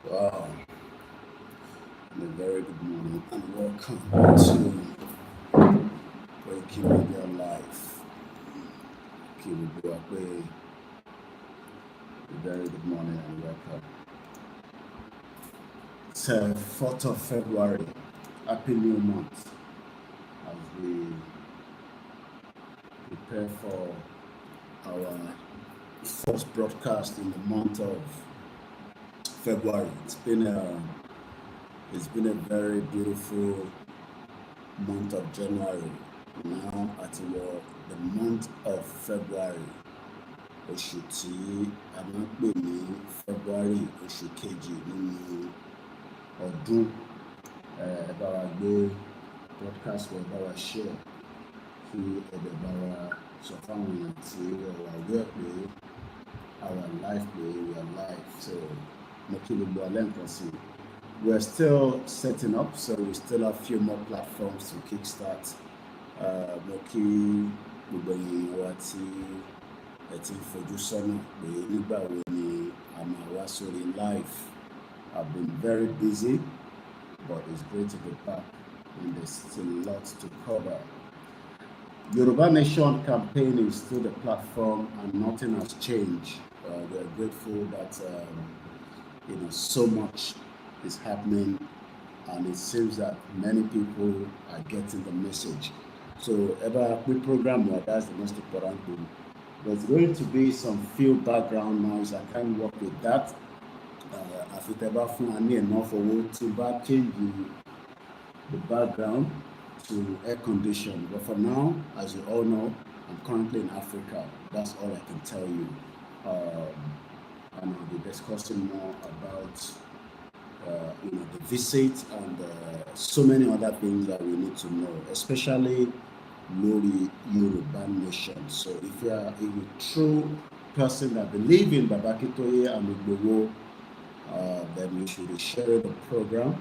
Wow, and a very good morning and welcome to Koikimedia Live. Kiwibuakwe, a very good morning and welcome. It's 4th of February. Happy New Month as we prepare for our first broadcast in the month of February. It's been a very beautiful month of January. Now at the month of February. Oṣù tí a máa ń pè ní February, oṣù kejì nínú ọdún. Ẹ bá wa gbé broadcast wa, ẹ bá wa share kí ẹ̀dẹ̀ bá wa sọ fáwọn èèyàn tí ẹ wà aware pé our life pé we are live. So mo kí gbogbo alẹ́ nǹkan sí. We're still setting up, so we still have a few more platforms to kickstart. Mo kí gbogbo èèyàn wa tí ẹ ti ń fojú sọ́nà pé nígbà wo ni a máa wá sórí live. I've been very busy, but it's great to be back and there's still a lot to cover. Yoruba Nation campaign is still the platform and nothing has changed. We're grateful that so much is happening and it seems that many people are getting the message. So ever we program, that's the most important thing. There's going to be some few background noise. I can't work with that. Afiteba fún ani enough owó tí bá change the background to air condition. But for now, as you all know, I'm currently in Africa. That's all I can tell you. And I'll be discussing more about the visit and so many other things that we need to know, especially Yoruba Nation. So if you are a true person that believes in Akintoye and Igboho, then you should be sharing the program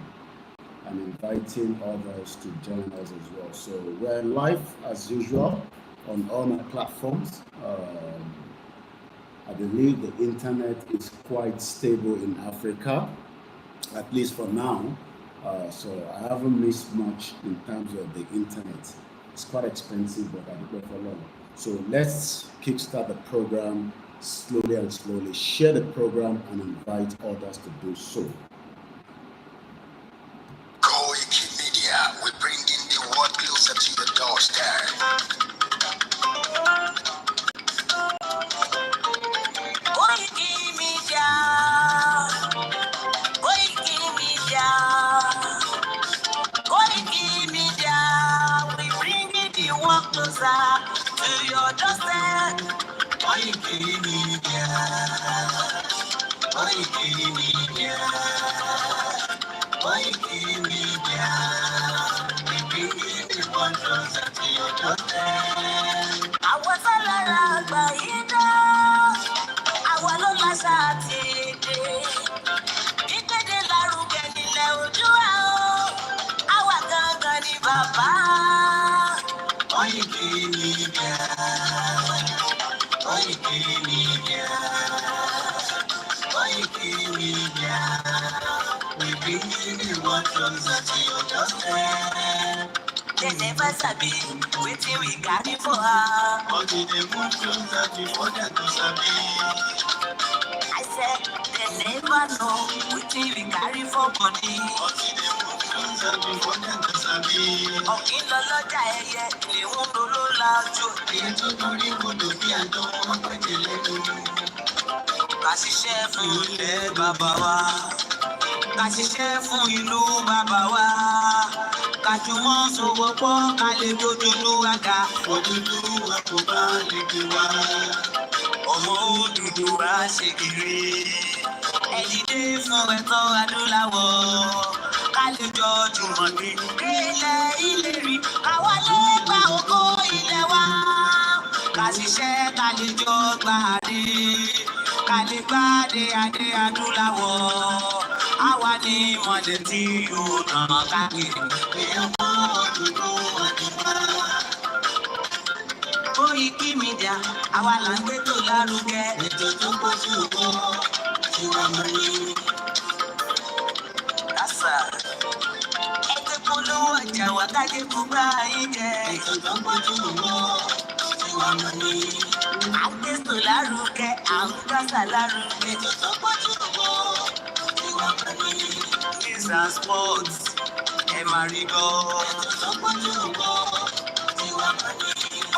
and inviting others to join us as well. So we're live as usual on all my platforms. I believe the internet is quite stable in Africa, at least for now. So I haven't missed much in terms of the internet. It's quite expensive, but I don't know for long. So let's kickstart the program slowly and slowly. Share the program and invite others to do so. Koikimedia, we're bringing the world closer to your doorstep. Koikimedia, Koikimedia, Koikimedia, we bringing the world closer to your doorstep. Koikimedia, Koikimedia, Koikimedia, we bringing the world closer to your doorstep. I was a lot of àwọn ló láṣà àti èdè ìgbéde lárugẹ nílẹ̀ Oòduà o àwa gangan ni bàbá. Koikimedia, Koikimedia, Koikimedia, we bring the world closer to your doorstep. They never sabi wetin we carry for her, but we dey move closer before dem go sabi. I said they never know wetin we carry for body, but we dey move closer before dem go sabi. Ọ̀kín lọ lọ́jà ẹyẹ ìléwọ́n lóró lájú. Ìyẹn tó torí kodò bí àjọ wọn pẹ̀jẹ̀ lẹ́nu. Ká ṣiṣẹ́ fún ilẹ̀ bàbá wa, ká ṣiṣẹ́ fún ìlú bàbá wa. Kàjùmọ̀ sowọ́pọ̀ ká lè dojúlú àga. Odùduwà kò bá lè gbé wá. Ọmọ Odùduwà ṣe kiri. Ẹ dìde fún ẹ̀tọ́ adúláwọ̀. Ká lè jọ jùmọ̀ gbé ilẹ̀ ìlérí. Àwa lè gba ògo ilẹ̀ wa. Ká ṣiṣẹ́ ká lè jọ gbà dé. Ká lè gbàdé adé adúláwọ̀. Àwa ni mọ̀lẹ́ tí yóò tàn káàkiri. Ọmọ Odùduwà ni wá. Koikimedia, àwa là ń gbétò lárugẹ. Ètò tó pọ̀jù owó tí wọ́n mú ní. Ẹgbẹ́ polówó ọjà wà kájé kó bá yín jẹ. Ètò tó gbójú wò tí wọ́n mọ̀ ní. Àgbẹ̀sọ̀ lárugẹ, àwọn gbàsà lárugẹ. Ètò tó gbójú wò tí wọ́n mọ̀ ní. News and sports ẹ máa rí gbọ́. Ètò tó gbójú wò tí wọ́n mọ̀ ní.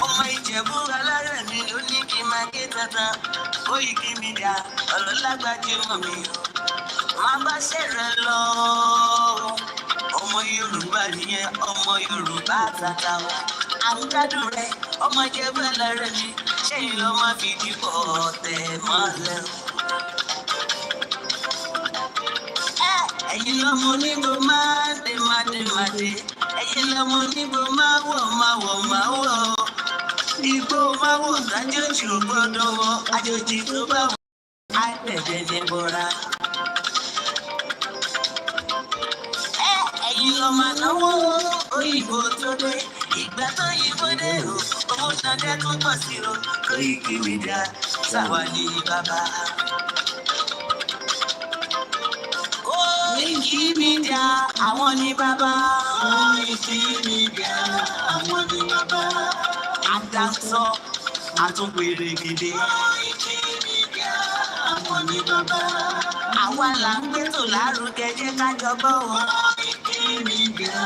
Ọmọ Ìjẹ̀bú alárẹ̀ mi ló ní kí n máa ké tantan. Koikimedia ọlọ́lágbájú mọ̀ mi o. Má bá ṣẹ̀rẹ̀ lọ. Ọmọ Yorùbá nìyẹn, ọmọ Yorùbá tata o. Àwùjádùn rẹ̀, ọmọ Ìjẹ̀bú alárẹ̀ mi. Ṣé ìlú ọmọ fìdí pọ̀ tẹ̀ mọ́lẹ̀? Ẹ̀yin lọ́mọ onígbò máa dé máa dé máa dé. Ẹ̀yin lọ́mọ onígbò máa wọ̀ máa wọ̀ máa wọ̀. Igbó máa wọ̀ sájòjì ò gbọ́dọ̀ wọ̀. Àjòjì tó bá wọ̀ á tẹ̀lé ní bọ́ra. Ẹ̀yin lọ́mọ náwó òyìnbó tó dé. Ìgbà tó yìnbó dé o, owó ṣàdé tó pọ̀ sí o. Koikimedia sáwà ní bàbá. Koikimedia àwọn ní bàbá. Koikimedia àwọn ní bàbá. Àdáńsọ àtúnpèrè gidi. Koikimedia àwọn ní bàbá. Àwa là ń gbẹ́tò lárugẹ jẹ́ ká jọgbọ́ o. Koikimedia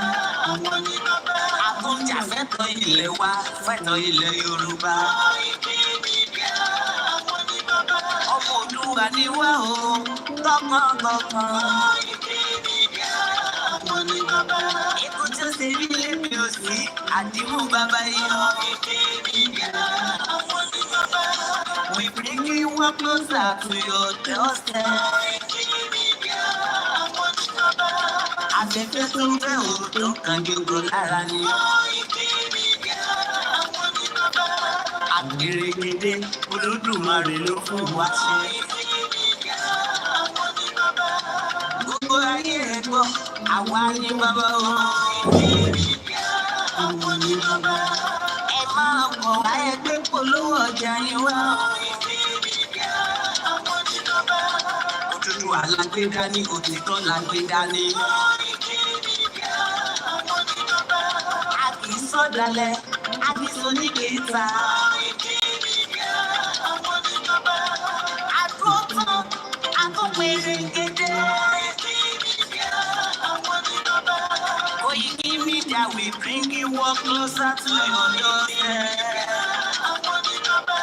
àwọn ní bàbá. Àtúnjà fẹ́tọ̀ ilẹ̀ wa, fẹ́tọ̀ ilẹ̀ Yorùbá. Koikimedia àwọn ní bàbá. Ọmọ Olúwa ni wá o, tọkàntọkàn. Koikimedia àwọn ní bàbá. Ikú tí ó ṣe rí lébi òsì, àdìmú bàbá yọ. Koikimedia àwọn ní bàbá. We bring you one closer to your doorstep. Koikimedia àwọn ní bàbá. Afẹ́fẹ́ tó ń fẹ́ òótọ́ kan gbogbo lára ni. Koikimedia àwọn ní bàbá. Àgbèrègèdè Olódùmarè ló fún wa ṣe. Koikimedia àwọn ní bàbá. Gbogbo ayé ẹ̀ gbọ́, àwa ní bàbá o. Koikimedia àwọn ní bàbá. Ẹ máa bọ̀ wá ẹgbẹ́ polówó ọjà yín wá. Koikimedia àwọn ní bàbá. Òtútù alágbé dání, òtítọ́ lágbé dání. Koikimedia àwọn ní bàbá. A kì í sọ̀dálẹ̀, a kì í soníkèéta. Koikimedia àwọn ní bàbá. Àdúró tán, àtúnpèrè gèdè. Koikimedia àwọn ní bàbá. Koikimedia we bring you one closer to your doorstep. Àwọn ní bàbá.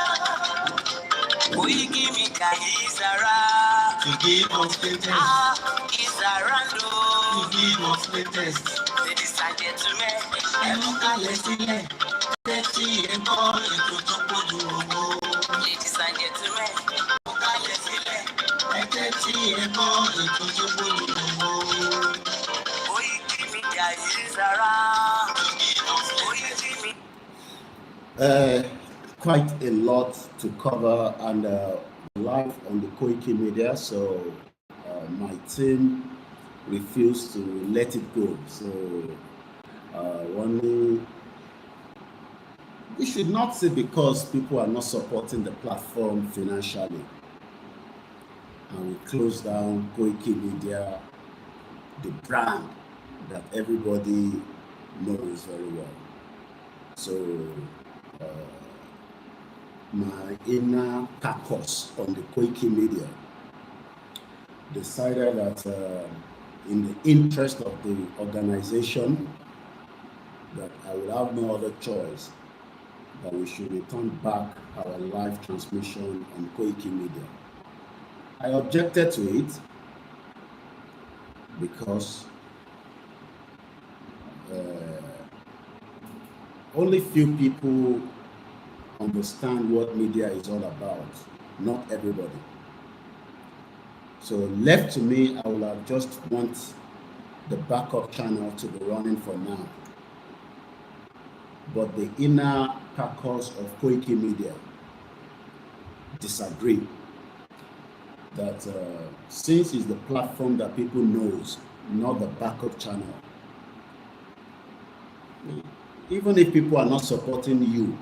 Koikimedia is around. To give us latest. Is around o. To give us latest. Ladies and gentlemen, ẹ mú kalẹ̀ sílẹ̀. Tẹ́tí ẹ̀kọ́ ètò tó gbójú owó. Ladies and gentlemen, ẹ mú kalẹ̀ sílẹ̀. Tẹ́tí ẹ̀kọ́ ètò tó gbójú owó. Koikimedia is around. Quite a lot to cover and live on the Koikimedia, so my team refused to let it go. So we should not say because people are not supporting the platform financially and we close down Koikimedia, the brand that everybody knows very well. So my inner caucus on the Koikimedia decided that in the interest of the organization that I would have no other choice that we should return back our live transmission on Koikimedia. I objected to it because only few people understand what media is all about, not everybody. So left to me, I would have just want the backup channel to be running for now. But the inner caucus of Koikimedia disagree that since it's the platform that people knows, not the backup channel, even if people are not supporting you,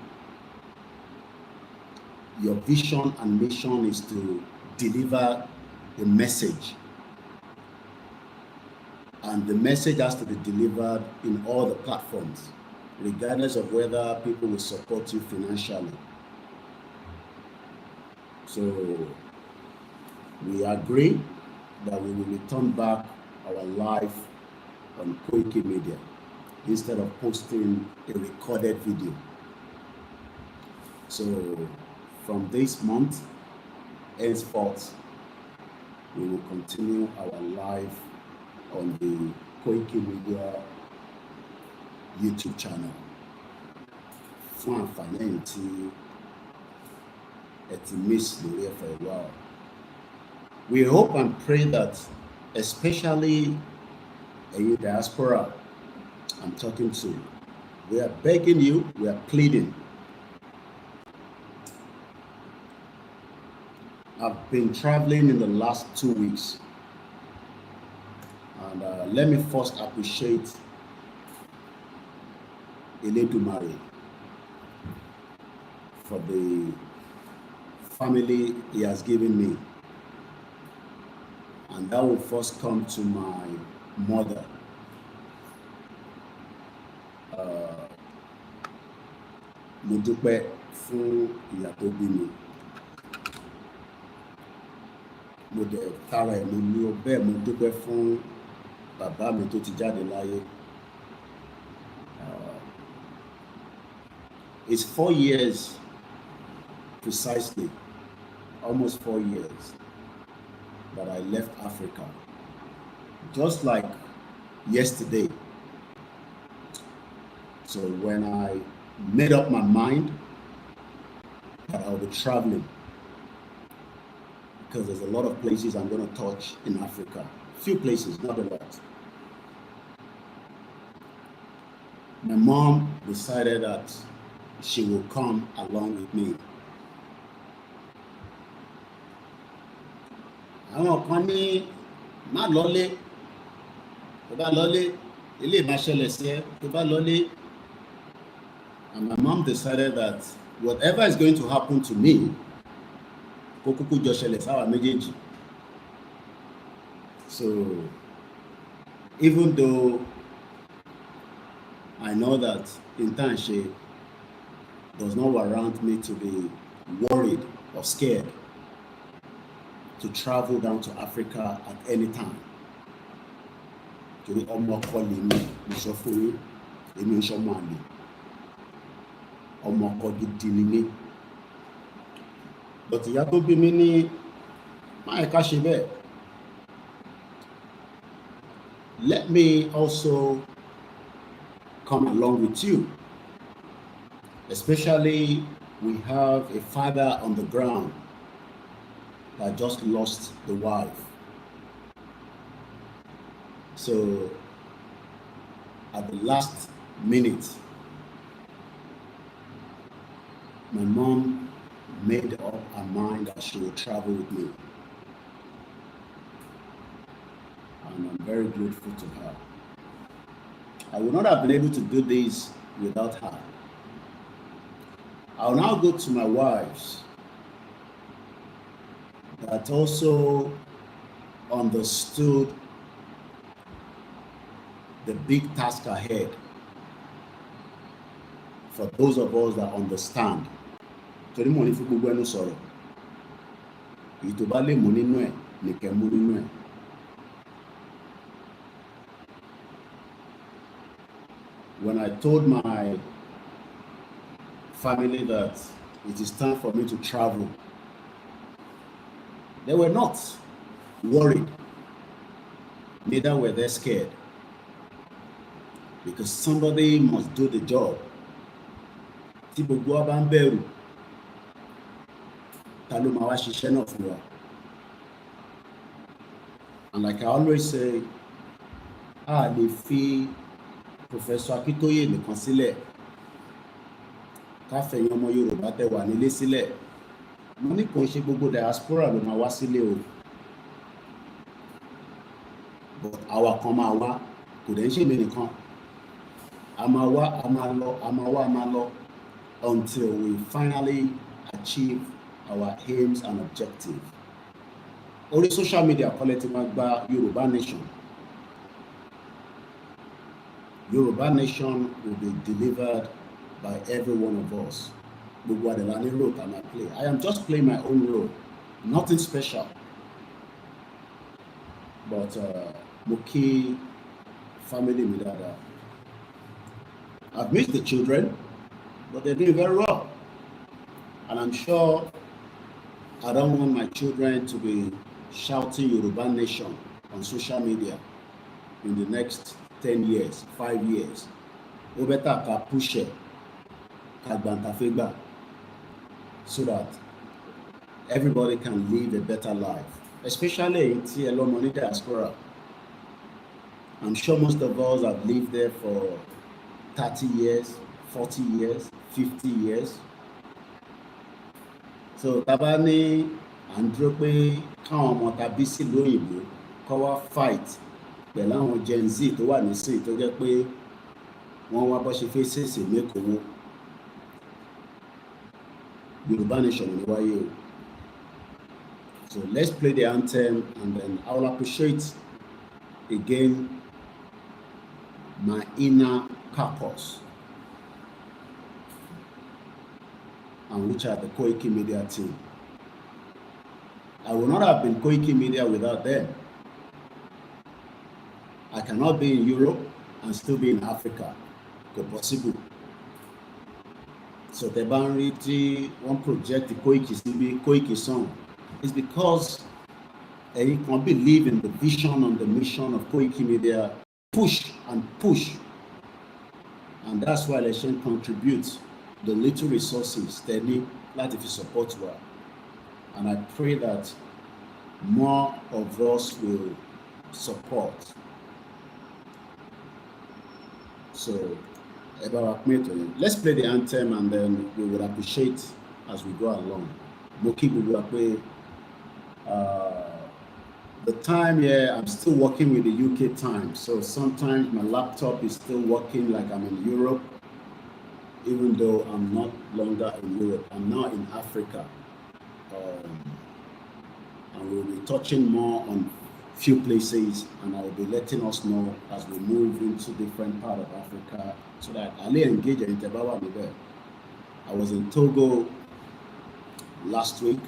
your vision and mission is to deliver a message and the message has to be delivered in all the platforms, regardless of whether people will support you financially. So we agree that we will return back our life on Koikimedia instead of posting a recorded video. So from this month, henceforth, we will continue our live on the Koikimedia YouTube channel. Fún àǹfààní ẹ̀yin tí ẹ ti miss lórí ẹ̀ for a while. We hope and pray that, especially ẹ̀yin diaspora I'm talking to, we are begging you, we are pleading. I've been traveling in the last 2 weeks, and let me first appreciate Eledumare for the family he has given me, and that will first come to my mother. Mo dúpẹ́ fún ìyá tó bí mi. Mo dẹ̀ tara ẹ̀ mo ní bẹ́ẹ̀ mo dúpẹ́ fún bàbá mi tó ti jáde láyé. It's 4 years precisely, almost 4 years, that I left Africa. Just like yesterday. So when I made up my mind that I'll be traveling, because there's a lot of places I'm going to touch in Africa. Few places, not a lot. My mom decided that she will come along with me. Àwọn kan ní má lọlé, tó bá lọlé, ilé má ṣẹlẹ̀ sí ẹ, tó bá lọlé. And my mom decided that whatever is going to happen to me, kó kúkú jọ ṣẹlẹ̀ sáwa méjèèjì. So even though I know that internship does not warrant me to be worried or scared to travel down to Africa at any time. Torí ọmọ ọkọ lèmi, mo sọ fún yín, èmi ń ṣọmọ àlè. Ọmọ ọkọ gidi ni mí. But ìyá tó bí mi ní má ẹ̀ka ṣe bẹ́ẹ̀. Let me also come along with you. Especially, we have a father on the ground that just lost the wife. So, at the last minute, my mom made up her mind that she would travel with me. And I'm very grateful to her. I would not have been able to do this without her. I'll now go to my wives that also understood the big task ahead. For those of us that understand, torí mo ní fún gbogbo ẹnu sọ̀rọ̀, èyí tó bá lè mú nínú ẹ̀ ní kẹ́ mú nínú ẹ̀. When I told my family that it is time for me to travel, they were not worried, neither were they scared, because somebody must do the job. Tí gbogbo wa bá ń bẹ̀rù, ta ló máa wá ṣiṣẹ́ náà fún wa? And like I always say, a lè fi Professor Akintoye nìkan sílẹ̀, ká fẹ̀yìn ọmọ Yorùbá tẹ́ wà nílé sílẹ̀. Mo ní kò ṣe gbogbo diaspora ló máa wá sílé o, but àwa kan máa wá, kò dẹ̀ ń ṣèmi nìkan. A máa wá, a máa lọ, a máa wá, a máa lọ, until we finally achieve our aims and objectives. Orí social media kọ́lẹ̀ tí wọ́n gba Yorùbá Nation. Yoruba nation will be delivered by every one of us. I am just playing my own role, nothing special. But Muki family Midada. I've missed the children, but they're doing very well. And I'm sure I don't want my children to be shouting Yoruba nation on social media in the next 10 years, 5 years. We better push it, so that everybody can live a better life, especially in the diaspora. I'm sure most of us have lived there for 30 years, 40 years, 50 years. So tabani andro pé káwọn ọmọ tàbí sílùú òyìnbó kó wá fight pẹ̀lú àwọn Gen Z tó wà nísìnyí tó jẹ́ pé wọ́n wá bó ṣe fẹ́ ṣèṣe mẹ́kọ̀ọ́. Yoruba nation ni wáyé o. So let's play the anthem, and then I will appreciate again my inner caucus, and which are the Koikimedia team. I would not have been Koikimedia without them. I cannot be in Europe and still be in Africa. It's possible. So the Banriti one project the Koiki song is because you can believe in the vision and the mission of Koikimedia, push and push. And that's why Leshen contributes the little resources steady, like if you support well. And I pray that more of us will support. So let's play the anthem, and then we will appreciate as we go along. The time here, I'm still working with the UK time, so sometimes my laptop is still working like I'm in Europe, even though I'm not longer in Europe. I'm now in Africa, and we'll be touching more on few places, and I will be letting us know as we move into different part of Africa, so that I'll engage in Tebawa there. I was in Togo last week.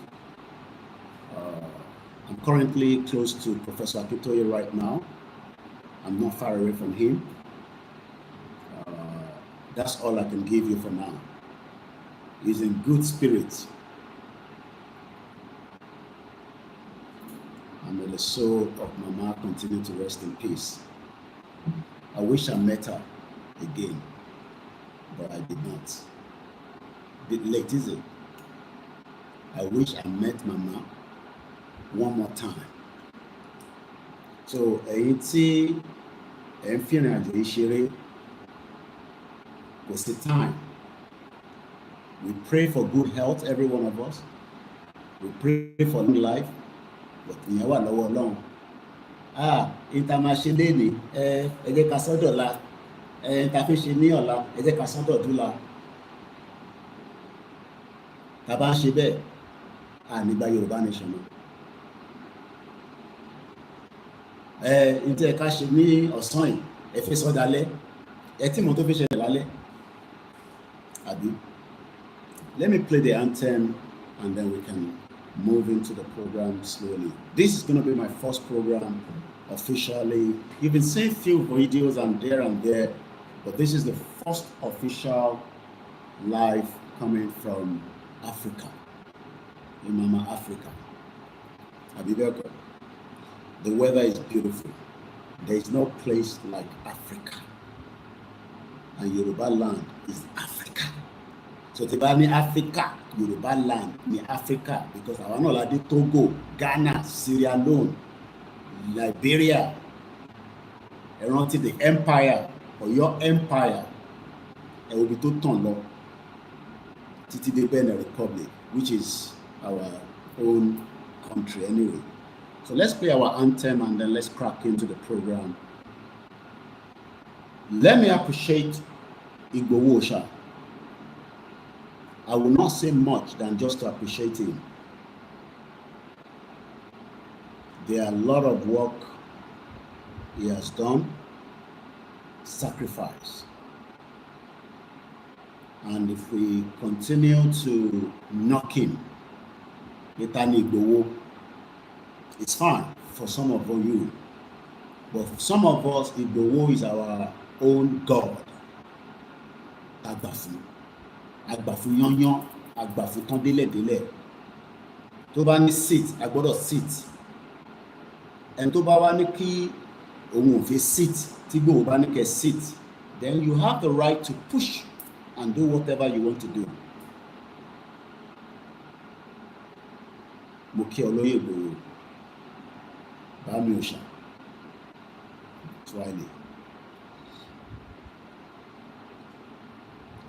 I'm currently close to Professor Akintoye right now. I'm not far away from him. That's all I can give you for now. He's in good spirits. And may the soul of Mama continue to rest in peace. I wish I met her again, but I did not. A bit late, is it? I wish I met Mama one more time. So, it's the time. We pray for good health, every one of us. We pray for long life. But ìyẹn wà lọ́wọ́ Ọlọ́run. Ìtàmáṣe ní ẹ jẹ́ ká sọ́dọ̀ la, ìtàfíṣe ní ọ̀la, ẹ jẹ́ ká sọ́dọ̀ dúla. Tá bá ń ṣe bẹ́ẹ̀, nígbà Yorùbá nation náà. Ǹtí ẹ ká ṣe ní ọ̀sán yìí, ẹ fi sọ́dọ̀ alẹ́, ẹ tí mo tó fi ṣẹlẹ̀ lálẹ́. Àbí? Let me play the anthem, and then we can move into the program slowly. This is going to be my first program officially. You've been seeing few videos and there, but this is the first official live coming from Africa, in Mama Africa. Abibeko. The weather is beautiful. There is no place like Africa, and Yoruba land is Africa. So Tibani Africa, Yoruba land in Africa, because I want to like Togo, Ghana, Sierra Leone, Liberia, around the empire or your empire, it will be to turn law. Titi de Benin Republic, which is our own country anyway. So let's play our anthem, and then let's crack into the program. Let me appreciate Igboho Oòṣà. I will not say much than just to appreciate him. There are a lot of work he has done sacrifice. And if we continue to knock him, it's fine for some of you. But for some of us, Igboho is our own God. Agbafu yanyan, agbafu tán délẹ̀. Tó bá ní sit, a gbọ́dọ̀ sit. And tó bá wá ní kí òun ò fi sit, tí Igboho bá ní kẹ́ sit, then you have the right to push and do whatever you want to do. Mo kí olóyè Igboho, bá mi ò ṣá, Swahili.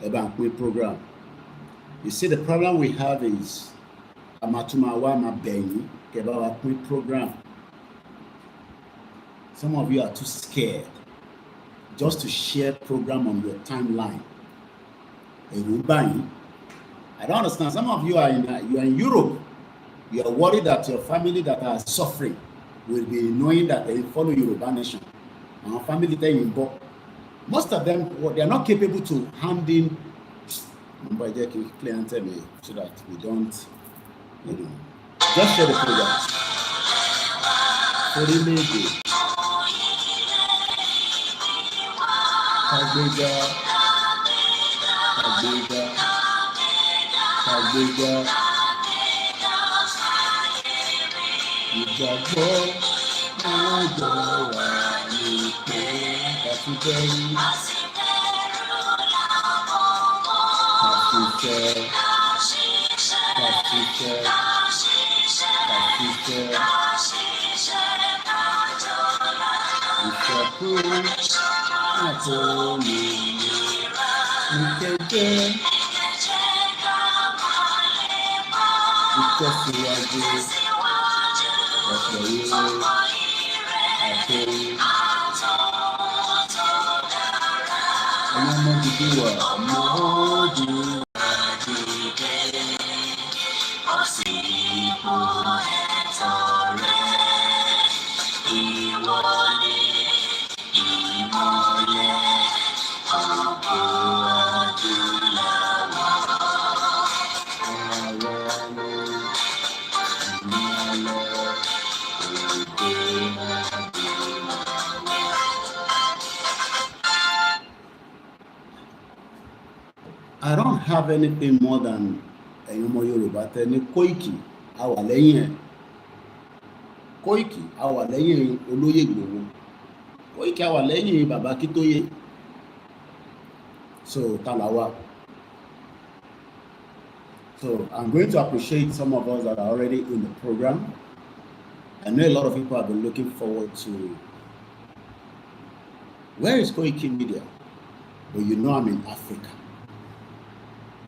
About quick program. You see, the problem we have is Amatumawa Mabeni, about a quick program. Some of you are too scared just to share program on your timeline. I don't understand. Some of you are in Europe. You are worried that your family that are suffering will be knowing that they follow Yoruba nation. Our family they involved. Most of them, they are not capable to hand in. Clear tell me so that we don't, just share the program. I don't have anything more than Yoruba tell Koiki, our lẹ́yìn Koiki, our lẹ́yìn Olóyè Igboho. Koiki, our lẹ́yìn Baba Akintoye. So Talawa. So I'm going to appreciate some of us that are already in the program. I know a lot of people have been looking forward to where is Koikimedia? But you know I'm in Africa.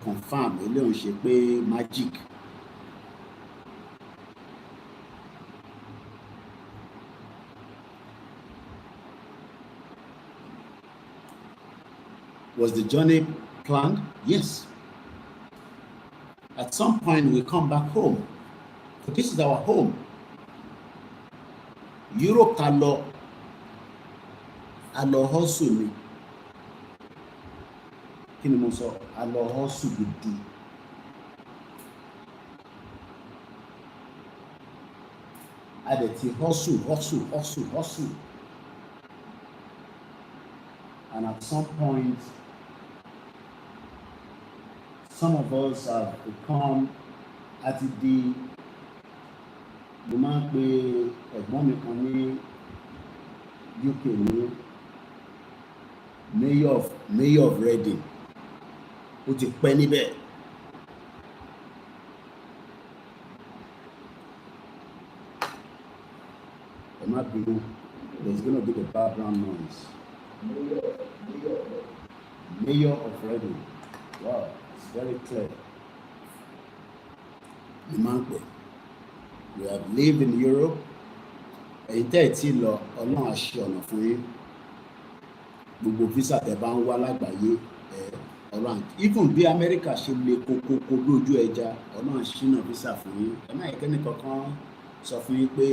Confirm, magic. Was the journey planned? Yes. At some point we come back home. But this is our home. Europe alo hustle me. Kini mo sọ alo hustle gidi. Adeti hustle. And at some point, some of us have become at the máa ń pe ẹ̀gbọ́n mi kan ní UK ní mayor of Reading. Ó ti pẹ́ níbẹ̀. Ẹ má bínú, there's going to be the background noise. Mayor of Reading. Wow, it's very clear. Ní máa ń pè. We have lived in Europe. Ẹ̀yin tẹ́ ẹ̀ tí lọ, Ọlọ́run á ṣe ọ̀nà fún yín. Gbogbo visa tẹ́ bá ń wá lágbàáyé, Ọlọ́run, even bí Amẹ́ríkà ṣe lè kókókó lójú ẹja, Ọlọ́run á ṣínà visa fún yín. Ẹ má yẹ kẹ́ni kankan sọ fún yín pé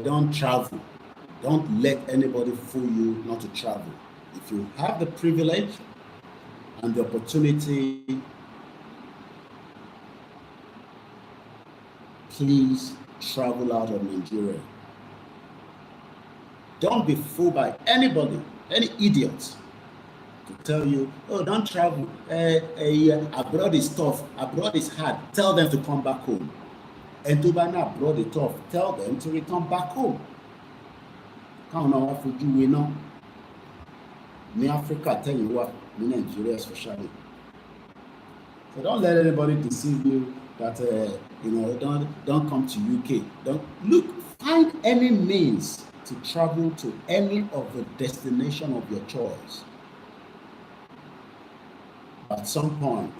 don't travel. Don't let anybody fool you not to travel. If you have the privilege and the opportunity, please travel out of Nigeria. Don't be fooled by anybody, any idiot, to tell you, oh, don't travel. Abroad is tough. Abroad is hard. Tell them to come back home. And to ban abroad is tough. Tell them to return back home. Káwọn náà wá fojú we náà ní Africa tẹ̀yìn wá ní Nigeria especially. So don't let anybody deceive you that don't come to UK. Don't look. Find any means to travel to any of the destination of your choice. At some point,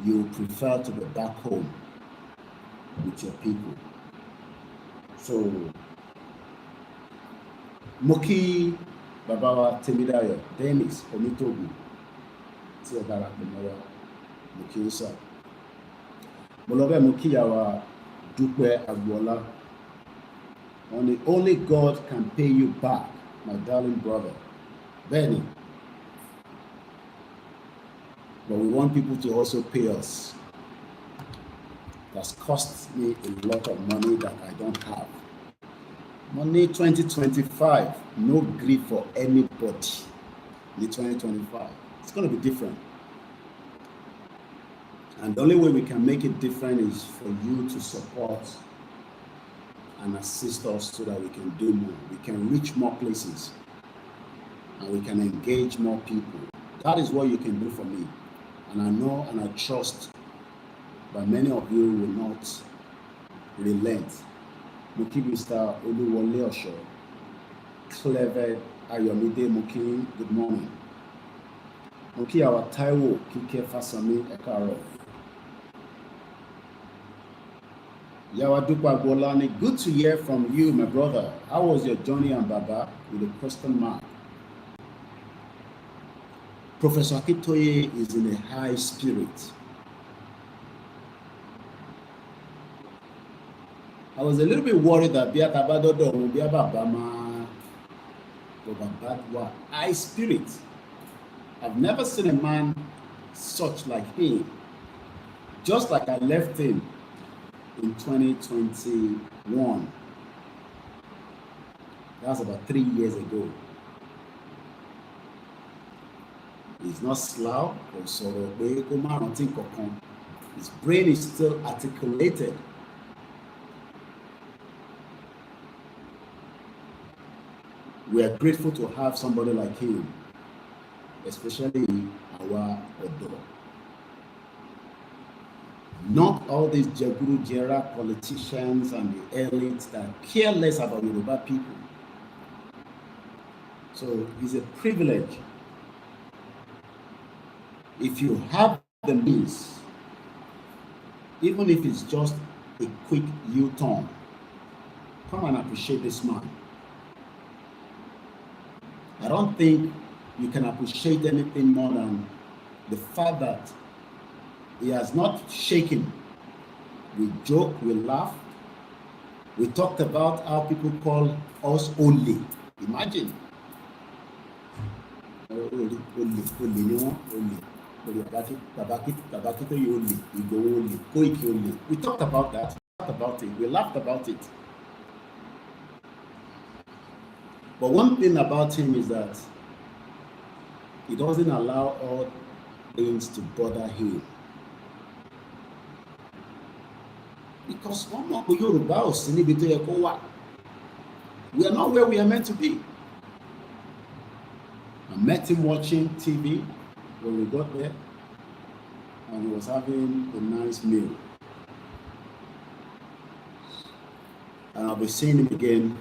you prefer to be back home with your people. So, Moki Babawa Temidayo, Dennis Omitogu, Tiagara Moya, Moki Usa. Molobe Moki Yawa Dupe Agbola. Only God can pay you back, my darling brother. Benny. But we want people to also pay us. That's cost me a lot of money that I don't have. Money 2025, no grief for anybody. In 2025, it's going to be different. And the only way we can make it different is for you to support and assist us so that we can do more. We can reach more places and we can engage more people. That is what you can do for me. And I know and I trust that many of you will not relent. Muki Mr. Oluwole Osho, Clever Ayomide Muki, good morning. Muki our Taiwo Kike Fasami Ekaro. Yawadupa Bolani, good to hear from you, my brother. How was your journey and Baba? With a question mark. Professor Akintoye is in a high spirit. I was a little bit worried that Biatabadodo will be about Bama, but high spirit. I've never seen a man such like him. Just like I left him in 2021. That's about 3 years ago. He's not slow or sorrow. His brain is still articulated. We are grateful to have somebody like him, especially our Odo. Not all these Jaguru Jera politicians and the elites that care less about Yoruba people. So it's a privilege. If you have the means, even if it's just a quick U-turn, come and appreciate this man. I don't think you can appreciate anything more than the fact that he has not shaken. We joke, we laugh. We talked about how people call us only. Imagine. Only. We talked about that. We talked about it. We laughed about it. But one thing about him is that he doesn't allow all things to bother him. Because we are not where we are meant to be. I met him watching TV when we got there, and he was having a nice meal. And I'll be seeing him again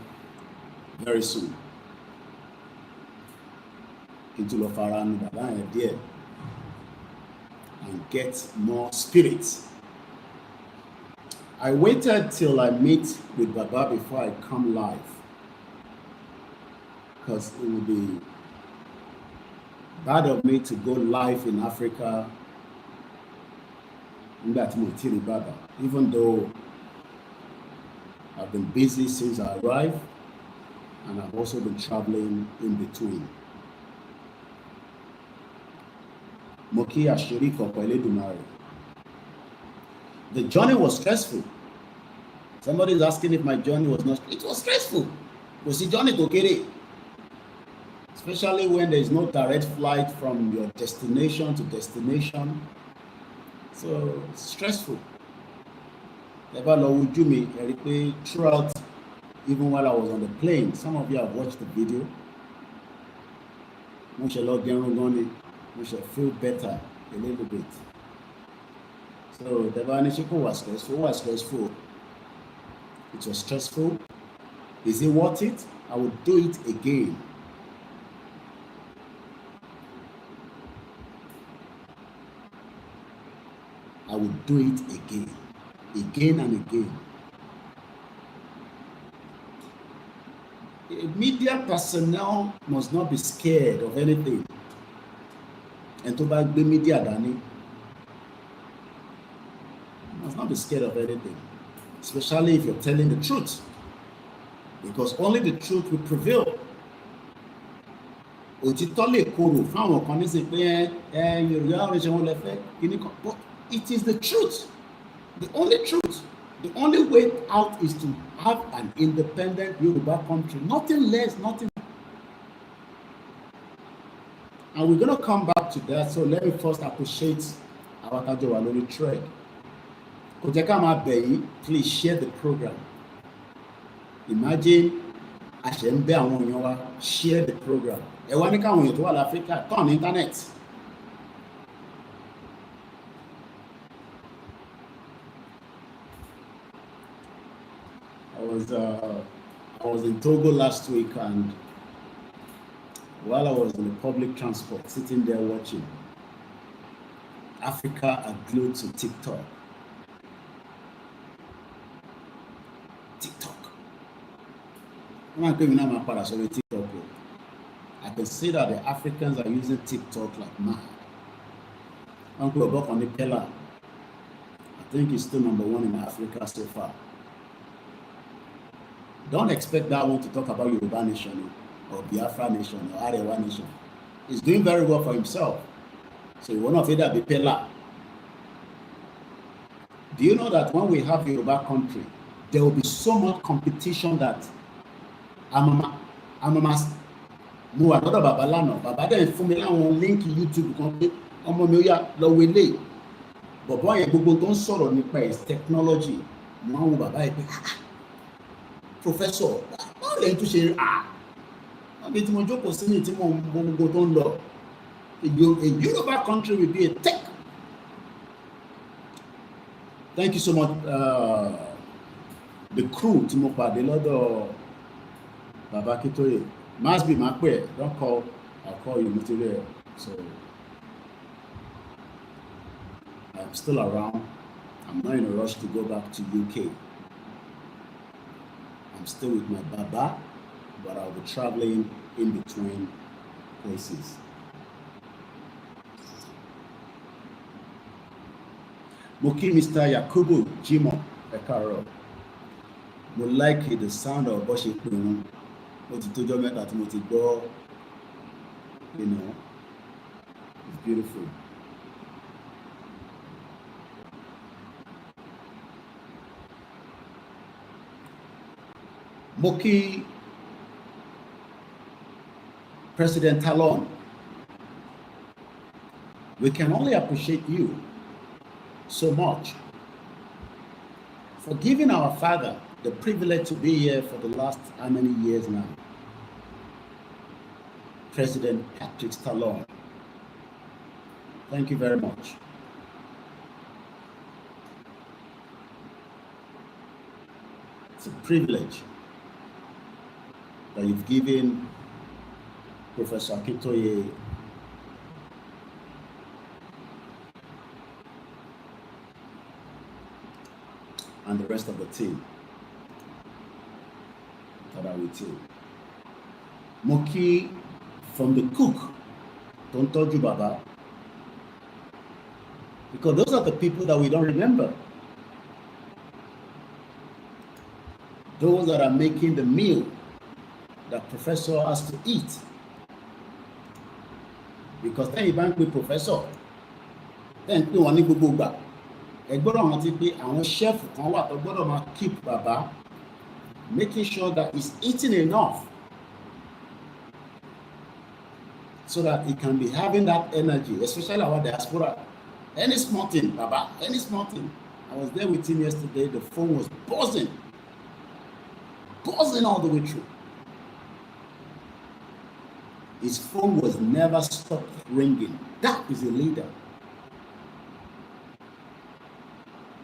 very soon. Into Lofaran there and get more spirits. I waited till I meet with Baba before I come live, because it would be bad of me to go live in Africa, even though I've been busy since I arrived and I've also been traveling in between. Moki Ashiri Kokwele Dumari. The journey was stressful. Somebody is asking if my journey was not. It was stressful. Because the journey to Kere, especially when there is no direct flight from your destination to destination. So it's stressful. Throughout, even while I was on the plane, some of you have watched the video. We shall feel better a little bit. So the Vanishiko was stressful. It was stressful. Is it worth it? I would do it again. I would do it again and again. Media personnel must not be scared of anything. And to back the media, Danny, must not be scared of anything, especially if you're telling the truth, because only the truth will prevail. But it is the truth, the only truth. The only way out is to have an independent Yoruba country, nothing less, nothing. And we're going to come back to that. So let me first appreciate our Kajawalori trade. Please share the program. Imagine share the program. Africa, turn internet. I was in Togo last week, and while I was in the public transport, sitting there watching, Africa are glued to TikTok. I can see that the Africans are using TikTok like mad. Uncle Obok on the pillar, I think he's still #1 in Africa so far. Don't expect that one to talk about Yoruba nation or Biafra nation or Arewa nation. He's doing very well for himself. So you want to feel that be pillar. Do you know that when we have Yoruba country, there will be so much competition that I'm a mo wà lọ́dọ̀ bàbá lánàá, bàbá dẹ̀ fún mi láwọn líǹkì YouTube kan pé ọmọ mi ó yá lọ wo eléyìí. Bọ̀bọ́ yẹn gbogbo tó ń sọ̀rọ̀ nípa ẹ̀ technology, mo àwọn bàbá yẹn pé professor, báwo lẹ́yìn tó ṣe àbí tí mo jókòó sí ní tí mo gbogbo tó ń lọ. A Yoruba country will be a tech. Thank you so much. The crew tí mo pàdé lọ́dọ̀ Baba Akintoye. Must be my prayer. Don't call, I'll call you material. So I'm still around. I'm not in a rush to go back to UK. I'm still with my Baba, but I'll be traveling in between places. Moki Mr. Yakubu Jimo Ekaro. Would like the sound of Boshi Punu. What you told me that you go, you know, it's beautiful. Moki President Talon, we can only appreciate you so much for giving our father the privilege to be here for the last how many years now? President Patrick Talon. Thank you very much. It's a privilege that you've given Professor Akintoye and the rest of the team that are with you. Moki from the cook, don't touch you, Baba. Because those are the people that we don't remember. Those that are making the meal that professor has to eat. Because then you bank with professor, then pé wọ́n ní gbogbo gbà. Ẹ gbọ́dọ̀ rántí pé àwọn chef kan wà tó gbọ́dọ̀ máa keep bàbá, making sure that he's eating enough so that he can be having that energy, especially our diaspora. Any small thing, baba, any small thing. I was there with him yesterday, the phone was buzzing all the way through. His phone was never stopped ringing. That is a leader.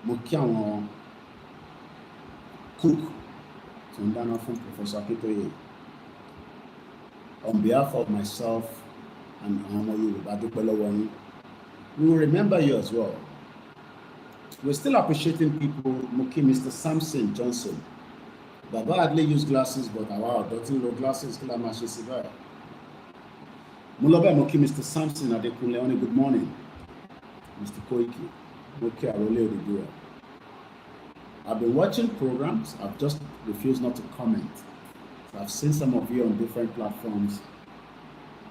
Mo kí àwọn cook tó ń dáná fún Professor Akintoye. On behalf of myself and àwọn ọmọ Yorùbá dúpẹ́ lọ́wọ́ yín. We will remember you as well. We're still appreciating people. Mo kí Mr. Samson Johnson. Baba hardly use glasses, but our doesn't wear glasses. Kí la máa ṣe sí báyìí? Mo lọ bẹ́ẹ̀ mo kí Mr. Samson Adekunle. Oni good morning. Mr. Koiki. Mo kí Arole Odudua. I've been watching programs. I've just refused not to comment. So I've seen some of you on different platforms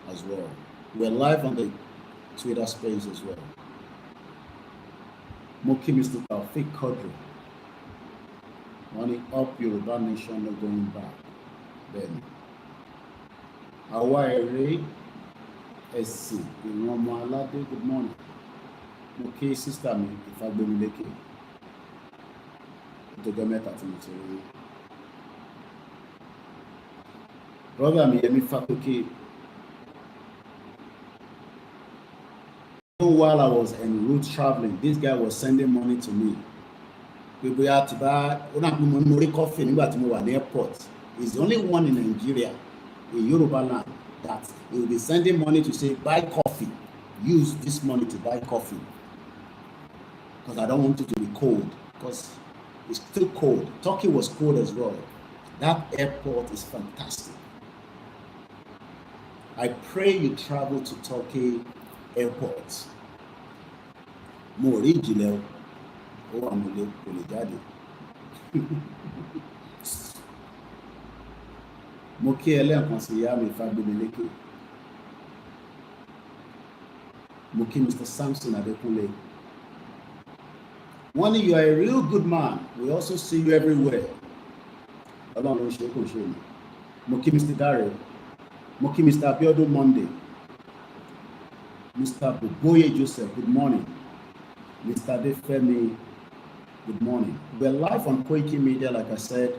as well. We're live on the Twitter space as well. Moki Mr. Taufik Kodri. Money up Yoruba nation, no going back. Then Hawaii SC in Alade, good morning. Moki sister me if I go Mileke. To go met at me. Brother me, Yemi Fatoki. While I was en route traveling, this guy was sending money to me. People had to buy coffee in the airport. He's the only one in Nigeria, in Yorubaland, that he will be sending money to say, buy coffee. Use this money to buy coffee. Because I don't want it to be cold. Because it's still cold. Turkey was cold as well. That airport is fantastic. I pray you travel to Turkey airports. Mo rí ìjìnlẹ̀ ó wà nílé kò lè jáde. Mo kí ẹlẹ́ẹ̀kan sí ìyá mi Fágbémilékè. Mo kí Mr. Samson Adekunle. Wọ́n ní you are a real good man. We also see you everywhere. Ọlọ́run ló ń ṣe kò ṣe ni. Mo kí Mr. Dare. Mo kí Mr. Abiodun Monday. Mr. Boboye Joseph, good morning. Mr. Defemi, good morning. We're live on Koikimedia, like I said.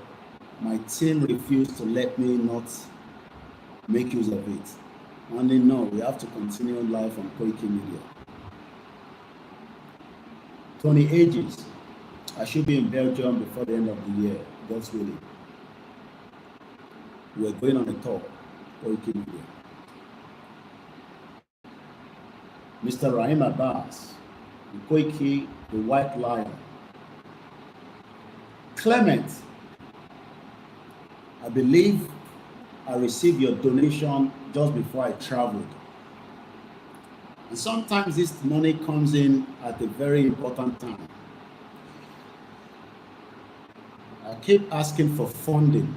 My team refused to let me not make use of it. Only no, we have to continue live on Koikimedia. Tony Ages, I should be in Belgium before the end of the year, God's willing. We're going on a tour, Koikimedia. Mr. Rahim Abbas, Koiki, the White Lion. Clement, I believe I received your donation just before I traveled. And sometimes this money comes in at a very important time. I keep asking for funding.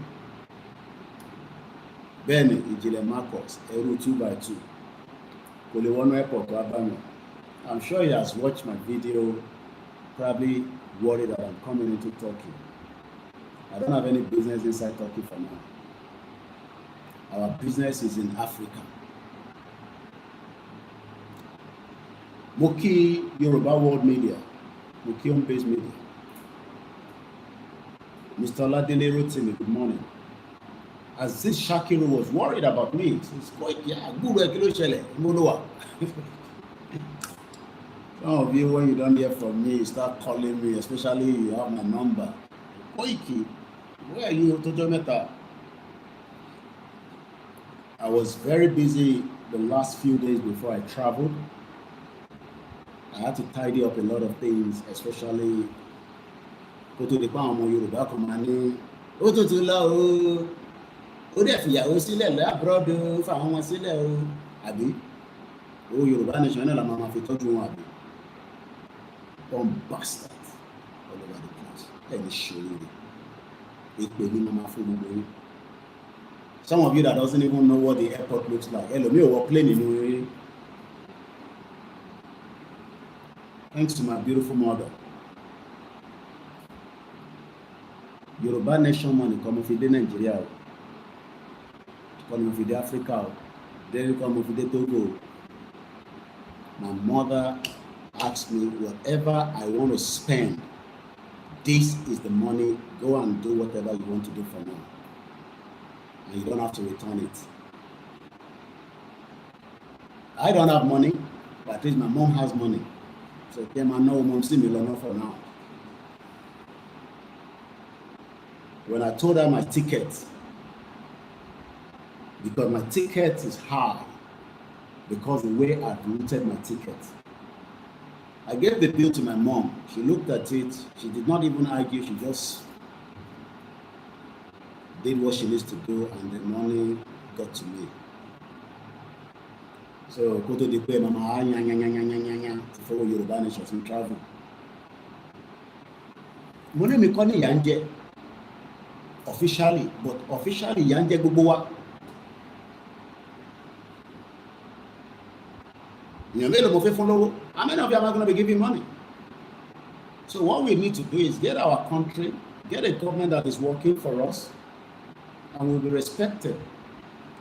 Benny Ijile Marcos, Eru 2x2. Airport, I'm sure he has watched my video, probably worried that I'm coming into Turkey. I don't have any business inside Turkey for now. Our business is in Africa. Moki Yoruba World Media, Moki Home-Based Media. Mr. Oladele Rotimi, good morning. As this Shakiru was worried about me, it's quite, yeah, good. Some of you, when you don't hear from me, you start calling me, especially you have my number. Koiki, where are you? I was very busy the last few days before I traveled. I had to tidy up a lot of things, especially go to the Palm of Yoruba Command. Ó dẹ̀ fìyàwó sílẹ̀ lábúrọ́dù fáwọn ọmọ sílẹ̀ o àbí o Yorùbá nation náà la máa fi tọ́jú wọn àbí bastard all over the place ẹni ṣòro rẹ̀ èpè ní mo máa fún gbogbo yín Some of you that doesn't even know what the airport looks like. Hello, me or plane in. Thanks to my beautiful mother. Yoruba nation money come from Nigeria, come from Africa, then come from Togo. My mother asked me, whatever I want to spend, this is the money. Go and do whatever you want to do for now, and you don't have to return it. I don't have money, but at least my mom has money. So came and know mom see me for now. When I told her my ticket, because my ticket is high, because the way I've routed my ticket, I gave the bill to my mom. She looked at it. She did not even argue. She just did what she needs to do, and the money got to me. So go to the pay, mama, to follow Yoruba nation and travel. Money me calling Yanje officially, but officially Yanje Gubowa. How many of you are going to be giving money? So what we need to do is get our country, get a government that is working for us, and will be respected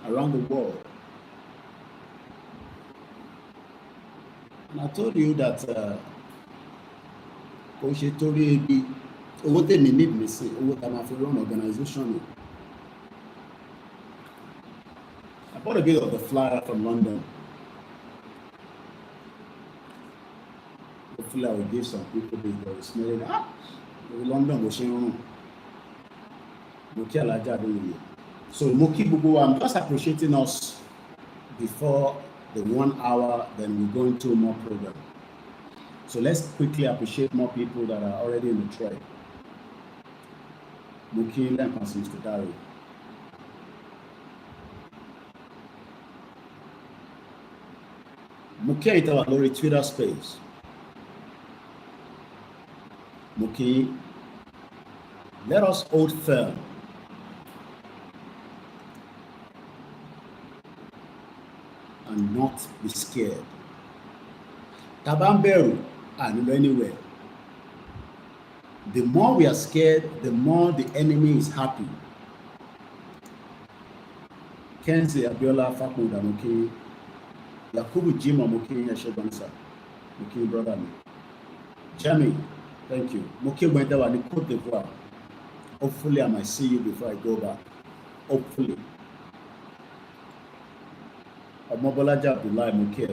around the world. And I told you that what they need me say, what I'm after run organization. I bought a bit of the flyer from London. Hopefully I will give some people this very smelling. London was sharing. So Moki Bubu, I'm just appreciating us before the 1 hour, then we go into more program. So let's quickly appreciate more people that are already in the trade. Moki Lempas to Dari. Moki ita lórí Twitter space. Moki, let us hold firm. And not be scared. Tabamberu and anywhere. The more we are scared, the more the enemy is happy. Kenzi Abiola Fakuda Moki, Yakubu Jima Moki Yashabansa, Moki brother me. Jamie, thank you. Moki went there and Cote d'Ivoire. Hopefully I might see you before I go back. Hopefully. Omobolaja Abdullah Moki,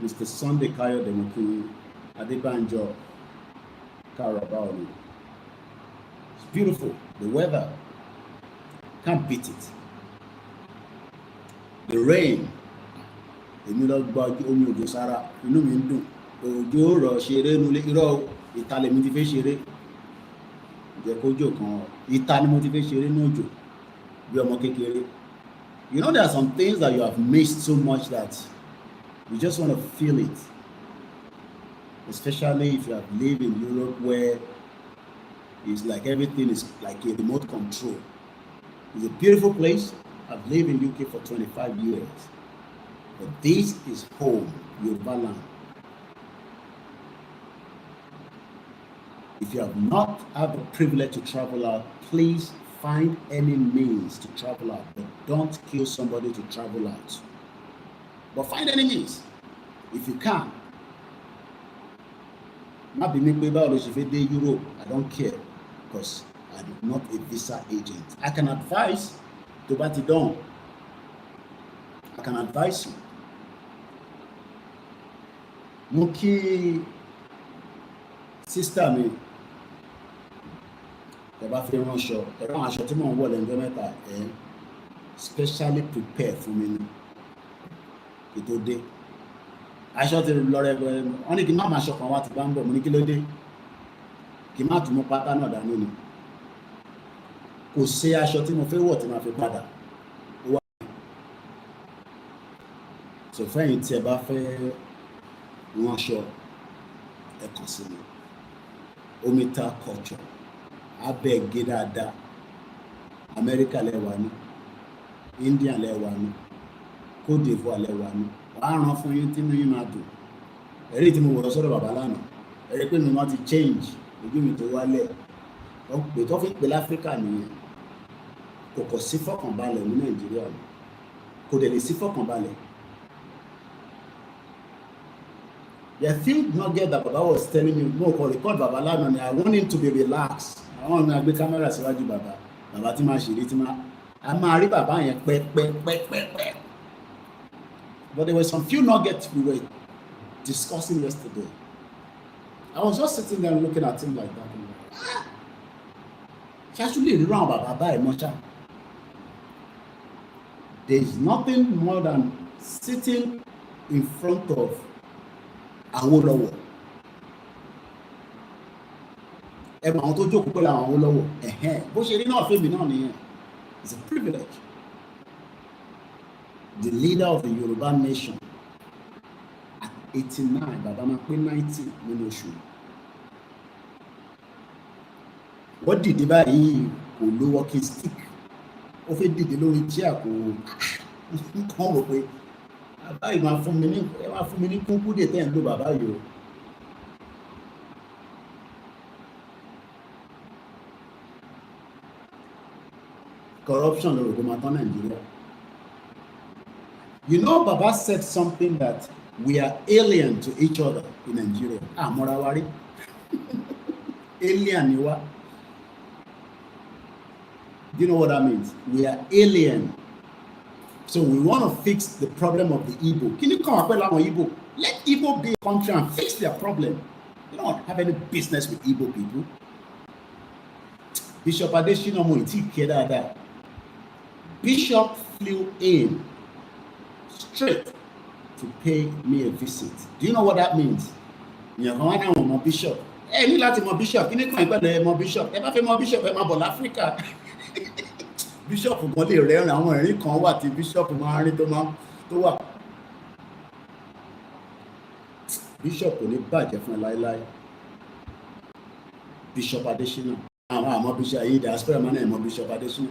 Mr. Sunday Kayo de Moki, Adebanji Karabali. It's beautiful. The weather can't beat it. The rain. The middle bug omi ojo sara inú mi ń dùn. Òjò rọ̀ ṣeré nulẹ̀ irọ́ ìta lèmi ti fẹ́ ṣeré. Jẹ́ kójò kan ìta ni mo ti fẹ́ ṣeré ní òjò bí ọmọ kékeré. You know, there are some things that you have missed so much that you just want to feel it. Especially if you have lived in Europe where it's like everything is like a remote control. It's a beautiful place. I've lived in UK for 25 years. But this is home, Yorubaland. If you have not had the privilege to travel out, please find any means to travel out, but don't kill somebody to travel out. But find any means, if you can. Not be me about Europe. I don't care, because I'm not a visa agent. I can advise to bat it down. I can advise you. Muki sister me. Specially prepared for me. I shot the Lord only the mama shop on what Bambo Munikilode. Kimatu Mopata no Danini. Kò ṣe aṣọ tí mo fẹ́ wọ̀ tí ma fi padà. So fẹ́yìn tí ẹ bá fẹ́ rán aṣọ ẹ kàn sí mi. Omita culture. Abeg dáadáa. America lẹ́wà ní. India lẹ́wà ni, Côte d'Ivoire lẹ́wà ni, wàá ràn fún yín tí yín máa dùn. Ẹ̀rí tí mo wọ̀ sọ́dọ̀ bàbá lánàá, ẹ̀rí pé mi wọ́n ti change ojú mi tó wálẹ̀. Pé tó fi pè láfíríkà nìyẹn, kò kọ̀ sí fọkànbalẹ̀ ní Nàìjíríà, kò dẹ̀ lè sí fọkànbalẹ̀. The thing nugget that Baba was telling me, no, for record Baba lánàá ni, I want him to be relaxed. I want him to gbé kámẹ́rà síwájú Baba. Baba tí máa ṣeré tí máa, a máa rí Baba yẹn pẹ́pẹ́pẹ́pẹ́. But there were some few nuggets we were discussing yesterday. I was just sitting there looking at him like that. She actually ran Baba by emotion. There is nothing more than sitting in front of Awólọ́wọ̀. Ẹ mọ àwọn tó jókòó pẹ̀lú àwọn Awólọ́wọ̀. Bó ṣe rí náà fèmí náà nìyẹn. It's a privilege. The leader of the Yoruba nation at 89, Baba máa pé 90 nínú oṣù. Wọ́n dìde báyìí kò lo walking stick. Ó fẹ́ dìde lórí chair kò kàn rò pé bàbá yìí máa fún mi ní kúnkún dè tẹ́ ń lo bàbá yìí o. Corruption ló rò kó máa tán Nàìjíríà. You know, Baba said something that we are alien to each other in Nigeria. Mọ́ra wa rí. Alien ni wá. Do you know what that means? We are alien. So we want to fix the problem of the Igbo. Can you come up with Igbo? Let Igbo be a country and fix their problem. You don't have any business with Igbo people. Bishop Adesina mo iti keda that. Bishop flew in straight to pay me a visit. Do you know what that means? You know, I'm a bishop. Hey, ní láti mọ bishop. Kí ni kan ìpẹ́lẹ̀ mọ bishop? Ẹ bá fẹ́ mọ bishop, ẹ máa bọ̀ l'Áfíríkà. Bishop kan lè rẹ́rìn, àwọn ẹ̀rín kan wà tí bishop máa ń rí tó wà. Bishop kò ní bàjẹ́ fún ẹ láéláé. Bishop Adesina. Àwọn àmọ́ bishop ayé diaspora máa ń mọ Bishop Adesina.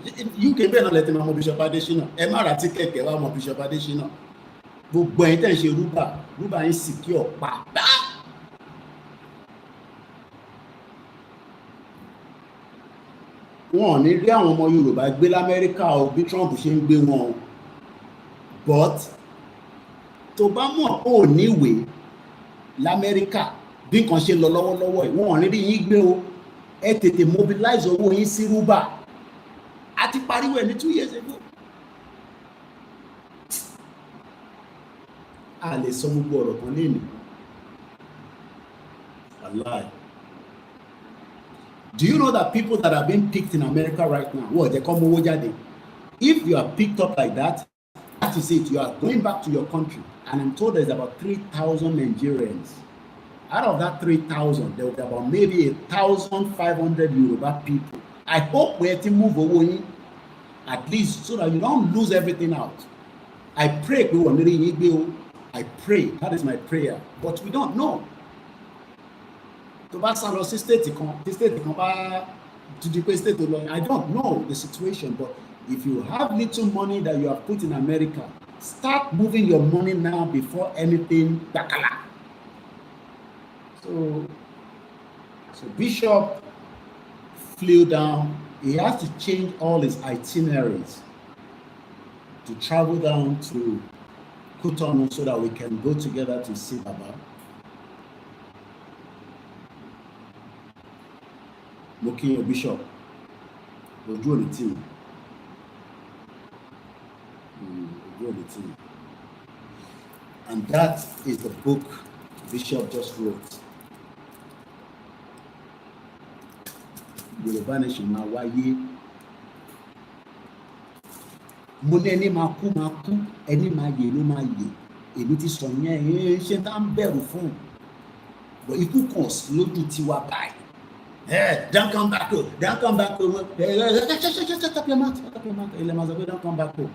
UK bẹ́ẹ̀ náà lẹ́tí máa mọ Bishop Adesina. Ẹ má ra tíkẹ̀kì ẹ wá mọ Bishop Adesina. Gbogbo ẹ̀yin tẹ́ ń ṣe rúbà yín sì kí ọ̀pá. Wọn ò ní rí àwọn ọmọ Yorùbá gbé l'Amẹ́ríkà o bí Trump ṣe ń gbé wọn o. But tó bá mọ̀ ó níwèé l'Amẹ́ríkà bí nǹkan ṣe lọ lọ́wọ́lọ́wọ́ ẹ̀, wọn ò ní rí yín gbé o. Ẹ tètè mobilize owó yín sí rúbà. A ti pariwo ẹ̀ ní 2 years ago. A lè sọ gbogbo ọ̀rọ̀ kan lẹ́nu. Wallahi. Do you know that people that are being picked in America right now, well, they come owó jáde. If you are picked up like that, that is it. You are going back to your country. And I'm told there's about 3,000 Nigerians. Out of that 3,000, there will be about maybe 1,500 Yoruba people. I hope we have to move away at least so that you don't lose everything out. I pray we will really be. I pray, that is my prayer. But we don't know. To bá sá lọ sí state kan bá di pé state lọ, I don't know the situation, but if you have little money that you have put in America, start moving your money now before anything bakala. So Bishop flew down. He has to change all his itineraries to travel down to Cotonou so that we can go together to see Baba. Looking at Bishop, we'll do the team. And that is the book Bishop just wrote. Yoruba Nation máa wáyé. Mo ní ẹni máa kú, ẹni máa yè ló máa yè. Èmi ti sọ yẹn, ṣé tá ń bẹ̀rù fún. But ikú kan lójú tiwa báyìí. Don't come back home. Don't come back home. Shut up your mouth. Don't come back home.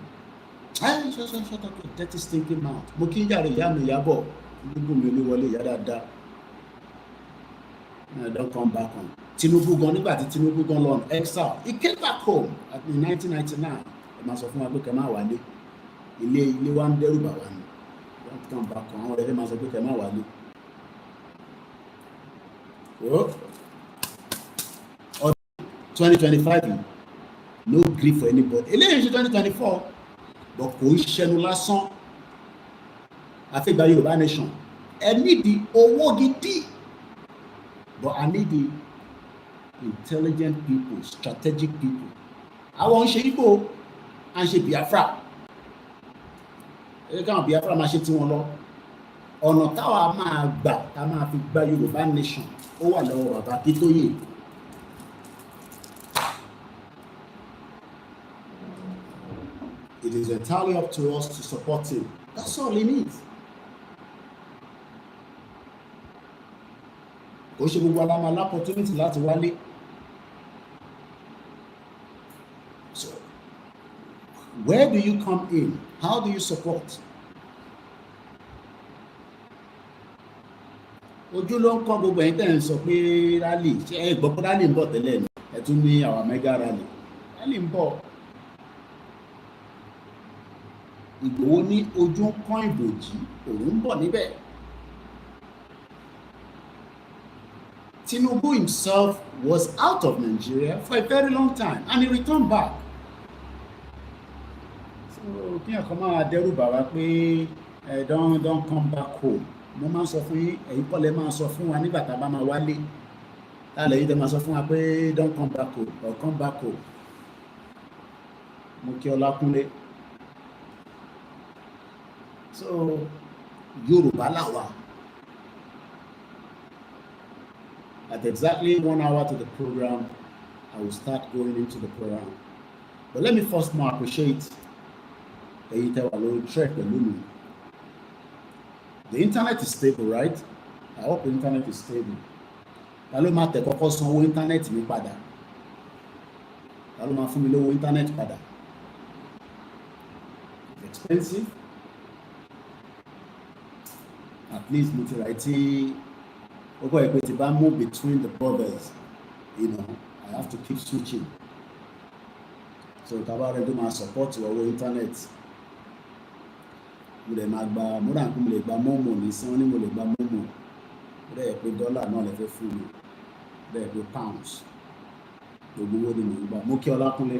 Shut up your dirty stinking mouth. Mo kí jàre ìyá mi Ìyábọ̀. Gbogbo mi olúwọlé ìyá dáadáa. Don't come back home. Tinubu gan nígbà tí Tinubu gan lọ exile. He came back home in 1999. máa sọ fún wa pé kẹ́ máa wálé ilé wa ń dẹ́rù bà wá ni wọ́n kàn bá kan àwọn ọ̀rẹ́ máa sọ pé kẹ́ máa wálé. Ọdún 2025 no grief for anybody eléyìí ṣe 2024 but kò ń ṣẹnu lásán àfẹ́gbà Yorùbá nation ẹ nídi owó gidi but I need the intelligent people, strategic people. Àwọn ń ṣe Igbo à ń ṣe Biafra káwọn Biafra máa ṣe tí wọn lọ ọ̀nà táwa máa gbà tá máa fi gba Yorùbá nation ó wà lọ́wọ́ bàbá Akintoye. It is entirely up to us to support him. That's all he needs. Kò ṣe gbogbo aláma l'opportunity láti wálé. So, where do you come in? How do you support? Ojú ló ń kọ́ gbogbo ẹ̀yin tẹ́ ń sọ pé rally ṣe ẹ gbọ́ pé rally ń bọ̀ tẹ́lẹ̀ ni ẹ tún ní àwọn mega rally ń bọ̀. Ìgbòho ní ojú ń kán ìbòjì òun ń bọ̀ níbẹ̀. Tinubu himself was out of Nigeria for a very long time and he returned back. So kí ẹ̀kọ́ máa dẹ́rù bàbá pé don't come back home. Mo máa ń sọ fún yín ẹ̀yin kọ́ lẹ máa sọ fún wa nígbà tá a bá máa wálé. Lálẹ́ yìí tẹ́ máa sọ fún wa pé don't come back home or come back home. Mo kí Ọlákúnlé. So Yorùbá làwa. At exactly 1 hour to the program, I will start going into the program. But let me first more appreciate the internet is stable, right? I hope the internet is stable. Hello, ma te kọ́kọ́ sanwó internet mi padà. Hello, ma fún mi lówó internet padà. It's expensive. At least mo ti write okay, but if I move between the brothers, you know, I have to keep switching. So if I do my support to our internet, mo lè máa gba mo rà kó mo lè gba momo ní sanwó ní mo lè gba momo bẹ́ẹ̀ pé dọ́là náà lè fẹ́ fún mi bẹ́ẹ̀ pé pounds gbogbo owó ni mo gbà. Mo kí Ọlákúnlé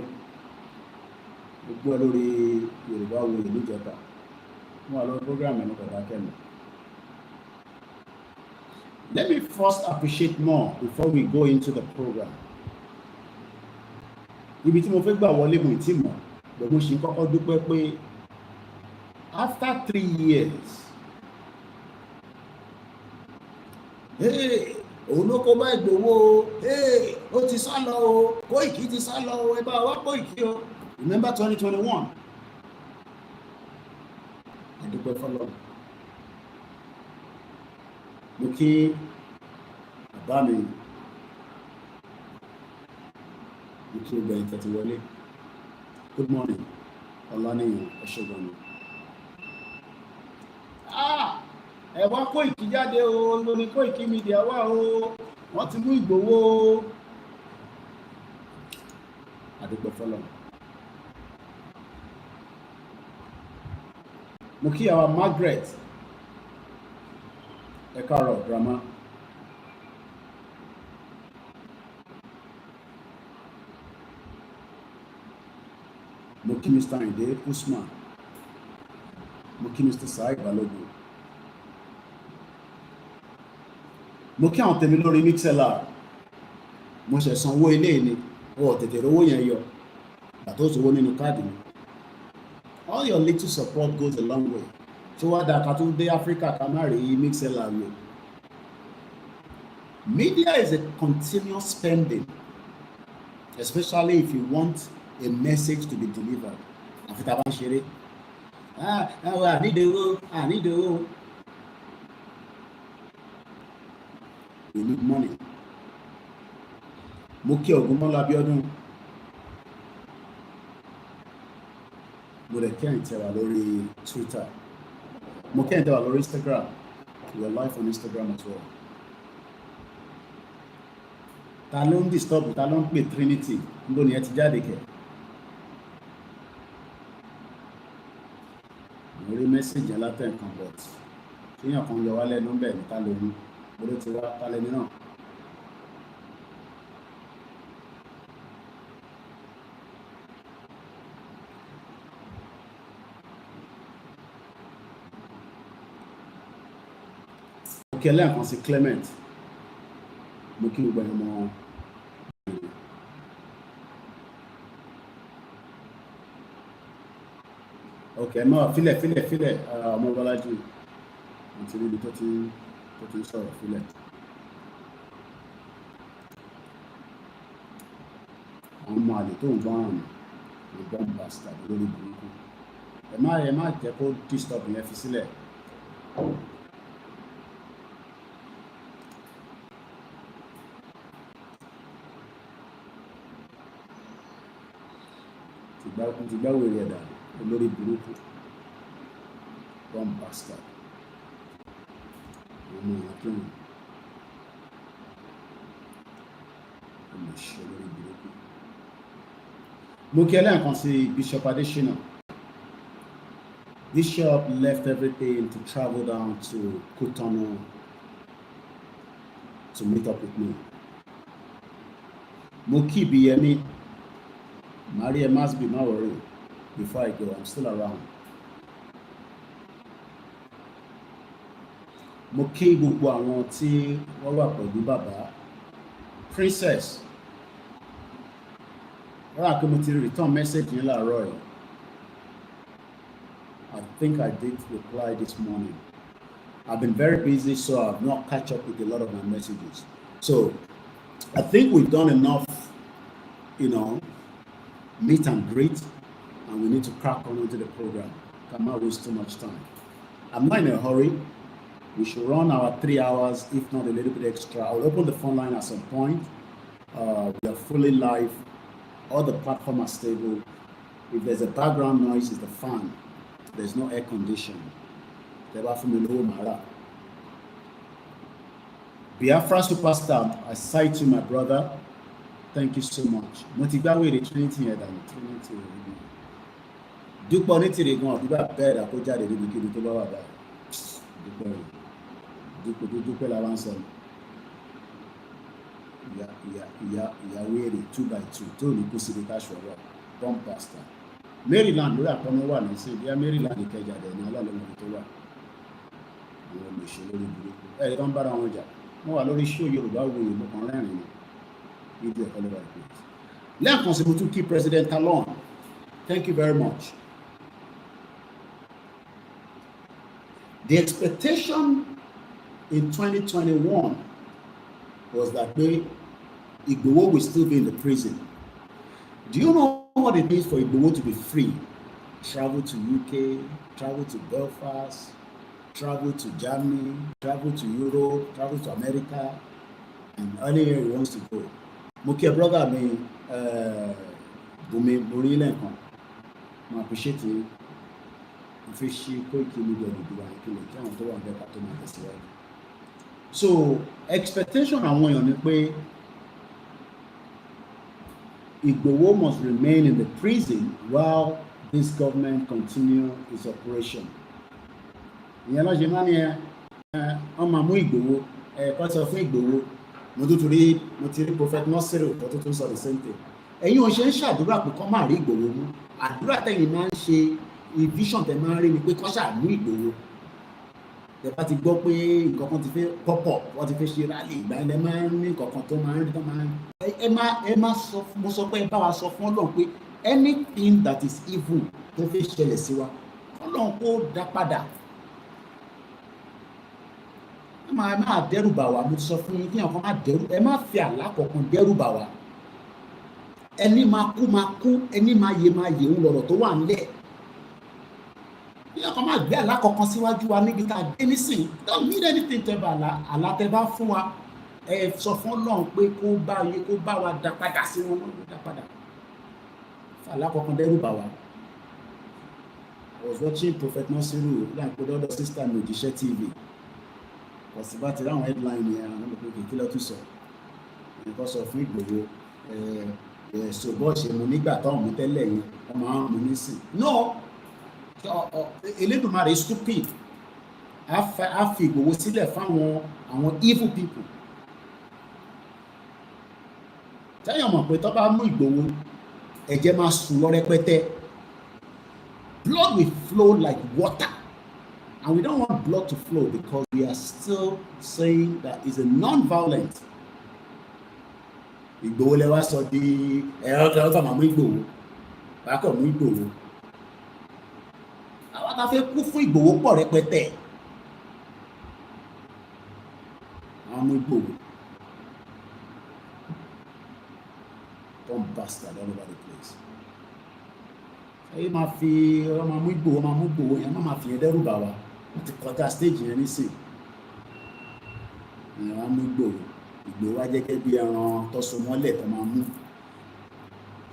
mo gbọ́ lórí Yorùbá wo ìlú ìjọba mo wà lórí program ẹnu kọ̀dá kẹ́mi. Let me first appreciate more before we go into the program. Ibi tí mo fẹ́ gbà wọlé mo ti mọ̀, but mo ṣì kọ́kọ́ dúpẹ́ pé after 3 years, òun ló kó bá Ìgbòho, ó ti sá lọ o, Koiki ti sá lọ o, ẹ bá wá Koiki o. Remember 2021? I dúpẹ́ fọlọ́run. Mo kí bàbá mi mo kí gbogbo ẹ̀yin tẹ́tí wọlé. Good morning Ọláníyàn ẹ̀ṣọ́gbọ̀n. Ẹ wá Koiki jáde o, lórí Koikimedia wá o, wọ́n ti mú Ìgbòho. Adúpẹ́ fọlọ́run. Mo kí àwa Margaret ẹ káàárọ̀ grandma. Mo kí Mr. Inde Usman. Mo kí Mr. Saheed Balogun. Mo kí àwọn tèmi lórí Mixlr. Mo ṣe sanwó ilé ni wọ́n tètè rówó yẹn yọ àtó sówó nínú káàdì mi. All your little support goes a long way. So what that to the Africa Camari Mixlr way. Media is a continuous spending, especially if you want a message to be delivered. I need the we need money. Moki Ogunmola Abiodun. Mo de kẹ́yìn tẹ́ wà lórí Twitter. Mo kẹ́yìn tẹ́ wà lórí Instagram. We are live on Instagram as well. Ta ló ń disturb, ta ló ń pè Trinity? Níbo ni ẹ ti jáde kẹ̀? rí mẹ́sẹ̀jì alátẹ̀ǹkan but kíyàn kan yọ wá lẹ́nu bẹ́ẹ̀ ní ká lóyún lórí ti wá kálẹ̀ ní náà. òkè lẹ́ẹ̀kan sí Clement mo kí gbogbo ẹ̀mọ́ òkè mọ́ fílẹ̀ ọmọ Bọ́lájí àti níbi tó ti ń sọ̀rọ̀ fílẹ̀. àwọn ọmọ àlè tó ń gbọ́n àmì ní bomb blaster lórí burúkú ẹ má jẹ́ kó disturb yẹn fi sílẹ̀. ti gbá wèrè ẹ̀dà olórí burúkú bomb blaster ọmọ ìyàkínú ọmọ ìṣẹ́ olórí burúkú. mo kí ẹlẹ́ǹkan sí Bishop Adesina. Bishop left everything to travel down to Cotonou to meet up with me. Mo kí Biyemi. Maria must be not worried. Before I go, I'm still around. Mo kí gbogbo àwọn tí wọ́n wà pẹ̀lú bàbá Princess. Wọ́n á kí mo ti return message ní láàárọ̀ yìí. I think I did reply this morning. I've been very busy, so I've not catch up with a lot of my messages. So I think we've done enough, meet and greet, and we need to crack on into the program. Cannot waste too much time. I'm not in a hurry. We should run our 3 hours, if not a little bit extra. I'll open the phone line at some point. We are fully live. All the platforms are stable. If there's a background noise, it's the fan. There's no air condition. Biafra superstar, I cite you, my brother. Thank you so much. Motibawe the Trinity here than Trinity. Dúpọ̀ ní tìrì gan ọ̀dúbà bẹ́ẹ̀ dà kó jáde níbi kíbi tó bá wà báyìí. Dúpẹ́ la wá ń sọ. Ìyàwó èrè 2x2 tó ní kó síbi káṣù ọ̀rọ̀ bomb blaster. Maryland lórí àkọ́nú wà ní sí ìdíyà Maryland Ìkẹjà dẹ̀ ní ọlọ́lọ́mọdé tó wà. Àwọn olùṣèlú lórí burúkú. Ẹ̀rí tó ń bára wọn jà. Wọ́n wà lórí show Yorùbá Wuyì mọ̀kàn rẹ́rìn ni. Video all over the place. Lẹ́ẹ̀kan sí mo tún kí President Talon. Thank you very much. The expectation in 2021 was that Igboho will still be in the prison. Do you know what it means for Igboho to be free? Travel to UK, travel to Belfast, travel to Germany, travel to Europe, travel to America, and anywhere he wants to go. Mo kí brother mi Bùnmi Borí lẹ́ẹ̀kan. Mo appreciate you. Ìfẹ́ ṣe Koikimedia nìdúrà ìkìlẹ̀ kí àwọn tó wà bẹ́ẹ̀ pàtó máa tẹ̀síwájú. So expectation àwọn èèyàn ni pé Igboho must remain in the prison while this government continue its operation. Ìyẹn ló ṣe máa ní wọ́n máa mú Igboho kọ́ sọ fún Igboho mo ti rí Prophet Nasiru tó tún sọ the same thing. Ẹ̀yin ò ṣe ń ṣàdúrà pé kọ́ máa rí Igboho mú. Àdúrà tẹ̀yin máa ń ṣe vision tẹ̀ máa ń rí ni pé kọ́ ṣàmú Igboho. Tẹ bá ti gbọ́ pé nǹkan kan ti fẹ́ pọ́pọ̀ wọ́n ti fẹ́ ṣe rálì ìgbà ilẹ̀ máa ń ní nǹkan kan tó máa ń rí tó máa ń ẹ má sọ mo sọ pé ẹ bá wa sọ fún Ọlọ́run pé anything that is evil tó fẹ́ ṣẹlẹ̀ sí wa Ọlọ́run kó dá padà. Ẹ máa dẹ́rù bà wá mo ti sọ fún yín kí ọkàn má dẹ́rù ẹ má fi àlá kọ̀ọ̀kan dẹ́rù bà wá. Ẹni máa kú ẹni máa yè ń lọ̀rọ̀ tó wà nílẹ̀. Ọkàn máa gbé àlá kọ̀ọ̀kan síwájú wa níbi tá a dé nísìnyí. Don't need anything tẹ́ bá àlá tẹ́ bá fún wa. Ẹ sọ fún Ọlọ́run pé kó bá wa dá padà sí wọn ló dá padà. Àlá kọ̀ọ̀kan dẹ́rù bà wá. I was watching Prophet Nasiru like Ododo sister mi Òjíṣẹ́ TV. Ọ̀sìnbá ti ráwọn headline yẹn àwọn ọmọ òkè kílọ̀ tún sọ. Nǹkan sọ fún Ìgbòho ṣòbọ̀ ṣe mu nígbà táwọn mú tẹ́lẹ̀ yẹn wọ́n máa ń mú nísìn. No! Elédùmarè stupid á fi Ìgbòho sílẹ̀ fáwọn àwọn evil people. Tẹ́yàn mọ̀ pé tó bá mú Ìgbòho ẹ̀jẹ̀ máa sùn lọ rẹpẹtẹ. Blood will flow like water, and we don't want blood to flow because we are still saying that it's a non-violent. Ìgbòho lẹ wá sọ di ẹ̀rọ tó máa mú Ìgbòho bákọ̀ mú Ìgbòho. Àwọn tá fẹ́ kú fún Ìgbòho pọ̀ rẹpẹtẹ. Àwọn mú Ìgbòho. Don't bastard all over the place. Ẹ máa fi ọmọ mú Ìgbòho máa mú Ìgbòho yẹn máa fi yẹn dẹ́rù bà wá. Wọ́n ti kọjá stage yẹn nísìn. Ìyẹn wá mú Ìgbòho. Ìgbòho wá jẹ́ gẹ́gẹ́ bí ẹran tó so mọ́lẹ̀ tó máa mú.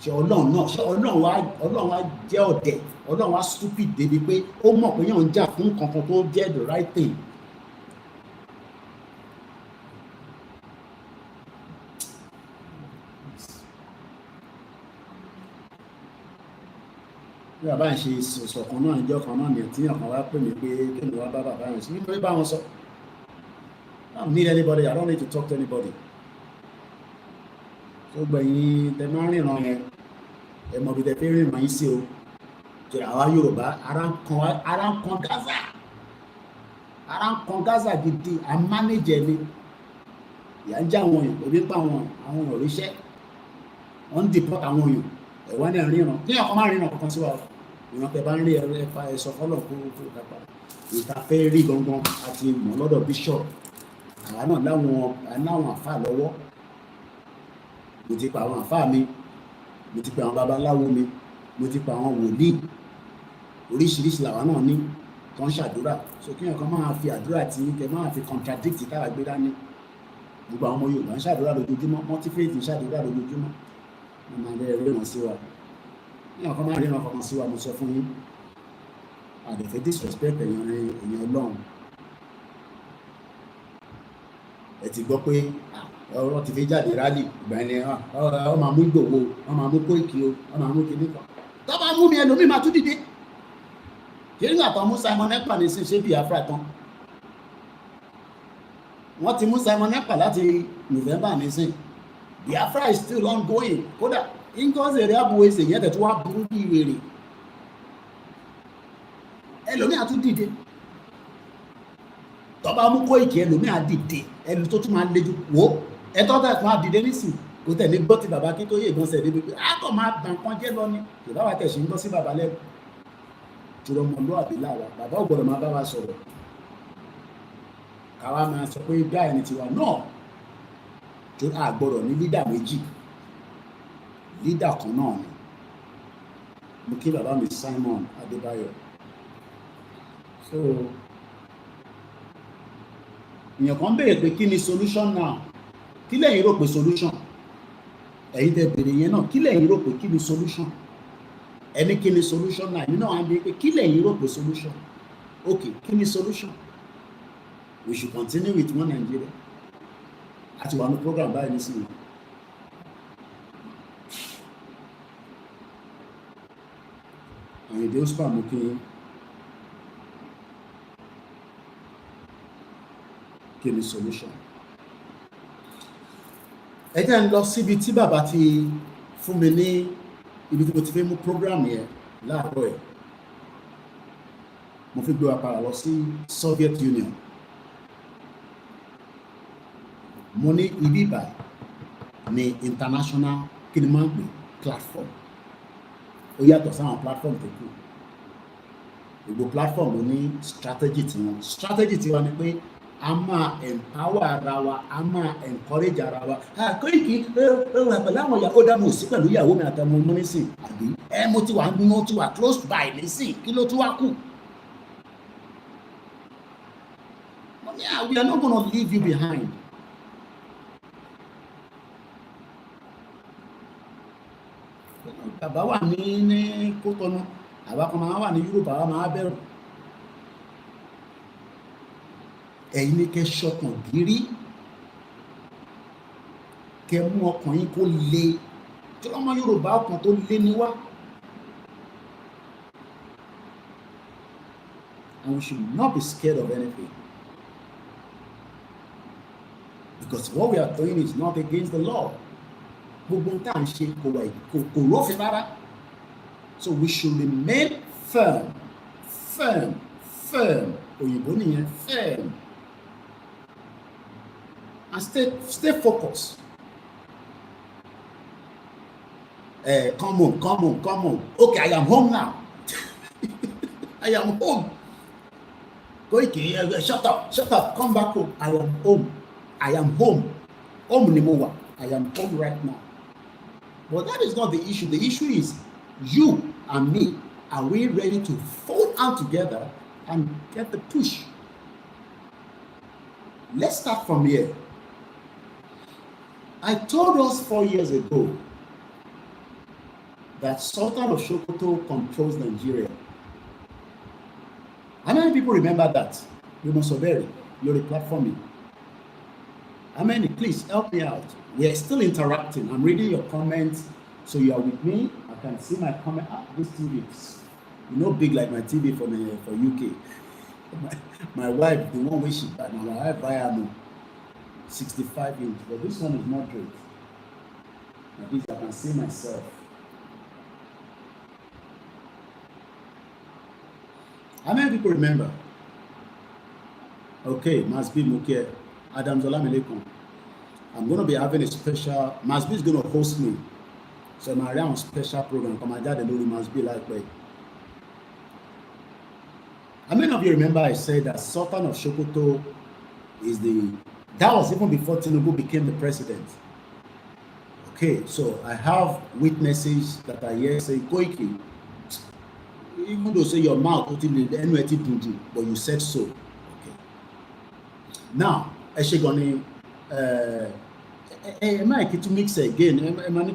Ṣé Ọlọ́run náà ṣé Ọlọ́run wá jẹ́ ọ̀dẹ̀, Ọlọ́run wá stupid débi pé ó mọ̀ pé yàn ń jà fún kankan tó jẹ́ the right thing. Bí bàbá ń ṣe ìsọ̀kan náà ìjọ kan náà nìyẹn tí yàn kan wá pè mí pé kí ni wá bá bàbá yẹn sí nítorí bá wọn sọ. I don't need anybody, I don't need to talk to anybody. So gbẹ̀yìn tẹ máa ń rìnrìn yẹn ẹ mọ̀ bí tẹ fẹ́ rìnrìn yín sí o. Jẹ́ àwa Yorùbá ara ń kan Gaza. Ara ń kan Gaza gidi, a manage ni. Ìyà ń já àwọn èèyàn, òbí pa àwọn èèyàn oríṣẹ́. Wọ́n ń deport àwọn èèyàn. Ẹ̀wọ́n náà ríran. Kí ọkọ̀ máa ríran kankan sí wa. Ìran tẹ bá ń rí ẹ̀fà ẹ̀sọ́ fọ́lọ̀ kó kápá. Ìta fẹ́ rí gangan àti mọ̀ lọ́dọ̀ bishop. Àwa náà láwọn àfà lọ́wọ́. Mo ti pa àwọn àfà mi. Mo ti pa àwọn babaláwo mi. Mo ti pa àwọn wòlíì. Oríṣiríṣi làwa náà ní tó ń ṣàdúrà. So kí ọkọ̀ máa fi àdúrà tí kẹ máa fi contradict táwa gbé dání. Gbogbo àwọn ọmọ Yorùbá ń ṣàdúrà lójoojúmọ́. Multi-faith ń ṣàdúrà lójoojúmọ́. Wọ́n máa bẹ̀rẹ̀ ríran sí wa. Ní ọkọ̀ máa ríran kankan sí wa, mo sọ fún yín. Àdẹ̀fẹ́ disrespect èèyàn Ọlọ́run. Ẹ ti gbọ́ pé ọ̀rọ̀ ti fi jáde rálì ìgbà ẹni ọ máa mú Ìgbòho, ọ máa mú Kóìkì o, ọ máa mú kinní kan. Tó bá mú mi ẹlòmíì máa tún dìde. Kí nígbà tó mú Simon Ekpa ní ṣe Biafra tán. Wọ́n ti mú Simon Ekpa láti November nísìn. Biafra is still ongoing. Kódà Ngozi Eriabuweze yẹn tẹ̀ tó wá burú bí wèrè. Ẹlòmíì á tún dìde. Tó bá mú Kóìkì ẹlòmíì á dìde. Ẹlòmíì tó tún máa lejú wò. Ẹtọ́ tẹ̀ fún àdìdé nísìn. Kò tẹ̀lé gbọ́ ti bàbá Akintoye ìgbọ̀nsẹ̀ débi pé a kò máa bà nǹkan jẹ́ lọ ni. Yorùbá wa tẹ̀ sí ń gbọ́ sí bàbá lẹ́nu. Jùlọ ọmọlúwàbí láwa. Bàbá ò gbọ́dọ̀ máa bá wa sọ̀rọ̀. Káwa máa sọ pé dá ẹni tiwa náà. Tó a gbọ́dọ̀ ní lídà méjì. Lídà kan náà ni. Mo kí bàbá mi Simon Adébáyọ̀. So èèyàn kan béèrè pé kí ni solution now? Kí lẹ̀yin rò pé solution? Ẹ̀yin tẹ́ béèrè yẹn náà, kí lẹ̀yin rò pé kí ni solution? Ẹni kí ni solution náà? Èmi náà wá bí pé kí lẹ̀yin rò pé solution? Okay, kí ni solution? We should continue with one Nigeria. Àti wà ní program báyìí nísìnyí. Àyìndé Oscar mú kí ni solution? Ẹ jẹ́ ń lọ síbi tí bàbá ti fún mi ní ibi tí mo ti fẹ́ mú program yẹn láàárọ̀ ẹ̀. Mo fi gbé wa padà lọ sí Soviet Union. Mo ní ibi ìbàyí ní international kí ni máa ń pè platform. Ó yàtọ̀ sáwọn platform tó kù. Gbogbo platform ló ní strategy tiwọn. Strategy tiwọn ni pé a máa empower ara wa, a máa encourage ara wa. Kóìkì wà pẹ̀lú àwọn ìyàwó dámọ̀ sí pẹ̀lú ìyàwó mi àtọmọ ọmọ nísìn. Àbí mo ti wà close by nísìn, kí ló tún wá kù? We are not going to leave you behind. Bàbá wà ní Kótọ́nù, àwa kan máa wà ní Europe, àwa máa bẹ̀rù. Ẹ̀yin ni kẹ́ ṣọkàn gírí, kẹ́ mú ọkàn yín kó le. Tí ọmọ Yorùbá ọkàn tó le ní wá. and we should not be scared of anything. Because what we are doing is not against the law. So we should remain firm, firm, firm, firm, and stay focused. Come on. Okay, I am home now. I am home. Koiki, shut up, come back home. I am home. I am home. I am home right now. But that is not the issue. The issue is you and me. Are we ready to fold out together and get the push? Let's start from here. I told us 4 years ago that Sultan of Sokoto controls Nigeria. How many people remember that? You must obey. You're replatforming. How many? Please help me out. We are still interacting. I'm reading your comments. So you are with me. I can see my comment. This TV is big like my TV for UK. My wife, the one where she my wife buy 65 inch, but this one is moderate. At least I can see myself. How many people remember? Okay, must be Muke. Adam Zolam Alaikum. I'm going to be having a special, Masbi is going to host me. So I'm around special program. Come my dad and Lulu must be like way. How many of you remember I said that Sultan of Sokoto is that was even before Tinubu became the president. Okay, so I have witnesses that are here saying, Koiki, even though say your mouth, but you said so. Okay. Now, Eshegoni, Mike to mix again,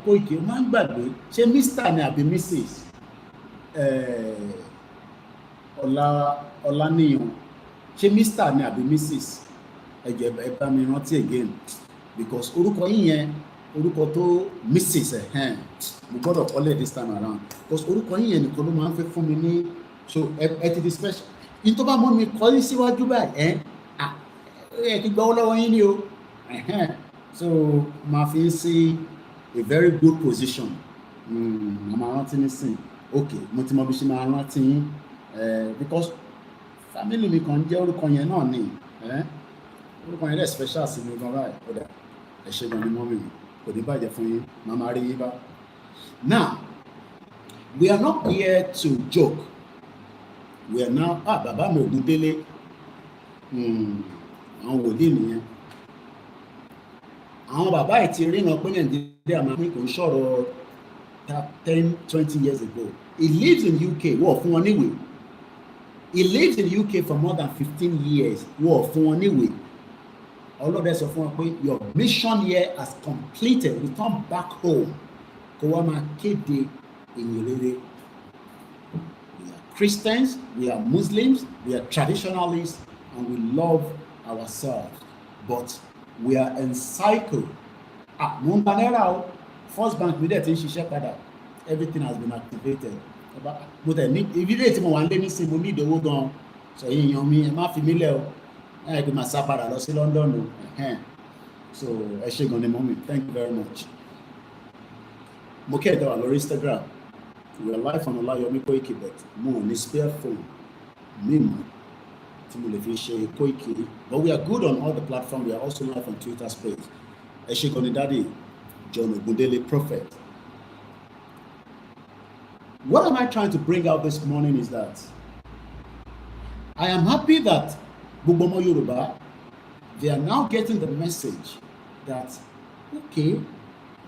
Koiki, man gbagbe, ṣé Mr. ni àbí Mrs. Olaniyan, ṣé Mr. ni àbí Mrs. Ẹ bá mi rántí again, because orúkọ yín yẹn, orúkọ tó Mrs. We got to collect this time around, because orúkọ yín yẹn nìkan ló máa ń fẹ́ fún mi ní, so ẹ ti di special. Yín tó bá mọ́ mi kọ́ yín síwájú báyìí, ẹ ti gbọ́ lọ́wọ́ yín ni o. So my fancy a very good position. I'm rántí nísìn. Okay, mo ti mọ bí ṣe máa rántí yín, because family mi kan jẹ́ orúkọ yẹn náà ni. Orúkọ yẹn dẹ̀ special sí mi gan báyìí. Kódà ẹ ṣe gan ni mọ́ mi kò ní bàjẹ́ fún yín, màmá rí yín bá. Now, we are not here to joke. We are now, bàbá mi Ògúndélé, àwọn wòlíì nìyẹn. Àwọn bàbá ẹ̀ ti rí wọn pé Nàìjíríà máa ń kò ń ṣọ̀rọ̀ 10-20 years ago. He lives in UK, wọ́n fún wọn níwèé. He lives in UK for more than 15 years, wọ́n fún wọn níwèé. Ọlọ́dẹ sọ fún wọn pé your mission here has completed, return back home. Kó wá máa kéde ìyìn rere. We are Christians, we are Muslims, we are traditionalists, and we love ourselves. But we are encircled. Montanera, First Bank, we did in Shishapada. Everything has been activated. But I need, if you didn't want anything, we need the world on. So, you know me, I'm not familiar. I do my Sapada, lost in London. So, I shake on the moment. Thank you very much. Okay, on our Instagram. We are live on OLAYOMI KOIKI, but more on the spare phone. Mimo. But we are good on all the platforms. We are also live on Twitter space. Eshekoni Daddy, John Ogundele Prophet. What am I trying to bring out this morning is that I am happy that Bubomo Yoruba, they are now getting the message that, okay,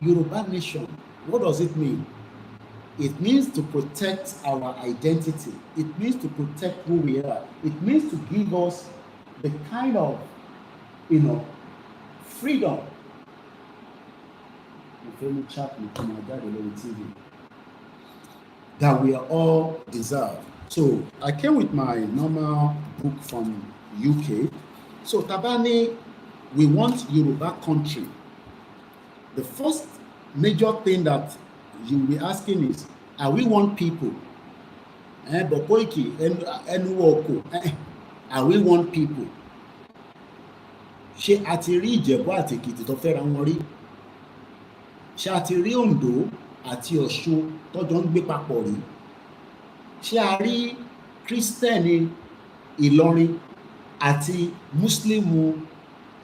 Yoruba nation, what does it mean? It means to protect our identity. It means to protect who we are. It means to give us the kind of, freedom. That we are all deserve. So I came with my normal book from UK. So Tabani, we want Yoruba country. The first major thing that you will be asking is, are we one people? But Koiki, are we one people? Ṣé a ti rí Ìjẹ̀bú àti Èkìtì tó fẹ́ra wọn rí? Ṣé a ti rí Oǹdó àti Ọ̀ṣun tọ́jọ́ ń gbé papọ̀ rí? Ṣé a rí Kírísítẹ́nì Ìlọrin àti Mùsùlùmù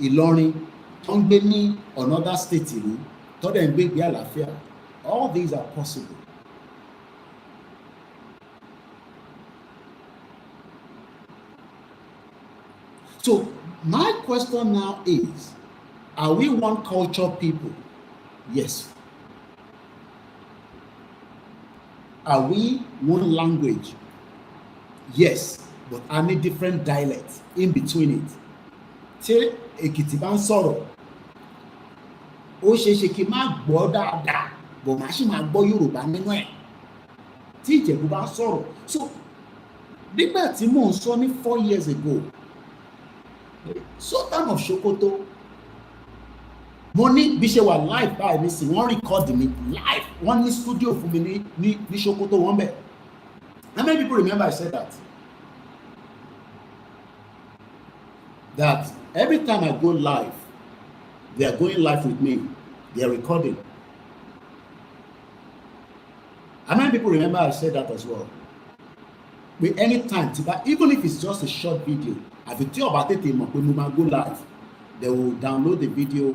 Ìlọrin tó ń gbé ní another state rí tọ́dẹ̀ ń gbégbé àlàáfíà? All these are possible. So my question now is, are we one culture people? Yes. Are we one language? Yes, but I need different dialects in between it. Tí Èkìtì bá ń sọ̀rọ̀, ó ṣe é ṣe kí n má gbọ́ dáadáa, bọ̀ má sì máa gbọ́ Yorùbá nínú ẹ̀. Tí Ìjẹ̀bú bá ń sọ̀rọ̀, so nígbà tí mò ń sọ ní 4 years ago, Sultan of Sokoto, mo ní bí ṣe wà live báyìí nísìnyí, wọ́n record mi live, wọ́n ní studio fún mi ní Sokoto wọ́n bẹ̀. How many people remember I said that? That every time I go live, they are going live with me, they are recording. How many people remember I said that as well? With any time, even if it's just a short video, àfi tí ọba tètè mọ̀ pé mo máa go live, they will download the video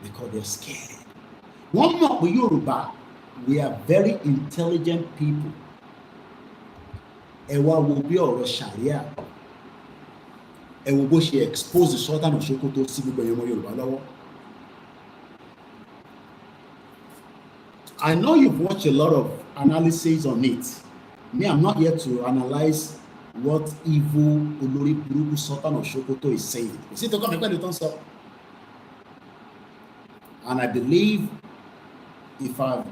because they're scared. Wọ́n mọ̀ pé Yorùbá, we are very intelligent people. Ẹ wá wo bí ọ̀rọ̀ Sharia, ẹ wo bó ṣe expose the Sultan of Sokoto sí gbogbo ẹ̀yọ́ ọmọ Yorùbá lọ́wọ́. I know you've watched a lot of analysis on it. Me, I'm not here to analyze what evil Olórí Burúkú Sultan of Sokoto is saying. Is it okay? And I believe if I've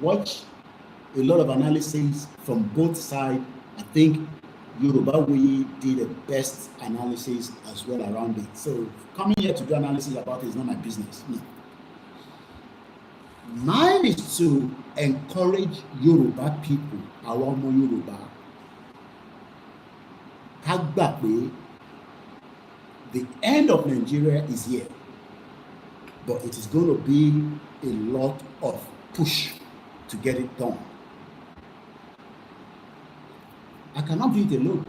watched a lot of analysis from both sides, I think Yorubaland did the best analysis as well around it. So coming here to do analysis about it is not my business. No. Mine is to encourage Yoruba people, àwọn ọmọ Yorùbá, ká gbà pé the end of Nigeria is here, but it is going to be a lot of push to get it done. I cannot do it alone.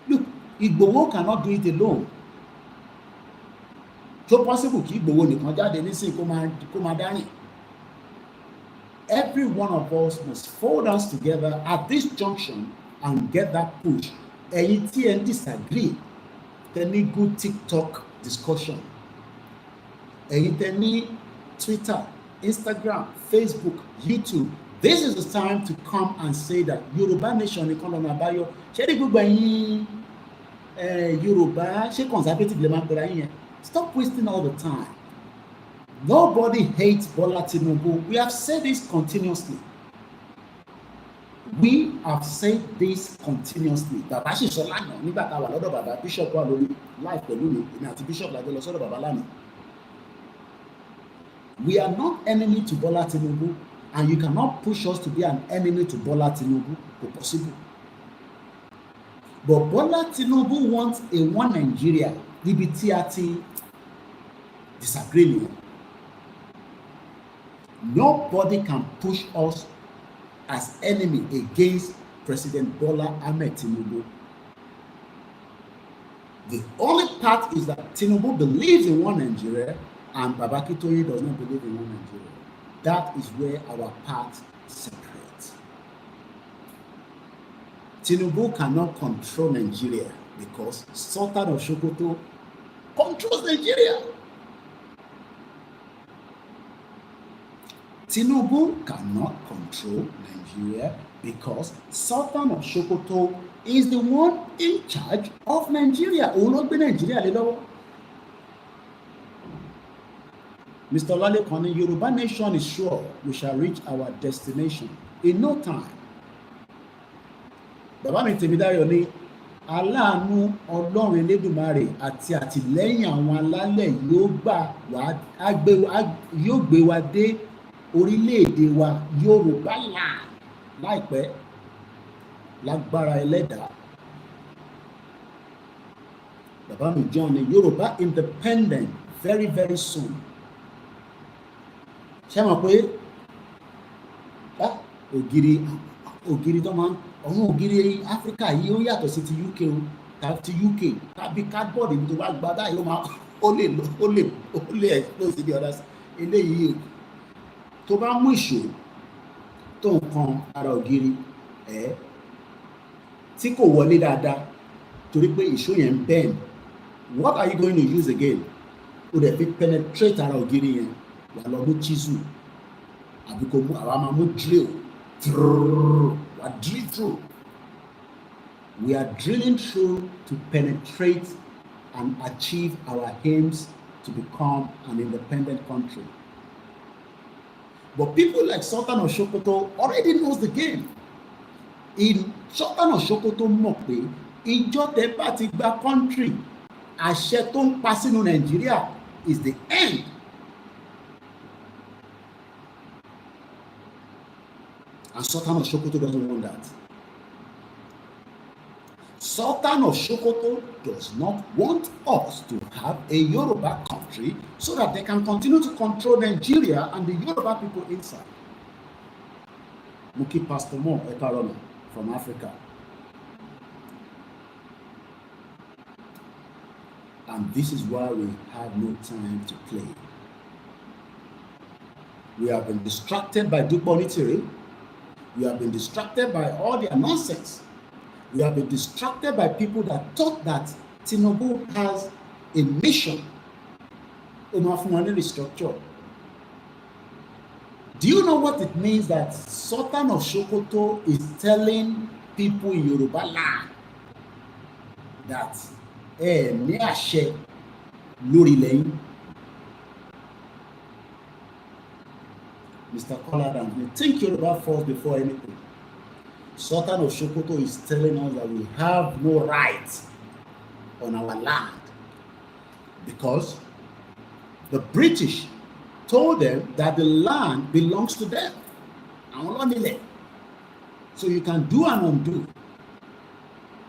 Look, Igboho cannot do it alone. So possible kí Igboho nìkan jáde nísìnyí kó máa dárìn. Every one of us must fold us together at this junction and get that push. Ẹ̀yin tí ẹ disagree, tẹ́ ní good TikTok discussion. Ẹ̀yin tẹ́ ní Twitter, Instagram, Facebook, YouTube. This is the time to come and say that Yoruba nation ni kan lọ́nà àbáyọ. Ṣé ní gbogbo ẹ̀yin Yoruba, ṣé conservative lè máa pera yín yẹn? Stop wasting all the time. Nobody hates Bola Tinubu. We have said this continuously. We have said this continuously. Bàbá ṣì sọ lánàá nígbà tá a wà lọ́dọ̀ bàbá Bishop wà lórí live pẹ̀lú mi, èmi àti Bishop làjọ lọ sọ́dọ̀ bàbá lánàá. We are not enemy to Bola Tinubu, and you cannot push us to be an enemy to Bola Tinubu. It's possible. But Bola Tinubu wants a one Nigeria. Níbi tí a ti disagree. Nobody can push us as enemy against President Bola Ahmed Tinubu. The only part is that Tinubu believes in one Nigeria and Baba Akintoye does not believe in one Nigeria. That is where our paths separate. Tinubu cannot control Nigeria because Sultan of Sokoto controls Nigeria. Tinubu cannot control Nigeria because Sultan of Sokoto is the one in charge of Nigeria. Òun ló gbé Nigeria lé lọ́wọ́. Mr. Olalekan, Yoruba nation is sure we shall reach our destination in no time. Bàbá mi Tèmídáyọ̀ ní aláàánú Ọlọ́run Elédùmarè àti àtìlẹ́yìn àwọn alálẹ̀ yóò gbé wa dé orílẹ̀-èdè wa Yorùbá láìpẹ́. lágbára ẹlẹ́dàá. Bàbá mi John ní Yorùbá independent very very soon. Ṣé mọ̀ pé ògiri tó máa ń ọ̀hún ògiri Áfíríkà yìí ó yàtọ̀ sí ti UK o tàbí cardboard ibi tó bá gba báyìí ó máa ó lè explode the other side. Eléyìí tó bá mú ìṣó tó nǹkan ara ògiri tí kò wọlé dáadáa torí pé ìṣó yẹn ń bend, what are you going to use again? O dẹ̀ fi penetrate ara ògiri yẹn wà lọ mú chisel àbí kò mú àwa máa mú drill wà drill through. We are drilling through to penetrate and achieve our aims to become an independent country. But people like Sultan of Sokoto already knows the game. In Sultan of Sokoto mọ̀ pé ìjọ tẹ́ bá ti gba country, àṣẹ tó ń pa sínú Nàìjíríà is the end. And Sultan of Sokoto doesn't want that. Sultan of Sokoto does not want us to have a Yoruba country so that they can continue to control Nigeria and the Yoruba people inside. Muki Pastor Mo Ekarona from Africa. And this is why we have no time to play. We have been distracted by Dukbonitiri. We have been distracted by all their nonsense. We have been distracted by people that thought that Tinubu has a mission. Restructure. Do you know what it means that Sultan of Sokoto is telling people in Yorubaland that ní àṣẹ lórí lẹ́yìn? Mr. Kola, think Yoruba first before anything. Sultan of Sokoto is telling us that we have no right on our land because the British told them that the land belongs to them. So you can do and undo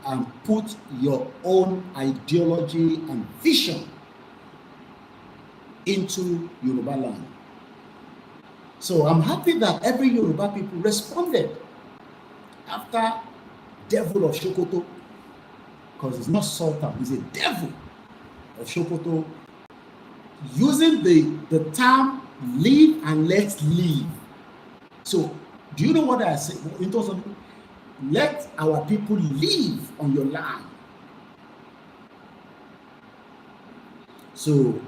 and put your own ideology and vision into Yorubaland. So I'm happy that every Yoruba people responded after devil of Sokoto, because it's not Sultan, he's a devil of Sokoto, using the term live and let live. So do you know what I say? In terms of let our people live on your land. So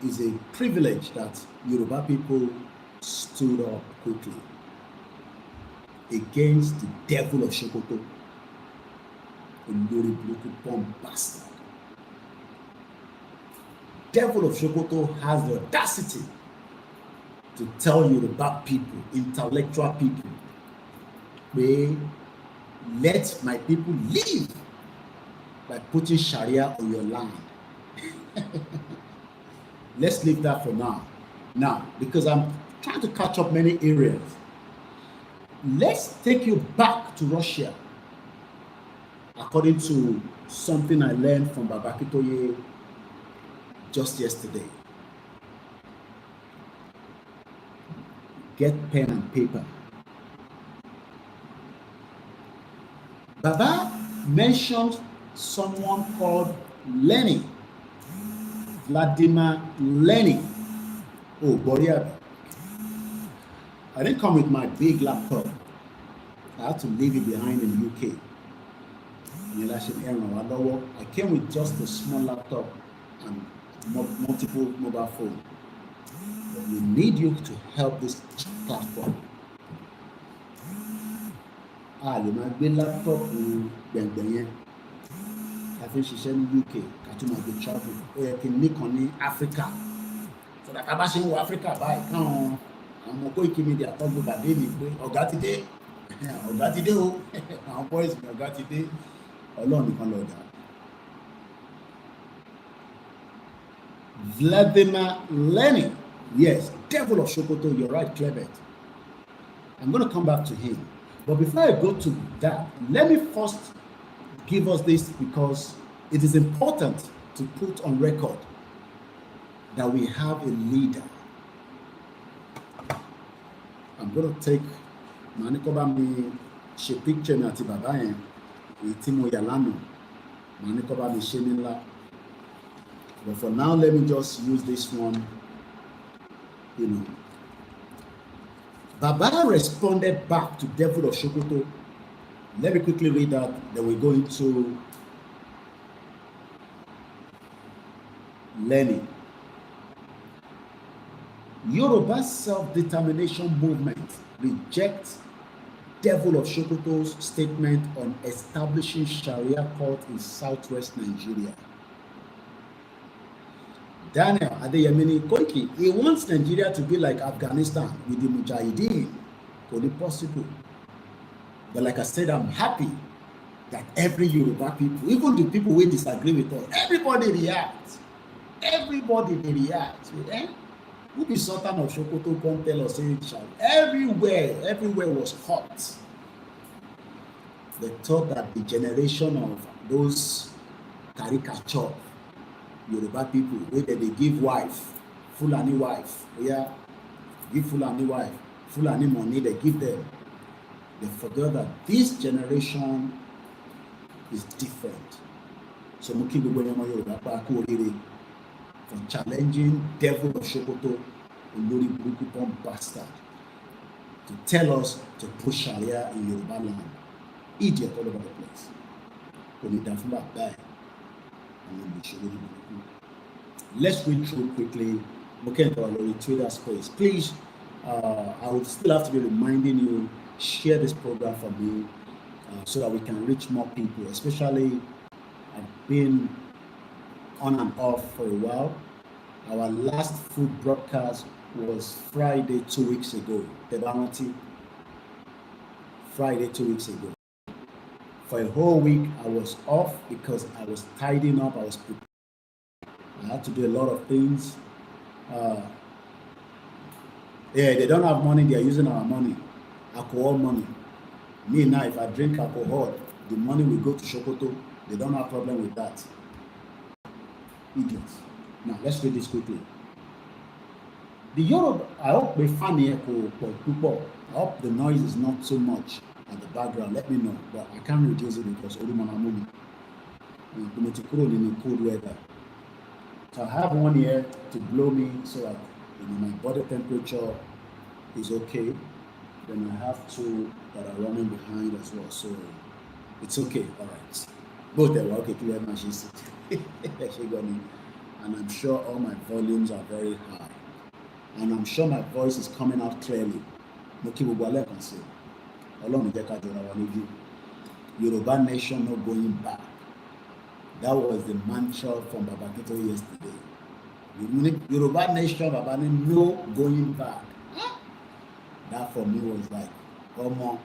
it's a privilege that Yoruba people stood up quickly against the devil of Sokoto, a Lori Bloku bomb bastard. Devil of Sokoto has the audacity to tell Yoruba people, intellectual people, let my people live by putting Sharia on your land. Let's leave that for now. Now, because I'm trying to catch up many areas, let's take you back to Russia. According to something I learned from Akintoye just yesterday. Get pen and paper. Baba mentioned someone called Lenin, Vladimir Lenin. Oh, Boria. I didn't come with my big laptop. I had to leave it behind in the UK. I came with just a small laptop and multiple mobile phone. But we need you to help this platform. Lè máa gbé laptop gbẹ̀ngbẹ̀ yẹn ká fi ṣiṣẹ́ ní UK ká tún máa gbé travel. Ó yẹ kí n nìkan ní Africa. Sọ̀dọ̀ ká bá ṣe ń wo Africa báyìí káwọn ọmọ Koikimedia tọ́gbọ́n bàdé mi pé ọ̀gá ti dé o àwọn boys mi ọ̀gá ti dé Ọlọ́run nìkan lọ́gà. Vladimir Lenin, yes, devil of Sokoto, you're right, Clement. I'm going to come back to him. But before I go to that, let me first give us this, because it is important to put on record that we have a leader. I'm going to take Manikoba mi she picture me ati baba yen Timo Yalano Manikoba mi Shenila. But for now, let me just use this one. You know, Baba responded back to Devil of Sokoto. Let me quickly read that. Then we go into learning. Yoruba self-determination movement rejects Devil of Sokoto's statement on establishing Sharia court in southwest Nigeria. Daniel Adebanji Koiki, he wants Nigeria to be like Afghanistan with the Mujahideen. Could it possible? But like I said, I'm happy that every Yoruba people, even the people who disagree with us, everybody reacts. Everybody they react. Eh? Who be Sultan of Sokoto come tell us everywhere was hot. They thought that the generation of those caricature Yoruba people, where they give wife, Fulani wife, yeah, give Fulani wife, Fulani money, they give them. They forget that this generation is different. So Muki Yoruba from challenging Devil of Sokoto, Olori Burúkú bastard, to tell us to push Sharia in Yorubaland. Idiot all over the place. Let's read through quickly. Twitter space. Please, I will still have to be reminding you, share this program for me so that we can reach more people. Especially, I've been on and off for a while. Our last full broadcast was Friday 2 weeks ago. Friday 2 weeks ago. For a whole week, I was off because I was tidying up. I had to do a lot of things. They don't have money. They are using our money, alcohol money. Me now, if I drink alcohol, the money will go to Sokoto. They don't have problem with that. Idiots. Now let's read this quickly. The Yoruba, I hope we find here I hope the noise is not so much at the background. Let me know, but I can't reduce it because Olumanamuni in cold weather. So I have one here to blow me so that my body temperature is okay. Then I have two that are running behind as well, so it's okay. All right, both are okay. Clear my and I'm sure all my volumes are very high, and I'm sure my voice is coming out clearly. Yoruba nation not going back. That was the mantra from Baba Akintoye yesterday. Yoruba nation, Baba, no going back. That for me was like, come on.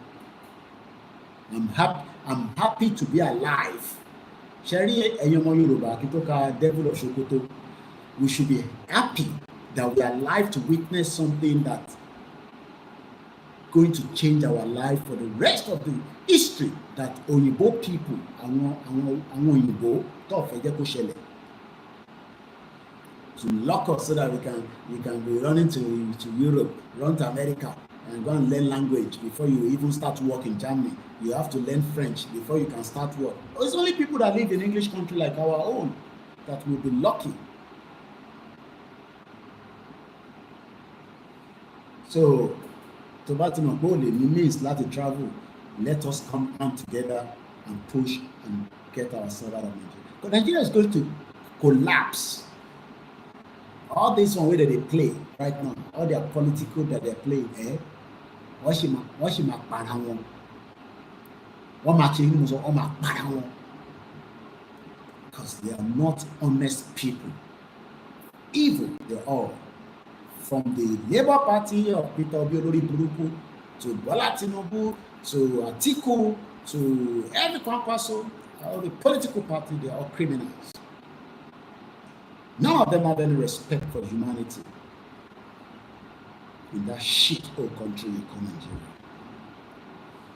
I'm happy to be alive. Sharia Yoruba, Akintoye, Devil of Sokoto. We should be happy that we are alive to witness something that's going to change our life for the rest of the history that Oyibo people, Oyibo, to lock us so that we can be running to Europe, run to America, and go and learn language before you even start work in Germany. You have to learn French before you can start work. It's only people that live in English country like our own that will be lucky. So, to Batman Bole means let it travel. Let us come down together and push and get ourselves out of Nigeria. Because Nigeria is going to collapse. All this one way that they play right now, all their political that they're playing, because they are not honest people. Evil, they're all. From the Labour Party of Peter Obi to Bola Tinubu to Atiku to every Kwankwaso, all the political party, they are all criminals. None of them have any respect for humanity in that shit hole country you call Nigeria.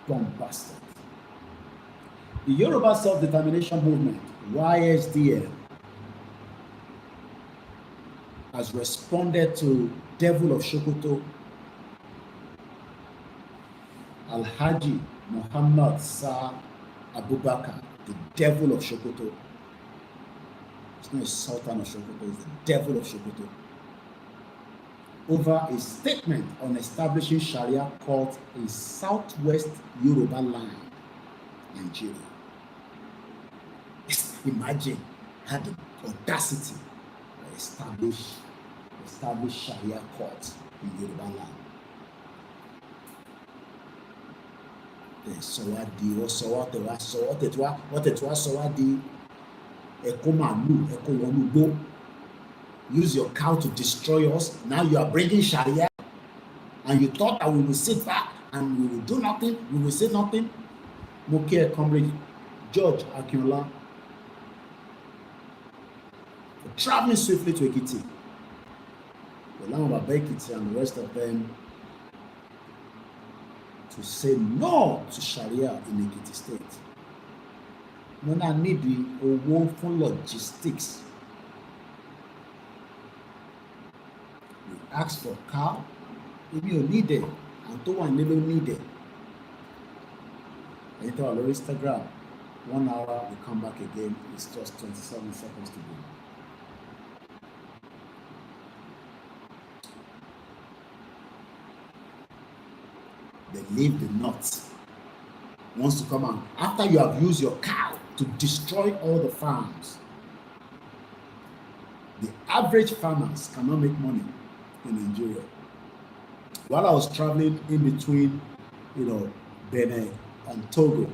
bombastic. The Yoruba Self-Determination Movement, YSDM, has responded to Devil of Sokoto, Alhaji Muhammad Sa Abubakar, the Devil of Sokoto. It's not a Sultan of Sokoto, it's the Devil of Sokoto, over a statement on establishing Sharia court in southwest Yorubaland, Nigeria. Imagine, had the audacity to establish Sharia court in Yorubaland. Use your cow to destroy us. Now you are bringing Sharia, and you thought that we will sit back and we will do nothing, we will say nothing. Mokia comrade George Akintoye for traveling swiftly to Ekiti, Ekiti and the rest of them, to say no to Sharia in Ekiti State. When I need the woeful logistics, we ask for cow, if you need it, and to one little need it. Later on Instagram, 1 hour, we come back again, it's just 27 seconds to go. They leave the nuts. Wants to come out after you have used your cow to destroy all the farms. The average farmers cannot make money in Nigeria. While I was traveling in between, Benin and Togo,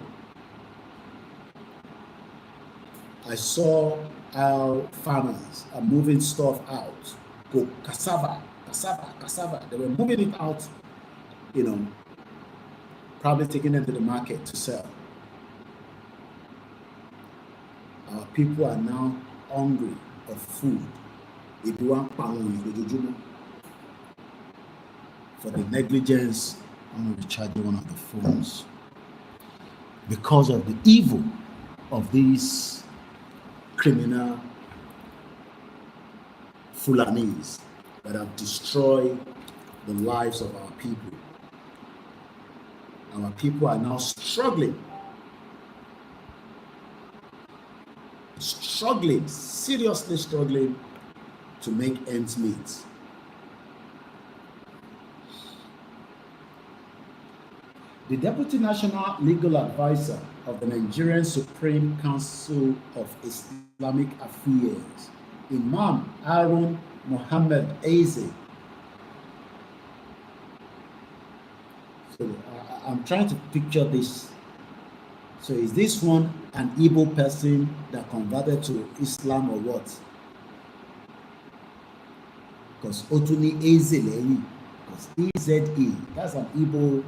I saw how farmers are moving stuff out. Go cassava. They were moving it out, probably taking it to the market to sell. Our people are now hungry of food. If you want for the negligence, I'm going to recharge one of the phones. Because of the evil of these criminal Fulanis that have destroyed the lives of our people. Our people are now struggling, seriously struggling to make ends meet. The Deputy National Legal Advisor of the Nigerian Supreme Council of Islamic Affairs, Imam Harun Muhammad Eze. So I'm trying to picture this. So is this one an Igbo person that converted to Islam or what? Because Otuni Eze Leyi, because EZE, that's an Igbo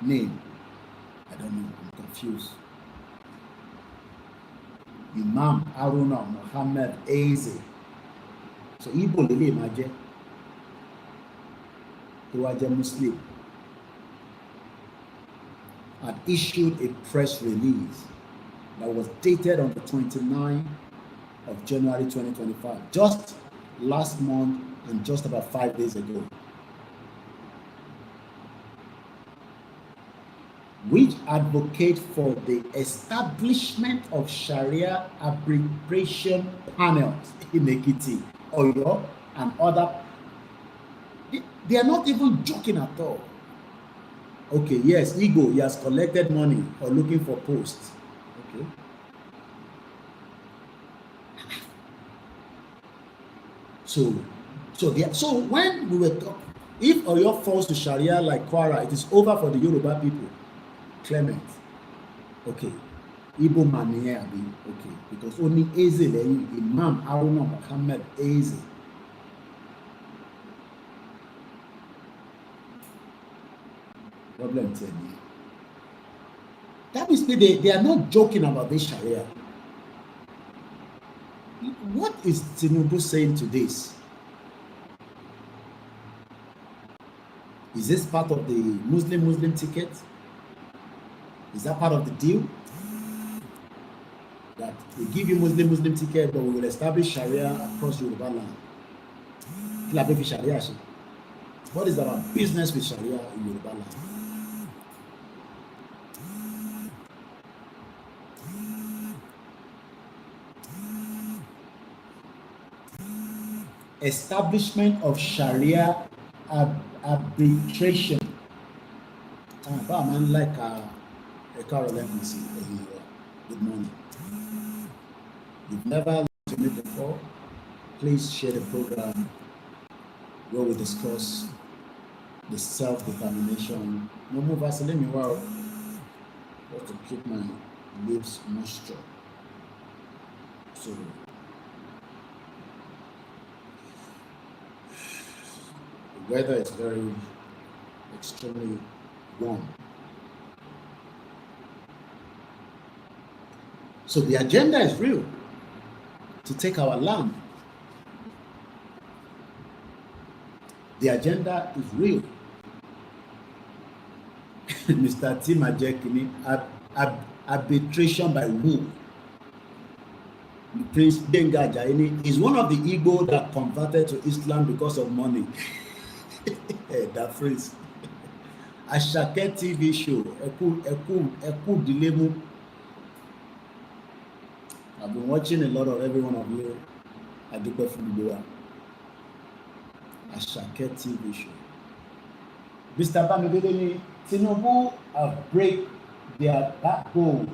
name. I don't know, I'm confused. Imam Haruna Muhammad Eze. So Igbo Lele Maje. Towaja Muslim. Had issued a press release that was dated on the 29th of January 2025, just last month and just about 5 days ago, which advocate for the establishment of Sharia arbitration panels in Ekiti, Oyo, and other. They are not even joking at all. Okay, yes, Igbo, he has collected money or looking for posts. Okay. So when we were talking, if Oyo falls to Sharia like Kwara, it is over for the Yoruba people. Clement. Okay. Igbo Mania, okay. Because only Eze, Imam Haruna Muhammad Eze. Problem 10. That means they are not joking about this Sharia. What is Tinubu saying to this? Is this part of the Muslim ticket? Is that part of the deal? That we give you Muslim ticket, but we will establish Sharia across Yorubaland. Sharia. What is our business with Sharia in Yorubaland? Establishment of Sharia arbitration. But man like a Caroline, good morning. You've never listened to me before, please share the program where we discuss the self-determination. No more Vaseline, wow, just to keep my lips moisture. So the weather is very extremely warm. So the agenda is real, to take our land. The agenda is real. Mr. Timajekini, arbitration by who? Prince Benga Jaini is one of the Igbo that converted to Islam because of money. That phrase. Ashake TV show, Eku Dilemu. I've been watching a lot of every one of you at the Koikimedia. Ashake TV show. Mr. Bamidele, Tinubu have break their backbone.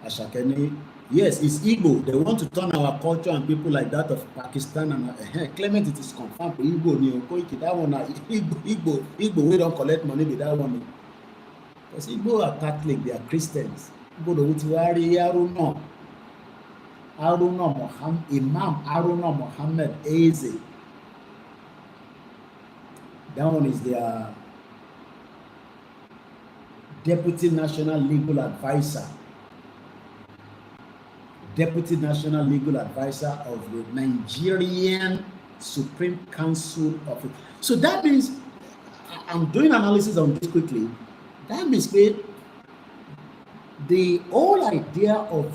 Ashake, yes, it's Igbo. They want to turn our culture and people like that of Pakistan and Clement, it is confirmed. Igbo, Koiki, that one, Igbo, we don't collect money with that one. Because Igbo are Catholic, they are Christians. Igbo don't worry, Imam Haruna Muhammad Eze. That one is their Deputy National Legal Advisor. Deputy National Legal Advisor of the Nigerian Supreme Council of it. So that means, I'm doing analysis on this quickly. That means the whole idea of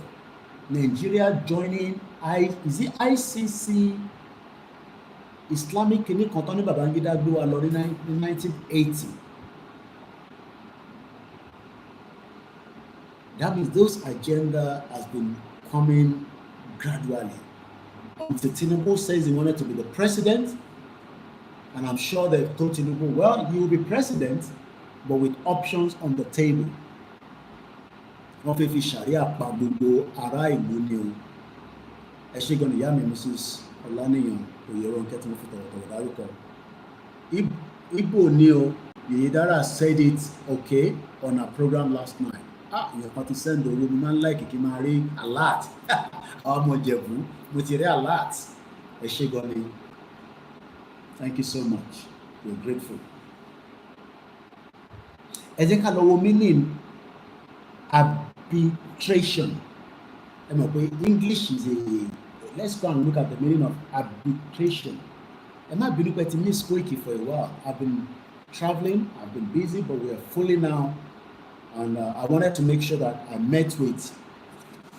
Nigeria joining ICC Islamic Clinic Anthony Babangida grew in 1980. That means those agenda has been coming gradually. Mr. Tinubu says he wanted to be the president, and I'm sure they've told Tinubu, well, he will be president, but with options on the table. Wọ́n fẹ́ fi Sharia pa gbogbo ará ìlú ni o. Ẹ ṣé gan-an ìyá mi Mrs. Ọláníyàn Oyèrónkẹ́ tí mo fi tọ̀wọ̀tọ̀wọ̀ dárúkọ. Igbo ni o, Yèyédára said it okay on our program last night. Ìyẹn kan ti send owó mi máa ń like kí n máa rí alert. Àwọn ọmọ Ìjẹ̀bú mo ti rí alert. Ẹ ṣé gan-an ni. Thank you so much. We're grateful. Ẹ jẹ́ ká lọ wo meaning arbitration. Ẹ mọ̀ pé English is a, let's go and look at the meaning of arbitration. Ẹ má bínú pé ti miss Koiki for a while. I've been traveling, I've been busy, but we are fully now. And I wanted to make sure that I met with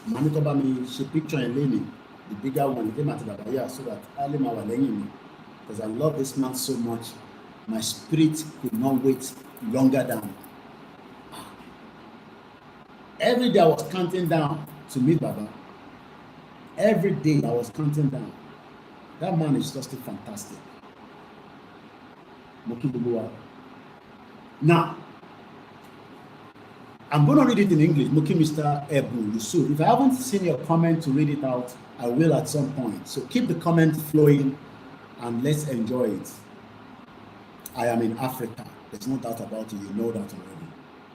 Manitobami, she picture and Lenny, the bigger one, came at Babaya, so that Ali Mawalenyi, because I love this man so much. My spirit could not wait longer than. Every day I was counting down to meet Baba. Every day I was counting down. That man is just fantastic. Now, I'm going to read it in English. Muki Mr. Ebu Yusuf. If I haven't seen your comment to read it out, I will at some point. So keep the comment flowing and let's enjoy it. I am in Africa. There's no doubt about it. You know that already.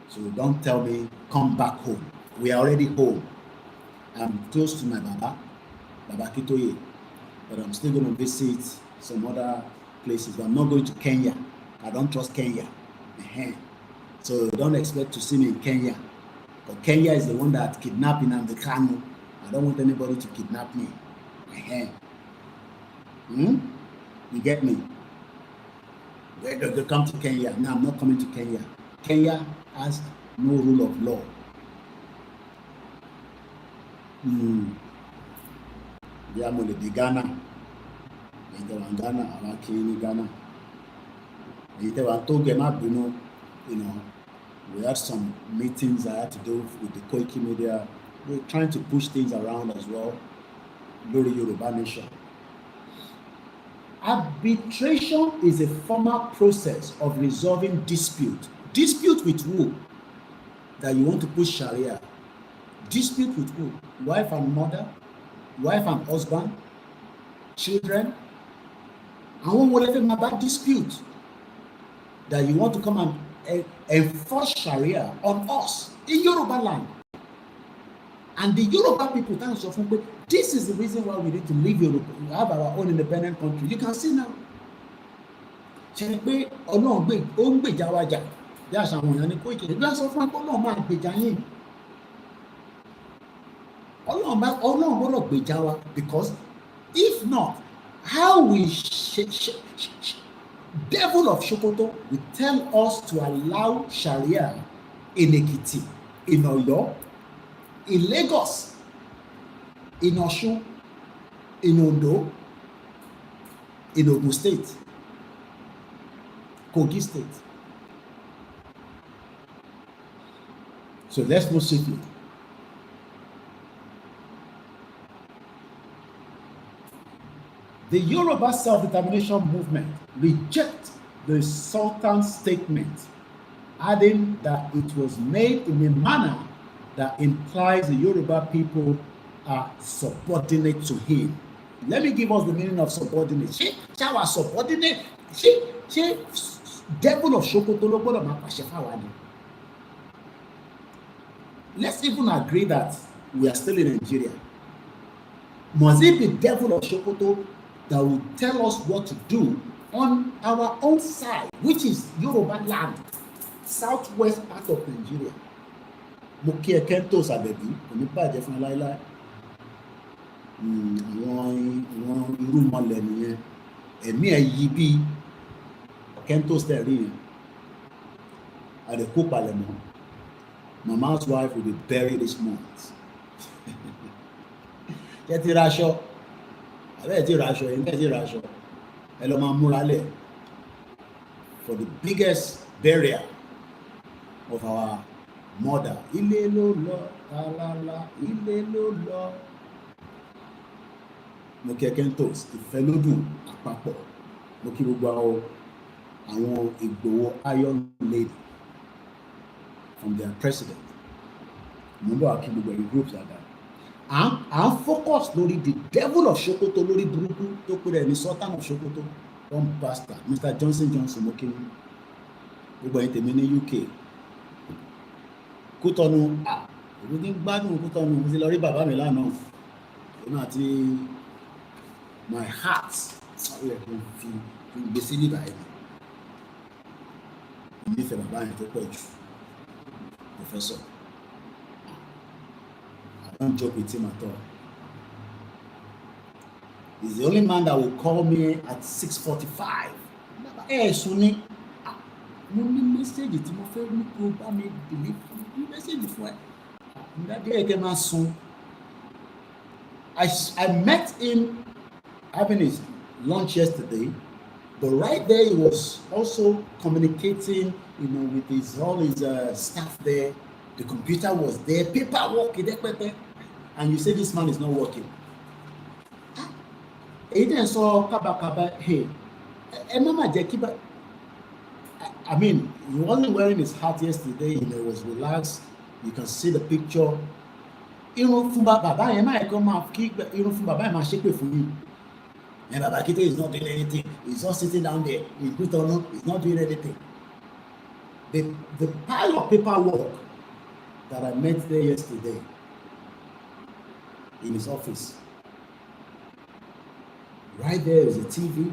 So don't tell me, come back home. We are already home. I'm close to my Baba Akintoye, but I'm still going to visit some other places. But I'm not going to Kenya. I don't trust Kenya. So don't expect to see me in Kenya. But Kenya is the one that kidnapped Nnamdi Kanu. I don't want anybody to kidnap me. You get me? Where do they come to Kenya? No, I'm not coming to Kenya. Kenya has no rule of law. They are more the Ghana. And they were Ghana, I like Ghana. And they were told them up, you know, we had some meetings I had to do with the Koikimedia. We're trying to push things around as well. Glory Yoruba nation. Arbitration is a formal process of resolving dispute. Dispute with who? That you want to push Sharia. Dispute with who? Wife and mother, wife and husband, children. And when we let about dispute, that you want to come and enforce Sharia on us in Yorubaland. And the Yoruba people tell us, this is the reason why we need to leave Europe. We have our own independent country. You can see now. Ṣé pé Ọlọ́run gbèjà wa jà bí àṣà àwọn èèyàn ní Koiki bí wọ́n sọ fún wa pé Ọlọ́run máa gbèjà yín. Ọlọ́run gbọ́dọ̀ gbèjà wa, because if not, how will devil of Sokoto will tell us to allow Sharia in Ekiti, in Oyo, in Lagos, in Osun, in Ondo, in Ogun State, Kogi State. So let's not sit here. The Yoruba self-determination movement rejects the Sultan's statement, adding that it was made in a manner that implies the Yoruba people are subordinate to him. Let me give us the meaning of subordinate. Ṣé our subordinate? Ṣé devil of Sokoto ló gbọ́dọ̀ máa pàṣẹ fáwa ni? Let's even agree that we are still in Nigeria. Must it be devil of Sokoto that will tell us what to do on our own side, which is Yoruba land, southwest part of Nigeria? Mo kí Akintoye Àbẹ̀bí, kò ní bàjẹ́ fún láíláí. Àwọn irú mọ̀lẹ̀ nìyẹn. Ẹ̀mí ẹ̀ yí bí Akintoye tẹ̀rí yẹn. Àdèkó palẹ̀mọ́. Mama's wife will be buried this month. Ṣé ti ra aṣọ? Àbẹ́ ti ra aṣọ yẹn, ẹ̀ ti ra aṣọ. Ẹ lọ máa múra lẹ̀ for the biggest burial of our mother. Ilé ló lọ, talala, ilé ló lọ. Mo kí Akintoye, ìfẹ́ ló dùn àpapọ̀. Mo kí gbogbo àwọn Ìgbòho Iron Lady from their president. Mo bọ̀ àkí gbogbo ẹ̀yìn groups like that. I'm focused lórí the devil of Sokoto, lórí burúkú tó pé rẹ̀ ní Sultan of Sokoto, one bastard, Mr. Johnson mo kí ni. Gbogbo ẹ̀yìn tèmi ní UK. Kútọ́nù, èmi ní gbádùn Kútọ́nù, mo ti lọ rí bàbá mi lánàá. Èmi àti my heart, ó yẹ kí n fi gbé sí nígbà yìí. Nífẹ̀ẹ́ bàbá yẹn tó pọ̀ jù. Professor, I don't joke with him at all. He's the only man that will call me at 6:45. Sunni, mo ní message tí mo fẹ́ ní kó bá mi deliver ní message fún ẹ. That day I máa sùn. I met him having his lunch yesterday, but right there he was also communicating, with all his staff there. The computer was there, paperwork, and you say this man is not working. He then saw kaba, hey, I mean, he wasn't wearing his hat yesterday, he was relaxed. You can see the picture. Fún bàbá yẹn máa kọ́ máa kí fún bàbá yẹn máa ṣépè fún yín. And Baba Akintoye is not doing anything. He's just sitting down there. He's not doing anything. The pile of paperwork that I met there yesterday in his office. Right there is a TV.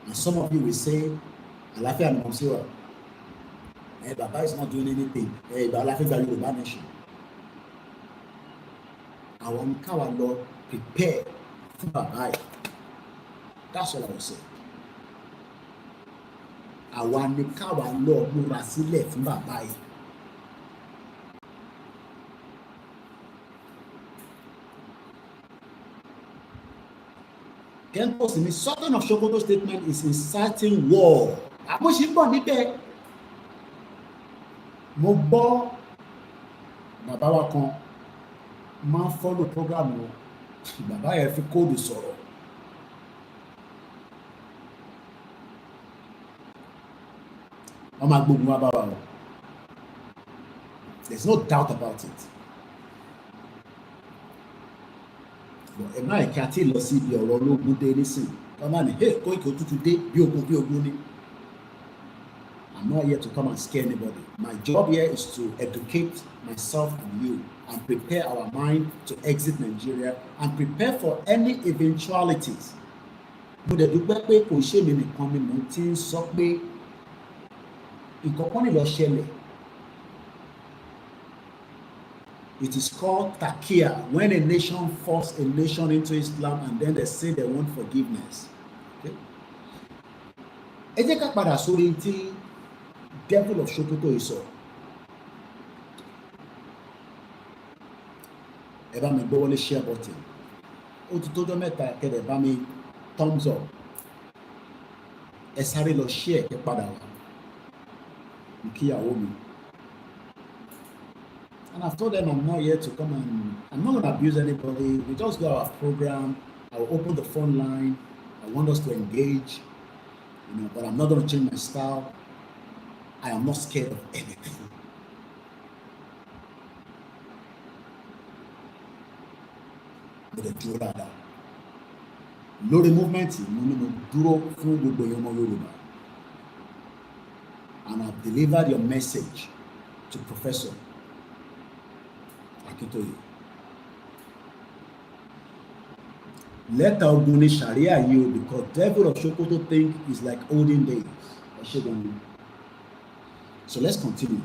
And some of you will say, Àlàáfíà ni Monsiwa. Baba is not doing anything. Àlàáfíà ni Yoruba nation. Àwọn káwa lọ prepare for Baba. That's all I will say. àwa ni káwa lọ múra sílẹ̀ fún bàbá yìí. Kẹ́ńtọ́sì ni Sultan of Sokoto statement is inciting war. Àmúṣe ń bọ̀ níbẹ̀. Mo gbọ́ bàbá wa kan máa ń follow program wọn. Bàbá yẹn fi kóòdù sọ̀rọ̀. Wọ́n máa gbógun wá bá wa o. There's no doubt about it. Ẹ má ẹ̀ka tí ì lọ sí ibi ọ̀rọ̀ ológun dé nísìn. Wọ́n máa ní, hey, Koiki òtútù dé bí ogun ni. I'm not here to come and scare anybody. My job here is to educate myself and you and prepare our mind to exit Nigeria and prepare for any eventualities. Mo dẹ̀ dúpẹ́ pé kò ṣe mi nìkan ni mo ti ń sọ pé nǹkan kan ní lọ ṣẹlẹ̀. It is called takia, when a nation forces a nation into Islam and then they say they want forgiveness. Ẹ jẹ́ ká padà sórí tí devil of Sokoto yìí sọ. Ẹ bá mi gbọ́ wọlé share button. Ó ti tójọ́ mẹ́ta kẹ́lẹ̀ bá mi thumbs up. Ẹ sáré lọ share kẹ́ padà wá. Kíyàwó mi. And I've told them I'm not here to come and I'm not going to abuse anybody. We just do our program. I will open the phone line. I want us to engage, but I'm not going to change my style. I am not scared of anything. But the dúró dáadáa. Lórí movement, mo dúró fún gbogbo ọmọ Yorùbá. And I've delivered your message to Professor Akintoye. Lẹ́tà ogun ni Sharia yìí o, because devil of Sokoto think is like olden days. So let's continue.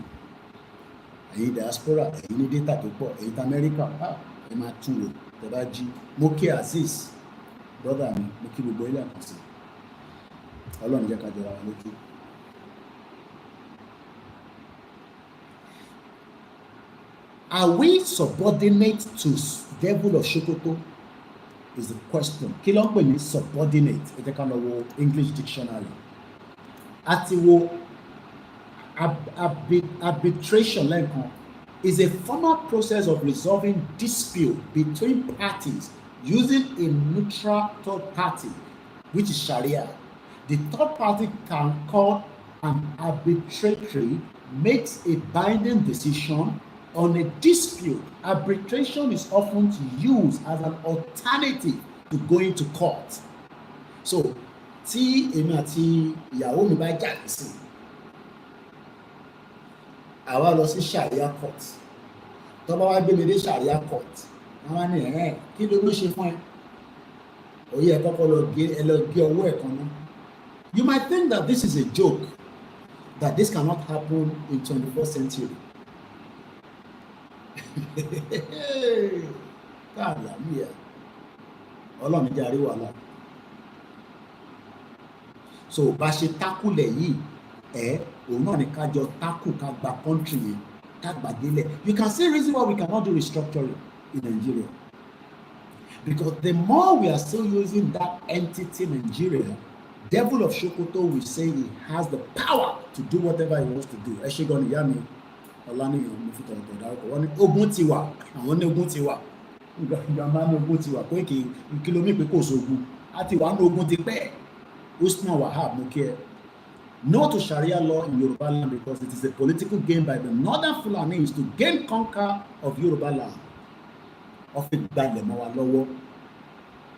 Ẹ̀yin diaspora, ẹ̀yin ní data tó pọ̀, ẹ̀yin tí America, ẹ máa tún lò, ẹ bá jí. Mo kí Aziz, brother mi, mo kí gbogbo ilé àkànṣe. Ọlọ́run jẹ́ ká jọra wa lójú. Are we subordinate to devil of Sokoto? Is the question. Kí ló ń pè ní subordinate? Ẹ jẹ́ ká lọ wo English dictionary. Àti wo arbitration lẹ́ẹ̀kan is a formal process of resolving dispute between parties using a neutral third party, which is Sharia. The third party can call an arbitratory, makes a binding decision on a dispute. Arbitration is often used as an alternative to going to court. So, tí èmi àti ìyàwó mi bá jáde sí, àwa lọ sí Sharia court. Tó bá wá gbé mi dé Sharia court, wọ́n wá ní kí ló ṣe fún ẹ? Oyè ẹ kọ́kọ́ lọ gé ọwọ́ ẹ̀ kan náà. You might think that this is a joke, that this cannot happen in 21st century. Káàlà mi ẹ̀ Ọlọ́run jẹ́ àríwá náà. So bá ṣe tákùlẹ̀ yìí òun náà ni ká jọ tákù ká gba country yẹn ká gbàdélẹ̀. You can see reason why we cannot do restructuring in Nigeria, because the more we are still using that entity Nigeria, devil of Sokoto will say he has the power to do whatever he wants to do. Ẹ ṣe gan ni ìyá mi Ọláníyàn mo fi tọ̀tọ̀ dárúkọ wọ́n ní ogun ti wà, àwọn ní ogun ti wà, ìgbà máa ní ogun ti wà pé kí kìlómítì pé kò sógun àti wà ní ogun ti pẹ́. Usman Wahab mo kí ẹ. No to Sharia law in Yorubaland, because it is a political game by the northern Fulanis to gain conquer of Yorubaland.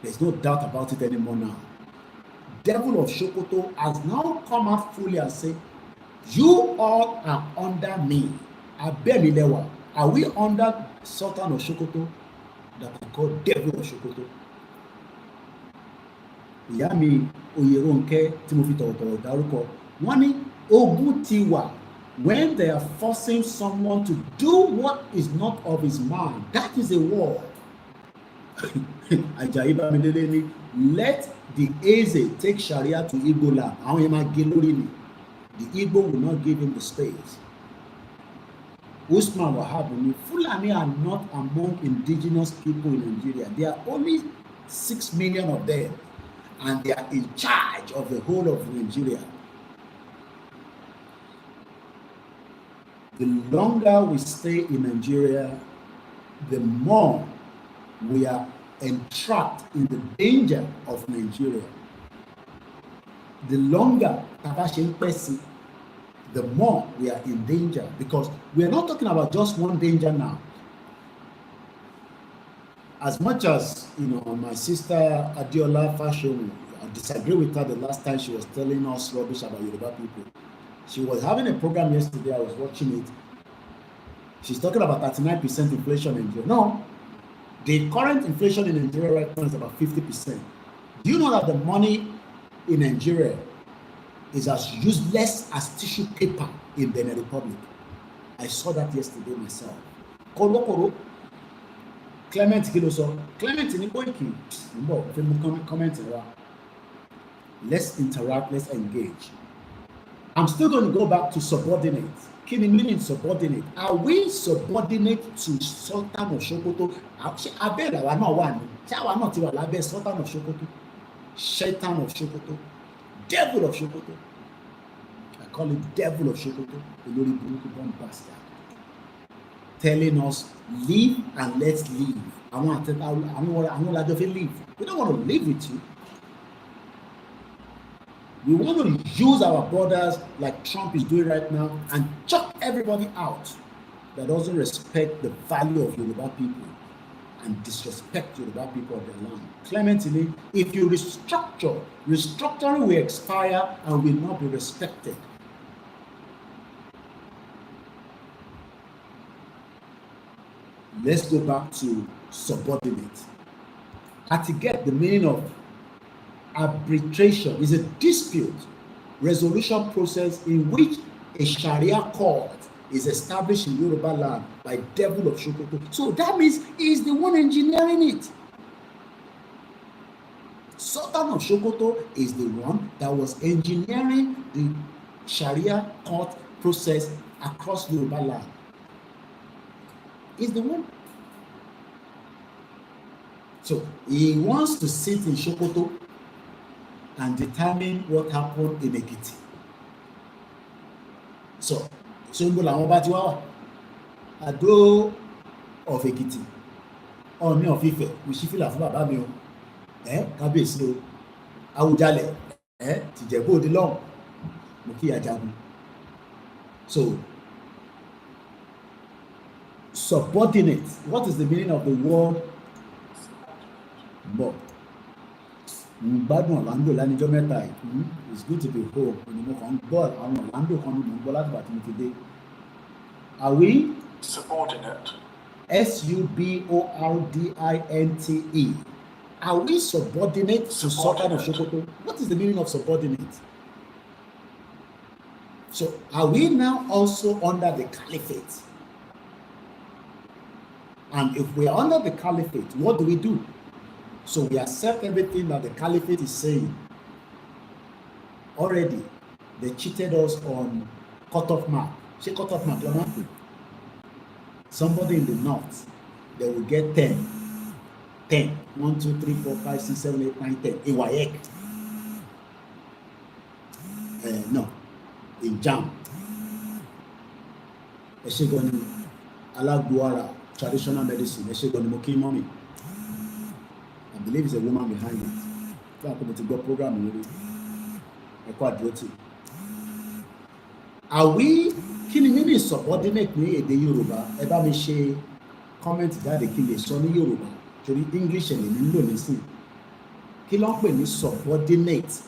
There's no doubt about it anymore now. Devil of Sokoto has now come out fully and said, you all are under me. Abemilewa. Are we under Sultan of Sokoto that I call devil of Sokoto? Ìyá mi Oyèrónkẹ́ tí mo fi tọ̀wọ̀tọ̀wọ̀ dárúkọ, wọ́n ní ogun ti wà when they are forcing someone to do what is not of his mind. That is a war. Ajayi Bamidele ni let the Eze take Sharia to Igbo land. Àwọn yẹn máa gé lórí ni. The Igbo will not give him the space. Usman Wahabuni, Fulani are not among indigenous people in Nigeria. There are only 6 million of them, and they are in charge of the whole of Nigeria. The longer we stay in Nigeria, the more we are entrapped in the danger of Nigeria. The longer the more we are in danger, because we are not talking about just one danger now. As much as, you know, my sister Adiola Fashion, I disagree with her the last time she was telling us rubbish about Yoruba people. She was having a program yesterday, I was watching it. She's talking about 39% inflation in Nigeria. No, the current inflation in Nigeria right now is about 50%. Do you know that the money in Nigeria is as useless as tissue paper in Benin Republic? I saw that yesterday myself. Koro, Clement Kiloso, Clement in Koiki. Comment. Let's interact, let's engage. I'm still going to go back to subordinate. Kini meaning subordinate. Are we subordinate to Sultan of Sokoto? Abel wa no wa ni. Ṣé wa náà ti wà lábẹ́ Sultan of Sokoto? Shaitan of Sokoto. Devil of Sokoto. I call it devil of Sokoto. Olórí burúkú bomb bastard. Telling us live and let's live. I want to live. We don't want to live with you. We want to use our borders like Trump is doing right now and chuck everybody out that doesn't respect the value of Yoruba people and disrespect Yoruba people of their land. Clementine, if you restructuring will expire and will not be respected. Let's go back to subordinate. To get the meaning of arbitration is a dispute resolution process in which a Sharia court is established in Yoruba land by devil of Sokoto. So that means he is the one engineering it. Sultan of Sokoto is the one that was engineering the Sharia court process across Yoruba land. He's the one. So he wants to sit in Sokoto and determine what happened in Ekiti. So Songo làwọn bá ti wá wà. Ado of Ekiti. Ọ̀ọ̀ni of Ifẹ̀, mo ṣí fìlà fún bàbá mi o. Kábíyèsí o. Awùjalẹ̀, tìjẹ̀bú òde lọ́hùn. Mo kí Ajagun. So subordinate. What is the meaning of the word mob? Gbádùn Orlando lánìjọ́ mẹ́ta yìí. It's good to be home. Mo kàn ń gbọ́ àwọn Orlando kan ní mo ń gbọ́ láti bàtí mo ti dé. Are we subordinate? S-U-B-O-R-D-I-N-T-E. Are we subordinate to Sultan of Sokoto? What is the meaning of subordinate? So are we now also under the caliphate? And if we are under the caliphate, what do we do? So we accept everything that the caliphate is saying. Already, they cheated us on cut-off mark. Say cut-off mark, somebody in the north, they will get 10. 1, 2, 3, 4, 5, 6, 7, 8, 9, 10. In WAEC. No. In JAM. Eshegoni Alagbuara, traditional medicine. Eshegoni Moki Mommy. I believe it's a woman behind it. Program. Are we meaning subordinate ní èdè Yorùbá? Ẹ bá mi ṣe comment jáde kí lè sọ ní Yorùbá torí English ẹ̀ lè nílò nísìn. Kí ló ń pè ní subordinate?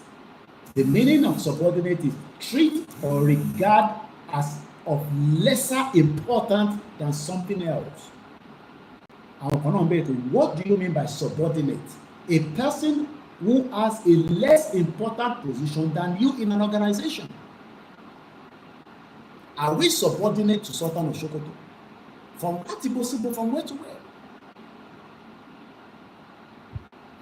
The meaning of subordinate is treat or regard as of lesser importance than something else. What do you mean by subordinate? A person who has a less important position than you in an organization. Are we subordinate to Sultan of Sokoto? From from where to where?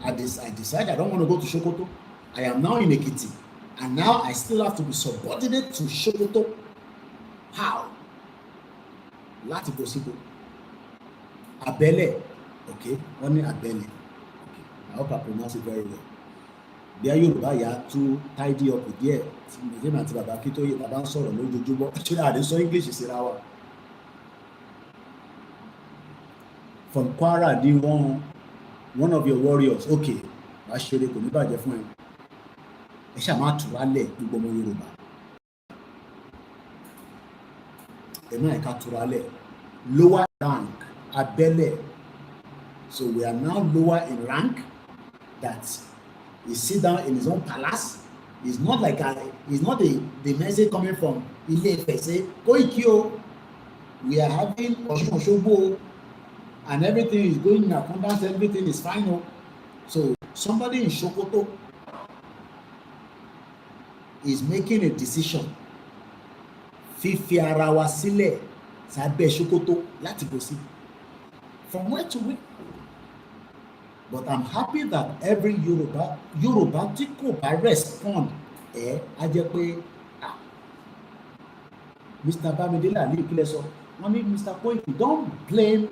I decide I don't want to go to Sokoto. I am now in Ekiti. And now I still have to be subordinate to Sokoto. How? Láti bó síbò. Abẹ́lẹ̀, okay, wọ́n ní abẹ́lẹ̀. Okay, I hope I pronounce it very well. Bí a Yorùbá yà tún tidy up díẹ̀ tí Nìjẹ́mi àti bàbá Akintoye bàbá ń sọ̀rọ̀ lójoojúmọ́. Ṣé àdé sọ English síra wa? From Kwara di one of your warriors, okay, wàá ṣeré kò ní bàjẹ́ fún ẹ. Ẹ ṣáà máa tù wálẹ̀ gbogbo ọmọ Yorùbá. Ẹ máa ẹ̀ka tù wálẹ̀. Lower rank, abẹ́lẹ̀. So we are now lower in rank. That he sit down in his own palace. It's not like it's not the message coming from Ile-Ife say, Koiki o, we are having Osun Osogbo and everything is going in accordance, everything is fine o. So somebody in Sokoto is making a decision. Fífi ara wa sílẹ̀ sábẹ́ Sokoto láti bó sí. From where to where? But I'm happy that every Yoruba tí kò bá respond á jẹ́ pé Mr. Bamidele Ali kílẹ̀ sọ wọ́n ní Mr. Koiki, don't blame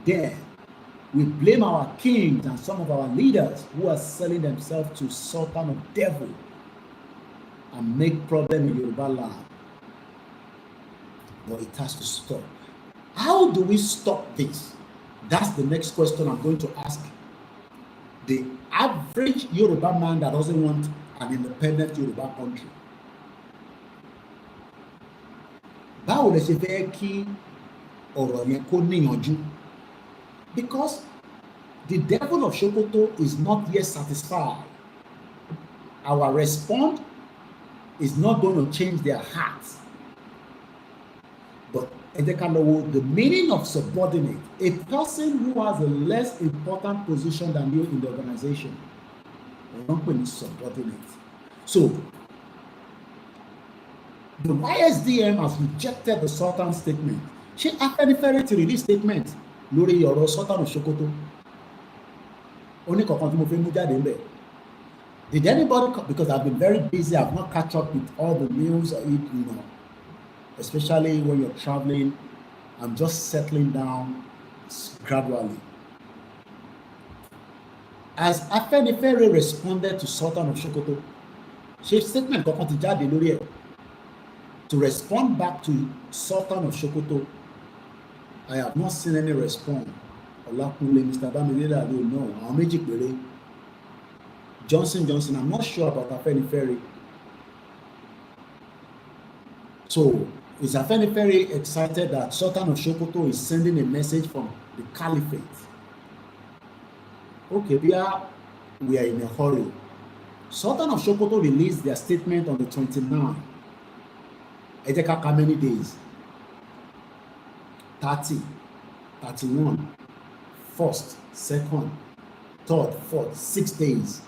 them. We blame our kings and some of our leaders who are selling themselves to sultan of devil and make problem in Yoruba land. But it has to stop. How do we stop this? That's the next question I'm going to ask. The average Yoruba man that doesn't want an independent Yoruba country. Báwo lẹ ṣe fẹ́ kí ọ̀rọ̀ yẹn kó níyànjú? Because the devil of Sokoto is not yet satisfied. Our response is not going to change their hearts. But the meaning of subordinate, a person who has a less important position than you in the organization, is subordinate. So, the YSDM has rejected the Sultan's statement. She Afenifere to release statement lórí ọ̀rọ̀ Sultan of Sokoto. Only kankan tí mo fẹ́ mú jáde ńbẹ̀. Did anybody, because I've been very busy, I've not catch up with all the news, especially when you're traveling. I'm just settling down gradually. As Afenifere responded to Sultan of Sokoto, she statement kankan ti jáde lórí ẹ̀. To respond back to Sultan of Sokoto, I have not seen any response. OLAKUNLE, Mr. Bamidele, I don't know. Àwọn méjì péré. Johnson, I'm not sure about Afenifere. So, is Afenifere excited that Sultan of Sokoto is sending a message from the Caliphate? Okay, we are in a hurry. Sultan of Sokoto released their statement on the 29th. How many days? 30, 31, 1st, 2nd, 3rd, 4th, 6 days.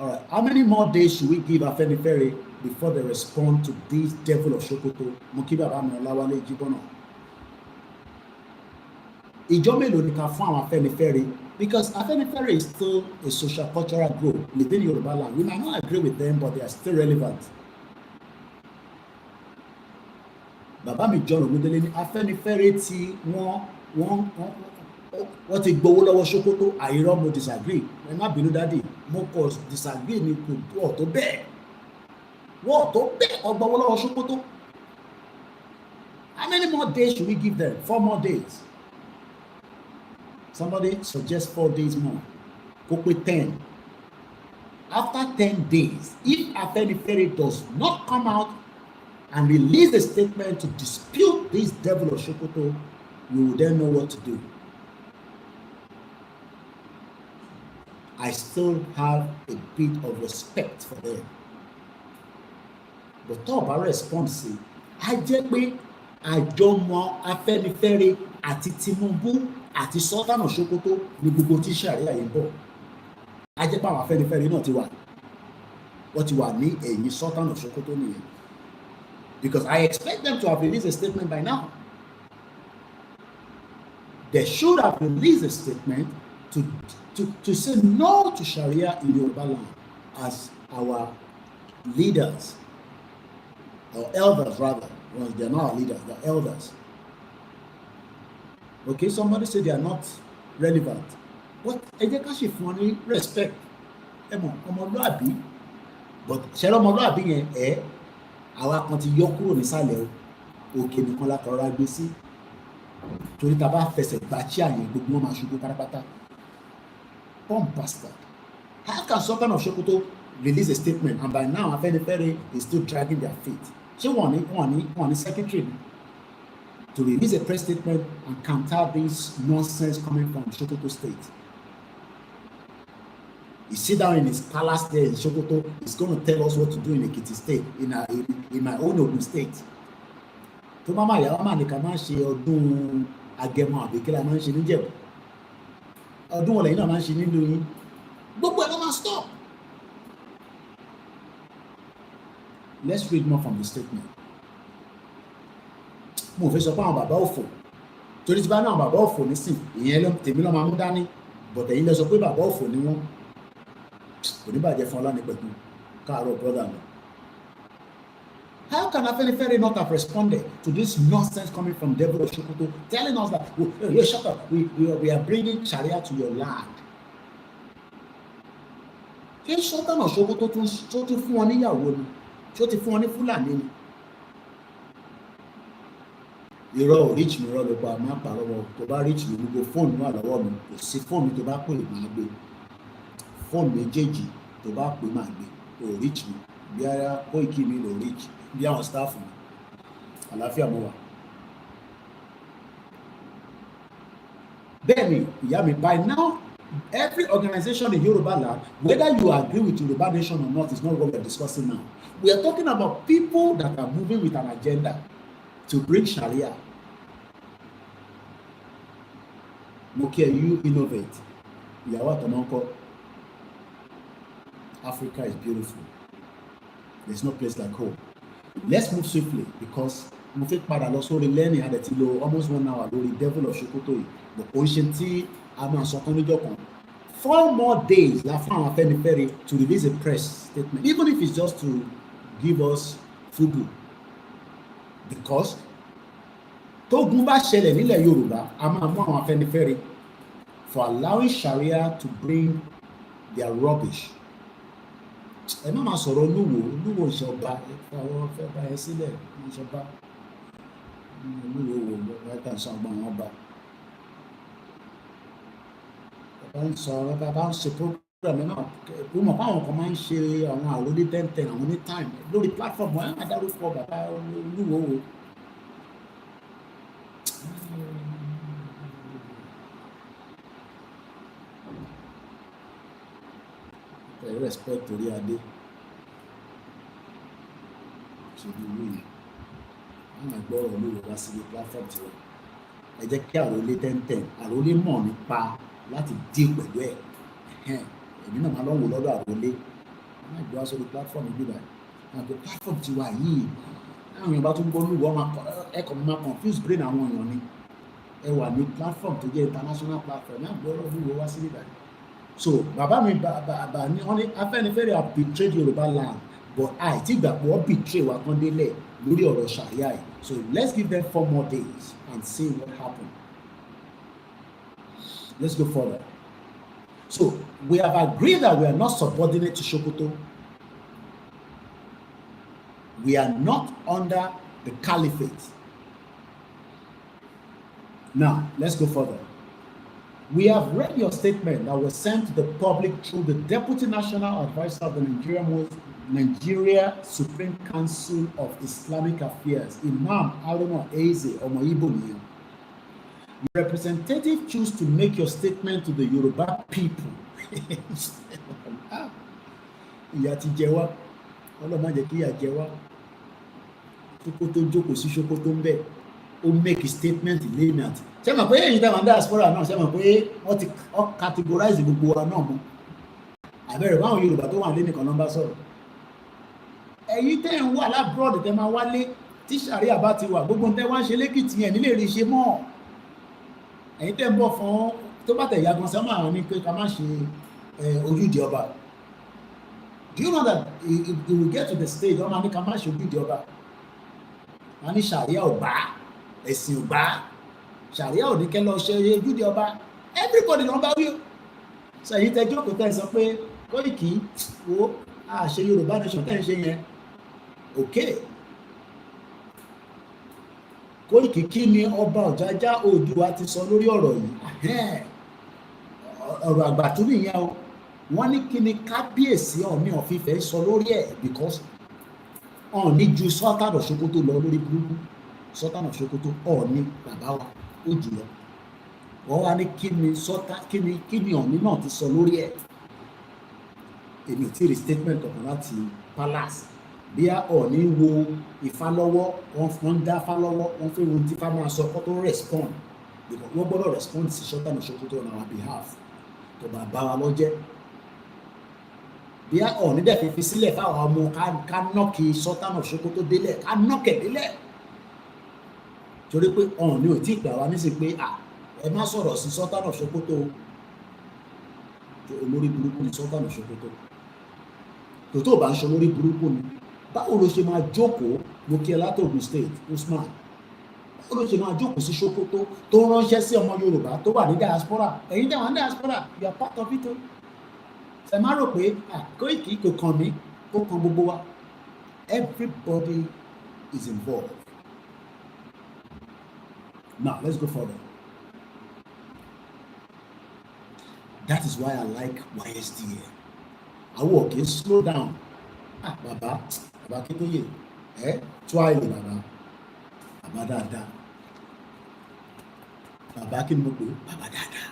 All right. How many more days should we give Afenifere before they respond to this devil of Sokoto? Mokiba Bami Olawale Jibono. Ìjọ mélòó ni ká fún àwọn Afenifere? Because Afenifere is still a social cultural group within Yorubaland. We might not agree with them, but they are still relevant. Bàbá mi John Ogundele ní Afenifere tí wọ́n ti gbowó lọ́wọ́ Sokoto. Àìrọ́ mo disagree. Ẹ má bínú dádì. Mo kò disagree ní kò tó bẹ́ẹ̀. Wọ́n tó bẹ́ẹ̀ ọgbọ́wọ́ lọ́wọ́ Sokoto. How many more days should we give them? 4 more days. Somebody suggest 4 days more. Kó pé 10. After 10 days, if Afenifere does not come out and release a statement to dispute this devil of Sokoto, we will then know what to do. I still have a bit of respect for them. But tó bá response sí, á jẹ́ pé àjọmọ̀ Afenifere àti Tinubu àti Sultan of Sokoto ní gbogbo tí Sharia yìí bọ̀. Á jẹ́ pé àwọn Afenifere náà ti wà. Wọ́n ti wà ní ẹ̀yìn Sultan of Sokoto nìyẹn. Because I expect them to have released a statement by now. They should have released a statement to say no to Sharia in Yorubaland as our leaders, or elders rather, well, they're not our leaders, they're elders. Okay, somebody said they are not relevant. But ẹ jẹ́ ká ṣe fún wọn ní respect. Ẹ mọ̀ ọmọlúàbí, but ṣẹlẹ̀ ọmọlúàbí yẹn àwa kan ti yọ kúrò nísàlẹ̀ òkè nìkan la kọ̀ọ̀rọ̀ gbé sí. Torí tá a bá fẹsẹ̀ gbà tí àyè gbogbo wọn máa ṣubú pátápátá. Bomb bastard. How can Sultan of Sokoto release a statement and by now Afenifere is still dragging their feet? Ṣé wọ́n ní secretary to release a press statement and counter this nonsense coming from Sokoto State? He sit down in his palace there in Sokoto. He's going to tell us what to do in Ekiti State, in my own Ogun State. Tó máa yà wá máa nìkan máa ń ṣe ọdún Agẹmọ àbí kí la máa ń ṣe níjẹ̀bú. Ọdún wọ̀lẹ̀ yìí náà máa ń ṣe nílùú yín. Gbogbo ẹ̀ ló máa stop. Let's read more from the statement. Mo fẹ́ sọ pé àwọn bàbá òfò torí tí bá náà bàbá òfò nísìn ìyẹn tèmi lọ́ máa mú dání bọ̀tẹ̀ yìí lọ sọ pé bàbá òfò ni wọ́n kò ní bàjẹ́ fún ọlá ní pẹ̀lú káàárọ̀ brother mi. How can Afenifere not have responded to this nonsense coming from Devil of Sokoto telling us that you shut up, we are bringing Sharia to your land? Ṣé Sultan of Sokoto tó tún fún wọn níyàwó ni? Ṣé ó ti fún wọn ní Fúlàní ni? Irọ́ reach mi rọ́ ló pa máa pàrọ̀ wọn tó bá reach mi gbogbo fóònù wà lọ́wọ́ mi kò sí fóònù tó bá pè máa gbé fóònù méjèèjì tó bá pè máa gbé kò reach mi bí ara Koiki mi lò reach bí àwọn staff mi àlàáfíà mo wà. Bẹ́ẹ̀ni ìyá mi by now every organization in Yorubaland, whether you agree with Yoruba Nation or not, is not what we are discussing now. We are talking about people that are moving with an agenda to bring Sharia. Mokia, you innovate. Africa is beautiful. There's no place like home. Let's move swiftly because mo fẹ́ padà lọ sórí learning adẹ̀tí lo almost 1 hour lórí Devil of Sokoto yìí. But kò ń ṣe tí a máa sọ tán níjọ́ kan. 4 more days la fún àwọn Afenifere to release a press statement, even if it's just to give us fudu. Because tógun bá ṣẹlẹ̀ nílẹ̀ Yorùbá a máa mú àwọn Afenifere for allowing Sharia to bring their rubbish. Ẹ má máa sọ̀rọ̀ olúwo ìṣọba àwọn fẹ́ bá ẹ sílẹ̀ ìṣọba olúwo wò lọ́kàn sọ ọgbọ́n wọn bá. Bàbá ń sọ bàbá ń ṣe program náà ó mọ̀ pé àwọn kan máa ń ṣe àwọn àròlé 10-10 àwọn ní time lórí platform wọn á dárúkọ bàbá olúwo wò. Respect torí adé ṣe bí wí yìí wọn máa gbọ́ ọ̀rọ̀ lórí wá síbi platform tiwọn ẹ jẹ́ kí àròlé 10-10 àròlé mọ̀ nípa láti dí pẹ̀lú ẹ̀ èmi náà máa lọ́wọ́ lọ́dọ̀ àròlé wọn máa gbé wá sórí platform gbígbà wọn àgbẹ̀ platform tiwa yìí àwọn èèyàn bá tún gbọ́ lúwọ́ ẹ̀kọ́ máa confuse brain àwọn èèyàn ni ẹ wà ní platform tó jẹ́ international platform náà gbọ́ lúwọ́ wá síbi báyìí. So bàbá mi bàbá ní wọ́n ní Afenifere have betrayed Yorubaland but àìtí ìgbàgbọ́ wọ́n betray wa kan délẹ̀ lórí ọ̀rọ̀ Sharia yìí. So let's give them 4 more days and see what happen. Let's go further. So we have agreed that we are not subordinate to Sokoto. We are not under the caliphate. Now let's go further. We have read your statement that was sent to the public through the Deputy National Advisor of the Nigeria Supreme Council of Islamic Affairs, Imam Haruna Eze Omoyiboniyan. Your representative choose to make your statement to the Yoruba people. Ìyà ti jẹ wá, Ọlọ́run má jẹ́ kí ìyà jẹ wá. Sokoto jókòó sí Sokoto ń bẹ̀, ó make a statement lẹ́yìn àti. Ṣé mọ̀ pé èyí táwọn diaspora náà ṣé mọ̀ pé wọ́n ti categorize gbogbo wa náà mọ́ àbẹ̀rẹ̀ báwọn Yorùbá tó wà lé nìkan nọ́mbà sọ̀rọ̀ ẹ̀yin tẹ́ ń wà lábúrọ̀dù tẹ́ máa wálé tí Sharia bá ti wà gbogbo tẹ́ wá ń ṣe lẹ́kìtì yẹn nílé rí ṣe mọ́ ẹ̀yin tẹ́ ń bọ̀ fún tó bá tẹ̀ ya gan sẹ́mọ̀ àwọn ní pé ká má ṣe ojúde ọba Do you know that it will get to the stage wọ́n máa ní ká má ṣe ojúde ọba? Wọ́n ní Sharia ò bá, ẹ̀sìn ò bá, Sharia ò ní kẹ́ lọ ṣe ojúde ọba. Everybody ló ń bá wí o. Sọ èyí tẹ jókòó tẹ́ sọ pé Koiki wo àṣẹ Yorùbá nation tẹ́ ń ṣe yẹn. Okay. Koiki kí ni ọba Ọ̀jájá Oòduà ti sọ lórí ọ̀rọ̀ yìí? Ọ̀rọ̀ àgbà tún nìyẹn o. Wọ́n ní kí ni kábíyèsí Ọọ̀ni of Ifẹ̀ sọ lórí ẹ̀, because Ọọ̀ni ju Sultan of Sokoto lọ lórí burúkú. Sultan of Sokoto Ọọ̀ni bàbá wa ó jù lọ. Wọ́n wá ní kí ni Ọọ̀ni náà ti sọ lórí ẹ̀. Èmi ò tí ì rí statement ọ̀kan láti palace. Bí Ọọ̀ni wo Ifá lọ́wọ́, wọ́n ń dá Ifá lọ́wọ́, wọ́n fẹ́ wo tí Ifá máa sọ kó tó respond, because wọ́n gbọ́dọ̀ respond sí Sultan of Sokoto on our behalf. Tó bá bá wa lọ́jẹ́. Bí Ọọ̀ni dẹ̀ fi sílẹ̀ fáwọn ọmọ ká nọ́ọ̀kì Sultan of Sokoto délẹ̀, ká nọ́ọ̀kẹ̀ délẹ̀. Torí pé Ọọ̀ni ò tí ì gbà wá nísìnyí pé ẹ má sọ̀rọ̀ sí Sultan of Sokoto. Olórí burúkú ni Sultan of Sokoto. Tó bá ń ṣe olórí burúkú ni, báwo ló ṣe máa jókòó mo kí ẹ láti Ogun State Usman, báwo ló ṣe máa jókòó sí Sokoto tó ránṣẹ́ sí ọmọ Yorùbá tó wà ní diaspora? Ẹ̀yin tẹ́ wà ní diaspora, you are part of it o. Ṣé máa rò pé Koiki kò kàn mí, ó kàn gbogbo wa? Everybody is involved. Now let's go further. That is why I like YSDA. Àwọn òkè slow down. Bàbá Akintoye, try le bàbá dáadáa. Bàbá kí ni mo pè é? Bàbá dáadáa.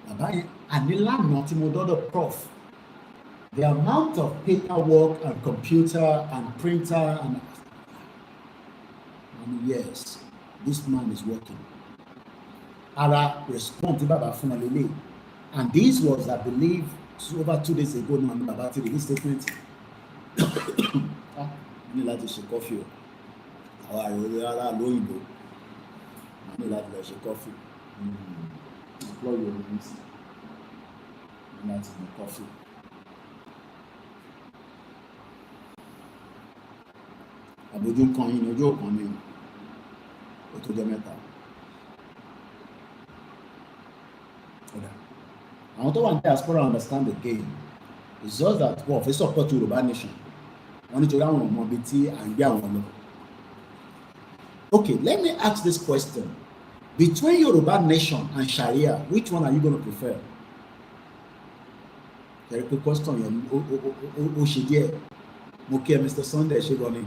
Bàbá yẹn ànílànà tí mo dọ́dọ̀ Prof. The amount of paperwork and computer and printer and yes, this man is working. Ara respond tí bàbá fún ọ lélẹ̀. And this was, I believe, over 2 days ago now, Baba to release statement. Ní láti ṣe kọfí o. Àwọn àròyé ara lóyìnbó. Ní láti lọ ṣe kọfí. Employ your release. Ní láti ní kọfí. Àbójú ń kan yín ní ojú òkan mi o tó jẹ́ mẹ́ta. Àwọn tó wà ní diaspora understand the game. It's just that wọ́n fẹ́ support Yorùbá nation. Wọ́n nítorí àwọn ọmọ bíi tí à ń gbé àwọn lọ. Okay, let me ask this question. Between Yoruba nation and Sharia, which one are you going to prefer? There is a question yẹn ó ṣe díẹ̀. Mo kí ẹ Mr. Sunday ṣe gan ni.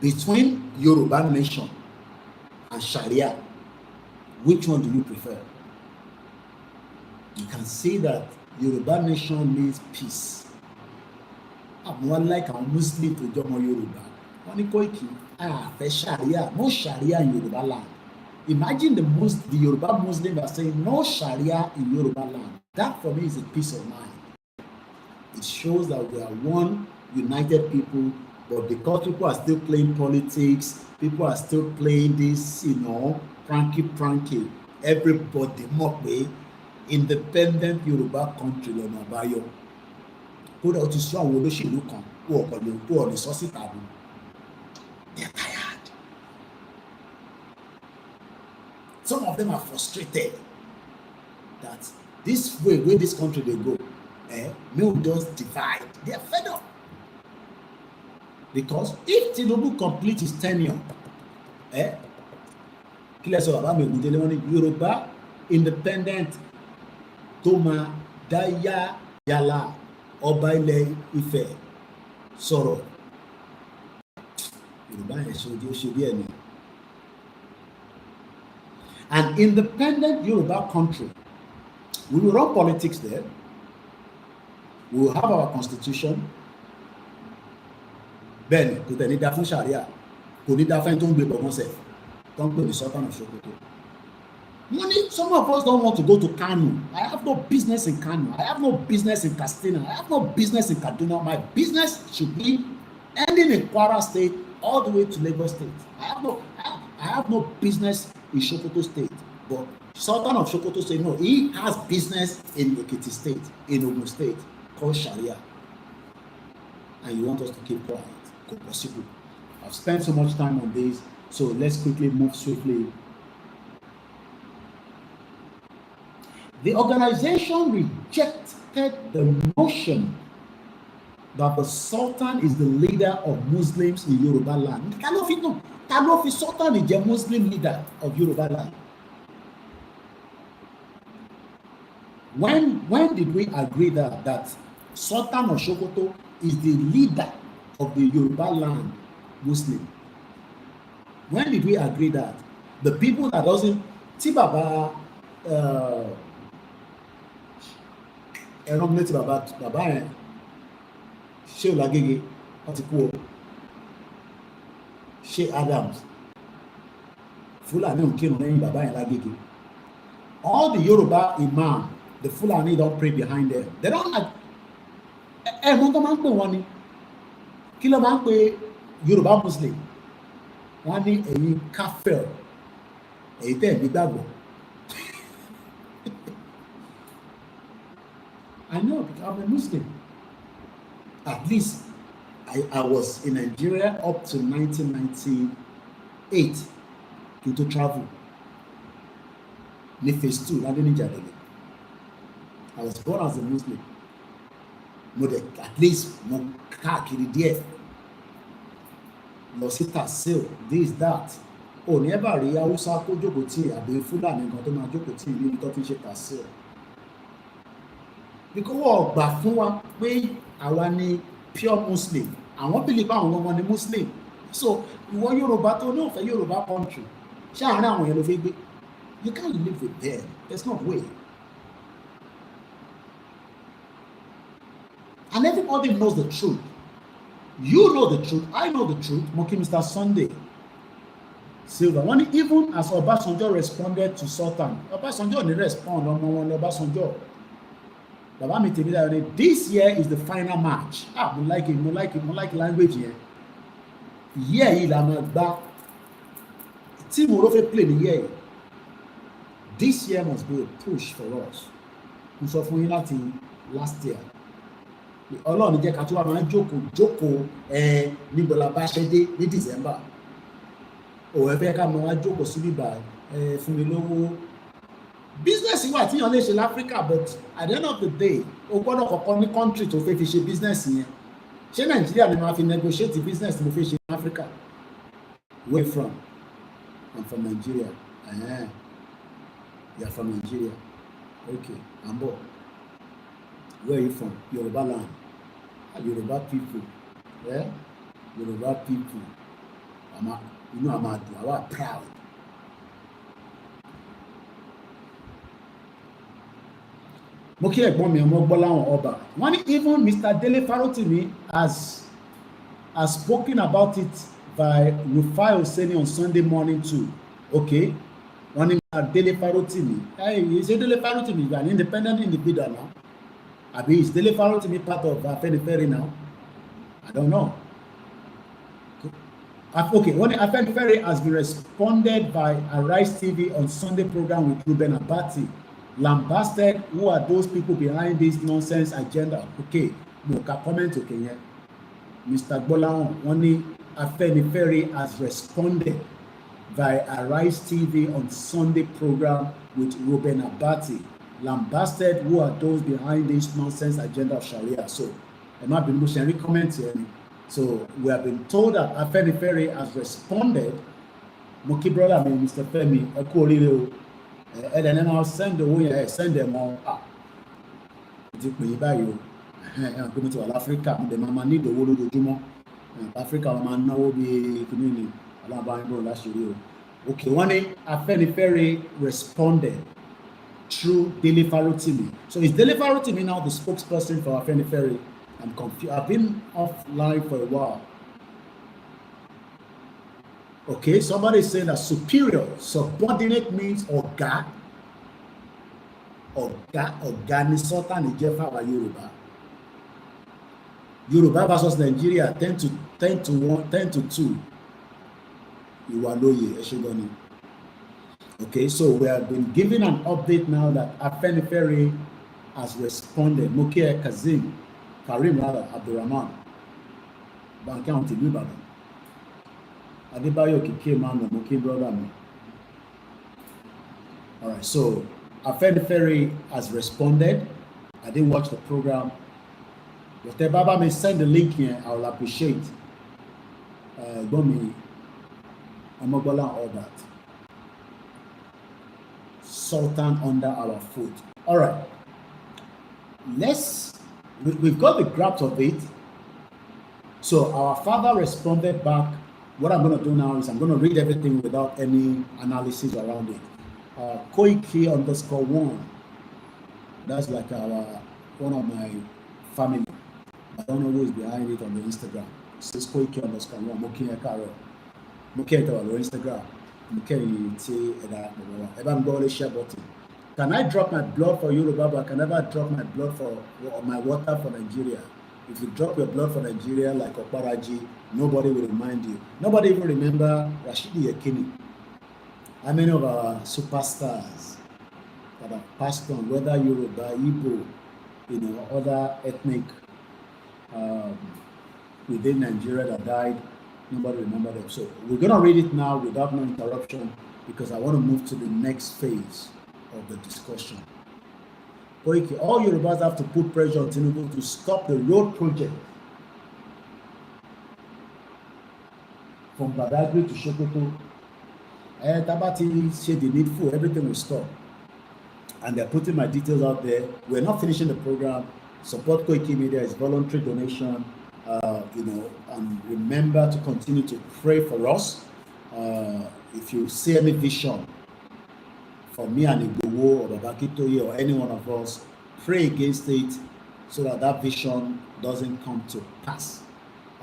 Between Yoruba nation and Sharia, which one do you prefer? You can see that Yoruba nation means peace. Àwọn like àwọn Muslim tó jọmọ Yorùbá. Wọ́n ní Koiki, fẹ́ Sharia, no Sharia in Yoruba land. Imagine the Yoruba Muslim are saying no Sharia in Yoruba land. That for me is a peace of mind. It shows that we are one united people, but because people are still playing politics, people are still playing this, pranky. Everybody mọ̀ pé independent Yoruba country lọ́nà àbáyọ. Kódà ó ti sọ àwọn olóṣèlú kan kó ọkọ̀ lè kó ọ̀nì sọ́sítà bù. They are tired. Some of them are frustrated that this way this country they go, may we just divide. They are fed up. Because if Tinubu complete his tenure, kí lẹ sọ bàbá mi Ògúndélé wọ́n ní Yorùbá independent tó máa dáyà yàlà ọba ilẹ̀ Ifẹ̀ sọ̀rọ̀. Yorùbá yẹn ṣe ojú ó ṣe bí ẹni. An independent Yoruba country, we will run politics there. We will have our constitution. Bẹ́ẹ̀ni kò tẹ̀ ní dá fún Sharia, kò ní dá fẹ́ni tó ń gbé bọ̀gán sẹ̀, tó ń pè ní Sultan of Sokoto. Money, some of us don't want to go to Kano. I have no business in Kano. I have no business in Katsina. I have no business in Kaduna. My business should be ending in Kwara State all the way to Lagos State. I have no business in Sokoto State. But Sultan of Sokoto said, no, he has business in Ekiti State, in Ogun State, called Sharia. And you want us to keep quiet. Could possible. I've spent so much time on this, so let's quickly move swiftly. The organization rejected the notion that the Sultan is the leader of Muslims in Yorubaland. Talofi Sultan is the Muslim leader of Yorubaland. When did we agree that Sultan of Sokoto is the leader of the Yorubaland Muslim? When did we agree that the people that doesn't Baba Ṣé Olagege wọ́n ti kú o, Ṣé Adams Fulani ò kírun lẹ́yìn bàbá yẹn lágége. All the Yoruba imam, the Fulani don't pray behind them. They don't like wọ́n tó máa ń pè wọ́n ni kí ló máa ń pè Yoruba Muslim wọ́n ní ẹ̀yin kafir èyí tẹ́ ẹ̀ gbàgbọ́. I know because I'm a Muslim. At least I was in Nigeria up to 1998 to travel. Ní phase 2, I was born as a Muslim. At least mo káàkiri díẹ̀. Lọ sí Tasil, this, that. Oh, never rí Hausa kó jókòó tì àbí Fúlàní nǹkan tó máa jókòó tì níbi tó ti ṣe Tasil. Because wọ́n gbà fún wa pé àwa ni pure Muslim, àwọn believe àwọn ọmọ ni Muslim. So ìwọ Yorùbá tó ní òfẹ́ Yorùbá country ṣé àárín àwọn yẹn ló fẹ́ gbé? You can't live with them. There's no way. And everybody knows the truth. You know the truth. I know the truth. Moki Mr. Sunday Silva. When even as Obasanjo responded to Sultan, Obasanjo didn't respond. Obasanjo. Baba mi tèmi dára ni, this year is the final match. Mo like language here. Year yìí la máa gbá. Tí mo ló fẹ́ play ní year yìí. This year must be a push for us. Mo sọ fún yín láti last year. Ọlọ́run jẹ́ ká tó wá máa jókòó níbo la bá ṣe dé ní December. Òwe fẹ́ ká máa wá jókòó sí bíbá fún mi lówó. Business wà tí yàn lè ṣe l'Africa, but at the end of the day o gbọ́dọ̀ kọ́kọ́ ní country tó fẹ́ fi ṣe business yẹn. Ṣé Nàìjíríà ni máa fi negotiate business mo fẹ́ ṣe ní Africa? Where from? I'm from Nigeria. You're from Nigeria. Okay, Ambo. Where are you from? Yorubaland. Yoruba people. Yeah? Yoruba people. I'm proud. Moki ẹ̀gbọ́n mi ọmọ Gbọ́láhàn Ọba. One even Mr. Dele Farotimi has spoken about it by Rufai Oseni on Sunday morning too. Okay. One Mr. Dele Farotimi. Hey, is Dele Farotimi an independent individual now? Abi is Dele Farotimi part of Afenifere now? I don't know. Okay, when Afenifere has been responded by Arise TV on Sunday program with Ruben Abati, lambasted who are those people behind this nonsense agenda. Okay, mo ka comment okay here. Mr. Gbọ́láhàn wọ́n ní Afenifere has responded by Arise TV on Sunday program with Ruben Abati, lambasted who are those behind this nonsense agenda of Sharia. So, ẹ má bínú ṣe rí comment here. So we have been told that Afenifere has responded. Moki brother mi Mr. Femi ẹ kú oríire o. And then I'll send the way, send them all up. Ti pè é báyìí o. Ẹ gbé mi to Africa, the mama need the whole lójoojúmọ́. Africa máa náwó bí kíní ni alábàá ń bọ̀ láṣìírí o. Okay, wọ́n ní Afenifere responded through Dele Farotimi. So is Dele Farotimi now the spokesperson for Afenifere? I'm confused. I've been offline for a while. Okay, somebody is saying that superior, subordinate means ọ̀gá ni Sultan ní jẹ́ fáwa Yorùbá. Yorùbá versus Nigeria 10 to 2. Ìwà lóye ẹ ṣe gan ni. Okay, so we have been given an update now that Afenifere has responded. Mokia Karim rather, Abdurrahman, Bank County, Ibadan. Adebayo Kike man, Moki brother me. All right, so Afenifere has responded. I didn't watch the program. If the Baba may send the link here, I will appreciate. Gomi, Amogola, all that. Sultan under our foot. All right. We've got the grasp of it. So our father responded back. What I'm going to do now is I'm going to read everything without any analysis around it. Koiki_1. That's like one of my family. I don't know who is behind it on the Instagram. It says Koiki_1. Mokiya Karo. Mokiya on Instagram. Can I drop my blood for Yoruba, but I can never drop my blood for my water for Nigeria? If you drop your blood for Nigeria like Okparaji, nobody will remind you. Nobody even remember Rashidi Yekini. How many of our superstars that have passed on, whether Yoruba, Igbo, other ethnic within Nigeria that died, nobody remember them. So we're going to read it now without no interruption because I want to move to the next phase of the discussion. Koiki, all Yorubas have to put pressure on Tinubu to stop the road project from Badagry to Sokoto. Tabati said the needful, everything will stop. And they're putting my details out there. We're not finishing the program. Support Koikimedia is voluntary donation. And remember to continue to pray for us. If you see any vision for me and Igbowo or Akintoye or any one of us, pray against it so that vision doesn't come to pass.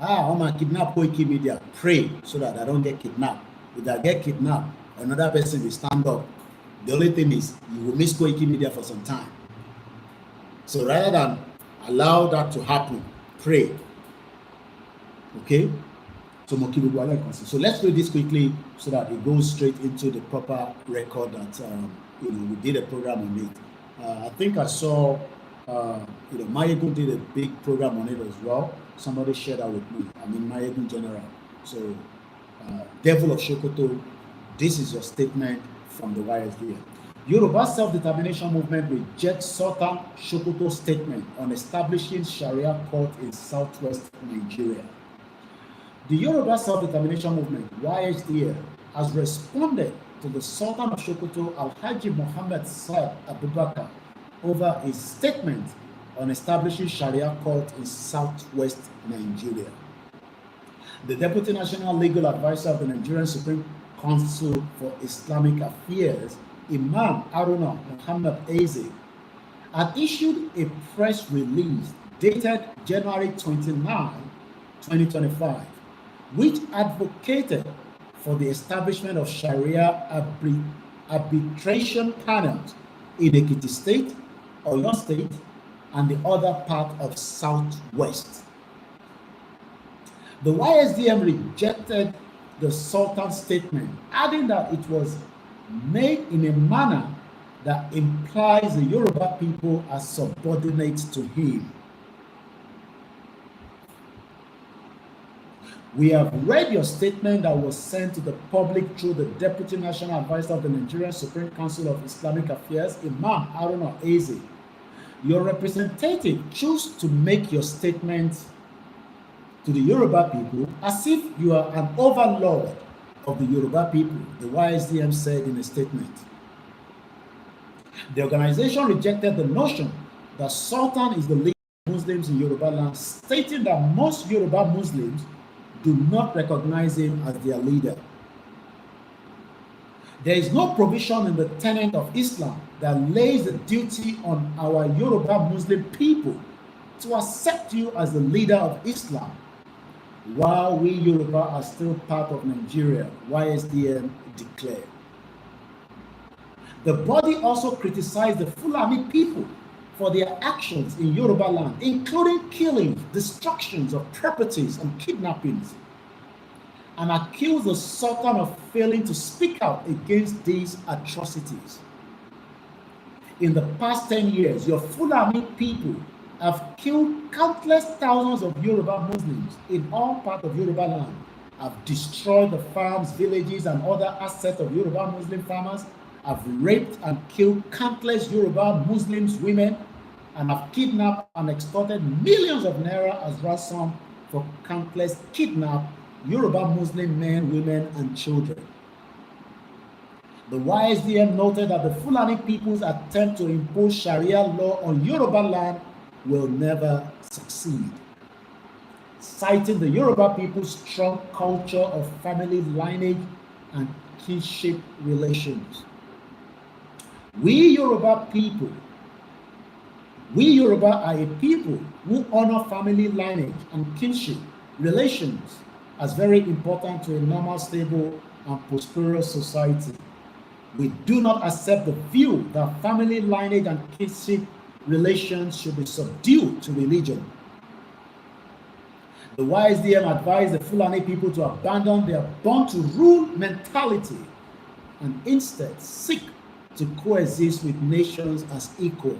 I'm going to kidnap Koikimedia. Pray so that I don't get kidnapped. If I get kidnapped, another person will stand up. The only thing is you will miss Koikimedia for some time. So rather than allow that to happen, pray. Okay? So let's do this quickly so that it goes straight into the proper record that we did a program on it. I think I saw Mayegun did a big program on it as well. Somebody shared that with me. I mean Mayegun General. So Devil of Sokoto, this is your statement from the YSDM. Yoruba Self-Determination Movement rejects Sultan Sokoto's statement on establishing Sharia court in southwest Nigeria. The Yoruba Self-Determination Movement, YHDL, has responded to the Sultan of Sokoto, Alhaji Muhammad Saad Abubakar, over his statement on establishing Sharia court in southwest Nigeria. The Deputy National Legal Advisor of the Nigerian Supreme Council for Islamic Affairs, Imam Haruna Muhammad Eze, had issued a press release dated January 29, 2025, which advocated for the establishment of Sharia arbitration panels in Ekiti State, Oyo State, and the other part of Southwest. The YSDM rejected the Sultan's statement, adding that it was made in a manner that implies the Yoruba people are subordinate to him. We have read your statement that was sent to the public through the Deputy National Advisor of the Nigerian Supreme Council of Islamic Affairs, Imam Haruna Eze. Your representative chose to make your statement to the Yoruba people as if you are an overlord of the Yoruba people, the YSDM said in a statement. The organization rejected the notion that Sultan is the leader of Muslims in Yorubaland, stating that most Yoruba Muslims do not recognize him as their leader. There is no provision in the tenet of Islam that lays the duty on our Yoruba Muslim people to accept you as the leader of Islam, while we Yoruba are still part of Nigeria, YSDM declared. The body also criticized the Fulani people for their actions in Yorubaland, including killings, destructions of properties, and kidnappings. and accused the Sultan of failing to speak out against these atrocities. In the past 10 years, your Fulani people have killed countless thousands of Yoruba Muslims in all parts of Yoruba land, have destroyed the farms, villages, and other assets of Yoruba Muslim farmers, have raped and killed countless Yoruba Muslims women, and have kidnapped and extorted millions of naira as ransom for countless kidnapped Yoruba Muslim men, women, and children. The YSDM noted that the Fulani people's attempt to impose Sharia law on Yoruba land will never succeed, citing the Yoruba people's strong culture of family lineage and kinship relations. We Yoruba are a people who honor family lineage and kinship relations as very important to a normal, stable, and prosperous society. We do not accept the view that family lineage and kinship relations should be subdued to religion. The YSDM advised the Fulani people to abandon their born-to-rule mentality and instead seek to coexist with nations as equals.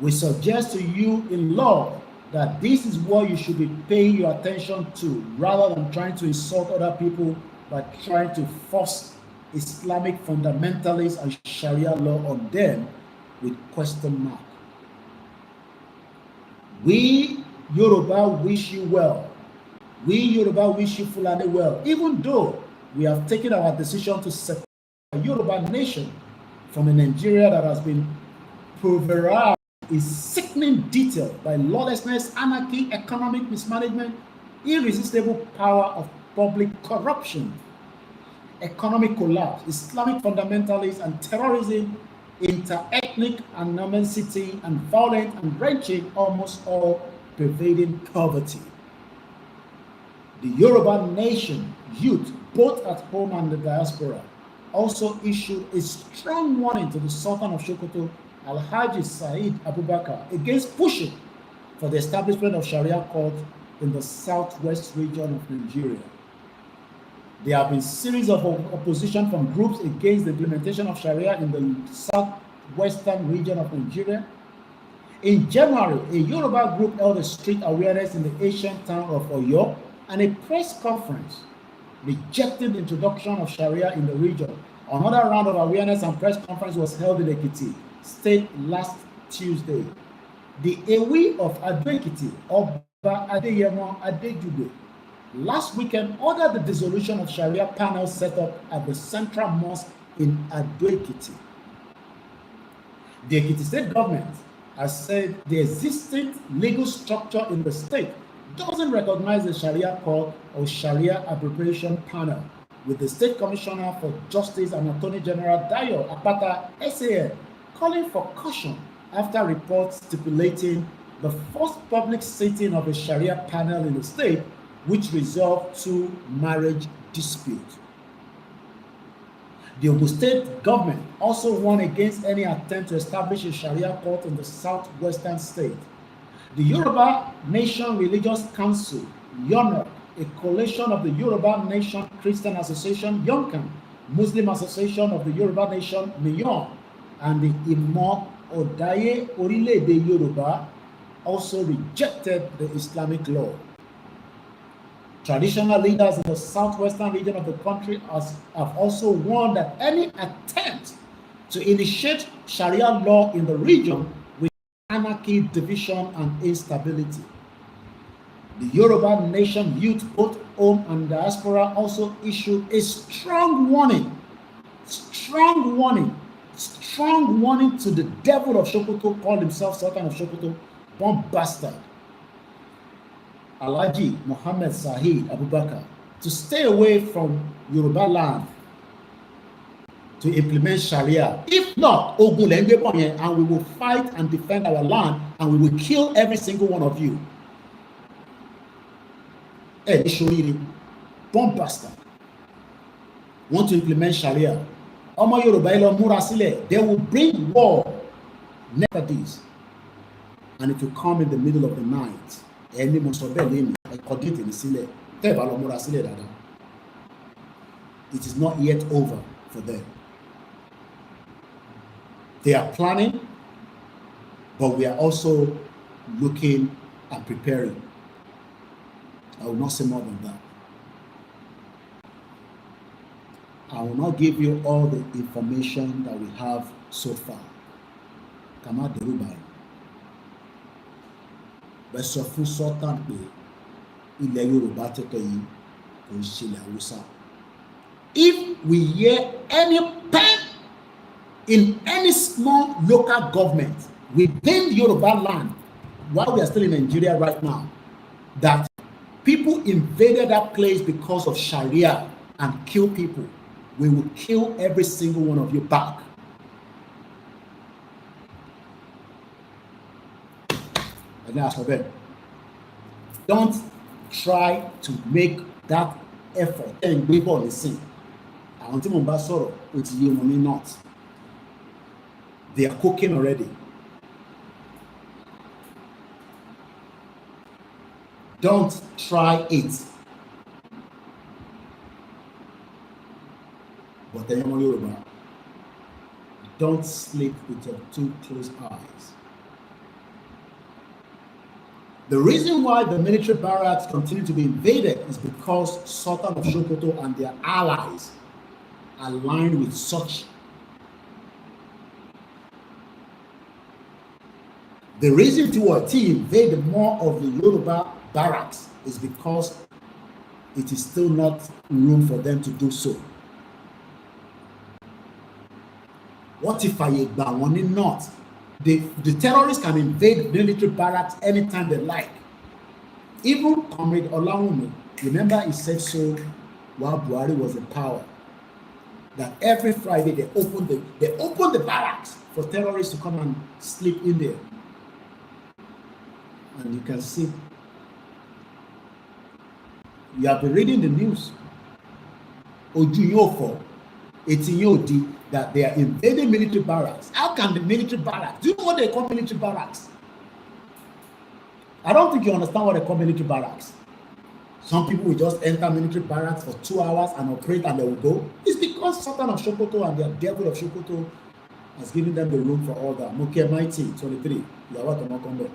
We suggest to you in law that this is what you should be paying your attention to, rather than trying to insult other people by trying to force Islamic fundamentalists and Sharia law on them with question mark. We Yoruba wish you well. We Yoruba wish you Fulani well, even though we have taken our decision to separate the Yoruba nation from a Nigeria that has been pulverized in sickening detail by lawlessness, anarchy, economic mismanagement, irresistible power of public corruption, economic collapse, Islamic fundamentalism and terrorism, inter-ethnic animosity, and violent and wrenching, almost all pervading poverty. The Yoruba nation youth, both at home and the diaspora, also issued a strong warning to the Sultan of Sokoto, Alhaji Said Abubakar, against pushing for the establishment of Sharia court in the southwest region of Nigeria. There have been series of opposition from groups against the implementation of Sharia in the southwestern region of Nigeria. In January, a Yoruba group held a street awareness in the ancient town of Oyo and a press conference rejecting the introduction of Sharia in the region. Another round of awareness and press conference was held in Ekiti State last Tuesday. The Ewi of Ado-Ekiti, Oba Adeyemo Adejude, last weekend ordered the dissolution of Sharia panel set up at the Central Mosque in Ado-Ekiti. The Ekiti State government has said the existing legal structure in the state doesn't recognize the Sharia court or Sharia arbitration panel, with the State Commissioner for Justice and Attorney General Dayo Apata SAN calling for caution after reports stipulating the first public sitting of a Sharia panel in the state, which resolved two marriage disputes. The Ogun State government also warned against any attempt to establish a Sharia court in the southwestern state. The Yoruba Nation Religious Council, YONRA, a coalition of the Yoruba Nation Christian Association, YONCAN, Muslim Association of the Yoruba Nation, MIYON, and the Imo Odaye Orile-Ede Yoruba, also rejected the Islamic law. Traditional leaders in the southwestern region of the country have also warned that any attempt to initiate Sharia law in the region will anarchy, division, and instability. The Yoruba Nation youth, both home and diaspora, also issued a strong warning to the devil of Sokoto, called himself Sultan of Sokoto, bomb bastard, Alhaji Muhammad Said Abubakar, to stay away from Yoruba land to implement Sharia. If not, and we will fight and defend our land, and we will kill every single one of you. Bomb bastard. Want to implement Sharia. Omo Yoruba ilo múra sílẹ̀. They will bring war. Never this. And it will come in the middle of the night. Ẹni mo sọ bẹ́ẹ̀ lẹ́nu. Ẹ̀kọ́ dé tèmi sílẹ̀. It is not yet over for them. They are planning, but we are also looking and preparing. I will not say more than that. I will not give you all the information that we have so far. Kama Derubai. But so fún Sultan pé ilẹ̀ Yorùbá tẹ́tọ̀ yìí kò ń ṣẹlẹ̀ Hausa. If we hear any pen in any small local government within Yoruba land, while we are still in Nigeria right now, that people invaded that place because of Sharia and kill people, we will kill every single one of you back. And that's for them. Don't try to make that effort. And people listen. I want to sọ̀rọ̀ ó ti yé wọn ní north. They are cooking already. Don't try it. But then Yoruba, don't sleep with your two closed eyes. The reason why the military barracks continue to be invaded is because Sultan of Sokoto and their allies aligned with such. The reason to invade more of the Yoruba barracks is because it is still not room for them to do so. What if I want not? The terrorists can invade military barracks anytime they like. Even Comrade OLAYOMI, remember he said so while Buhari was in power, that every Friday they open the barracks for terrorists to come and sleep in there. And you can see, you have been reading the news. Ojunyofo, Etinyodi, that they are invading military barracks. How can the military barracks? Do you know what they call military barracks? I don't think you understand what they call military barracks. Some people will just enter military barracks for 2 hours and operate and they will go. It's because Sultan of Sokoto and their devil of Sokoto has given them the room for all that. Moke Mighty 23. You are what to come there.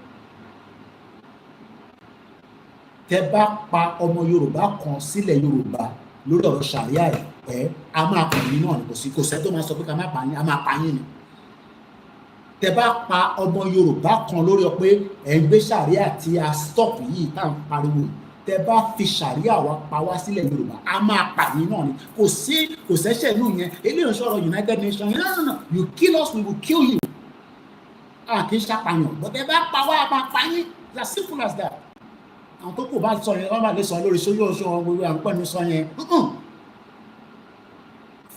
Tẹ́bá pa ọmọ Yorùbá kan sílẹ̀ Yorùbá lórí ọ̀rọ̀ Sharia a máa pa yín náà kò sẹ́ tó máa sọ pé ká má pa yín, a máa pa yín ni. Tẹ́bá pa ọmọ Yorùbá kan lórí ọ pé ń gbé Sharia tí a stop yìí tá à ń pariwo, tẹ́bá fi Sharia wa pa wá sílẹ̀ Yorùbá a máa pa yín náà ni. Kò sẹ́ṣẹ̀ inú yẹn, eléyìí sọ̀rọ̀ United Nations, no, you kill us, we will kill you. Kì í ṣàpàyàn, but tẹ́bá pa wá a máa pa yín, it's as simple as that. Àwọn tó kò bá sọ yẹn wọ́n máa lè sọ lórí sójú ọ̀ṣọ́ wọn gbogbo à ń pẹ̀lú sọ yẹn.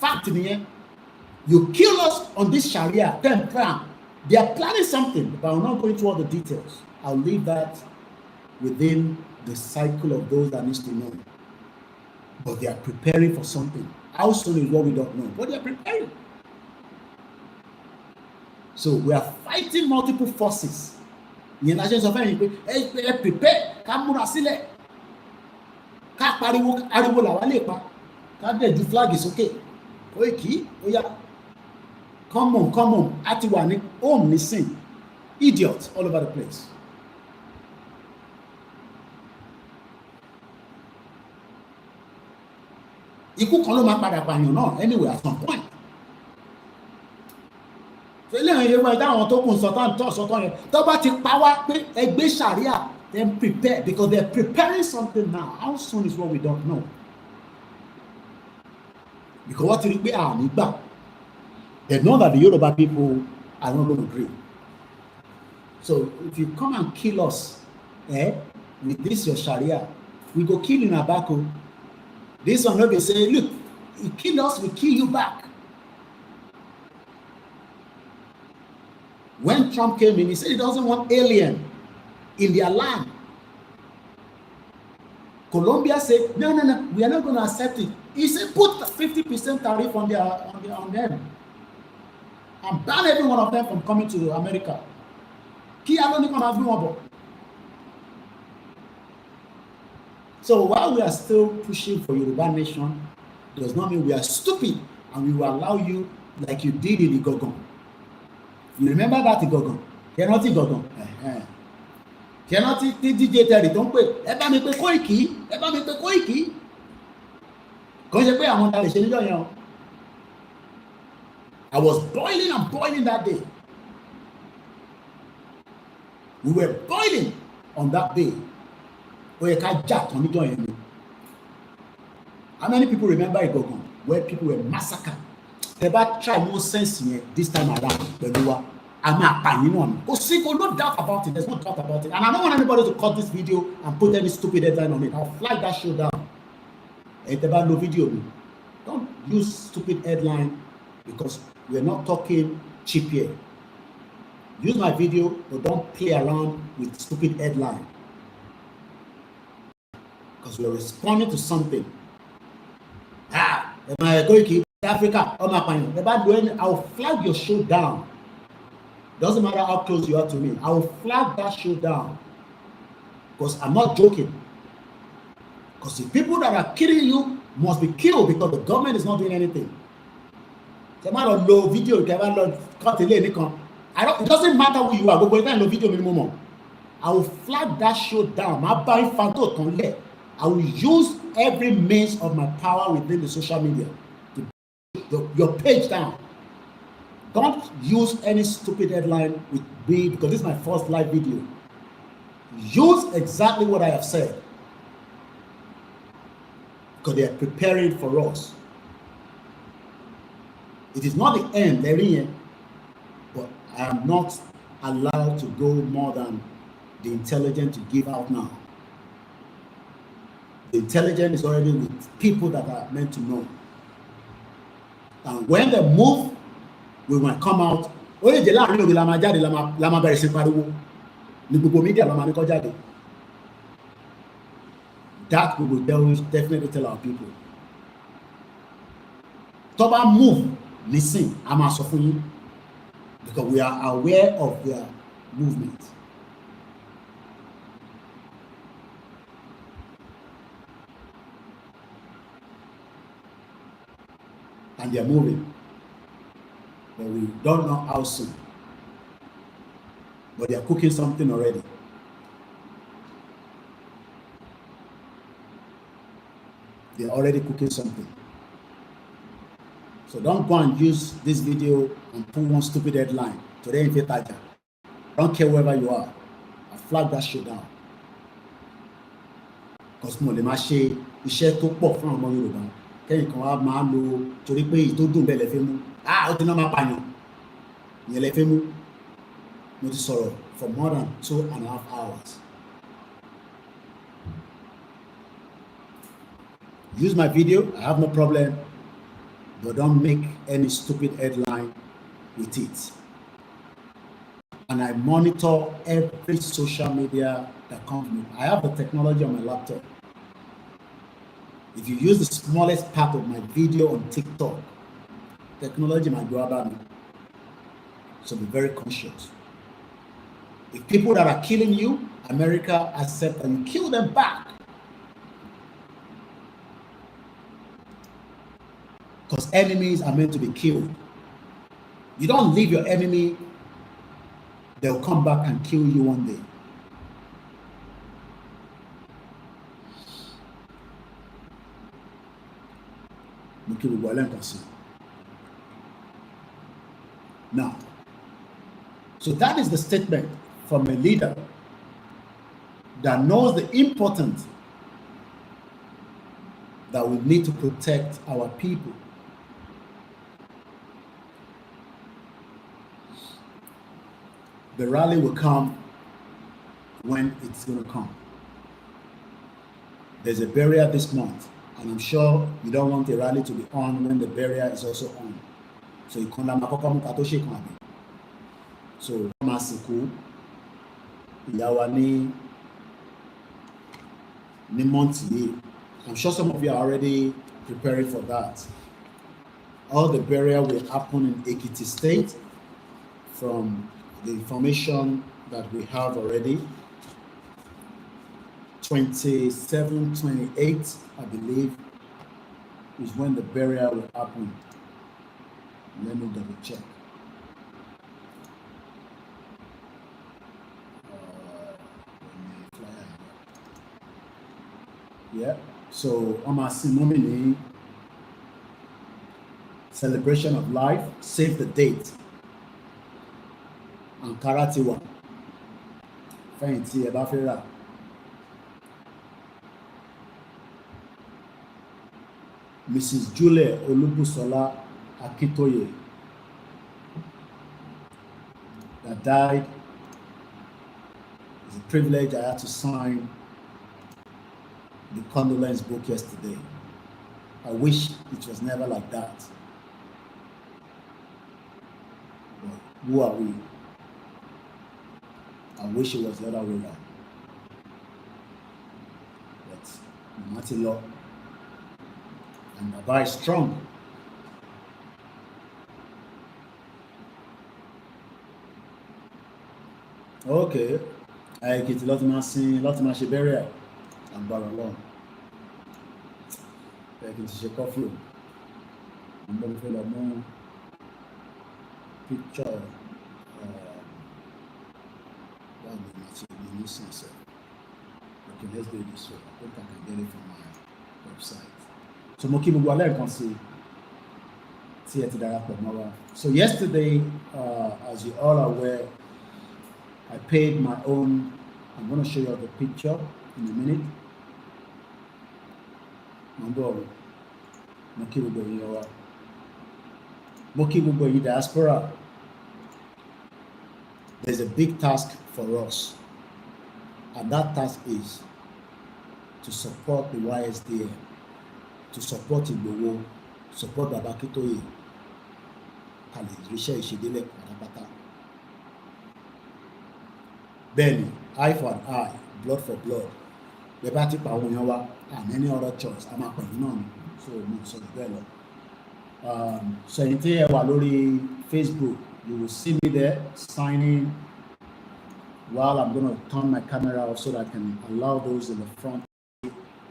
Fact nìyẹn. You kill us on this Sharia, then plan. They are planning something, but I'm not going through all the details. I'll leave that within the cycle of those that needs to know. But they are preparing for something. How soon is what we don't know, but they are preparing. So we are fighting multiple forces. Ìyẹn la ṣe sọ fẹ́yìn pé ẹ prepare ká múra sílẹ̀ ká pariwo ariwo làwa lè pa ká dẹ̀ ju flag sókè Koiki ó yá come on á ti wà ní home nísìn idiots all over the place. Ikú kan ló máa padà pààyàn náà anyway at some point. Eléyìí ìwé ẹ̀dá àwọn tó kùn sọ́tàn yẹn tó bá ti pa wá pé ẹgbẹ́ Sharia then prepare because they are preparing something now. How soon is what we don't know. Because what ti rí pé àmì gbà they know that the Yoruba people are not going to agree. So if you come and kill us with this your Sharia, we go kill you in Abako. This one no be say look you kill us we kill you back. When Trump came in, he said he doesn't want alien in their land. Colombia said, no, we are not going to accept it. He said, put 50% tariff on them and ban every one of them from coming to America. So while we are still pushing for Yoruba nation, does not mean we are stupid and we will allow you like you did in Igogon. You remember that Igogon? Cannot Igogon. Cannot DJ Terry, don't pay. Ẹ bá mi pè Koiki. Ẹ bá mi pè Koiki. Kò ṣe pé àwọn ọ̀tá lè ṣe níjọ́ yẹn. I was boiling and boiling that day. We were boiling on that day. Ó yẹ ká jà tán níjọ́ yẹn ni. How many people remember Igogon where people were massacred? Tẹ́ bá try more sense yẹn this time around pẹ̀lú wa. I'm no doubt about it. There's no doubt about it. And I don't want anybody to cut this video and put any stupid headline on it. I'll flag that show down. No video. Don't use stupid headline because we're not talking cheap here. Use my video, but don't play around with stupid headline. Because we're responding to something. Koiki, Africa, I'll flag your show down. Doesn't matter how close you are to me. I will flag that show down. Because I'm not joking. Because the people that are killing you must be killed because the government is not doing anything. It's a matter of low video. It doesn't matter who you are. Video I will flag that show down. I will use every means of my power within the social media to put your page down. Don't use any stupid headline with me because this is my first live video. Use exactly what I have said because they are preparing for us. It is not the end, but I am not allowed to go more than the intelligence to give out now. The intelligence is already with people that are meant to know. And when they move, we might come out. Only the land will lama jáde lama bẹ̀rẹ̀ sí pariwo. Ní gbogbo media lama ní kó jáde. That we will definitely tell our people. Tó bá move, listen, a máa sọ fún yín because we are aware of their movement. And they are moving. But we don't know how soon. But they are cooking something already. They are already cooking something. So don't go and use this video and put one stupid headline. Today in Fetaja. Don't care wherever you are. I flag that shit down. Because mo lè máa ṣe iṣẹ́ tó pọ̀ fún ọmọ Yorùbá. Kẹ́yìn kan wá máa lo torí pé èyí tó dùn bẹ́ẹ̀ lẹ fẹ́ mú. Ó ti náà máa pààyàn. Ìyẹn lẹ fẹ́ mú. Mo ti sọ̀rọ̀ for more than 2.5 hours. Use my video, I have no problem, but don't make any stupid headline with it. And I monitor every social media that comes with me. I have the technology on my laptop. If you use the smallest part of my video on TikTok, technology might go about me. So be very conscious. If people that are killing you, America accept and kill them back. Because enemies are meant to be killed. You don't leave your enemy, they'll come back and kill you one day. Now, so that is the statement from a leader that knows the importance that we need to protect our people. The rally will come when it's going to come. There's a burial this month, and I'm sure you don't want the rally to be on when the burial is also on. So you can so Masiku Yawani Nimonti. I'm sure some of you are already preparing for that. All the burial will happen in Ekiti State from the information that we have already. 27, 28, I believe, is when the burial will happen. Let me double check. Yeah, so I'm asking nominee celebration of life, save the date. Ankara Tiwa. Fẹ̀yìntì ẹ bá fẹ́ rà. Mrs. Julia Olubusola Akintoye that died. It's a privilege. I had to sign the condolence book yesterday. I wish it was never like that. But who are we? I wish it was the other way around. But Martin Law and Baba is strong. Okay. I get a lot of my burial and Baralon. I can shake off you. I'm going to feel a more picture. Okay, let's do it this way. I think I can get it from my website. So mo kí gbogbo alẹ́ kan sí tí ẹ ti darapọ̀ mọ́ wa. So yesterday, as you all are aware, I paid my own. I'm going to show you the picture in a minute. Mo kí gbogbo yín wa. Mo kí gbogbo yín diaspora. There's a big task for us, and that task is to support the YSDM, to support Igboho, support Baba Akintoye, and Risha Ishidele Patapata. Then, eye for an eye, blood for blood. The party power and any other choice. I'm not going so much better. So in here, Walori Facebook, you will see me there signing. While I'm going to turn my camera off so that I can allow those in the front.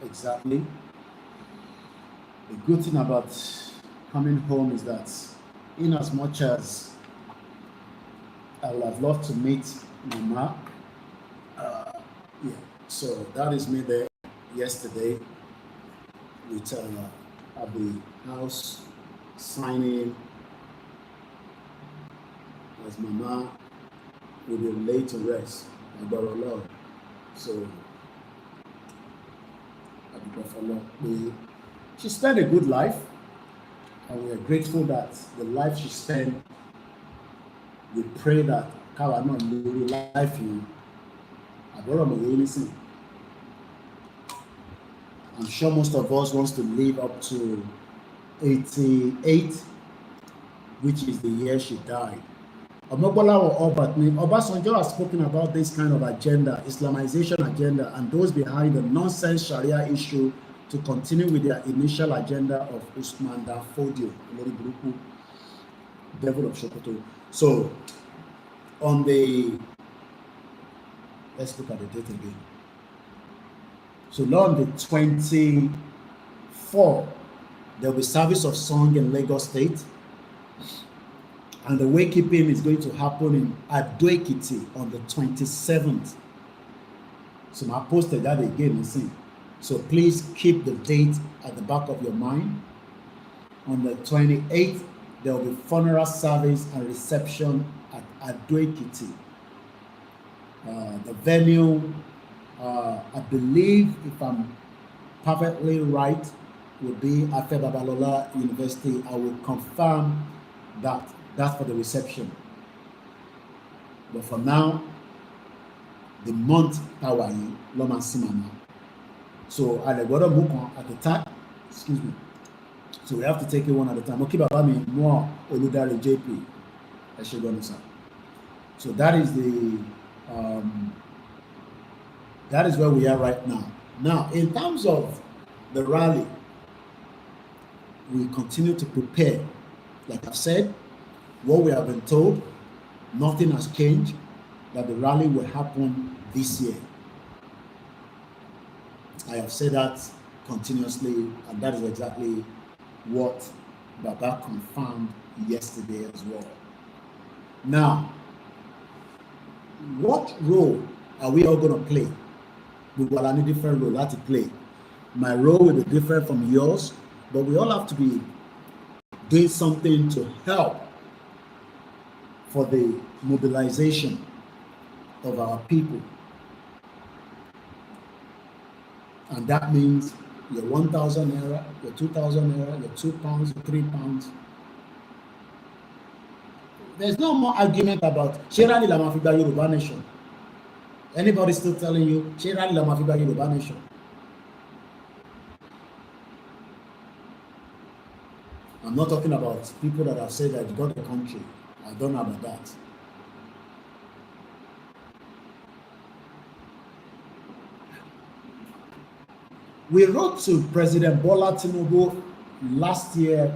Exactly. The good thing about coming home is that, in as much as I would have loved to meet Mama, yeah. So that is me there yesterday with at the house signing as Mama will be laid to rest by our Lord. So she spent a good life, and we are grateful that the life she spent, we pray that Kawa not live life in. I'm sure most of us wants to live up to 88, which is the year she died. Obasanjo has spoken about this kind of agenda, Islamization agenda, and those behind the nonsense Sharia issue to continue with their initial agenda of Usman Danfodio, devil of Sokoto. So, let's look at the date again. So, on the 24th, there will be service of song in Lagos State. And the wakekeeping is going to happen in Ado-Ekiti on the 27th. So I posted that again, you see. So please keep the date at the back of your mind. On the 28th, there will be funeral service and reception at Ado-Ekiti. The venue, I believe, if I'm perfectly right, will be Afe Babalola University. I will confirm that. That's for the reception. But for now, the month Hawaii, Loma Simama. So at the bottom book at the time, excuse me. So we have to take it one at a time. Okay, Baba me more Oludare JP. So that is that is where we are right now. Now, in terms of the rally, we continue to prepare. Like I've said, what we have been told, nothing has changed, that the rally will happen this year. I have said that continuously, and that is exactly what Baba confirmed yesterday as well. Now, what role are we all going to play? We will have a different role to play. My role will be different from yours, but we all have to be doing something to help for the mobilization of our people. And that means your 1,000 naira, your 2,000 naira, your £2, your £3. There's no more argument about Sharia la Mafiba Yoruba nation. Anybody still telling you Sharia la Mafiba Yoruba nation? I'm not talking about people that have said that you got a country. I don't know about that. We wrote to President Bola Tinubu last year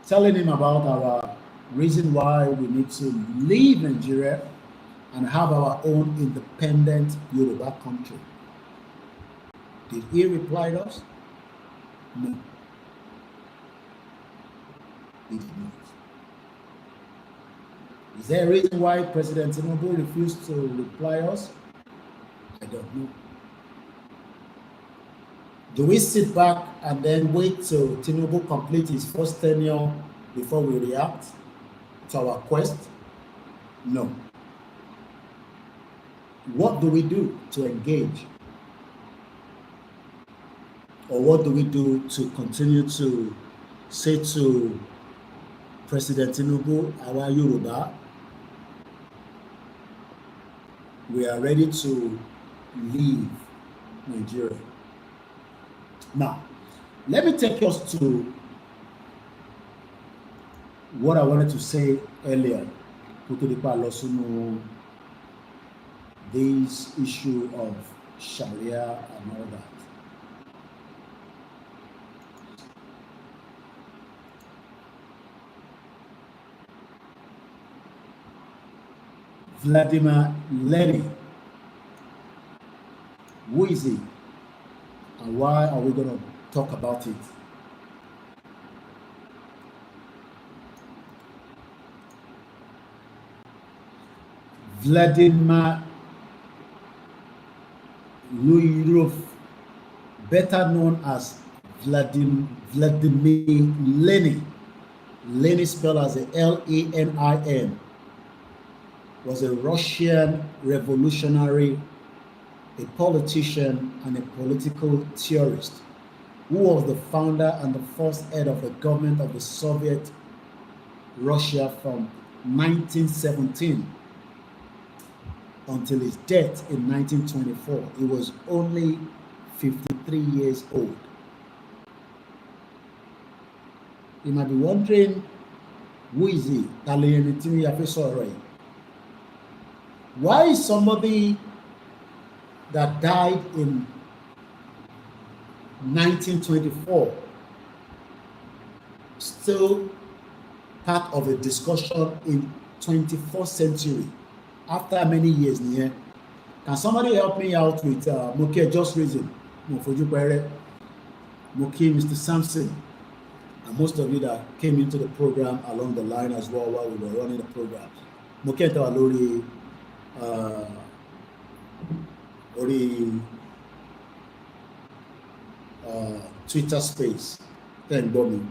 telling him about our reason why we need to leave Nigeria and have our own independent Yoruba country. Did he reply to us? No. He did not. Is there a reason why President Tinubu refused to reply us? I don't know. Do we sit back and then wait till Tinubu complete his first tenure before we react to our quest? No. What do we do to engage? Or what do we do to continue to say to President Tinubu, our Yoruba, we are ready to leave Nigeria? Now, let me take us to what I wanted to say earlier, this issue of Sharia and all that. Vladimir Lenin, who is he and why are we going to talk about it? Vladimir Lenin, better known as Vladimir Lenin, Lenin spelled as a Lenin, was a Russian revolutionary, a politician, and a political theorist who was the founder and the first head of the government of the Soviet Russia from 1917 until his death in 1924. He was only 53 years old. You might be wondering, who is he? Why is somebody that died in 1924 still part of a discussion in 21st century after many years? Can somebody help me out with Moki Just Reason, Moki Mr. Sampson, and most of you that came into the program along the line as well while we were running the program? Moki Lori Twitter space, thank God,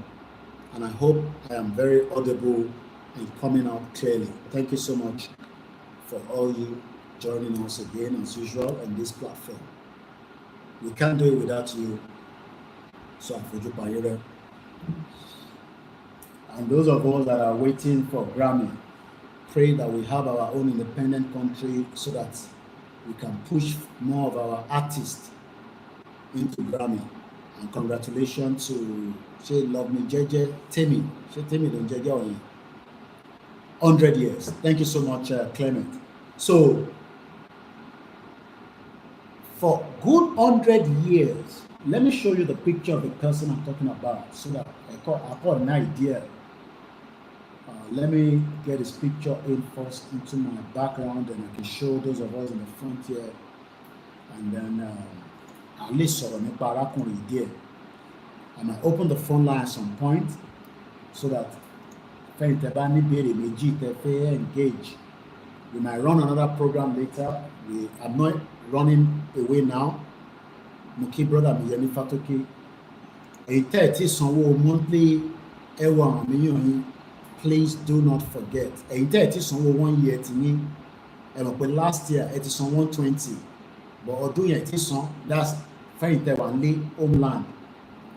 and I hope I am very audible and coming out clearly. Thank you so much for all you joining us again as usual on this platform. We can't do it without you, so and those of us that are waiting for Grammy, pray that we have our own independent country so that we can push more of our artists into Grammy. And congratulations to She Love Me Jeje Temi. She Temi don't Jeje only 100 years. Thank you so much, Clement. So for good 100 years, let me show you the picture of the person I'm talking about so that I got an idea Let me get his picture in first into my background, and I can show those of us in the front here. And then at least I might open the phone line at some point so that engage. We might run another program later. I'm not running away now. Muki brother Miyemi Fatoki. Monthly please do not forget. 1 year to me. Last year it is on 120. But that's homeland.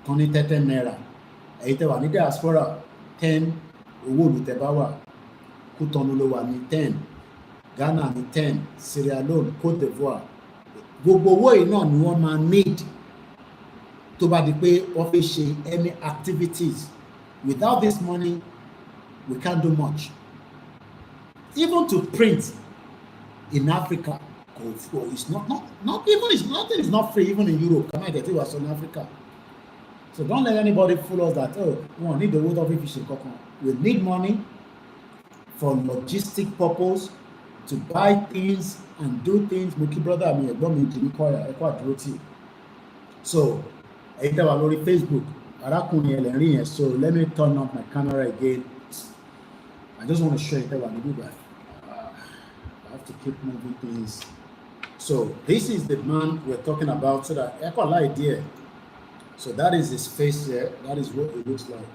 30 naira. Diaspora 10 Cotonou ló wà ní 10, Ghana ní 10, Sierra Leone, Cote d'Ivoire. Gbogbo owó yìí náà ni wọ́n máa need tó bá di pé wọ́n fẹ́ ṣe any activities. Without this money, we can't do much. Even to print in Africa, it's nothing is not free even in Europe. Come on, get it was in Africa. So don't let anybody fool us that we don't need the wood of fishing. We need money for logistic purpose to buy things and do things. Muki brother, so Facebook. So let me turn off my camera again. I just want to show you that I have to keep moving things. So this is the man we're talking about. So that I got an idea. So that is his face there. That is what it looks like.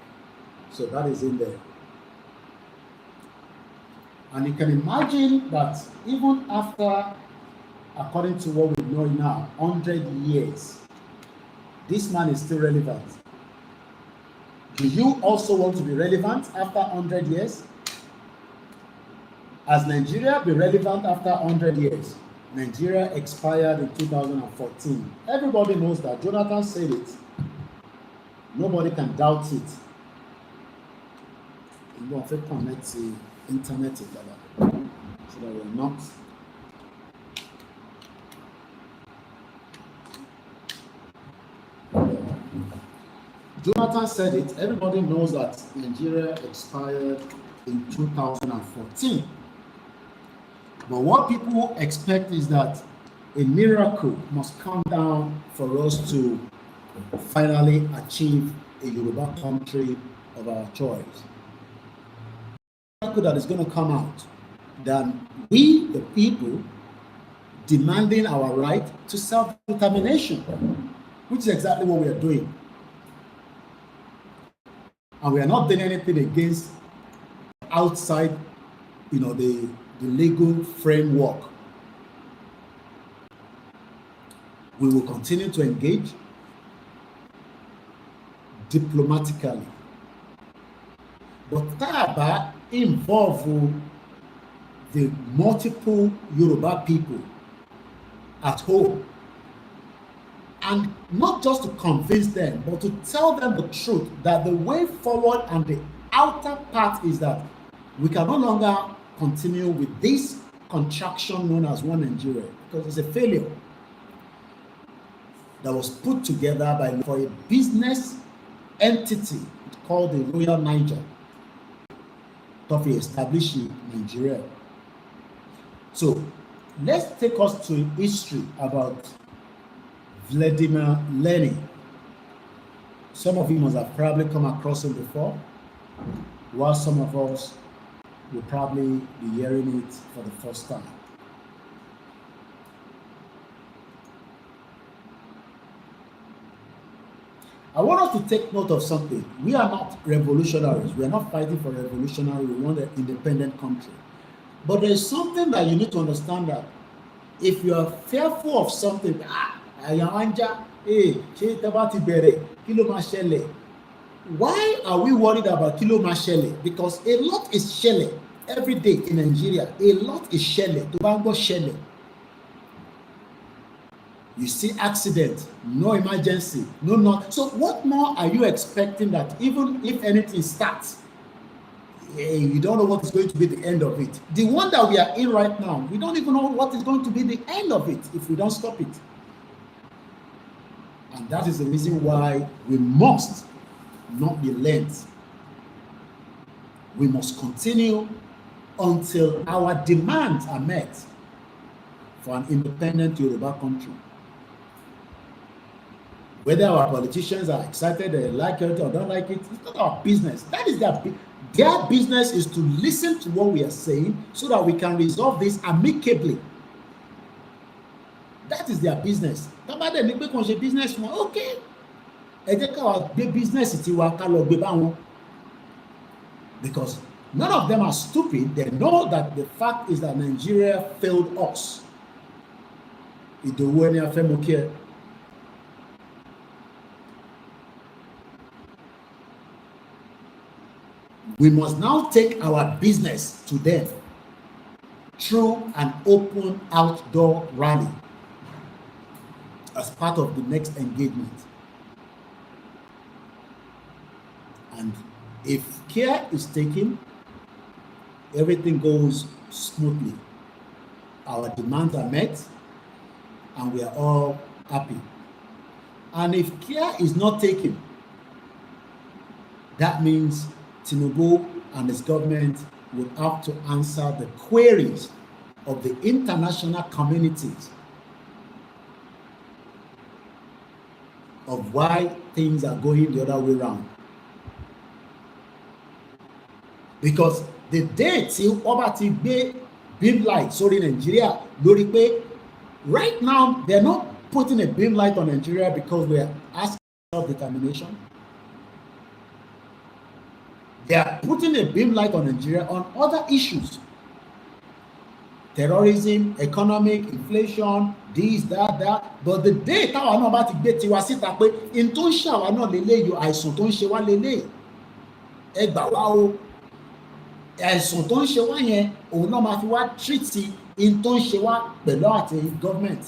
So that is in there. And you can imagine that even after, according to what we know now, 100 years, this man is still relevant. Do you also want to be relevant after 100 years? Has Nigeria been relevant after 100 years? Nigeria expired in 2014. Everybody knows that. Jonathan said it. Nobody can doubt it. You don't have to connect the internet together so that we're not. Jonathan said it. Everybody knows that Nigeria expired in 2014. But what people expect is that a miracle must come down for us to finally achieve a Yoruba country of our choice. A miracle that is going to come out than we, the people, demanding our right to self-determination, which is exactly what we are doing. And we are not doing anything against outside, the legal framework. We will continue to engage diplomatically. But that involve the multiple Yoruba people at home. And not just to convince them, but to tell them the truth that the way forward and the outer part is that we can no longer continue with this contraction known as One Nigeria, because it's a failure that was put together for a business entity called the Royal Niger to establish Nigeria. So let's take us to history about Vladimir Lenin. Some of you must have probably come across him before, while some of us will probably be hearing it for the first time. I want us to take note of something. We are not revolutionaries. We are not fighting for revolutionary. We want an independent country. But there is something that you need to understand, that if you are fearful of something, why are we worried about kilo mashele? Because a lot is shele every day in Nigeria. A lot is shele. Tobago shele. You see accident, no emergency, not. So what more are you expecting that even if anything starts, you don't know what is going to be the end of it? The one that we are in right now, we don't even know what is going to be the end of it if we don't stop it. And that is the reason why we must not be lent. we must continue until our demands are met for an independent Yoruba country. Whether our politicians are excited, they like it or don't like it, it's not our business. That is their business is to listen to what we are saying so that we can resolve this amicably. That is their business. Somebody ní pé kàn ṣe business wọn, okay. Ẹ jẹ́ ká wá gbé business tiwa ká lọ gbé bá wọn. Because none of them are stupid. They know that the fact is that Nigeria failed us. Ìdòwú ẹni afẹ́mọ́kẹ́. We must now take our business to them through an open outdoor rally as part of the next engagement. And if care is taken, everything goes smoothly. Our demands are met and we are all happy. And if care is not taken, that means Tinubu and his government will have to answer the queries of the international communities of why things are going the other way around. Because the day tí ọba ti gbé beam light sórí Nigeria lórí pé right now they're not putting a beam light on Nigeria because we are asking self-determination. They are putting a beam light on Nigeria on other issues. Terrorism, economic, inflation, this, that. But the day táwa náà bá ti gbé tiwa síta pé in tó ń ṣe àwa náà lélẹ́yìí àìsàn tó ń ṣe wá lélẹ́yìí. Ẹ gbà wá o. Àìsàn tó ń ṣe wá yẹn òun náà máa fi wá treat in tó ń ṣe wá pẹ̀lú àti government.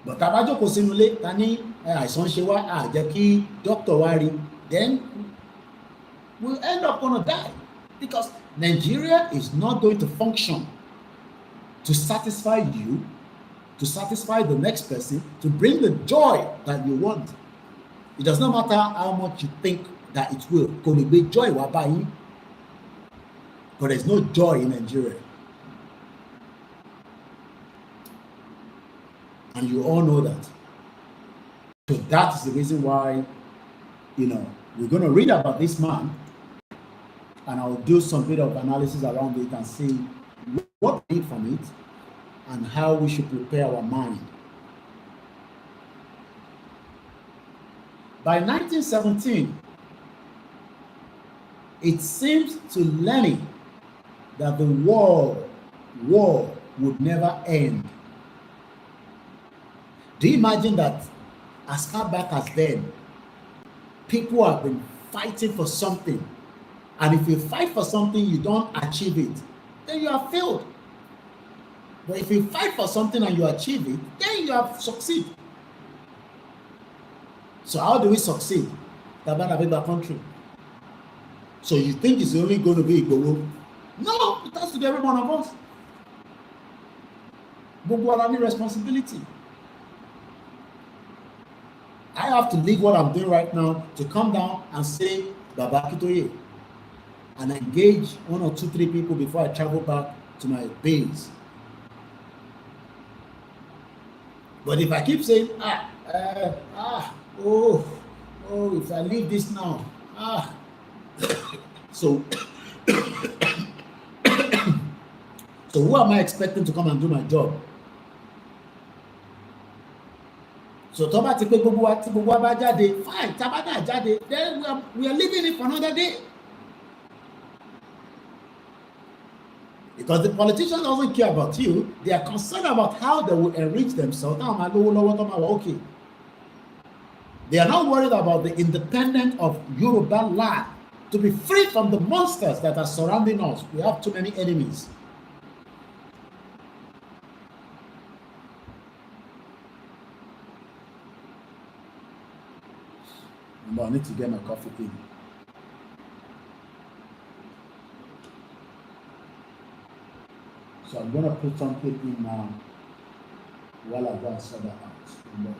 But tá a bá jókòó sínú ilé ta ní àìsàn ṣe wá á jẹ́ kí doctor wá rí, then we'll end up gonna die because Nigeria is not going to function to satisfy you, to satisfy the next person, to bring the joy that you want. It does not matter how much you think that it will. Kò lè gbé joy wá bá yín, but there's no joy in Nigeria. And you all know that. So that's the reason why, we're going to read about this man and I'll do some bit of analysis around it and see what we need from it and how we should prepare our mind. By 1917, it seems to Lenin that the war would never end. Do you imagine that as far back as then, people have been fighting for something, and if you fight for something, you don't achieve it, then you have failed. But if you fight for something and you achieve it, then you have succeeded. So how do we succeed? Tabana country. So you think it's only going to be Igbo? No, it has to be every one of us. Gbogbo ara ní responsibility. I have to leave what I'm doing right now to come down and say Baba Akintoye and engage 1 or 2, 3 people before I travel back to my base. But if I keep saying, if I leave this now, so who am I expecting to come and do my job? So tó bá ti pé gbogbo wa bá jáde, fine, tá bá dá jáde, then we are leaving it for another day. Because the politician doesn't care about you, they are concerned about how they will enrich themselves. Okay. They are not worried about the independence of Yoruba land, to be free from the monsters that are surrounding us. We have too many enemies. But I need to get my coffee in. So I'm going to put something in now while I go and sort that out.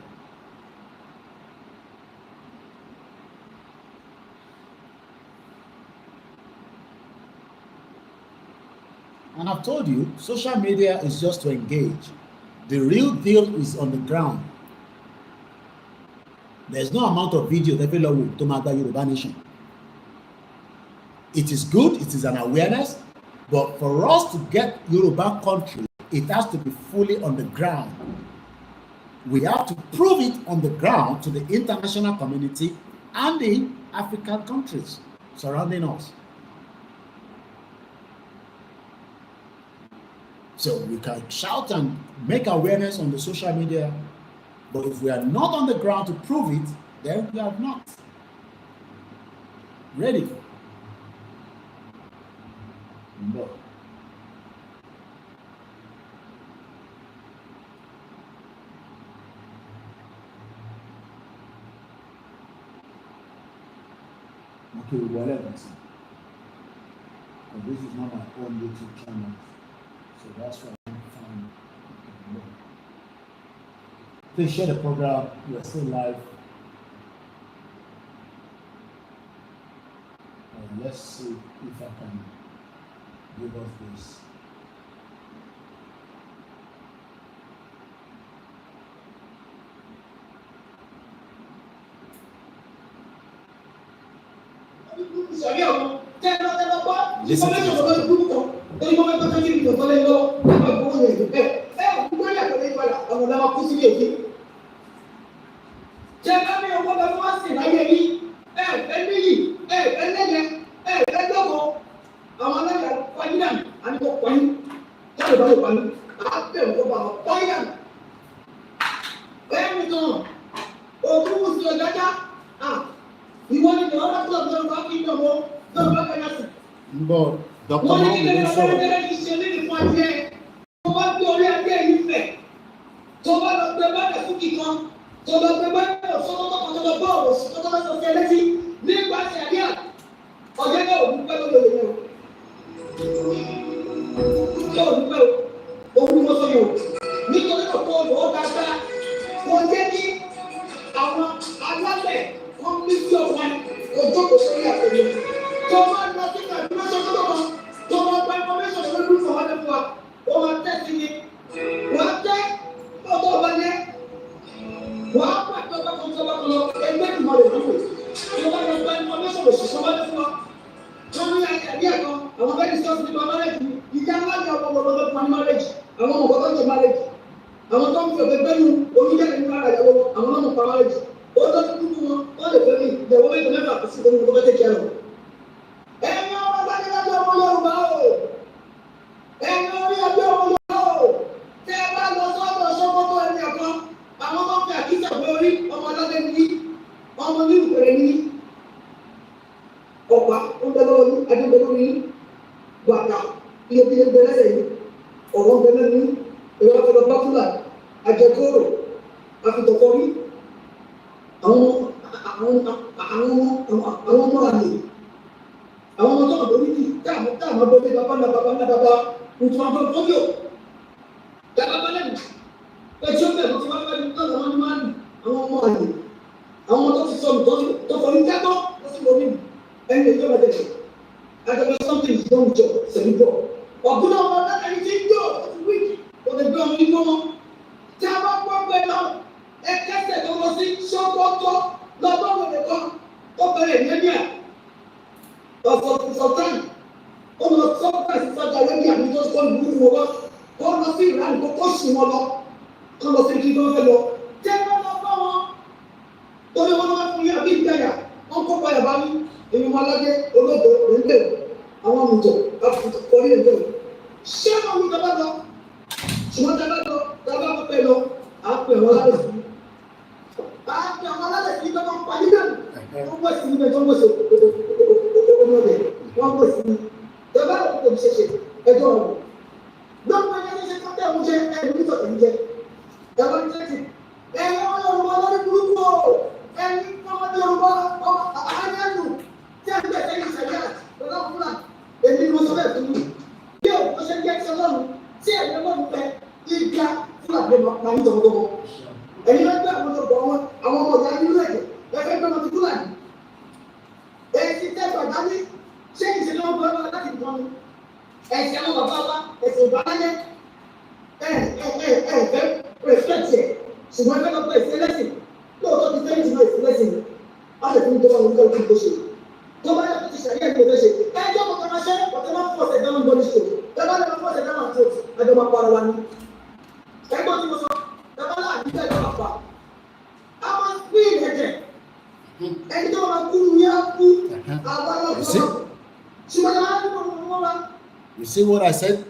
And I've told you, social media is just to engage. The real deal is on the ground. There's no amount of video to Magba Yoruba Nation. It is good, it is an awareness, but for us to get Yoruba country, it has to be fully on the ground. We have to prove it on the ground to the international community and the African countries surrounding us. So we can shout and make awareness on the social media, but if we are not on the ground to prove it, then we are not ready. No. Okay, whatever. But this is not my own YouTube channel, so that's why I'm fine. Please share the program. We are still live. Let's see if I can give us this. Listen to But Dr. Ẹ̀sìn àwọn bàbá wa ní ìjọba òun kọ́ òkú ṣe tó bá yàtọ̀ ti ṣàríà ní ìjọba ṣe ẹjọ́ kọ̀ọ̀kan máa ṣe ọ̀tẹ́ máa fọ́ọ̀sẹ̀ dáhùn bọ́ọ̀lì ṣe tẹ́lá lè máa fọ́ọ̀sẹ̀ dáhùn àti ẹjọ́ máa para wa ní. ẹgbẹ́ tí mo sọ tẹ́lá láàbí tẹ́lá máa fà á máa ń pín ìrẹ̀jẹ̀ ẹni tó máa kú ní á kú àwọn You see what I said?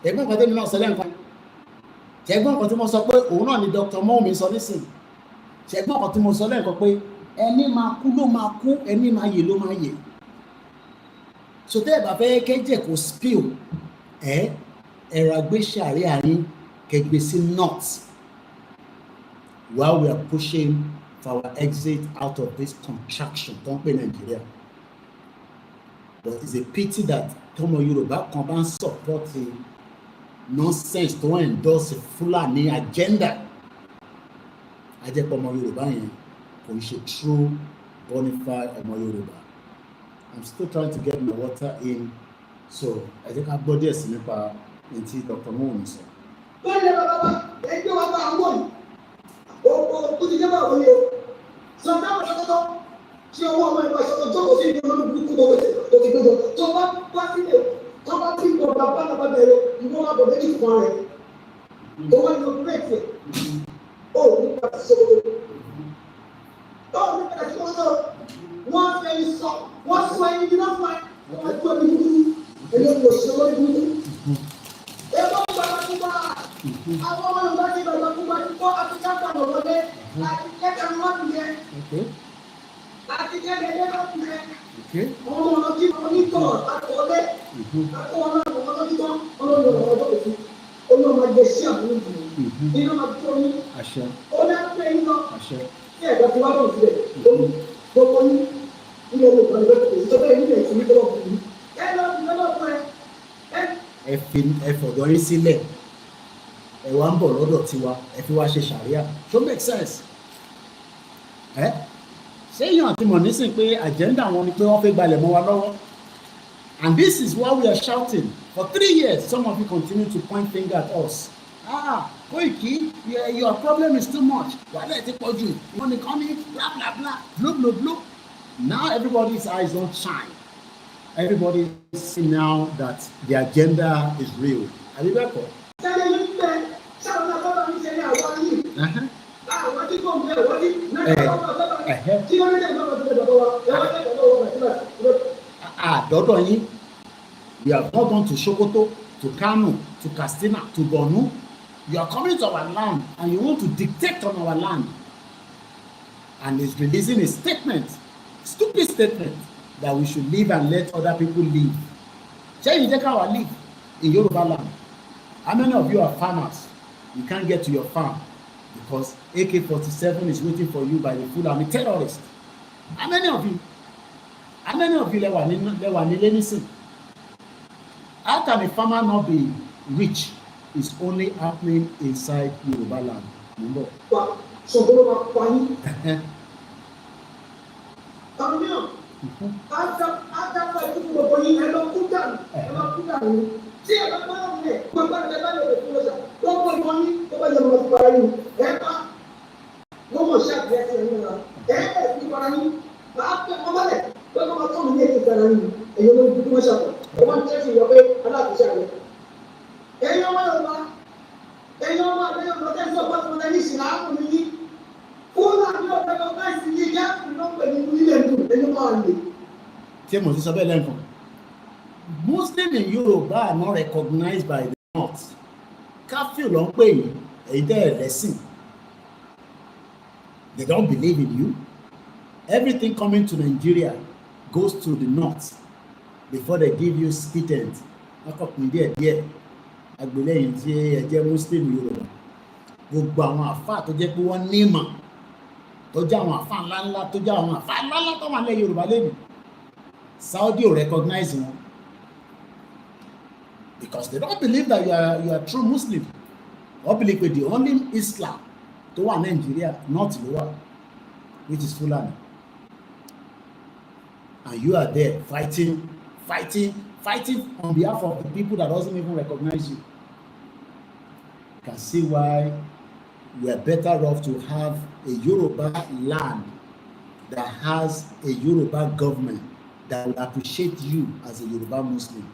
Ẹgbọ́n kan tẹ́mi náà sọ lẹ́ǹkan. Ṣẹ̀gbọ́n kan tí mo sọ pé òun náà ni Dr. Momi sọ nísìnyí. Ṣẹ̀gbọ́n kan tí mo sọ lẹ́ǹkan pé ẹni máa kú ló máa kú, ẹni máa yè ló máa yè. So tẹ́ ẹ̀ bá fẹ́ kẹ́jẹ̀ kó spill ẹ̀rọ àgbé Sharia yín kẹgbẹ́ sí north while we are pushing for our exit out of this contraction tó ń pè Nigeria. But it's a pity that tọmọ Yorùbá kan bá ń support nonsense tó ń endorse Fulani agenda. Ajẹ́pọ̀ ọmọ Yorùbá yẹn kò ń ṣe true bona fide ọmọ Yorùbá. I'm still trying to get my water in, so ẹ jẹ́ ká gbọ́ díẹ̀ sí nípa ní tí Dr. Momi sọ. Bẹ́ẹ̀ni bàbá wa ẹgbẹ́ wa bá àwọn yìí ó ti jẹ́ bá àwọn yìí o sọ táwọn ṣọkọtọ tí ọwọ́ ọmọ ìgbà ṣọkọ jókòó sí ìdúró lórí burúkú tó ti gbẹdọ tó bá bá sílẹ̀ tó bá tí ìgbọ̀ bàbá náà bá bẹ̀rẹ̀ ìwọ máa bọ̀ méjì fún ara rẹ̀ tó wá ní ọdún mẹ́tì ó ní pàtó ṣọkọtọ ó ní pàtó ṣọkọtọ wọ́n fẹ́ sọ wọ́n sọ ẹni bí wọ́n fún ẹ wọ́n tó ẹni burúkú ẹni ó lọ sí ọmọdé burúkú ẹgbẹ́ bàbá kúbà àwọn ọmọ Yorùbá ti bàbá kúbà ti kọ́ àtikápá lọ́wọ́dé àti kẹ́kẹ́ wọn nìyẹn àti kẹ́kẹ́ wọn nìyẹn ọmọ ọlọ́tí onítọ̀ àtọ̀ọ́lé àtọ̀ọ́lé ọmọ ọlọ́tí tán ọlọ́run ọmọ ọjọ́ òfin olóòmọ ẹgbẹ́ sí àbúrò ìdùnnú nínú àbúrò ní ó ní àpẹ iná tí ẹ̀dá ti wá bọ̀ sílẹ̀ gbogbo ní ilé Yorùbá ní bẹ́ẹ̀ tó bẹ́ẹ̀ nílẹ̀ ìsinmi tó lọ́wọ́ fún mi ẹ lọ́ọ́ fún ẹ fọ̀dọ̀ yín sílẹ̀ ẹ wá ń bọ̀ lọ́dọ̀ tiwa ẹ fi wá ṣe Sharia so make sense ṣé èèyàn àti mọ̀ nísìn pé agenda wọn ni pé wọ́n fẹ́ gbalẹ̀ mọ́ wa lọ́wọ́ and this is why we are shouting for 3 years. Some of you continue to point finger at us. Koiki, your problem is too much. Wàhálà ẹ̀ ti pọ̀ jù, ìwọ nìkan ní blah blah blah blah blah blah. Now everybody's eyes don't shine. Everybody see now that the agenda is real. Are you ready? Dọ́dọ̀ yín, we have not gone to Sokoto, to Kano, to Katsina, to Borno. You are coming to our land and you want to dictate on our land. And he's releasing a statement, stupid statement, that we should live and let other people live. Ṣé you take our live in Yorubaland? How many of you are farmers? You can't get to your farm because AK-47 is waiting for you by the Fulani terrorists. How many of you lẹ́wà nílé nísìn? How can a farmer not be rich? It's only happening inside Yorubaland. Remember? Tí ẹ bá bá wọn lẹ gbogbo àti ẹ bá lè fún ọjà lọ́pọ̀ ìwọ ní tó bá yẹ ọmọ ti para yín ẹ bá wọ́n mọ̀ ṣe àbí ẹsẹ̀ yín lọ ẹ ẹ̀ fi para yín bá a pẹ́ ọmọ lẹ̀ lọ́pọ̀ máa tọ́ mi ní ètò ìtara yín ẹ̀yọ́ ló ń dúdú wọ́n ṣàpọ̀ ẹ wọ́n tẹ́ sí ìwọ pé aláàbíṣẹ́ rẹ̀ ẹ̀yin ọmọ Yorùbá ẹ̀yin ọmọ àbẹ́yọ̀ lọ́tẹ́ sí ọ̀pọ̀ fún ẹni ìsìn àákùn mi yí fún àbí ọ̀pẹ́ ọ̀pẹ́ ìsìn yí já ìlọ́pẹ̀ ní ilé ìlú ẹni máa lè. Ṣé mo ti sọ bẹ́ẹ̀ lẹ́ǹkan? Muslims in Yoruba are not recognized by the North. Curfew ló ń pè yín, èyí tẹ́ ẹ̀ lẹ́sìn. They don't believe in you. Everything coming to Nigeria goes to the North before they give you stipend. Akọ̀pin díẹ̀ díẹ̀, agbèlẹ́yìn tí ẹ jẹ́ Muslim Yoruba. Gbogbo àwọn àfáà tó jẹ́ pé wọ́n ní ìmọ̀, tó jẹ́ àwọn àfáà ńláńlá, tó jẹ́ àwọn àfáà ńláńlá tó wà ní Yorùbá lẹ́nu. Saudi ò recognize wọn. Because they don't believe that you are true Muslim. Or believe that the only Islam to one Nigeria, not lower, which is Fulani. And you are there fighting on behalf of the people that doesn't even recognize you. You can see why we are better off to have a Yoruba land that has a Yoruba government that will appreciate you as a Yoruba Muslim.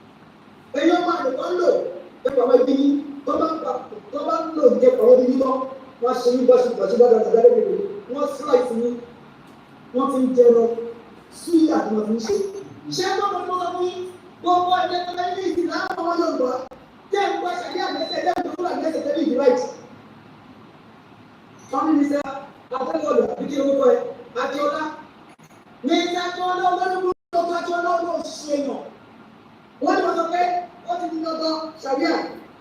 Wọ́n lọ pé ó ti di lọ́dọ̀ Sharia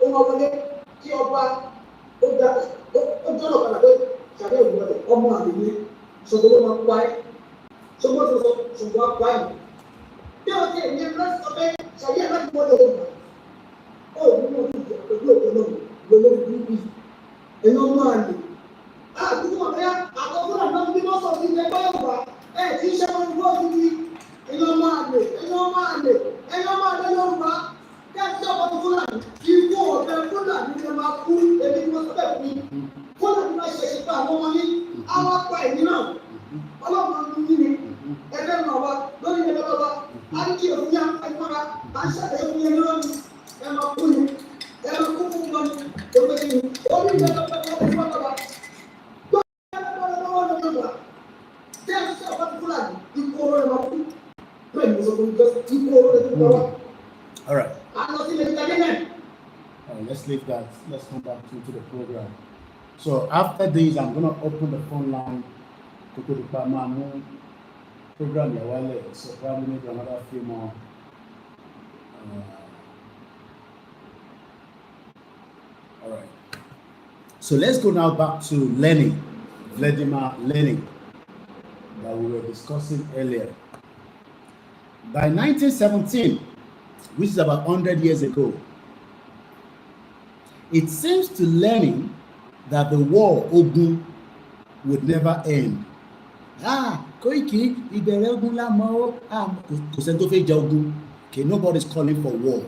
ohun ọ̀wọ́lé kí ọba ó jọ́nà padà pé Sharia òun lọ́dọ̀ ọmọ àdéhùn ṣùgbọ́n ló máa pa ẹ́ ṣùgbọ́n tó sọ ṣùgbọ́n pa ẹ́. Bí o ti èmi ẹgbẹ́ sọ pé Sharia láti mọ́ lọ́dọ̀ náà ó ní wọ́n ti jẹ́ pẹ̀lú òkè náà lọ́wọ́ bíbí ẹ̀yìn ọmọ àlè. Àdúgbò ọ̀rẹ́ àkọ́kọ́ náà bí wọ́n sọ sí ẹgbẹ́ Yorùbá ẹ̀ tí iṣẹ́ wọn ni wọ́n ti di ẹ̀yìn ọmọ àlè Yorùbá kẹ́sì ọ̀pọ̀ tó Fúlàní ikú ọ̀bẹ Fúlàní ni máa kú èmi ni mo sọ bẹ́ẹ̀ fún mi Fúlàní máa ṣẹ̀ṣẹ̀ pa àwọn ọmọ yín àwọn apá ẹ̀mí náà ọlọ́run ọdún yín ni ẹgbẹ́ náà wá lórí ẹgbẹ́ bàbá a ní kí òfin yá ẹgbẹ́ra a ń ṣàlàyé fún yẹn lórí ẹ máa kú ni ẹ máa kú fún wọn ni òwe ni orí ìgbẹ́ bàbá fún bàbá tó ẹgbẹ́ lọ́wọ́ lọ́wọ́ kẹ́sì ọ̀pọ̀ tó Fúlàní ikú ọ̀rọ̀ ẹ̀ máa kú. All right. Let's leave that. Let's come back to the program. So after this, I'm going to open the phone line to the Pamamu program. So probably maybe another few more. All right. So let's go now back to learning, Vladimir learning that we were discussing earlier. By 1917, which is about 100 years ago, it seems to Lenin that the war Ogun would never end. Koiki, okay, nobody's calling for war.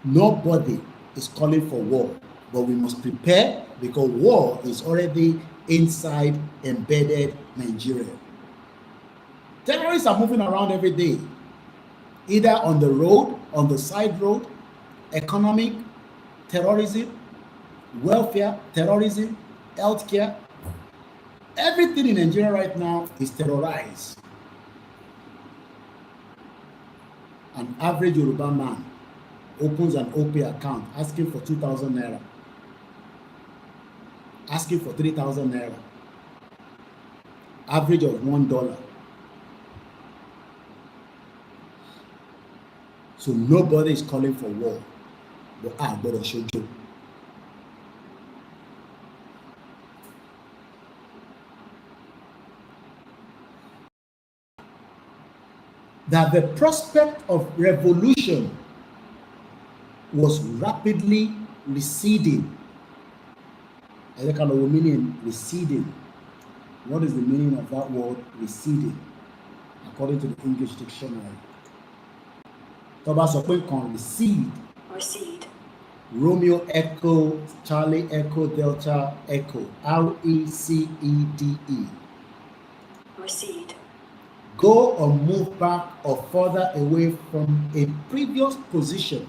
Nobody is calling for war, but we must prepare because war is already inside embedded Nigeria. Terrorists are moving around every day, either on the road, on the side road, economic terrorism, welfare terrorism, healthcare. Everything in Nigeria right now is terrorized. An average Yoruba man opens an OP account asking for 2,000 naira, asking for 3,000 naira, average of $1. So nobody is calling for war, but I'm going to show you. That the prospect of revolution was rapidly receding. I don't know what meaning receding. What is the meaning of that word receding? According to the English dictionary. Recede. Recede. Romeo Echo, Charlie Echo, Delta Echo. R-E-C-E-D-E. Recede. Go or move back or further away from a previous position.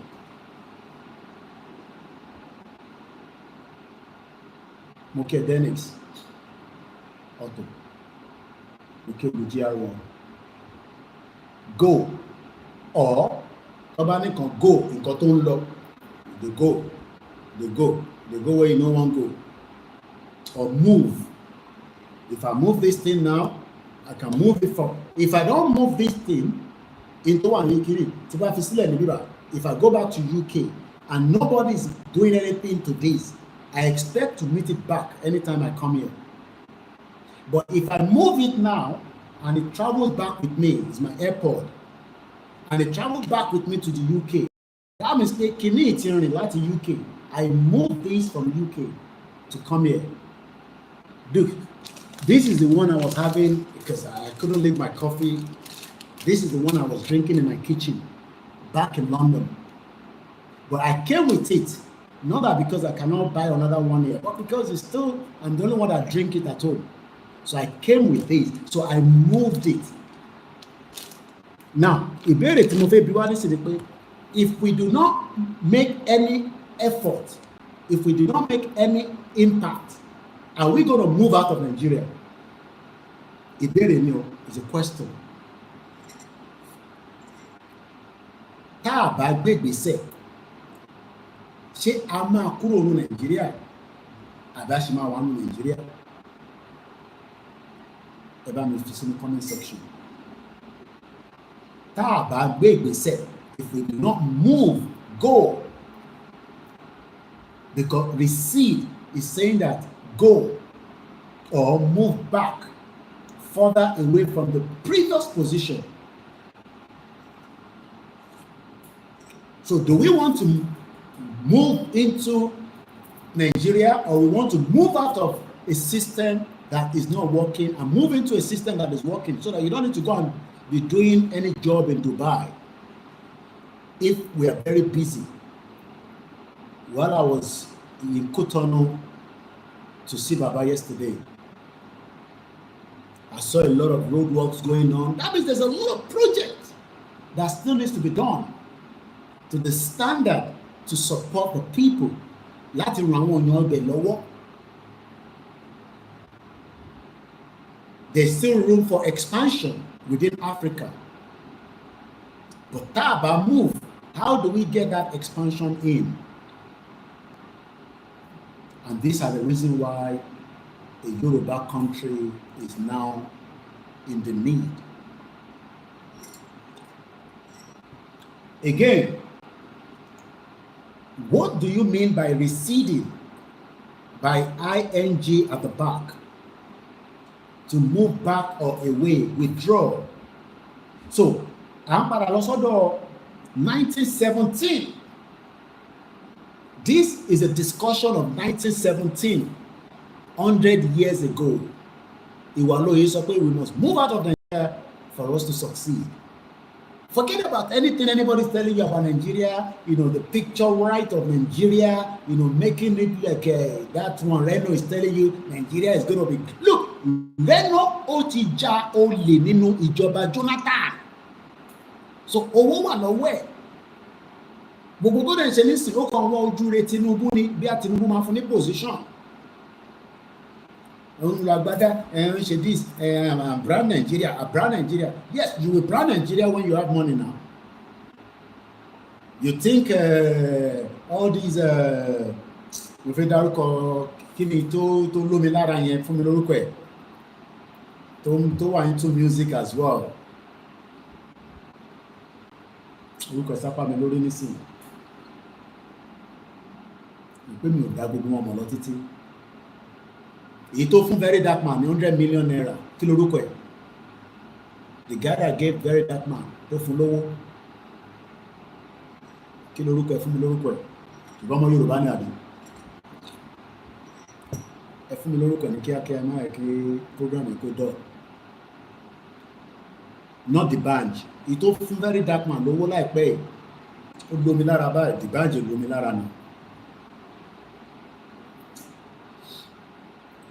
Okay, Dennis. Otto. Okay, GR1. Go or Nobody can go in Cotton Law. They go where you no one go. Or move. If I move this thing now, I can move it from. If I don't move this thing into one if I go back to UK and nobody is doing anything to this, I expect to meet it back anytime I come here. But if I move it now and it travels back with me, it's my airport, and it travels back with me to the UK, that mistake can like to UK. I moved this from UK to come here. Look, this is the one I was having because I couldn't leave my coffee. This is the one I was drinking in my kitchen back in London. But I came with it, not that because I cannot buy another one here, but because it's still, I'm the only one that drink it at home. So I came with this. So I moved it. Now, if we do not make any effort, if we do not make any impact, are we going to move out of Nigeria? Ìbéèrè is a question. Tá a bá gbé ìgbésẹ̀, ṣé a máa kúrò ní Nàìjíríà àbí a ṣì máa wà ní Nàìjíríà? Ẹ bá mi fi sínú comment section. Tá a bá gbé ìgbésẹ̀, if we do not move, go, because recede is saying that go or move back further away from the previous position. So do we want to move into Nigeria, or we want to move out of a system that is not working and move into a system that is working, so that you don't need to go and be doing any job in Dubai if we are very busy? While I was in Cotonou to see Baba yesterday, I saw a lot of road works going on. That means there's a lot of projects that still needs to be done to the standard to support the people. Láti ran àwọn èèyàn ọbẹ̀ lọ́wọ́. There's still room for expansion within Africa. But tá a bá move, how do we get that expansion in? And these are the reasons why a Yoruba country is now in the need. Again, what do you mean by receding? By ing at the back. To move back or away, withdraw. So, I'm para lọ sọ́dọ̀ 1917. This is a discussion of 1917, 100 years ago. Ìwàlóye sọ pé we must move out of Nigeria for us to succeed. Forget about anything anybody's telling you about Nigeria, the picture right of Nigeria, making it like that one Reno is telling you Nigeria is going to be. Look, Reno Otija Ole nínú ìjọba Jonathan. So, owó wà lọ́wọ́ ẹ̀. Gbogbo tó dẹ̀ ṣe nísìn ó kàn wọ́n ojú rẹ̀ Tinubu ni bí a Tinubu máa fún ní position. Òun làgbádá ń ṣe this brand Nigeria. Yes, you will brand Nigeria when you have money now. You think all these mo fẹ́ dárúkọ kí ni tó lómi lára yẹn fún mi lórúkọ ẹ̀ tó wà into music as well. Orúkọ sápá mi lórí nísìnyí. Ìpè mi ò dá gbogbo wọn mọ̀ lọ títí. Èyí tó fún Very Dark Man ní 100 million naira, kí lorúkọ ẹ̀? The guy that gave Very Dark Man tó fún lówó, kí lorúkọ ẹ̀? Fún mi lórúkọ ẹ̀. Ṣùgbọ́n ọmọ Yorùbá ni àbí? Ẹ fún mi lórúkọ ẹ̀ ní kíákíá máa ẹ̀ kí program yìí kó dọ̀. Not Adebanji. Èyí tó fún Very Dark Man lówó láìpẹ́ yìí, ó lómi lára báyìí, Adebanji lómi lára ni.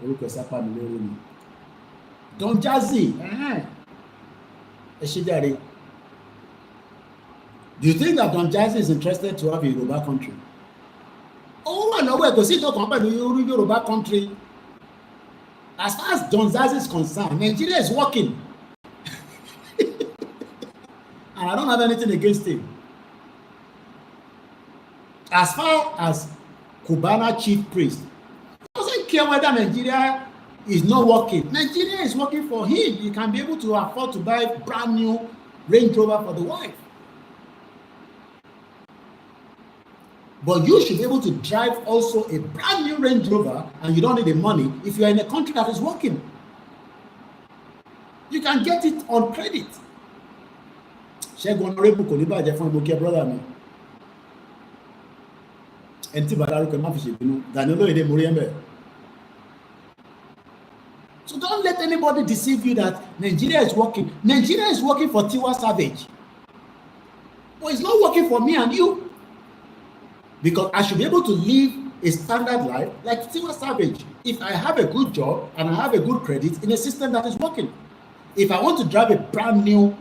Orúkọ sápá mi lórí ni. Don Jazzy, ẹ ṣe jàre. Do you think that Don Jazzy is interested to have a Yoruba country? Owó wà lọ́wọ́ ẹ̀, kò sí ìtọ́kàn pẹ̀lú Yoruba country. As far as Don Jazzy is concerned, Nigeria is working. And I don't have anything against him. As far as Cubana chief priest, doesn't care whether Nigeria is not working. Nigeria is working for him. He can be able to afford to buy brand new Range Rover for the wife. But you should be able to drive also a brand new Range Rover, and you don't need the money if you are in a country that is working. You can get it on credit. Ṣẹ́gun Honorable kò ní bàjẹ́ fún ìmọ̀kẹ́ brother mi. Ẹni tí bàdá rúkọ má fi ṣèbínú, Gani Olóyèdè mórí ẹ̀mbẹ̀. So don't let anybody deceive you that Nigeria is working. Nigeria is working for Tiwa Savage. But it's not working for me and you. Because I should be able to live a standard life like Tiwa Savage. If I have a good job and I have a good credit in a system that is working, if I want to drive a brand new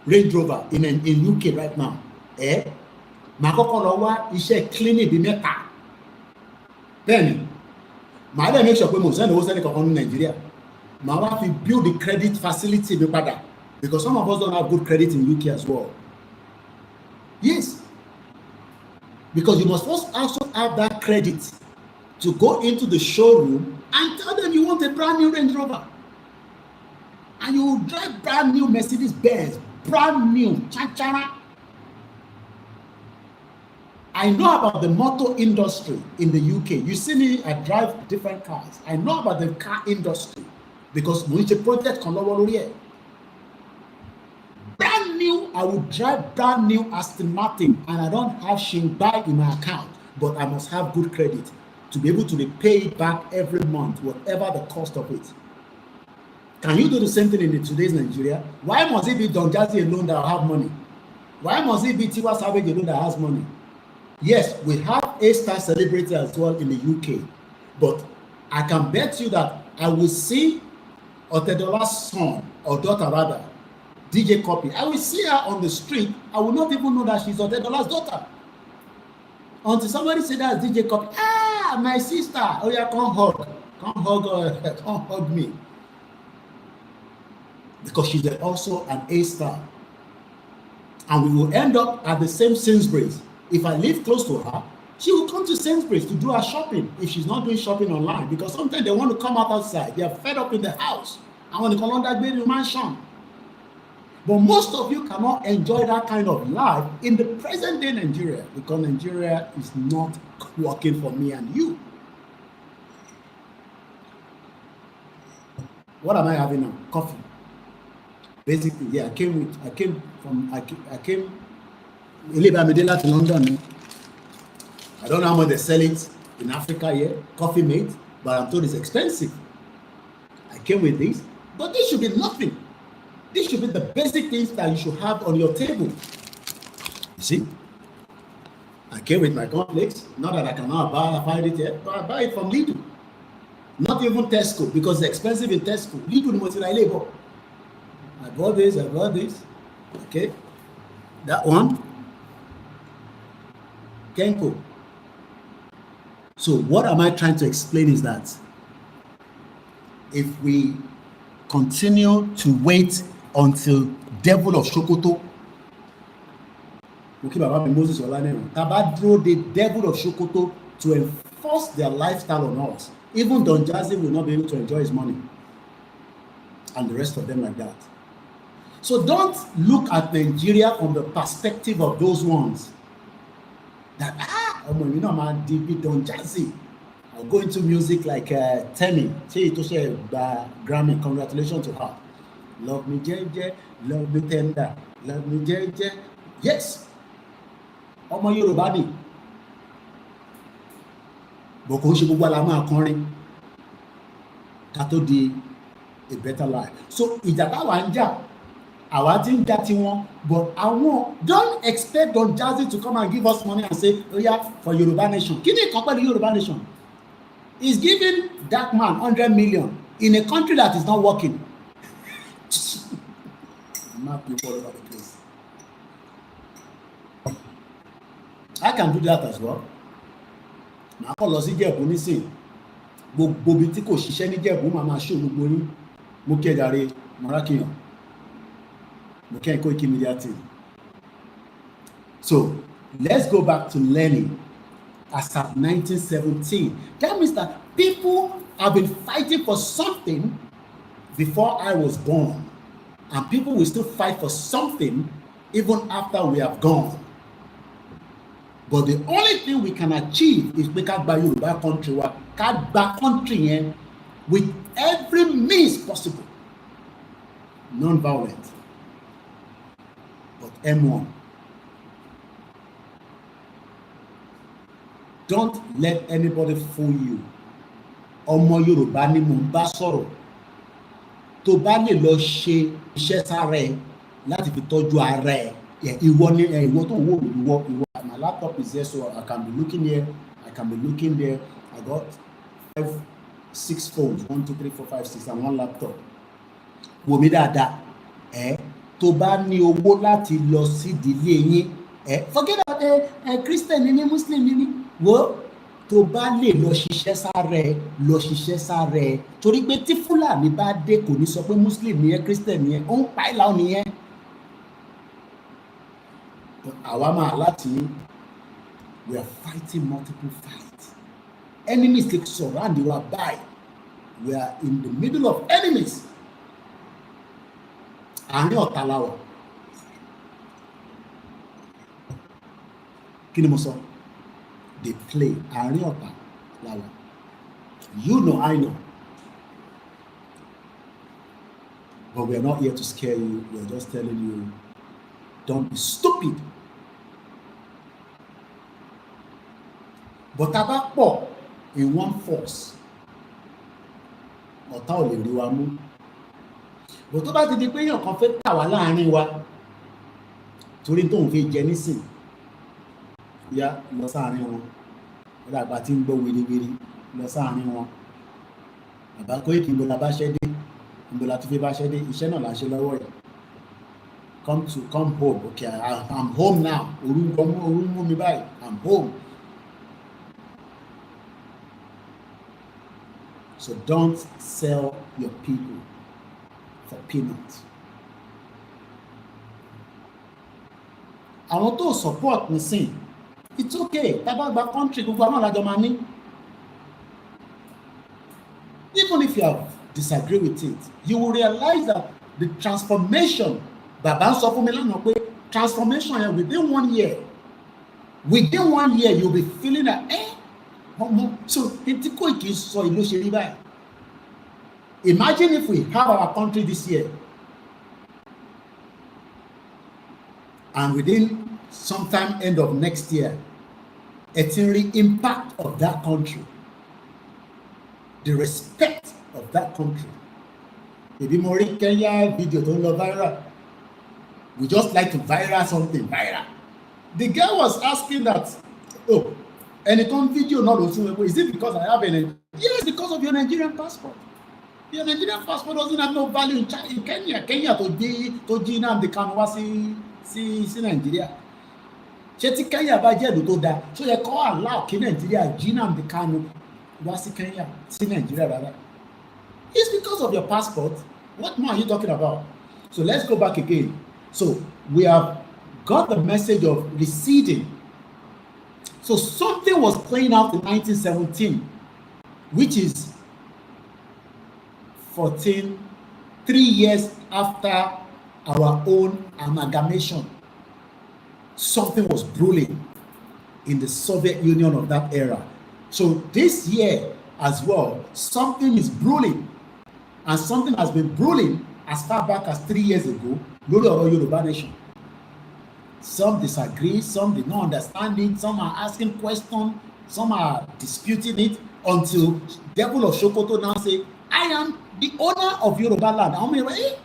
Range Rover in UK right now, màá kọ́kọ́ lọ wá iṣẹ́ cleaning bí mẹ́ta. Bẹ́ẹ̀ni, màá dẹ̀ make sure pé mo send owó sẹ́ni kankan ní Nàìjíríà. Màá wá fi build the credit facility mi padà, because some of us don't have good credit in UK as well. Yes, because you must also have that credit to go into the showroom and tell them you want a brand new Range Rover, and you will drive brand new Mercedes Benz, brand new Chanchara. I know about the motor industry in the UK. You see me, I drive different cars. I know about the car industry because we need a project kan lọ́wọ́ lórí ẹ̀. Brand new, I will drive brand new Aston Martin, and I don't have Shingbai in my account, but I must have good credit to be able to repay it back every month, whatever the cost of it. Can you do the same thing in today's Nigeria? Why must it be Don Jazzy alone that have money? Why must it be Tiwa Savage alone that has money? Yes, we have A-star celebrities as well in the UK, but I can bet you that I will see Otedola's son or daughter rather, DJ Copy. I will see her on the street. I will not even know that she's Otedola's daughter until somebody say that's DJ Copy. Ah, my sister. Oh yeah, come hug me, because she's also an A-star, and we will end up at the same Sainsbury's. If I live close to her, she will come to Sainsbury's to do her shopping if she's not doing shopping online, because sometimes they want to come out outside. They are fed up in the house. I want to come on that baby mansion. But most of you cannot enjoy that kind of life in the present day Nigeria, because Nigeria is not working for me and you. What am I having now? Coffee. Basically, yeah, I came to London. I don't know how much they sell it in Africa here, Coffee Mate, but I'm told it's expensive. I came with this, but this should be nothing. This should be the basic things that you should have on your table. You see, I came with my cornflakes. Not that I cannot find it here, but I buy it from Lidl. Not even Tesco, because it's expensive in Tesco. Lidl is labor. I bought this. Okay, that one. Kenko. So what am I trying to explain is that if we continue to wait until devil of Sokoto, Moses Tabadro, the devil of Sokoto, to enforce their lifestyle on us, even Don Jazzy will not be able to enjoy his money, and the rest of them like that. So don't look at Nigeria from the perspective of those ones that man, DB Don Jazzy. I'll go into music like Temi. Grammy. Congratulations to her. Love me JJ, love me tender, love me JJ. Yes. Ọmọ Yorùbá ni. Boko ṣe gbogbo ala máa kọrin ká tó di a better life. So ìjàpá wa ń jà. Àwa ti ń jà tiwọn, but àwọn don't expect Don Jazzy to come and give us money and say, oh yeah, for Yoruba Nation. Kí ni ìkan pẹ̀lú Yoruba Nation? He's giving that man 100 million in a country that is not working. Mad people all over the place. I can do that as well. Màá kọ́ lọ sí Ìjẹ̀bú nísìn. Gbogbo ibi tí kò ṣiṣẹ́ ní Ìjẹ̀bú màá máa ṣó gbogbo yín. Mo kí ẹ jàre, Mọ́rákìyàn. Mo kí ẹ Koikimedia team. So let's go back to learning. As of 1917, that means that people have been fighting for something before I was born, and people will still fight for something even after we have gone. But the only thing we can achieve is make our Yoruba country work, country with every means possible, non-violent. But M1. Don't let anybody fool you. Ọmọ Yorùbá ni mò ń bá sọ̀rọ̀. Tó bá lè lọ ṣe iṣẹ́ sára ẹ láti fi tọ́jú ara ẹ. Ìwọ ni ìwọ tó wò ìwọ. My laptop is here, so I can be looking here. I can be looking there. I got 6 phones, 1, 2, 3, 4, 5, 6, and 1 laptop. Wò mí dáadáa, tó bá ní owó láti lọ sí ìdílé yín, forget about Christian ni Muslim ni wo, tó bá lè lọ ṣiṣẹ́ sára ẹ̀, torí pé tí Fúlàní bá dé kò ní sọ pé Muslim ni ẹ́, Christian ni ẹ́, ó ń pa ìlà ò nìyẹn. Àwa máa láti, we are fighting multiple fights. Enemies take surround you by. We are in the middle of enemies. Àárín ọ̀tá la wà. Kí ni mo sọ? They play. Àárín ọ̀tá la wà. You know, I know. But we are not here to scare you. We are just telling you, don't be stupid. But tá bá pọ̀ in one force, ọ̀tá ò lè rí wa mú. But tó bá ti di pé èèyàn kan fẹ́ tà wá láàrin wa torí tóun fi jẹ nísìn, ya lọ sáàrin wọn. Ó dàgbà tí ń gbọ́ wiriwiri lọ sáàrin wọn. Bàbá Koiki ìbò la bá ṣẹ́ dé, ìbò la tún fi bá ṣẹ́ dé, iṣẹ́ náà là ń ṣe lọ́wọ́ ẹ̀. Come home. Okay, I'm home now. Orú mú mi báyìí. I'm home. So don't sell your people for peanuts. Àwọn tó support nísìn, it's okay. Tábàgbà country gbogbo àwọn alájọ máa ní. Even if you have disagree with it, you will realize that the transformation, Bàbá ń sọ fún mi lánàá pé transformation here within 1 year, you'll be feeling that, so tí Koiki sọ ìlú ṣe rí báyìí. Imagine if we have our country this year, and within sometime end of next year, it's the impact of that country, the respect of that country. Maybe more Kenya video don't love viral. We just like to viral something viral. The girl was asking that, any video not also, is it because I have yes, because of your Nigerian passport. Your Nigerian passport doesn't have no value in Kenya. Kenya to Gina and the Kanwa see Nigeria. Ṣé Kenya bá jẹ́ ìlú tó dáa, so yẹ kó allow kí Nigeria Gina and the Kanu wá sí Kenya, sí Nigeria rather. It's because of your passport. What more are you talking about? So let's go back again. So we have got the message of receding. So something was playing out in 1917, which is 3 years after our own amalgamation. Something was brewing in the Soviet Union of that era. So this year as well, something is brewing, and something has been brewing as far back as 3 years ago, lórí ọ̀rọ̀ Yoruba nation. Some disagree, some did not understand it, some are asking questions, some are disputing it, until Devil of Sokoto now say, I am the owner of Yorubaland. I'm like,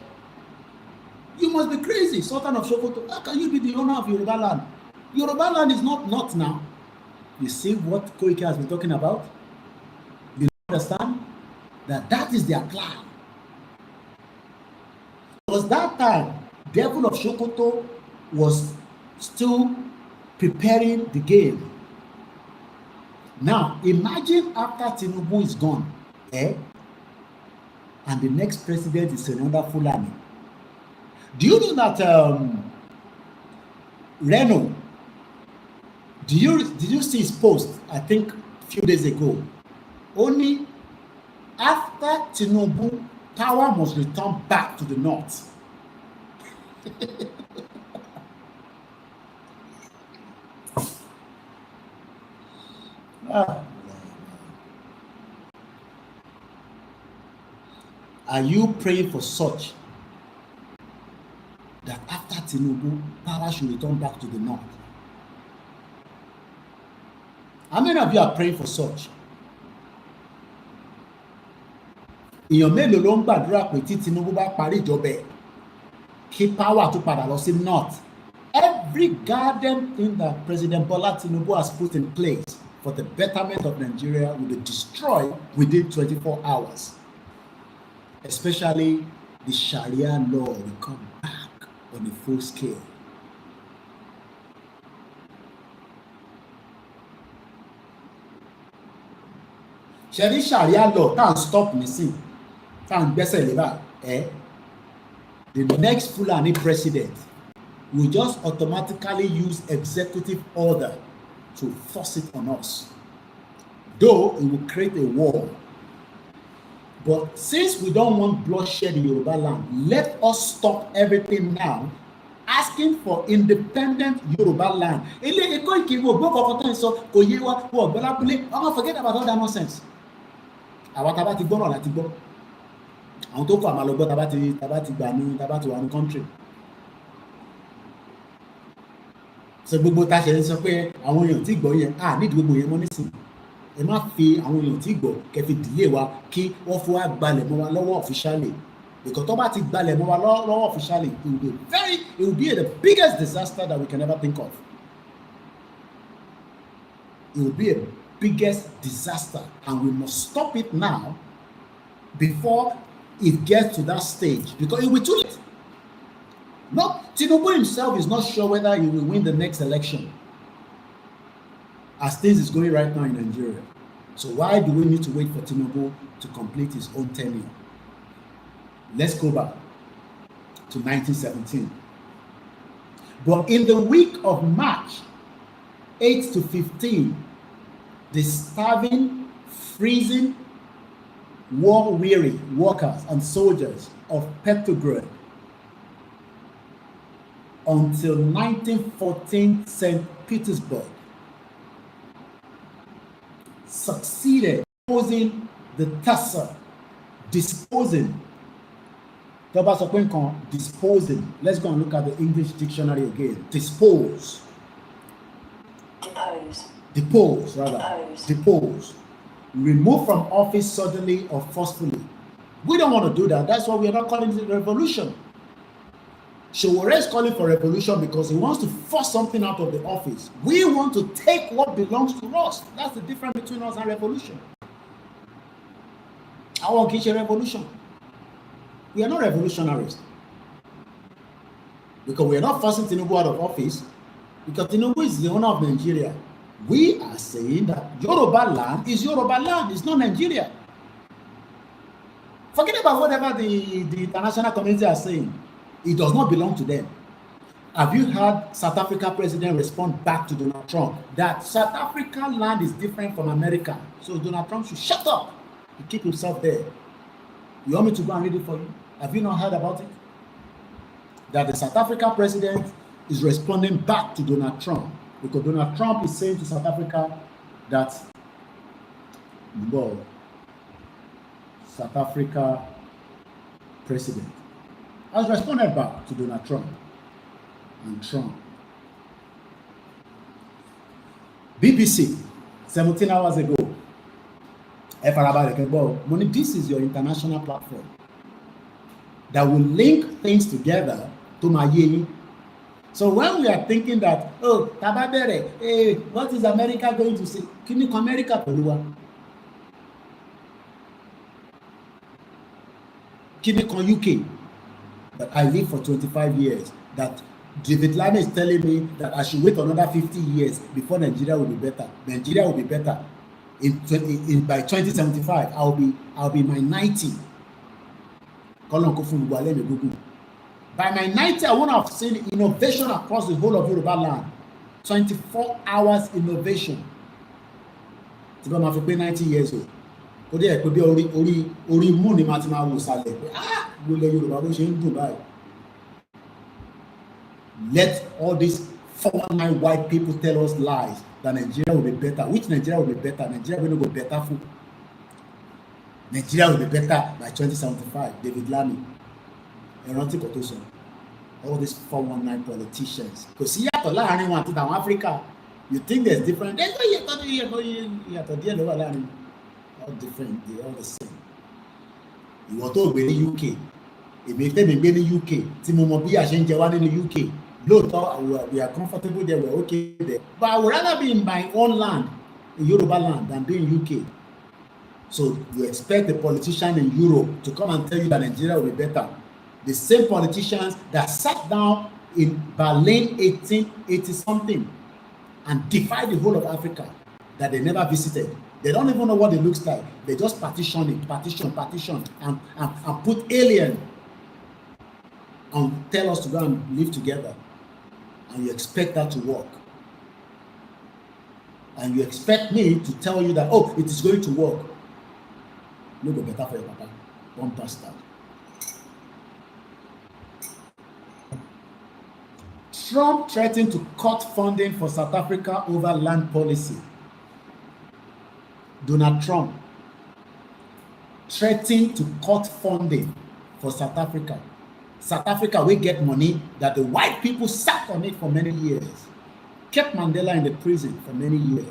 you must be crazy, Sultan of Sokoto. How can you be the owner of Yorubaland? Yorubaland is not now. You see what Koiki has been talking about? You understand? That is their plan. Because that time, Devil of Sokoto was still preparing the game. Now, imagine after Tinubu is gone, and the next president is another Fulani. Do you know that Reno, did you see his post, I think a few days ago? Only after Tinubu, power must return back to the north. Are you praying for such that after Tinubu, power should return back to the north? How many of you are praying for such? Èèyàn mélòó ló ń gbàdúrà pé tí Tinubu bá parí ìjọba ẹ̀ kí power tó padà lọ sí north? Every goddamn thing that President Bola Tinubu has put in place for the betterment of Nigeria will be destroyed within 24 hours. Especially the Sharia law will come back on a full scale. Sharia law can't stop missing. Can't the next Fulani president will just automatically use executive order to force it on us. Though it will create a war. But since we don't want bloodshed in Yorubaland, let us stop everything now, asking for independent Yorubaland. Forget about all that nonsense. Àwọn tó kọ àmà lọ́gbọ́ tàbá ti gbà ní tàbá ti wà ní country. So gbogbo ta ṣe ń sọ pé àwọn èèyàn tí gbọ́ yẹn nídìí gbogbo yẹn mọ́ nísìn. Ẹ má fi àwọn èèyàn tí gbọ́ kẹfì dìlé wa kí wọ́n fún wa gbalẹ̀ mọ́ wa lọ́wọ́ officially. Because tó bá ti gbalẹ̀ mọ́ wa lọ́wọ́ officially, it will be the biggest disaster that we can ever think of. It will be a biggest disaster, and we must stop it now before it gets to that stage, because it will be too late. No, Tinubu himself is not sure whether he will win the next election as things is going right now in Nigeria. So why do we need to wait for Tinubu to complete his own tenure? Let's go back to 1917. But in the week of March 8 to 15, the starving, freezing, war-weary workers and soldiers of Petrograd until 1914 St. Petersburg succeeded disposing the Tassa, disposing. Disposing. Let's go and look at the English dictionary again. Dispose. Depose, rather. Depose. Remove from office suddenly or forcefully. We don't want to do that. That's why we are not calling it a revolution. Showore is calling for revolution because he wants to force something out of the office. We want to take what belongs to us. That's the difference between us and revolution. I want to get a revolution. We are not revolutionaries. Because we are not forcing Tinubu out of office. Because Tinubu is the owner of Nigeria. We are saying that Yorubaland is Yorubaland. It's not Nigeria. Forget about whatever the international community are saying. It does not belong to them. Have you heard South Africa president respond back to Donald Trump that South Africa land is different from America? So Donald Trump should shut up and keep himself there. You want me to go and read it for you? Have you not heard about it? That the South Africa president is responding back to Donald Trump because Donald Trump is saying to South Africa that, well, South Africa president has responded back to Donald Trump and Trump. BBC, 17 hours ago, this is your international platform that will link things together to my year. So when we are thinking that, oh, Tababere, hey, what is America going to say? Can you come America? Can you come UK? But I lived for 25 years. That David Lame is telling me that I should wait another 50 years before Nigeria will be better. Nigeria will be better. By 2075, I'll be my 90. By my 90, I want to have seen innovation across the whole of Yorubaland. 24 hours innovation. It's going to be 90 years old. It could be ori moon in Matima Sale. Let all these 419 white people tell us lies that Nigeria will be better. Which Nigeria will be better? Nigeria will go better for. Nigeria will be better by 2075. David Lamy. All these 419 politicians. Because see, anyone to Africa, you think there's different. All different, they're all the same. You want to be in the UK. If you tell me be in the UK, Timomobi change one in the UK. Look, we are comfortable there, we're okay there. But I would rather be in my own land in Yorubaland than be in UK. So you expect the politician in Europe to come and tell you that Nigeria will be better. The same politicians that sat down in Berlin 1880 something and defied the whole of Africa that they never visited. They don't even know what it looks like. They just partition it, partition, and put alien and tell us to go and live together. And you expect that to work. And you expect me to tell you that, oh, it is going to work. No go better for your papa. One bastard. Trump threatened to cut funding for South Africa over land policy. Donald Trump threatened to cut funding for South Africa. South Africa will get money that the white people sat on it for many years. Kept Mandela in the prison for many years.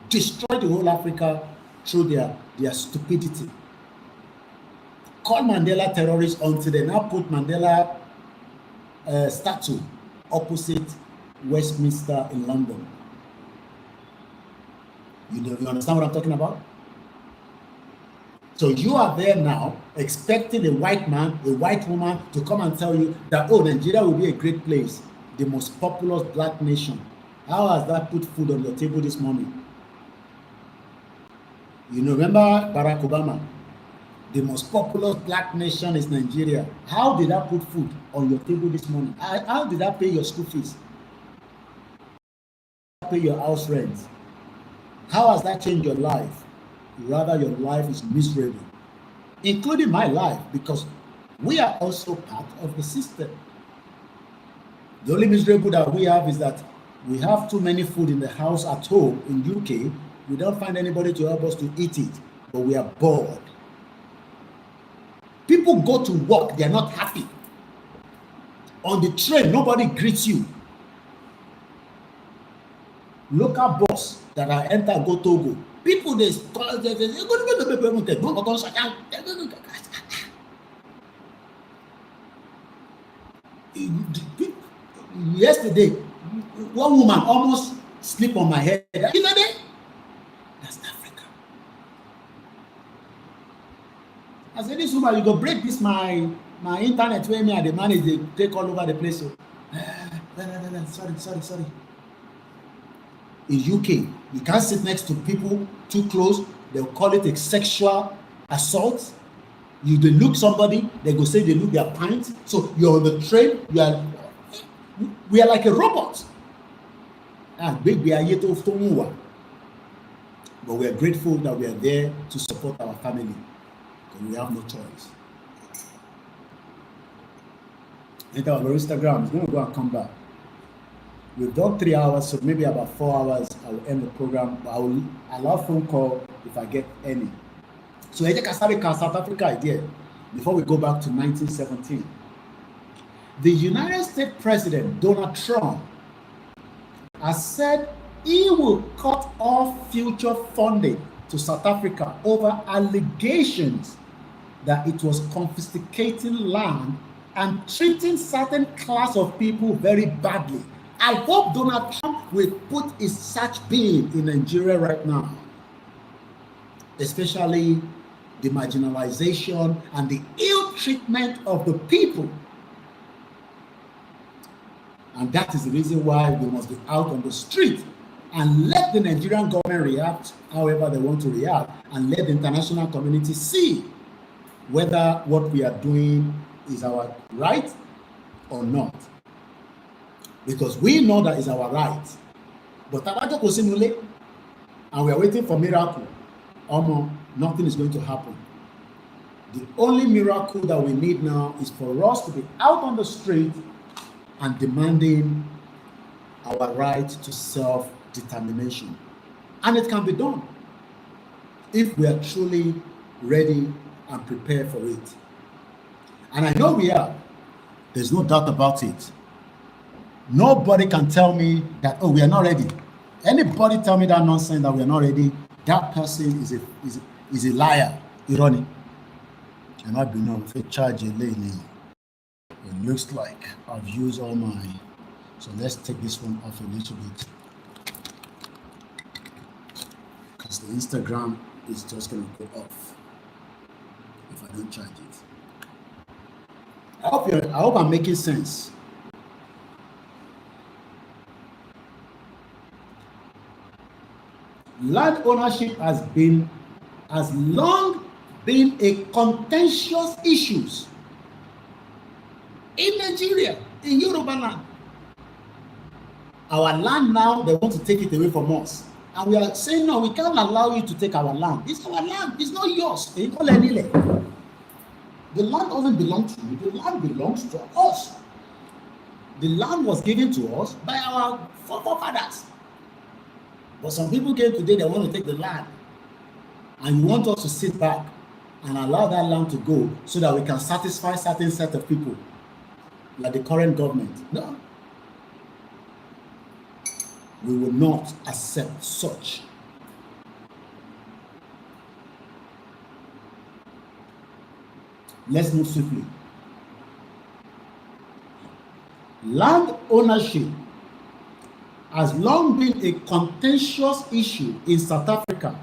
Destroyed the whole Africa through their stupidity. Called Mandela terrorists until they now put Mandela statue opposite Westminster in London. You understand what I'm talking about? So you are there now expecting a white man, a white woman to come and tell you that, oh, Nigeria will be a great place, the most populous black nation. How has that put food on your table this morning? You know, remember Barack Obama? The most populous black nation is Nigeria. How did that put food on your table this morning? How did that pay your school fees? Pay your house rent? How has that changed your life? Rather, your life is miserable, including my life, because we are also part of the system. The only miserable that we have is that we have too many food in the house at home in UK. We don't find anybody to help us to eat it, but we are bored. People go to work, they are not happy. On the train, nobody greets you. Local bus that I enter go Togo. People they yesterday, one woman almost sleep on my head. You know that? That's Africa. I said, this woman, you go break this my internet where me and the manage they take all over the place. So, sorry. In UK, you can't sit next to people too close. They'll call it a sexual assault. You they look somebody, they go say they look their pint. So you're on the train, we are like a robot. But we are grateful that we are there to support our family. Because we have no choice. Enter our Instagram, it's going to go and come back. We've done 3 hours, so maybe about 4 hours I will end the program. But I will allow phone call if I get any. So I take a South Africa idea before we go back to 1917. The United States President Donald Trump has said he will cut off future funding to South Africa over allegations that it was confiscating land and treating certain class of people very badly. I hope Donald Trump will put his search beam in Nigeria right now, especially the marginalization and the ill treatment of the people. And that is the reason why we must be out on the street and let the Nigerian government react however they want to react, and let the international community see whether what we are doing is our right or not. Because we know that is our right. But and we are waiting for miracle. Nothing is going to happen. The only miracle that we need now is for us to be out on the street and demanding our right to self-determination. And it can be done if we are truly ready and prepared for it. And I know we are. There's no doubt about it. Nobody can tell me that, oh, we are not ready. Anybody tell me that nonsense that we are not ready, that person is a liar. Irony. And I've been on a charge lately. It looks like I've used all mine. So let's take this one off a little bit. because the Instagram is just going to go off if I don't charge it. I hope I'm making sense. Land ownership has long been a contentious issue in Nigeria, in Yorubaland. Our land now, they want to take it away from us. And we are saying, no, we can't allow you to take our land. It's our land. It's not yours. The land doesn't belong to you. The land belongs to us. The land was given to us by our forefathers. But some people came today, they want to take the land. And you want us to sit back and allow that land to go so that we can satisfy certain set of people, like the current government. No. We will not accept such. Let's move swiftly. Land ownership has long been a contentious issue in South Africa,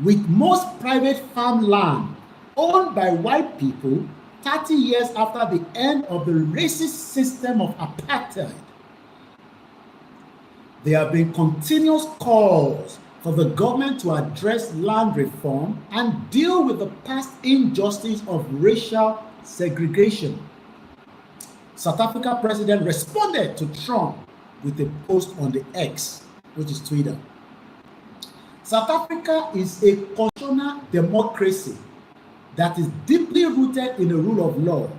with most private farmland owned by white people 30 years after the end of the racist system of apartheid. There have been continuous calls for the government to address land reform and deal with the past injustice of racial segregation. South Africa president responded to Trump with a post on the X, which is Twitter. South Africa is a constitutional democracy that is deeply rooted in the rule of law,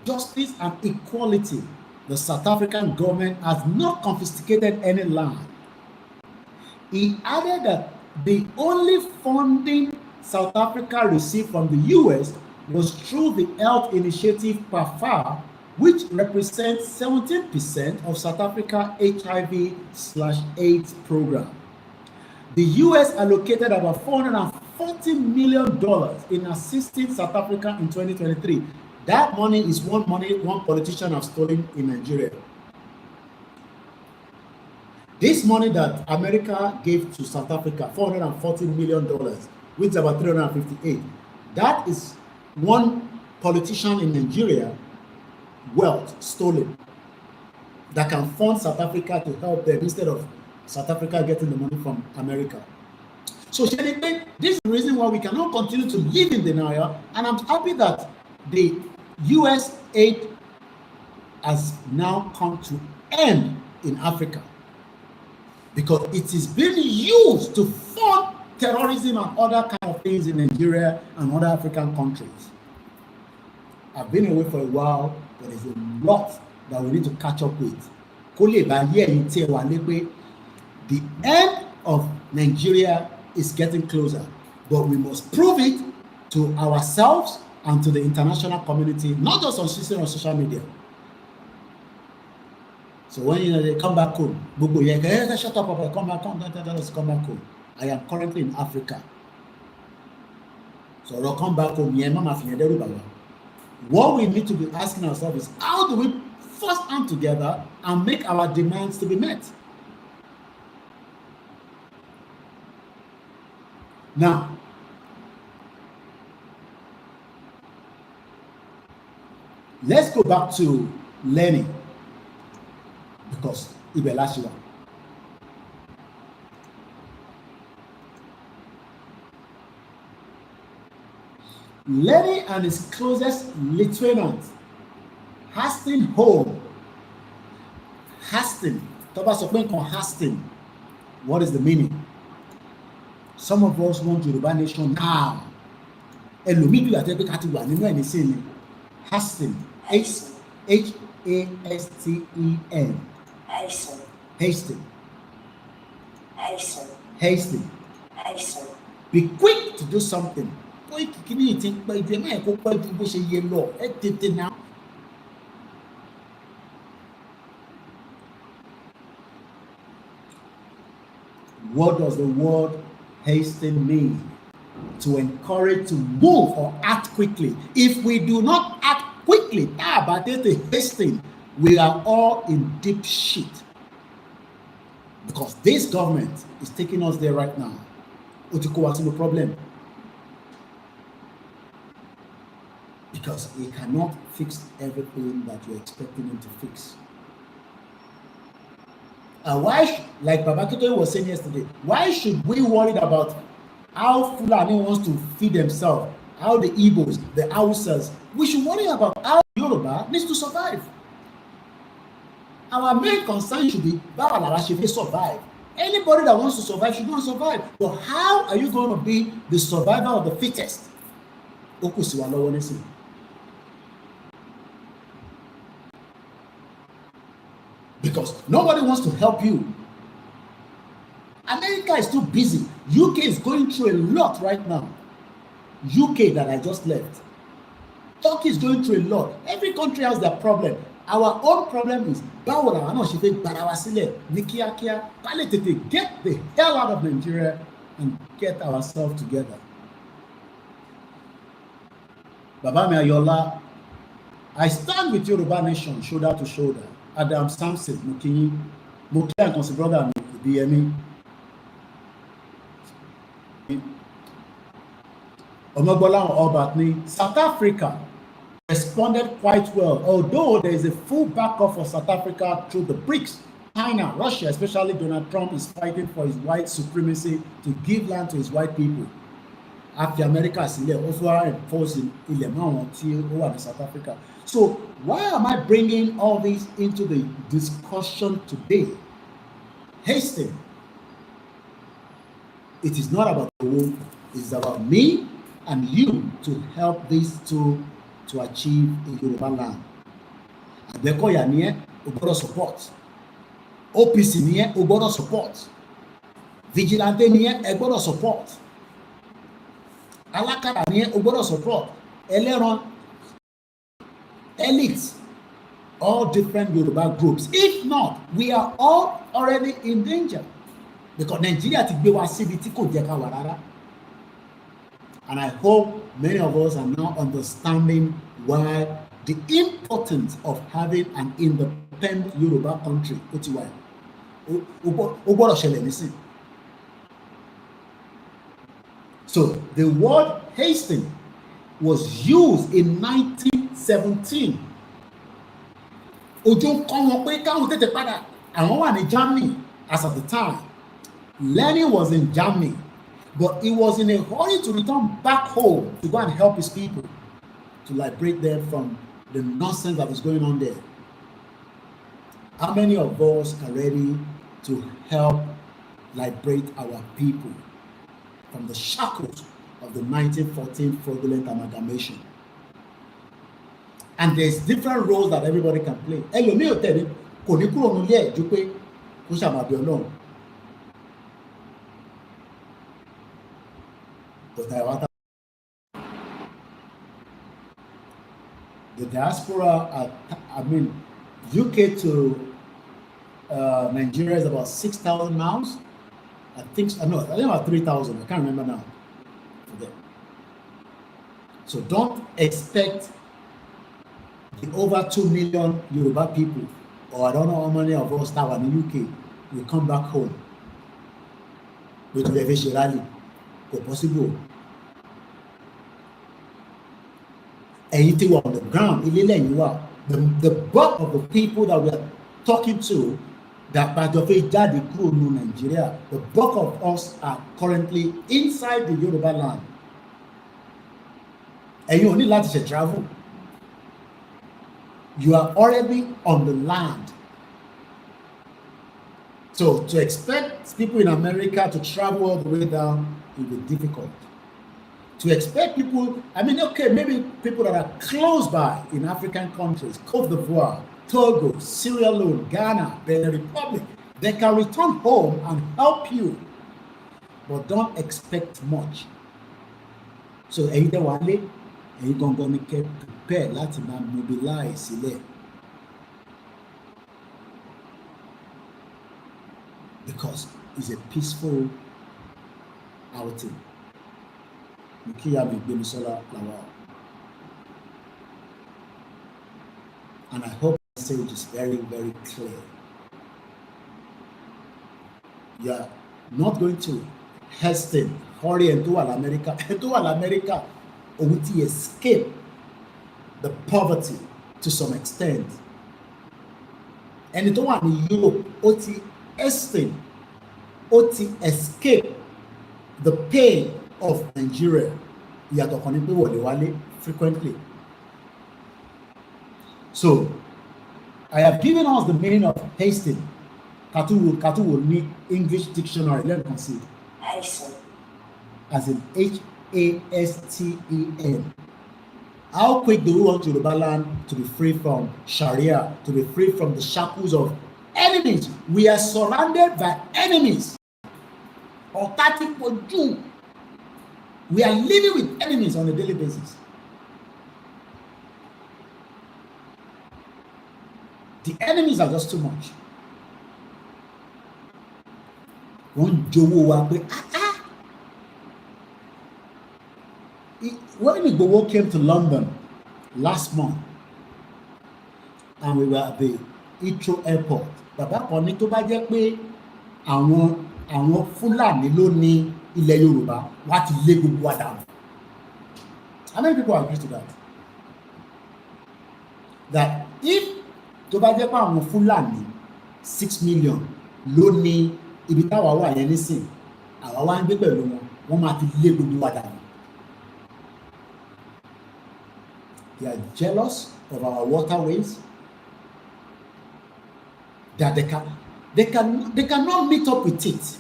justice, and equality. The South African government has not confiscated any land. He added that the only funding South Africa received from the US was through the Health Initiative PAFA, which represents 17% of South Africa HIV/AIDS program. The US allocated about $440 million in assisting South Africa in 2023. That money is one politician has stolen in Nigeria. This money that America gave to South Africa, $440 million, which is about 358, that is one politician in Nigeria wealth stolen that can fund South Africa to help them instead of South Africa getting the money from America. So this is the reason why we cannot continue to live in denial, and I'm happy that the US aid has now come to end in Africa, because it is being used to fund terrorism and other kind of things in Nigeria and other African countries. I've been away for a while, but there's a lot that we need to catch up with. The end of Nigeria is getting closer, but we must prove it to ourselves and to the international community, not just on social media. So when they come back home, shut up, come back home. I am currently in Africa. So I'll come back home. What we need to be asking ourselves is, how do we first hand together and make our demands to be met? Now, let's go back to learning, because Ibelashua. Lenny and his closest lieutenant, Hastings Home. Hastings. What is the meaning? Some of us want Yoruba nation now. Hastings. H-A-S-T-E-N. Hastings. Be quick to do something. What does the word hasten mean? To encourage to move or act quickly. If we do not act quickly, hasten, we are all in deep shit. Because this government is taking us there right now. ó ti kó wa sínú problem. Because he cannot fix everything that you're expecting him to fix. And why, like Baba Akintoye was saying yesterday, why should we worry about how Fulani wants to feed themselves, how the Igbos, the Hausas? We should worry about how Yoruba needs to survive. Our main concern should be how Lara should survive. Anybody that wants to survive should go and survive. But how are you going to be the survivor of the fittest? Because nobody wants to help you. America is too busy. UK is going through a lot right now. UK that I just left. Turkey is going through a lot. Every country has their problem. Our own problem is báwo làwọn náà ṣe fẹ́ gbara wa sílẹ̀ ní kíákíá ká lè tètè get the hell out of Nigeria and get ourselves together. Baba mi Ayọ̀lá, I stand with Yoruba nation shoulder to shoulder. Adam Samson Mukinyi, Mukia and Consi brother Ibiyemi. Omogbola Obatni, South Africa responded quite well, although there is a full backup for South Africa through the BRICS. China, Russia, especially Donald Trump, is fighting for his white supremacy to give land to his white people. After America is also enforcing in South Africa. So why am I bringing all this into the discussion today? Hasten. It is not about the world, it is about me and you to help these two to achieve a Yoruba land. Adekoya niye, ogboro support. OPC niye, ogboro support. Vigilante niye, ogboro support. Alakara niye, ogboro support. Eleron, elites, all different Yoruba groups. If not, we are all already in danger. Because Nigeria ti gbé wa síbi tí kò jẹ́ ká wà rárá. And I hope many of us are now understanding why the importance of having an independent Yoruba country. So the word hasten was used in 1917. Ojo kọ́ wọn pé káwọn tètè padà. Àwọn wà ní Germany as at the time. Lenin was in Germany. But he was in a hurry to return back home to go and help his people, to liberate them from the nonsense that is going on there. How many of us are ready to help liberate our people from the shackles of the 1914 fraudulent amalgamation? And there's different roles that everybody can play. Ẹlòmíì ò tẹ̀lé kò ní kúrò nílé ẹ̀ ju pé kó ṣàmàbí Ọlọ́run. The diaspora, UK to Nigeria is about 6,000 miles. I think about 3,000. I can't remember now. So don't expect the over 2 million Yoruba people, or I don't know how many of us that are in the UK, will come back home with the rally. Possible. Anything on the ground, the bulk of the people that we are talking to, that by the way, Daddy crew in Nigeria, the bulk of us are currently inside the Yoruba land. And you only like to travel. You are already on the land. So to expect people in America to travel all the way down will be difficult. To expect people, maybe people that are close by in African countries, Cote d'Ivoire, Togo, Sierra Leone, Ghana, Benin Republic, they can return home and help you, but don't expect much. So, are you going to get prepared to mobilize it? Because it's a peaceful outing. And I hope the message is very, very clear. You are not going to Heston, hurry and do America, òun ti escape the poverty to some extent. Ẹni tó wà ní Europe, ó ti Heston, ó ti escape the pain of Nigeria. Ìyàtọ̀ kan ní pé wọlé wálé frequently. So, I have given us the meaning of hasting. Katu will need English dictionary. Let me consider. Hasten. As in Hasten. How quick do we want Yorubaland to be free from Sharia, to be free from the shackles of enemies? We are surrounded by enemies. Automatic for Jew. We are living with enemies on a daily basis. The enemies are just too much. When Igboho came to London last month and we were at the Heathrow airport, bàbá kan ní tó bá jẹ́ pé àwọn Fúlàní ló ní ilẹ̀ Yorùbá wá ti lé gbogbo wa dànù. How many people agree to that? That if tó bá jẹ́ pé àwọn Fúlàní 6 million ló ní ibi táwa wà yẹn nísìn, àwa wá ń gbé pẹ̀lú wọn, wọ́n máa ti lé gbogbo wa dànù. They are jealous of our waterways, that they cannot meet up with it.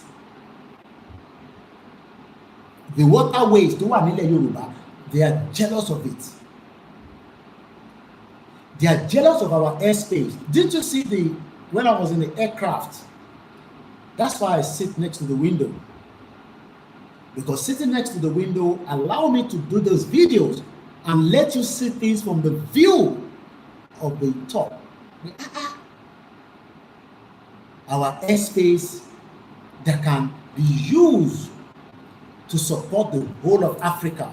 The waterways tó wà nílẹ̀ Yorùbá, they are jealous of it. They are jealous of our airspace. Didn't you see when I was in the aircraft? That's why I sit next to the window. Because sitting next to the window allow me to do those videos and let you see things from the view of the top. Our airspace that can be used to support the whole of Africa.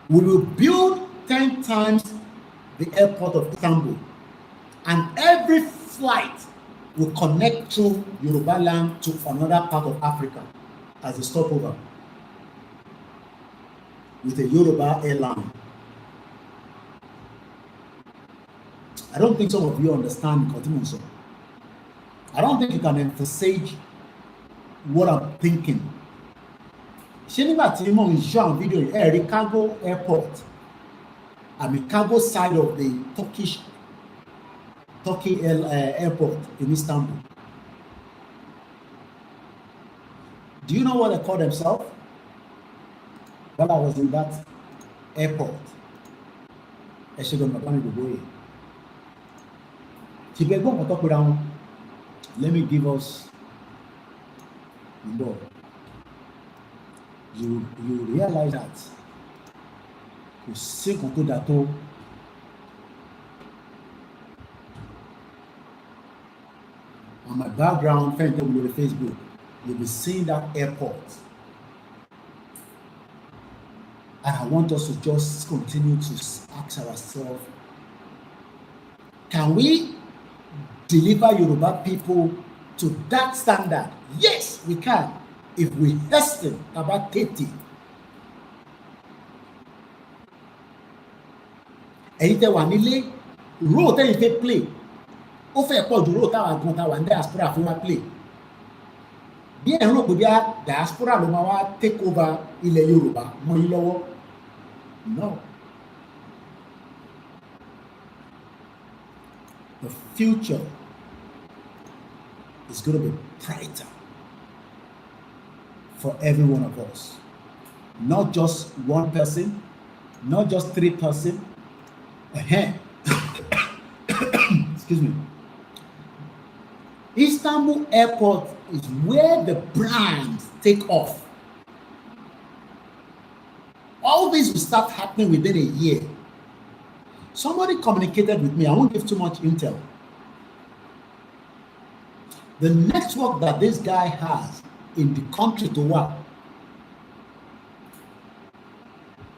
We will build 10 times the airport of Istanbul, and every flight will connect through Yorubaland to another part of Africa as a stopover with a Yoruba airline. I don't think some of you understand Koikimedia. I don't think you can emphasize what I'm thinking. Ṣé nígbà tí mo ń ṣe àwọn fídíò yìí, ẹ rí cargo airport, cargo side of the Turkey airport in Istanbul. Do you know what they call themselves? While I was in that airport, let me give us more. You realize that kò sí nǹkan tó dáa tó on my background, friend on Facebook, you'll be seeing that airport. And I want us to just continue to ask ourselves, can we deliver Yoruba people to that standard? Yes, we can. If we hasten about 30. Ẹ̀yin tẹ́ wà nílé, role tẹ́yin fẹ́ play, ó fẹ́ pọ̀ ju role táwa gan táwa ní diaspora fún wa play. Bí ẹ̀ ń rò pé bí diaspora ló máa wá take over ilẹ̀ Yorùbá mọ́ yín lọ́wọ́. No. The future is going to be brighter for every one of us. Not just one person, not just 3 persons. Excuse me. Istanbul airport is where the brands take off. All this will start happening within a year. Somebody communicated with me. I won't give too much intel. The network that this guy has in the country to work,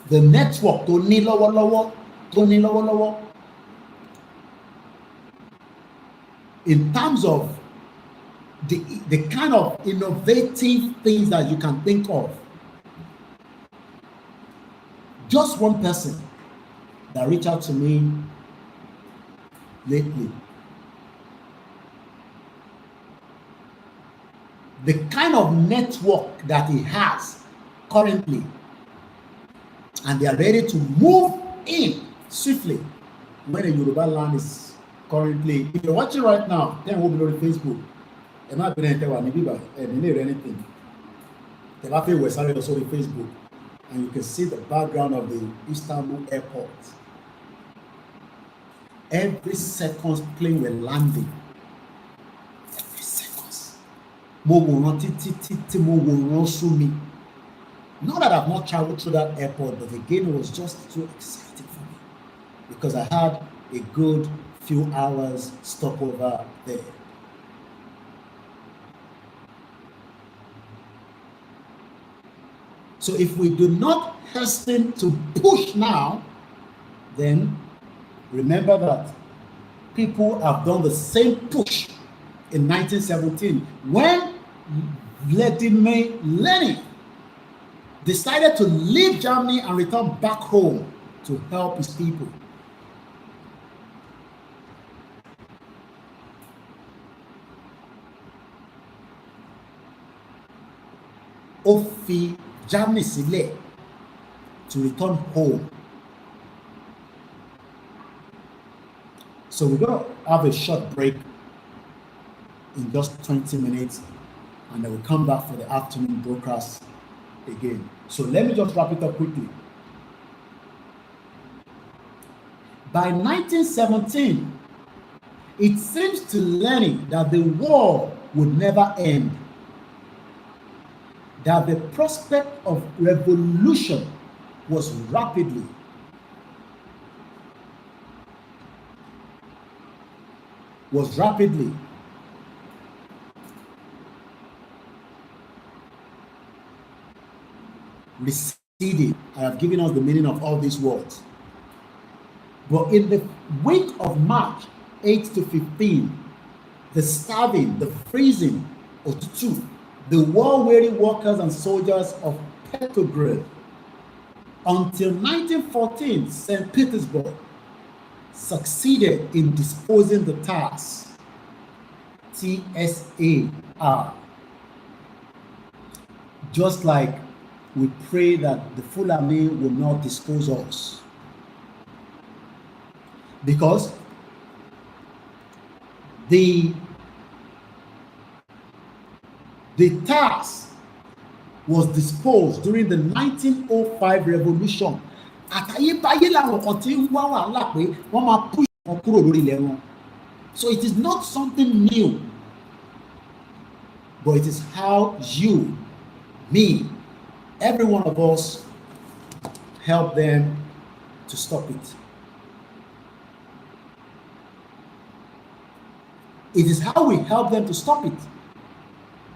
the network to ní lọ́wọ́lọ́wọ́, in terms of the kind of innovative things that you can think of. Just one person that reached out to me lately. The kind of network that he has currently, and they are ready to move in swiftly when the Yorubaland is currently. If you're watching right now, then we'll be on Facebook. You're not going to need anything. They have a website also on Facebook, and you can see the background of the Istanbul airport. Every second plane will landing. Every seconds. Not that I've not traveled through that airport, but again, it was just too exciting for me because I had a good few hours stopover there. So if we do not hasten to push now, then remember that people have done the same push in 1917 when Vladimir Lenin decided to leave Germany and return back home to help his people. Ó fi Germany sílẹ̀ to return home. So we're going to have a short break in just 20 minutes, and then we'll come back for the afternoon broadcast again. So let me just wrap it up quickly. By 1917, it seems to Lenin that the war would never end, that the prospect of revolution was rapidly receding. I have given us the meaning of all these words. But in the week of March 8 to 15, the starving, the freezing of the two, the war-weary workers and soldiers of Petrograd, until 1914, St. Petersburg succeeded in disposing the Tsars, TSAR. Just like we pray that the Fulani will not dispose us. Because the Tsars was disposed during the 1905 revolution. So it is not something new, but it is how you, me, every one of us help them to stop it. It is how we help them to stop it.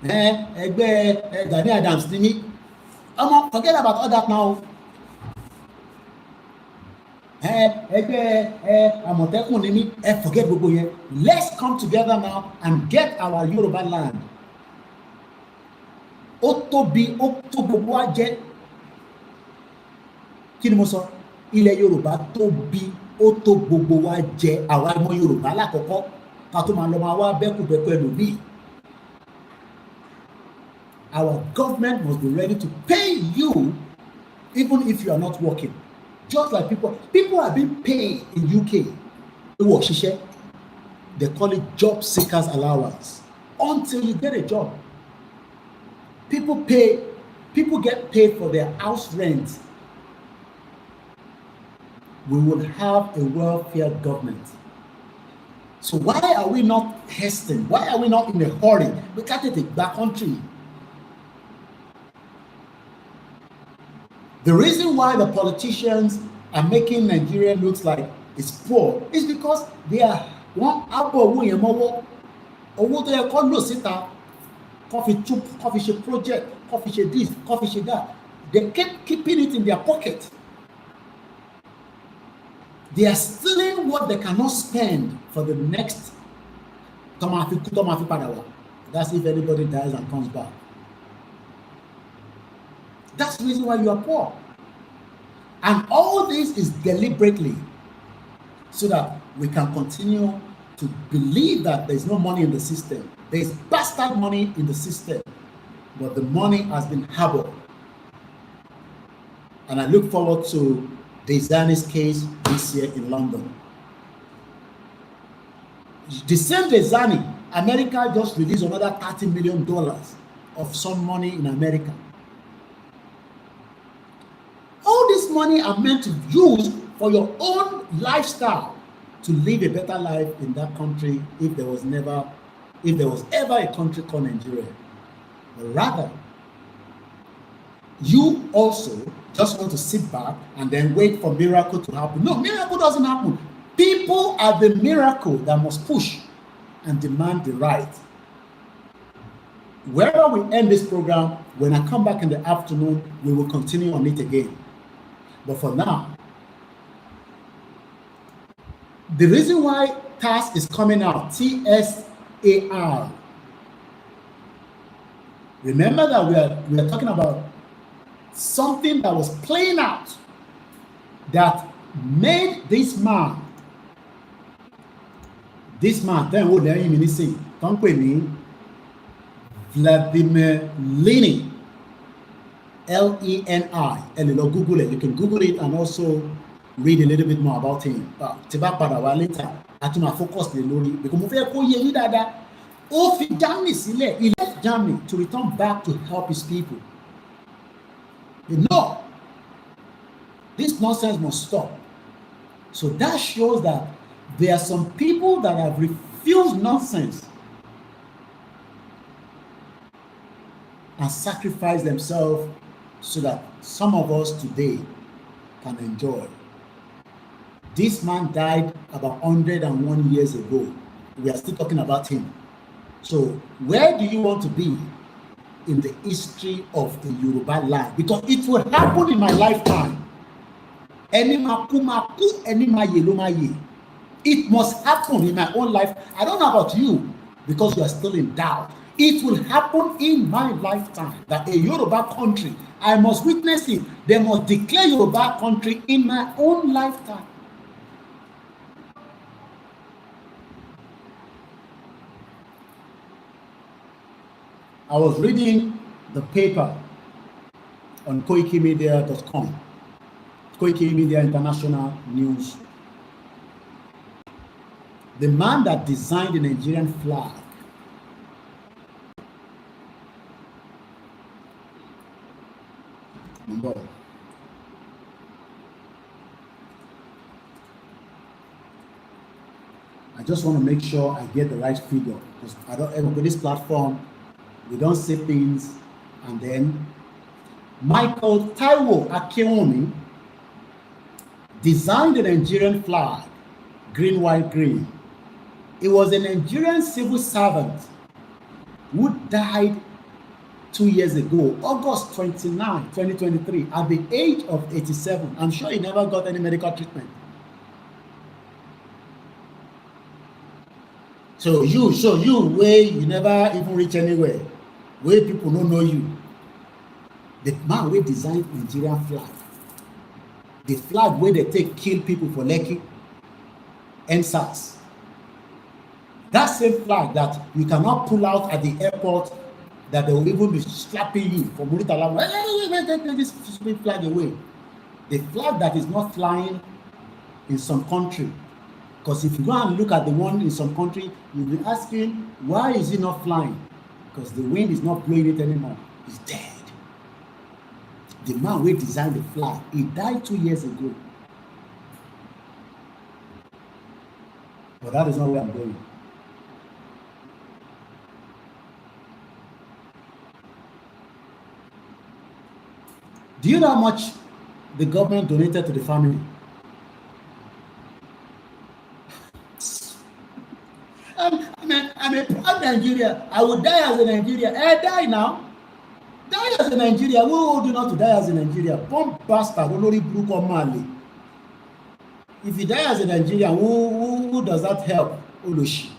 Gani Adams, forget about all that now. Forget gbogbo yẹn. Let's come together now and get our Yoruba land. Ó tóbi, ó tó gbogbo wa jẹ́. Kí ni mo sọ? Ilẹ̀ Yorùbá tóbi, ó tó gbogbo wa jẹ́. Àwa ọmọ Yorùbá lákọ̀ọ́kọ́ ká tó máa lọ máa wá bẹ́kùbẹ́kù ẹlòmíì. Our government must be ready to pay you even if you are not working. Just like people are being paid in UK. They call it job seekers allowance until you get a job. People get paid for their house rent. We would have a welfare government. So why are we not hastening? Why are we not in a hurry? We can't take back country. The reason why the politicians are making Nigeria look like it's poor is because they are one abo owó yẹn mọ́wọ́. Owó tó yẹ kó lò síta, kó fi ṣe project, kó fi ṣe this, kó fi ṣe that. They keep keeping it in their pocket. They are stealing what they cannot spend for the next. That That's if anybody dies and comes back. That's the reason why you are poor. And all this is deliberately so that we can continue to believe that there's no money in the system. There's bastard money in the system, but the money has been harbored. And I look forward to Dezani's case this year in London. The same Dezani, America just released another $30 million of some money in America. All this money are meant to use for your own lifestyle, to live a better life in that country if there was ever a country called Nigeria. But rather, you also just want to sit back and then wait for miracle to happen. No, miracle doesn't happen. People are the miracle that must push and demand the right. Wherever we end this program, when I come back in the afternoon, we will continue on it again. But for now, the reason why TAS is coming out, TSAR. Remember that we are talking about something that was playing out that made this man, then what they mean say, company Vladimir Lenin, Leni. Google it. You can Google it and also read a little bit more about him. Later, I focus the lori because mo fẹ́ kó yé yín dáadáa. Ó fi Germany sílẹ̀. He left Germany to return back to help his people. No, this nonsense must stop. So that shows that there are some people that have refused nonsense and sacrificed themselves so that some of us today can enjoy. This man died about 101 years ago. We are still talking about him. So where do you want to be in the history of the Yoruba land? Because it will happen in my lifetime. It must happen in my own life. I don't know about you because you are still in doubt. It will happen in my lifetime that a Yoruba country, I must witness it. They must declare Yoruba country in my own lifetime. I was reading the paper on Koikimedia.com, Koikimedia International News. The man that designed the Nigerian flag I just want to make sure I get the right figure because I don't, with this platform, we don't say things and then Michael Taiwo Akintoye designed the Nigerian flag, green, white, green. He was a Nigerian civil servant who died 2 years ago, August 29, 2023, at the age of 87. I'm sure he never got any medical treatment. So you, where you never even reach anywhere, where people don't know you. The man who designed Nigerian flag, the flag where they take kill people for Lekki, NSAS. That same flag that you cannot pull out at the airport, that they will even be slapping you for Muritala. Take this flag away. The flag that is not flying in some country. Because if you go and look at the one in some country, you'll be asking, why is it not flying? Because the wind is not blowing it anymore. It's dead. The man who designed the flag, he died 2 years ago. But that is not where I'm going. Do you know how much the government donated to the family? I'm a proud Nigerian. I will die as a Nigerian. I die now. Die as a Nigerian. Who would you not to die as a Nigerian? Bomb bastard. If you die as a Nigerian, who does that help? Oloshi.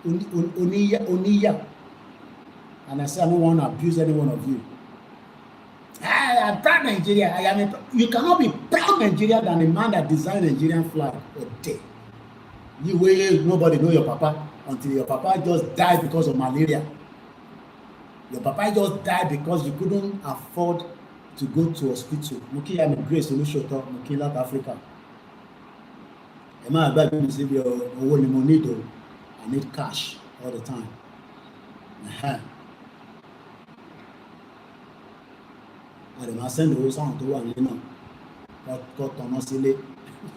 Oniya. And I say, I don't want to abuse any one of you. I am proud Nigeria. You cannot be proud Nigeria than a man that designed Nigerian flag a day. You will nobody know your papa until your papa just died because of malaria. Your papa just died because you couldn't afford to go to hospital. Muki, I'm a great solution to Muki, South Africa. I need cash all the time. And I send the sound to one, got on us.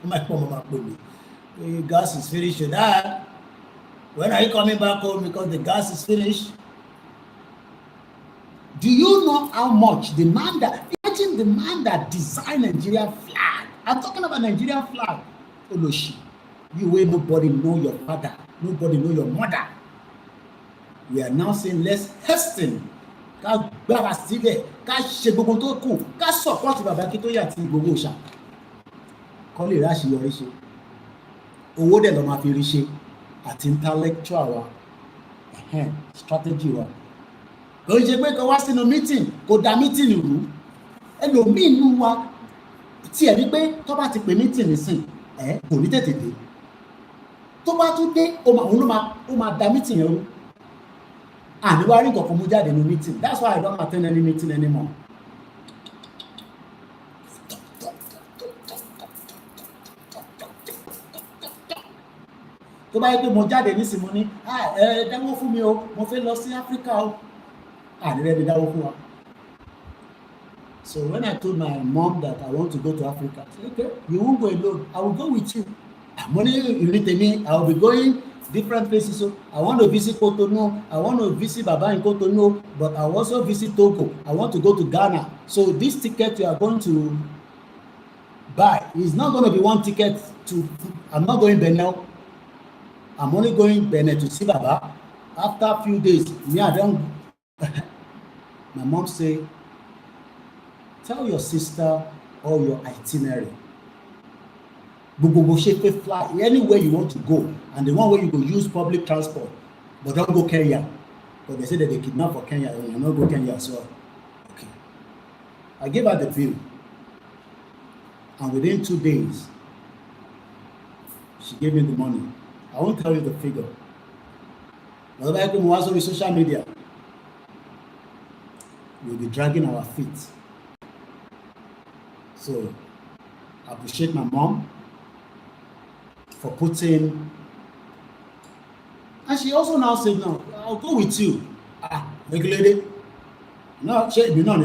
My mama put me. The gas is finished. Dad, when are you coming back home? Because the gas is finished. Do you know how much imagine the man that designed Nigerian flag? I'm talking about Nigerian flag. Oloshi, you way nobody know your father, nobody know your mother. We are now saying let's hasten. Ká gbára sílẹ̀, ká ṣe gbogbo tó kù, ká support bàbá Akintoye àti gbogbo òòṣà. Kọ́ lè ráṣì yọrí ṣe. Owó dẹ̀ lọ́ máa fi rí ṣe àti intellectual wa, strategy wa. Kò ṣe pé kó wá sínú meeting, kó da meeting rú. Ẹlòmíì nínú wa tí ẹ̀ rí pé tó bá ti pè meeting nísìn, kò ní tètè dé. Tó bá tún dé, ó máa da meeting yẹn rú. And we are going to move in the meeting. That's why I don't attend any meeting anymore. Tó bá yẹ pé mo jáde nísìnyí mo ní dáwọ́ fún mi o, mo fẹ́ lọ sí Africa o. Àdìrẹ́ mi dáwọ́ fún wa. So when I told my mom that I want to go to Africa, I said, okay, you won't go alone. I will go with you. Money you need me, I will be going different places. So I want to visit Cotonou, I want to visit Baba in Cotonou, but I also visit Togo. I want to go to Ghana. So this ticket you are going to buy is not going to be one ticket to. I'm not going Benin. I'm only going Benin to see Baba. After a few days, me I don't. My mom say, tell your sister all your itinerary. Fly anywhere you want to go, and the one where you go use public transport, but don't go Kenya. But they say that they kidnap for Kenya, and you not go Kenya as well. Okay. I gave her the bill, and within 2 days, she gave me the money. I won't tell you the figure. But like with social media, we'll be dragging our feet. So I appreciate my mom for putting, and she also now said, no, I'll go with you. Regulated. No, you know,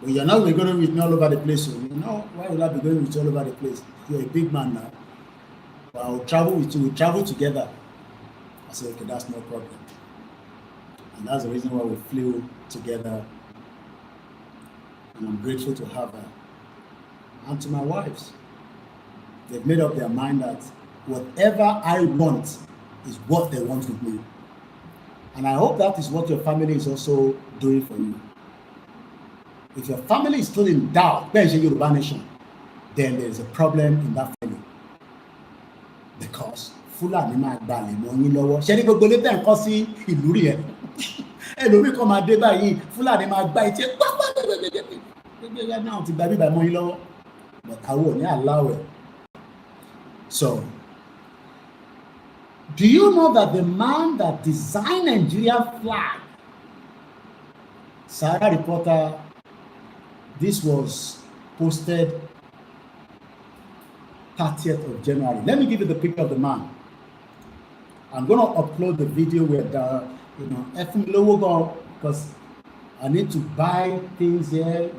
but you're not going to go with me all over the place. So, you know, why would I be going with you all over the place? You're a big man now. But I'll travel with you, we'll travel together. I said, okay, that's no problem. And that's the reason why we flew together. And I'm grateful to have her. And to my wives. They've made up their mind that whatever I want is what they want with me. And I hope that is what your family is also doing for you. If your family is still in doubt, Yoruba nation, then there is a problem in that family. Because Fulani máa gbalẹ̀ mọ́ yín lọ́wọ́. Ṣé ní gbogbo ilé tẹ̀ ń kọ́ sí ìlú rí ẹ̀? Ẹlòmíì kan máa dé báyìí, Fulani máa gba etí ẹ̀ gbẹ́gbẹ́gbẹ́gbẹ́ náà ti gba bíbá mọ́ yín lọ́wọ́. But I won't allow it. So, do you know that the man that designed Nigerian flag, Sharia reporter, this was posted 30th of January. Let me give you the picture of the man. I'm going to upload the video with because I need to buy things here,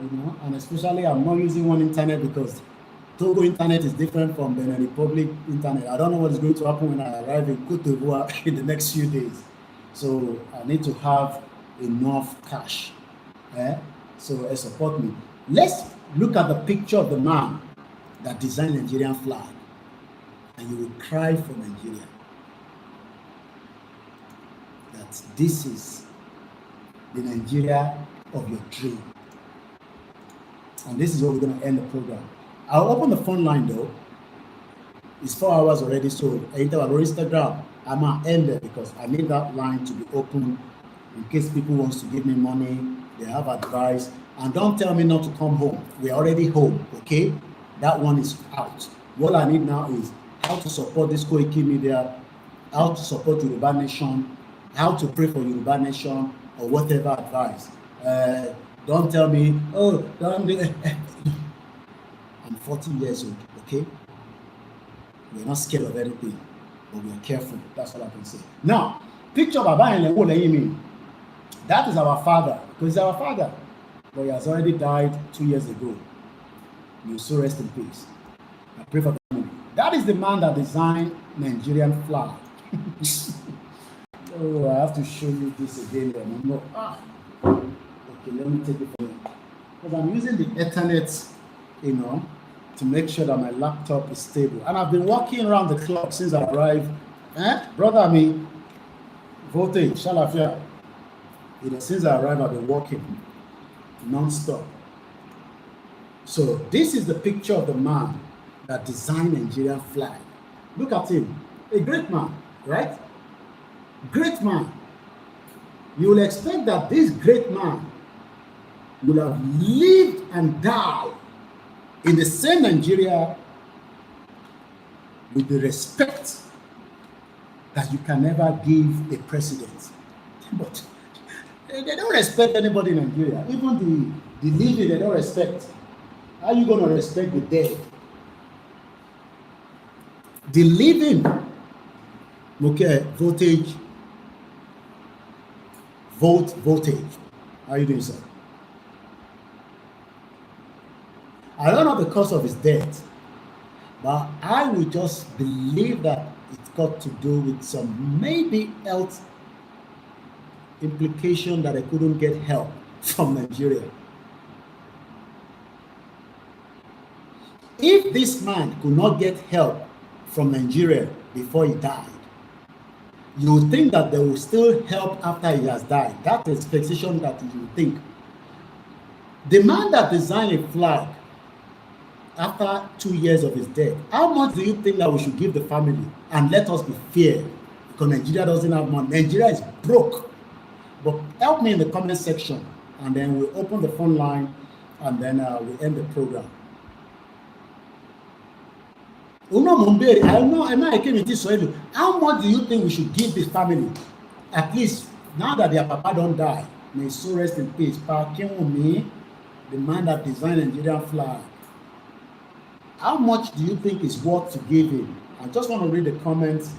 and especially I'm not using one internet because Togo internet is different from the Republic internet. I don't know what is going to happen when I arrive in Côte d'Ivoire in the next few days. So I need to have enough cash. So support me. Let's look at the picture of the man that designed Nigerian flag, and you will cry for Nigeria. That this is the Nigeria of your dream. And this is where we're going to end the program. I'll open the phone line though. It's 4 hours already, so I enter our Instagram. I'm gonna end it because I need that line to be open in case people wants to give me money, they have advice. And don't tell me not to come home. We're already home, okay? That one is out. What I need now is how to support this Koikimedia, how to support Yoruba Nation, how to pray for Yoruba Nation, or whatever advice. Don't tell me, oh, don't do it. I'm 40 years old, okay? We're not scared of anything, but we're careful. That's all I can say. Now, picture Baba and OLAYOMI. That is our father, because he's our father. But he has already died 2 years ago. You so rest in peace. I pray for the family. That is the man that designed Nigerian flag. Oh, I have to show you this again. Remember? Okay, let me take it from here. Because I'm using the Ethernet, you know, to make sure that my laptop is stable. And I've been walking around the clock since I arrived. Brother, me, voltage, Shalafia. You know, since I arrived, I've been walking non-stop. So this is the picture of the man that designed Nigerian flag. Look at him, a great man, right? Great man. You will expect that this great man will have lived and died in the same Nigeria with the respect that you can never give a president. But they don't respect anybody in Nigeria. Even the living, they don't respect. How are you going to respect the dead? The living, okay, voltage, voltage. How are you doing, sir? I don't know the cause of his death, but I would just believe that it's got to do with some maybe health implication that I couldn't get help from Nigeria. If this man could not get help from Nigeria before he died, you would think that they will still help after he has died. That is the expectation that you would think. The man that designed a flag after 2 years of his death, how much do you think that we should give the family? And let us be fair, because Nigeria doesn't have money. Nigeria is broke. But help me in the comment section, and then we'll open the phone line, and then we'll end the program. How much do you think we should give this family? At least, now that their papa don't die, may so rest in peace. Me, the man that designed the Nigerian flag. How much do you think is worth to give him? I just want to read the comments.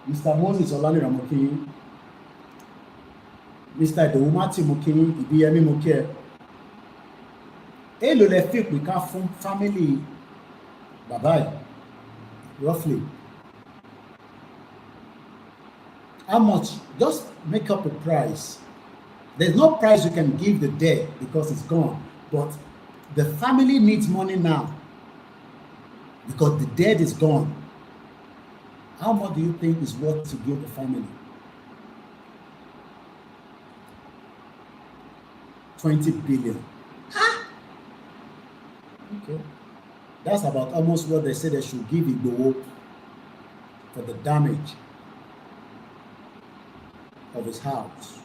Mr. Moses Olani Ramoki, Mr. Dewumati Moki, Ibiyemi Moki. Elo le fi we can from family. Bye-bye. Roughly. How much? Just make up a price. There's no price you can give the dead because it's gone. But the family needs money now because the dead is gone. How much do you think is worth to give the family? 20 billion. Okay. That's about almost what they said they should give Igboho for the damage of his house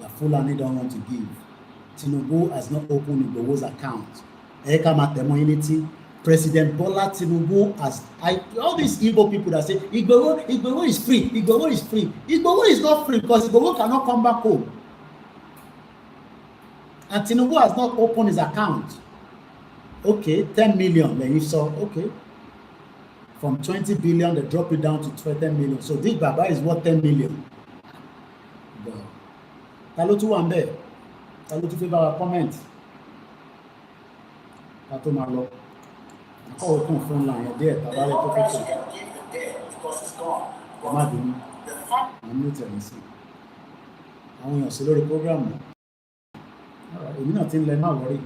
that Fulani don't want to give. Tinubu has not opened Igboho's account. President Bola Tinubu has, all these Igbo people that say Igboho is free, Igboho is free. Igboho is not free because Igboho cannot come back home. And Tinubu has not opened his account. Okay, 10 million, then you saw, okay. From 20 billion, they drop it down to 10 million. So this Baba is worth 10 million. Talotu Wambe, Talotu Feba comment. Tato Malo. I call it phone line there. Tabale because it's gone. I'm not telling you. I want to see the program. All right, you're not in the worry.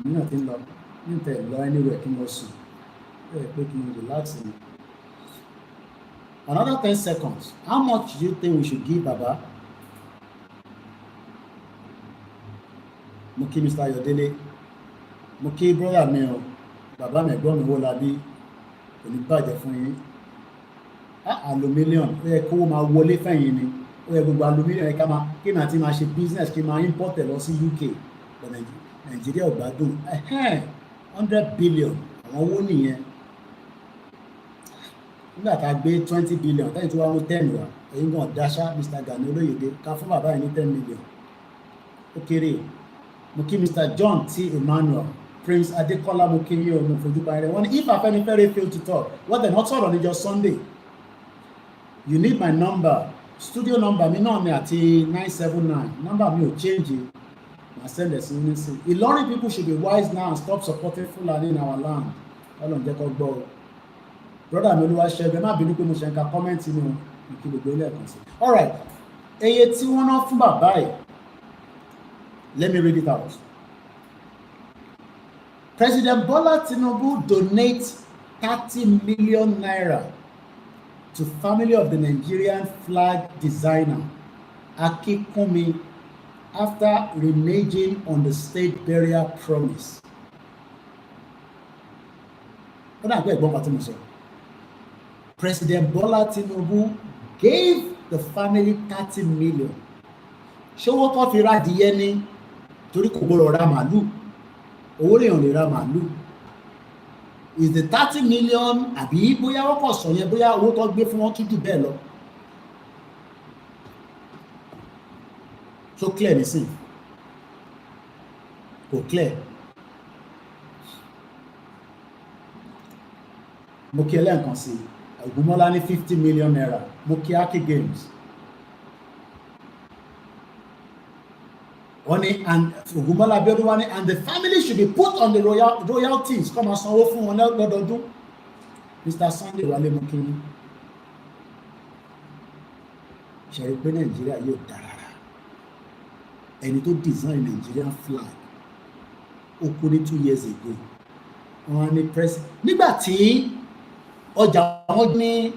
You're not in the anywhere can also. Relaxing. Another 10 seconds. How much do you think we should give Baba? Muki Mr. Yodele. Muki brother me. Baba me gbọ́ mi wó labí. Kò ní bàjẹ́ fún yín. aluminium ó yẹ kó máa wọlé fẹ̀yìn ni ó yẹ gbogbo aluminium yẹ ká máa kí n àti máa ṣe business kí n máa import ẹ̀ lọ sí UK but Nàìjíríà ò gbádùn 100 billion àwọn owó nìyẹn nígbà tá a gbé 20 billion tẹ́yìn tí wọ́n mú 10 wá èyí gan dáṣá Mr. Gani Olóyèdè ká fún bàbá yìí ní 10 million ó kéré mo kí Mr. John T. Emmanuel Prince Adekola mo kí yín o mo fojú pa ẹrẹ wọn ni if Afẹ́nifẹ́re fail to talk wọ́n tẹ̀ wọ́n sọ̀rọ̀ níjọ́ Sunday you need my number studio number mi náà ni àti 979 number mi ò change na send ẹ̀sìn ní sí Ìlọrin people should be wise now and stop supporting Fulani in our land ọlọ́run jẹ́ kó gbọ́ o brother mi olúwa ṣẹ́gun ẹ má bínú pé mo ṣe ń ka kọ́mẹ́ǹtì mi o kí gbogbo ilé ẹ̀kan sí alright eye tí wọ́n ná fún bàbá ẹ̀ let me read it out. President Bola Tinubu donates 30 million naira to family of the Nigerian flag designer Akintoye after reneging on the state burial promise. President Bola Tinubu gave the family 30 million. Ṣówó kan fi ra adìyẹ ni torí kò gbọdọ̀ ra màálù. Owó lèèyàn lè ra màálù. Is the 30 million àbí bóyá wọ́n kàn sọ yẹn bóyá owó tó gbé fún wọn tún jù bẹ́ẹ̀ lọ. So clear nísìn. Kò clear. Mo kí ẹlẹ́ǹkan sí Ògúnmọ́lá ní 50 million naira. Mo kí Aki Games. And Ògúnmọ́lá Abíọ́dún wá ní and the family should be put on the royalties kọ́ máa sanwó fún wọn lọ́dọọdún. Mr. Sunday Wálé mo kí ni. Ṣe rí pé Nàìjíríà yóò dára. Ẹni tó design Nigerian flag ó kú ní 2 years ago. Wọ́n ní president nígbà tí ọjà wọn ní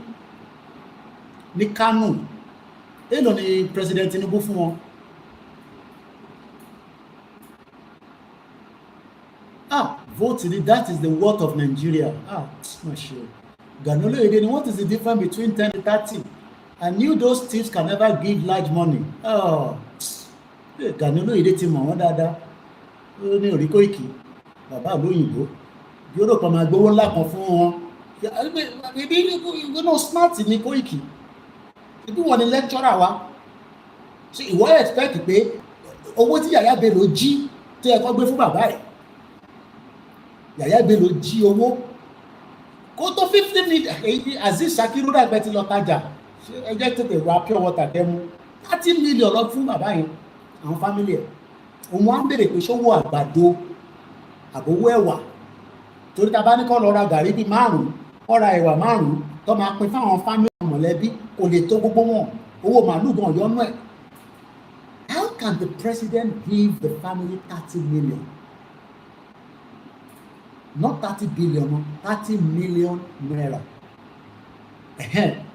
Kano èlò ni President Tinubu fún wọn. Vote that is the worth of Nigeria. Not sure. Gani Olóyèdè, what is the difference between 10 and 30? I knew those thieves can never give large money. Gani Olóyèdè ti mọ̀ wọ́n dáadáa. Ó ní orí Koiki, bàbá olóyìnbó. Bí ó rò pé máa gbowó ńlá kan fún wọn. Ibi náà smart ní Koiki. Ibi wọn ni lecturer wa. So ìwọ expect pé owó tí Yàyà Bello jí tí ẹ kọ́ gbé fún bàbá ẹ̀. Yàyà Bello jí owó kó tó 50 million èyí Azeez Sakiru dàgbẹ́ ti lọ tajà ẹ jẹ́ tètè wá pure water dẹ́mu 30 million lọ fún bàbá yẹn àwọn family ẹ̀ òun á ń bèrè pé ṣówó àgbàdo àbówó ẹ̀wà torí ta bá ní kọ́ lọ ra gàrí bíi 5 kọ́ ra ẹ̀wà 5 tó máa pín fáwọn family mọ̀lẹ́bí kò lè tó gbogbo wọn owó màálù gan yọnú ẹ̀. How can the president give the family 30 million? Not 30 billion, 30 million naira.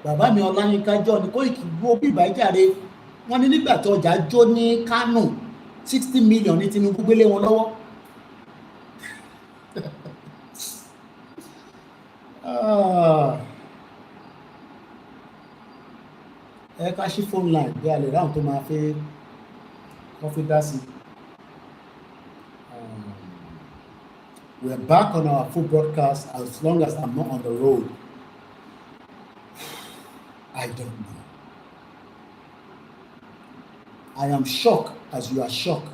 Bàbá mi Ọláyínká jọ ní Koiki wo bí ìbájáde wọ́n ní nígbà tí ọjà jó ní Kánò 60 million ní Tinubu gbélé wọn lọ́wọ́. Ẹ ká ṣí phone line bí a lè ráhùn tó máa fẹ́ kọ́fí dá sí. We're back on our full broadcast as long as I'm not on the road. I don't know. I am shocked as you are shocked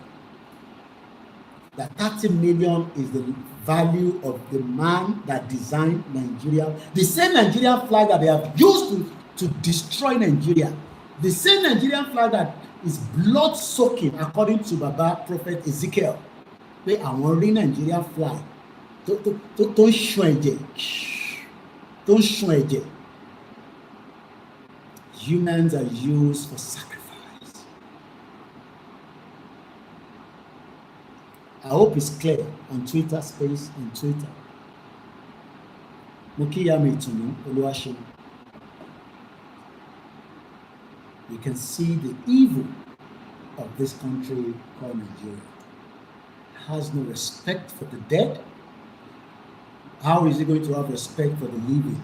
that 30 million is the value of the man that designed Nigeria. The same Nigerian flag that they have used to destroy Nigeria. The same Nigerian flag that is blood-soaking according to Baba Prophet Ezekiel. Pé àwọn rí Nigerian flag tó ń sun ẹ̀jẹ̀. Humans are used for sacrifice. I hope it's clear on Twitter space on Twitter. Mo kí ìyá mi Ìtùnú Olúwaṣeun. You can see the evil of this country called Nigeria. Has no respect for the dead. How is he going to have respect for the living?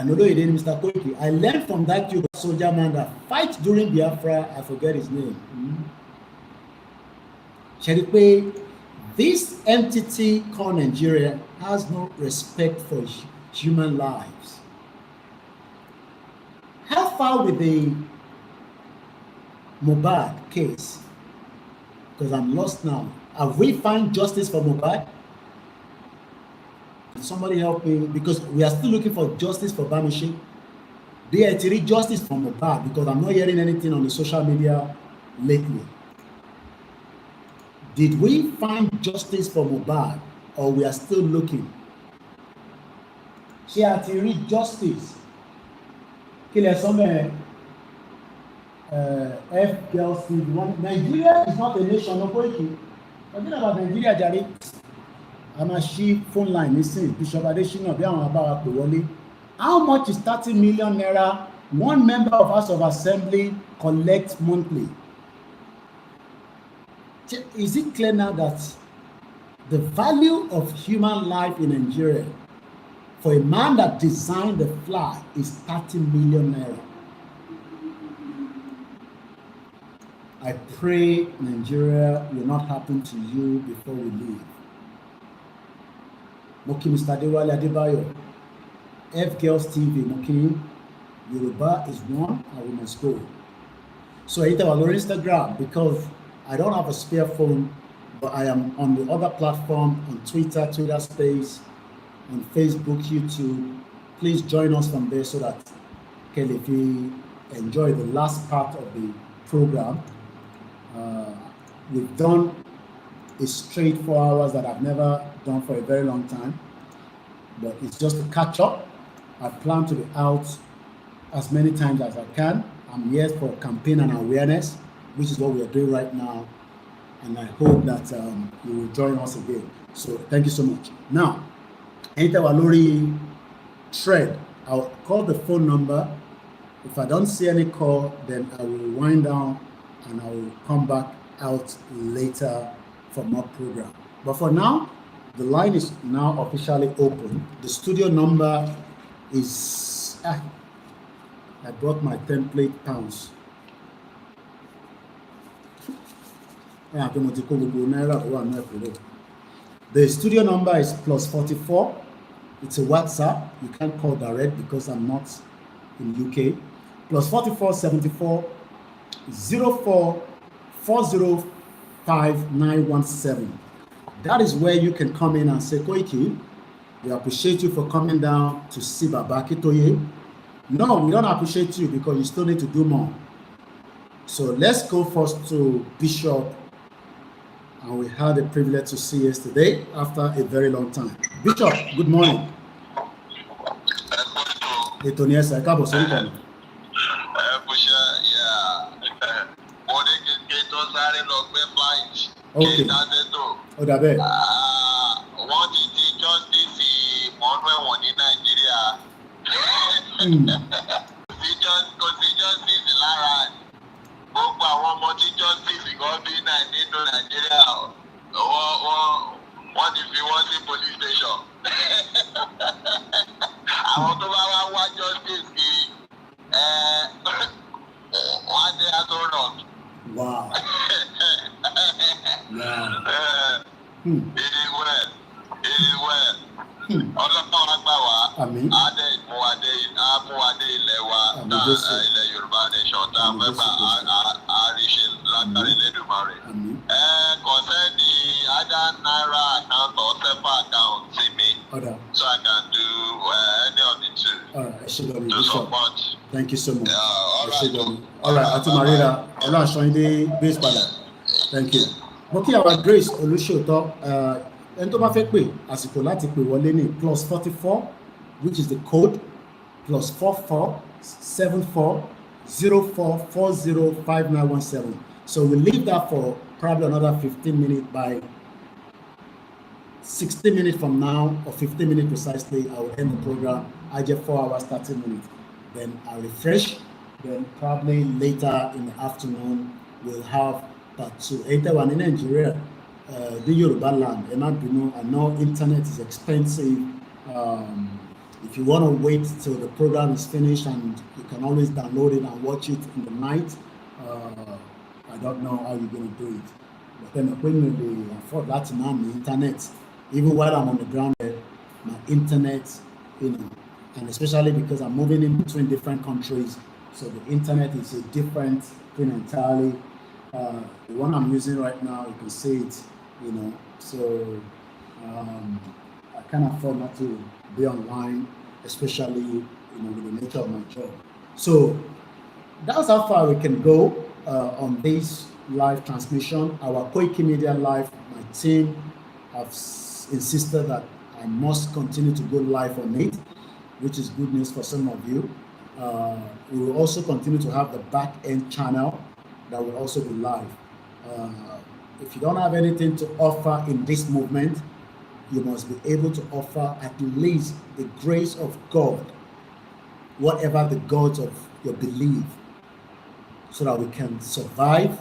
Mr. Koiki. I learned from that Cuban soldier man that fight during Biafra. I forget his name. This entity called Nigeria has no respect for human lives. How far with the Mohbad case? Because I'm lost now. Have we found justice for Mohbad? Somebody help me, because we are still looking for justice for Bamishi. They read justice for Mohbad, because I'm not hearing anything on the social media lately. Did we find justice for Mohbad, or we are still looking? She had to read justice. F girls Nigeria is not a nation. No Koiki. Talking about Nigeria, Jari. I'm a sheep phone line. Listen, Bishop Adesina, how much is 30 million naira one member of House of Assembly collects monthly? Is it clear now that the value of human life in Nigeria for a man that designed the flag is 30 million naira? I pray Nigeria will not happen to you before we leave. Moki Mr. Adebayo, F Girls TV, Moki, Yoruba is one, and we must go. So I hit our Instagram, because I don't have a spare phone, but I am on the other platform, on Twitter Space, on Facebook, YouTube. Please join us from there so that, Kelly, if you enjoy the last part of the program, we've done a straight 4 hours that I've never done for a very long time, but it's just to catch up. I plan to be out as many times as I can. I'm here for campaign and awareness, which is what we are doing right now, and I hope that you will join us again. So thank you so much. Now, enter Walori thread. I'll call the phone number. If I don't see any call, then I will wind down and I will come back out later for more program. But for now, the line is now officially open. The studio number is, I brought my template pounds. The studio number is +44. It's a WhatsApp. You can't call direct because I'm not in UK. +44 74 04 405 That is where you can come in and say, Koiki, we appreciate you for coming down to see Baba Akintoye. No, we don't appreciate you because you still need to do more. So let's go first to Bishop, and we had the privilege to see yesterday after a very long time. Bishop, good morning. Okay. Oh, that bad. What is the justice one in Nigeria? Justice Lara. Opa one more justice because in Nigeria. What if you want the police station? I want to have justice. One day I don't know. Wow. Yeah. It is well. It is well. Ọlọ́pàá àgbà wa. Àmín. Adé ilẹ̀ wa. Ilẹ̀ Yorùbá nation. Tá a fẹ́ bá àríṣe látàrí lẹ́dùnmáre. Concern the other Naira account or SEPA account see me. So I can do any of the two. All right. To support. Thank you so much. All right. All right. Ati Marina. Ọlọ́run aṣọ ilé base padà. Thank you. Mo kí our Grace Olúṣòótọ́, ẹni tó bá fẹ́ pè àsìkò láti pè wọlé ní +44, which is the code, +44 74 04 40 So we'll leave that for probably another 15 minutes. By 60 minutes from now, or 15 minutes precisely, I will end the program. I get 4 hours, 30 minutes. Then I'll refresh. Then probably later in the afternoon, we'll have part 2. Anyone in Nigeria, the Yorubaland, I know internet is expensive. If you want to wait till the program is finished, and you can always download it and watch it in the night, I don't know how you're going to do it. But then when you afford that now, my internet, even while I'm on the ground there, my internet, you know, and especially because I'm moving in between different countries, so the internet is a different thing entirely. The one I'm using right now, you can see it, you know, so I can't afford not to be online, especially, you know, with the nature of my job. So that's how far we can go on this live transmission. Our Koikimedia live, my team have insisted that I must continue to go live on it, which is good news for some of you. We will also continue to have the back end channel that will also be live. If you don't have anything to offer in this movement, you must be able to offer at least the grace of God, whatever the gods of your belief, so that we can survive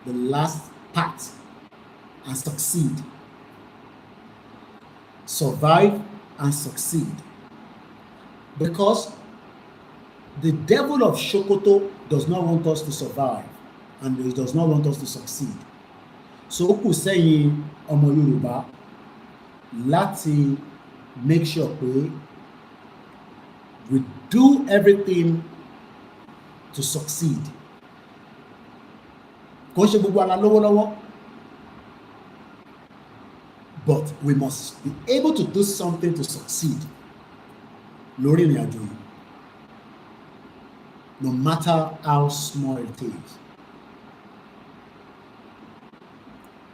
the last part and succeed. Survive and succeed. Because the devil of Sokoto does not want us to survive, and he does not want us to succeed. So ó kù sẹ́yìn ọmọ Yorùbá láti make sure pé we do everything to succeed. Kò ṣe gbogbo ala lọ́wọ́lọ́wọ́, but we must be able to do something to succeed lórí ìrìn àjò yìí, no matter how small it is.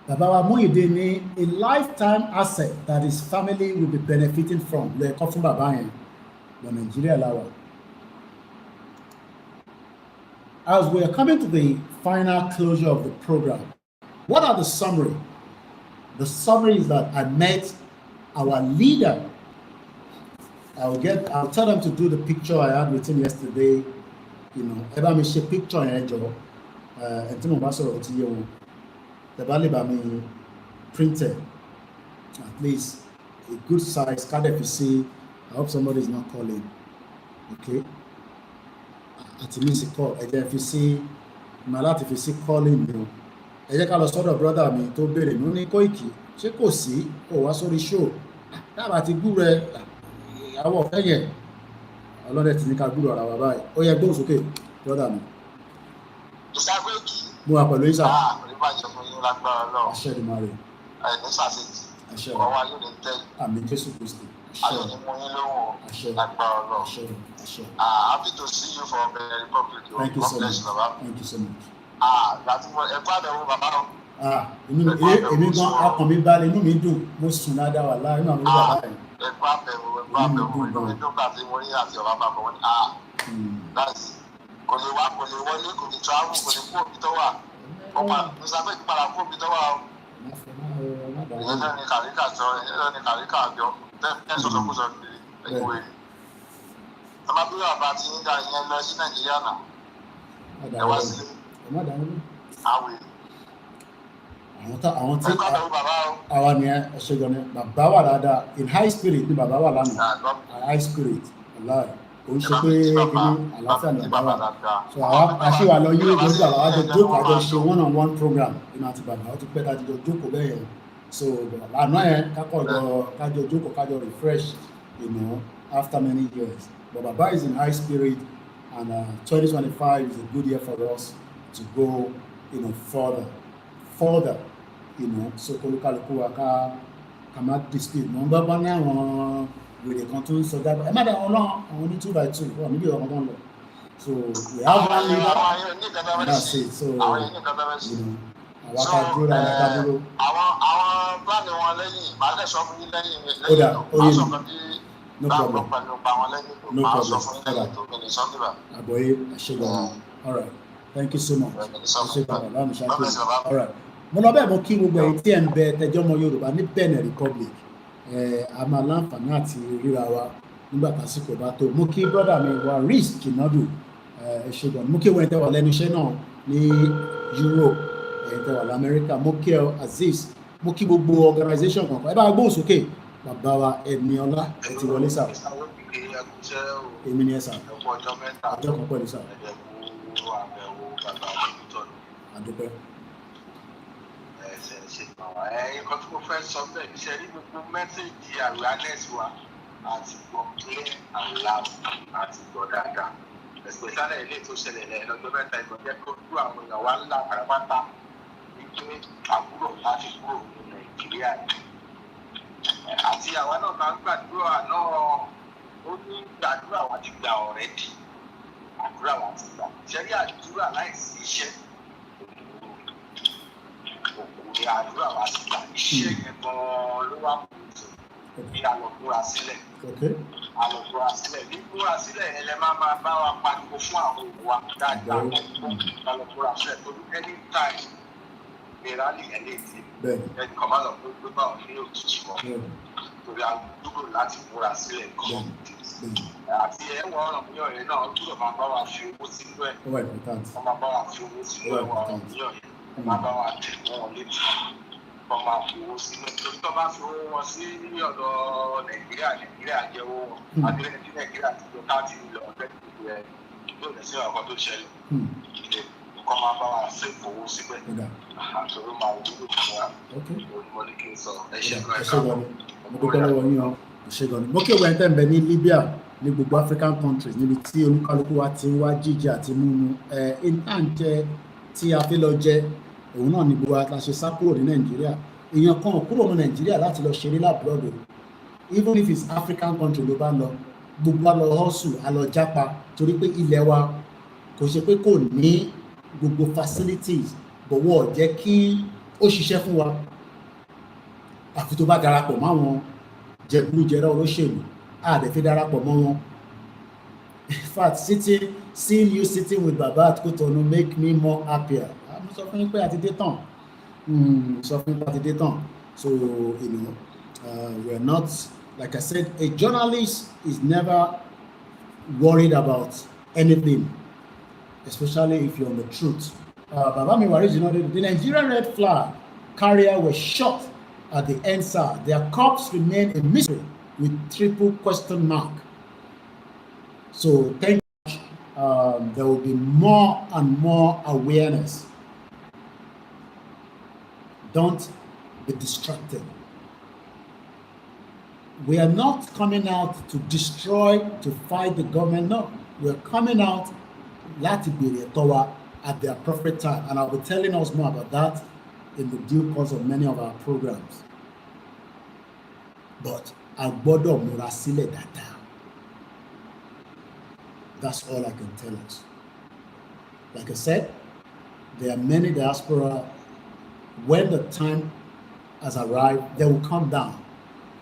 Bàbá wa Muyideen ní a lifetime asset that his family will be benefiting from. Lẹ́ẹ̀kan fún bàbá yẹn lọ Nàìjíríà láwà. As we are coming to the final closure of the program, what are the summary? The summary is that I met our leader. I'll tell them to do the picture I had with him yesterday. You know, ẹ bá mi ṣe picture yẹn jọ, ẹ tí mo bá sọ̀rọ̀ ti yé wọn. The value by me printed, at least a good size card. If you see, I hope somebody is not calling. Okay, at least a call. And if you see, my lad, if you see calling, you know, I just call a brother me to be no ni Koiki. Ṣé kò sí, kò wá sórí show. That bá ti gúre, àwọn ọ̀fẹ́ yẹn. Ọlọ́dẹ ti ní ká gúrò ara wa báyìí. Ó yẹ gbóhùn sókè, brother mi. Mo wà pẹ̀lú Isa. Àṣẹ Ìmàrè. Àṣẹ. Àmín Jésù Kristi. Àṣẹ. Àṣẹ. Happy to see you from the Republic. Thank you so much. Thank you so much. Èmi gan akàn mi balẹ̀, inú mi dùn, mo sùn dáadáa wà láàrin àwọn bàbá yẹn. Kò lè wá, kò lè wọlé, kò lè travel, kò lè kó òbí tó wà. Ọmọ Mr. Pé padà kó òbí tó wà o. Ìyẹn náà ni kàríkà jọ, ìyẹn náà ni kàríkà jọ. Tẹ́ẹ̀ sọ́sọ́ kó sọ kiri ẹ̀kọ́ ẹ̀. Ọmọ bí bàbá ti ń ga ìyẹn lọ sí Nàìjíríà náà. Ẹ wá sílé. Àwẹ̀. Àwọn tí àwọn ni ẹ̀ṣẹ̀gbọ́n ni bàbá wà dáadáa, in high spirit ni bàbá wà lánàá. High spirit, aláì. Kò ń ṣe pé kíní àlàáfíà ní bàbá wà. So àwọn aṣèwà lọ yí ìgbésí àwọn àjọ jókòó àjọ ṣe one-on-one program nínú àti bàbá ó ti pẹ́ kájọ jókòó bẹ́ẹ̀ yẹn. So àná yẹn kájọ jókòó kájọ refresh, you know, after many years. But bàbá is in high spirit, and 2025 is a good year for us to go, you know, further, you know. So kólúkálukú wa ká má dispute. Mo ń bá ní àwọn wèrè kan tó ń sọ dábàá ẹ má dá wọn náà àwọn ní 2x2 wọn níbi ọkàn tó ń lọ. So we have one leader and that's it. So you know, àwa ká dúró dáadáa ká dúró. Àwọn pláàni wọn lẹ́yìn ìbálẹ̀ sọ fún yín lẹ́yìn mi lẹ́yìn tó máa sọ kan bí no problem. No problem. Àgbọ̀yé àṣegbọ̀n. All right, thank you so much. Àṣegbọ̀n láàmú ṣáájú. All right, mo lọ bẹ́ẹ̀ mo kí gbogbo ẹ̀yin tí ẹ̀ ń bẹ tẹjọ́ ọmọ Yorùbá ní Benin Republic. A máa láǹfààní àti ríra wa nígbà tásìkò bá tó. Mo kí brọ́dà mi wá Risk Kinadu ṣùgbọ́n mo kí wọ́n tẹ́ wà lẹ́nu iṣẹ́ náà ní Europe, ẹ̀yin tẹ́ wà l'Amẹ́ríkà. Mo kí Aziz, mo kí gbogbo organisation kankan. Ẹ bá gbóhùn sókè bàbá wa Ẹniọlá ẹ ti wọlé sáà. èmi ni ẹ sà. ọjọ́ kan pẹ̀lú sà. àdúpẹ́. nǹkan tí mo fẹ́ sọ bẹ́ẹ̀ ní sẹ́ni gbogbo mẹ́sẹ̀gì awareness wa àti gbọ́ clear and loud àti gbọ́ dáadáa especially ilé tó ṣẹlẹ̀ lẹ́yìn lọ́jọ́ mẹ́ta ìgbọ̀jẹ́ kó dú àwọn èèyàn wa ńlá pátápátá wípé àbúrò láti kúrò ní Nàìjíríà àti àwa náà máa ń gbàdúrà náà ó ní gbàdúrà wa ti gbà ọ̀rẹ́dì àdúrà wa ti gbà ṣẹ́rí àdúrà láìsí iṣẹ́ òkú ni àdúrà wa ti gbà iṣẹ́ yẹn gan-an ló wà kú ní àlọ́kúra sílẹ̀ àlọ́kúra sílẹ̀ ní kúra sílẹ̀ yẹn lẹ máa bá wa pariwo fún àwọn òkú wa dáadáa àlọ́kúra sílẹ̀ torí anytime ìrálì yẹn lè ti ẹni kan máa lọ pé pé báwọn ní òjijì wọn torí àdúgbò láti múra sílẹ̀ kan àti ẹ̀wọ̀n ọ̀ràn ní ọ̀rẹ́ náà gbọ́dọ̀ máa bá wa fi owó sínú ẹ̀ wọ́n máa bá wa fi owó sínú ẹ̀wọ̀n ọ̀ràn ní ọ̀rẹ́ wọ́n máa bá wa tẹ̀ wọ́n létí wọ́n máa fi owó sínú ẹ̀ torí tó bá fi owó wọn sí ọ̀dọ̀ Nàìjíríà jẹ́ owó wọn àdéhùn ní Nàìjíríà ti lọ káàtì ilẹ̀ ọ̀fẹ́ ìpínlẹ̀ yóò lẹ̀ sí ọ̀kan tó ṣẹlẹ̀ kọ́ máa bá wa ṣe fowó síbẹ̀ àtòrò máa wúlò fún wa olùmọ̀ ní kí n sọ ẹ̀ṣẹ̀ náà ẹ̀ka mo dúpẹ́ lọ́wọ́ yín o ṣẹ́gun ni mo kí òwe ẹ̀ńtẹ́ ń bẹ ní Libya ní gbogbo African countries níbi tí olúkálùkù wa ti ń wá jíjẹ àti mímu ìtànjẹ tí a fi lọ jẹ òun náà ní gbogbo la ṣe sá kúrò ní Nàìjíríà èèyàn kan kúrò ní Nàìjíríà láti lọ ṣeré lábúrọ̀dù even if it's African country ló bá lọ gbogbo a lọ hustle a lọ jápa torí pé ilẹ̀ wa kò ṣe pé kò ní gbogbo facilities bọ̀wọ̀ jẹ́ kí ó ṣiṣẹ́ fún wa àfi tó bá darapọ̀ mọ́ àwọn jẹgúdújẹrá olóṣèlú àdẹ̀fẹ́ darapọ̀ mọ́ wọn. In fact, seeing you sitting with Baba at Cotonou make me more happier. I'm sọ fún yín pé àti dé tán. Sọ fún yín pé àti dé tán. So, we're not, like I said, a journalist is never worried about anything, especially if you're on the truth. Baba Miwari, the Nigerian red flag carrier was shot at the NSAR. Their corpse remain a mystery with triple question mark. So thank you. There will be more and more awareness. Don't be distracted. We are not coming out to destroy, to fight the government. No, we are coming out láti bèrè ẹ̀tọ́ wa at the appropriate time, and I'll be telling us more about that in the due course of many of our programs. But a gbọ́dọ̀ múra sílẹ̀ dáadáa. That's all I can tell us. Like I said, there are many diaspora. When the time has arrived, they will come down.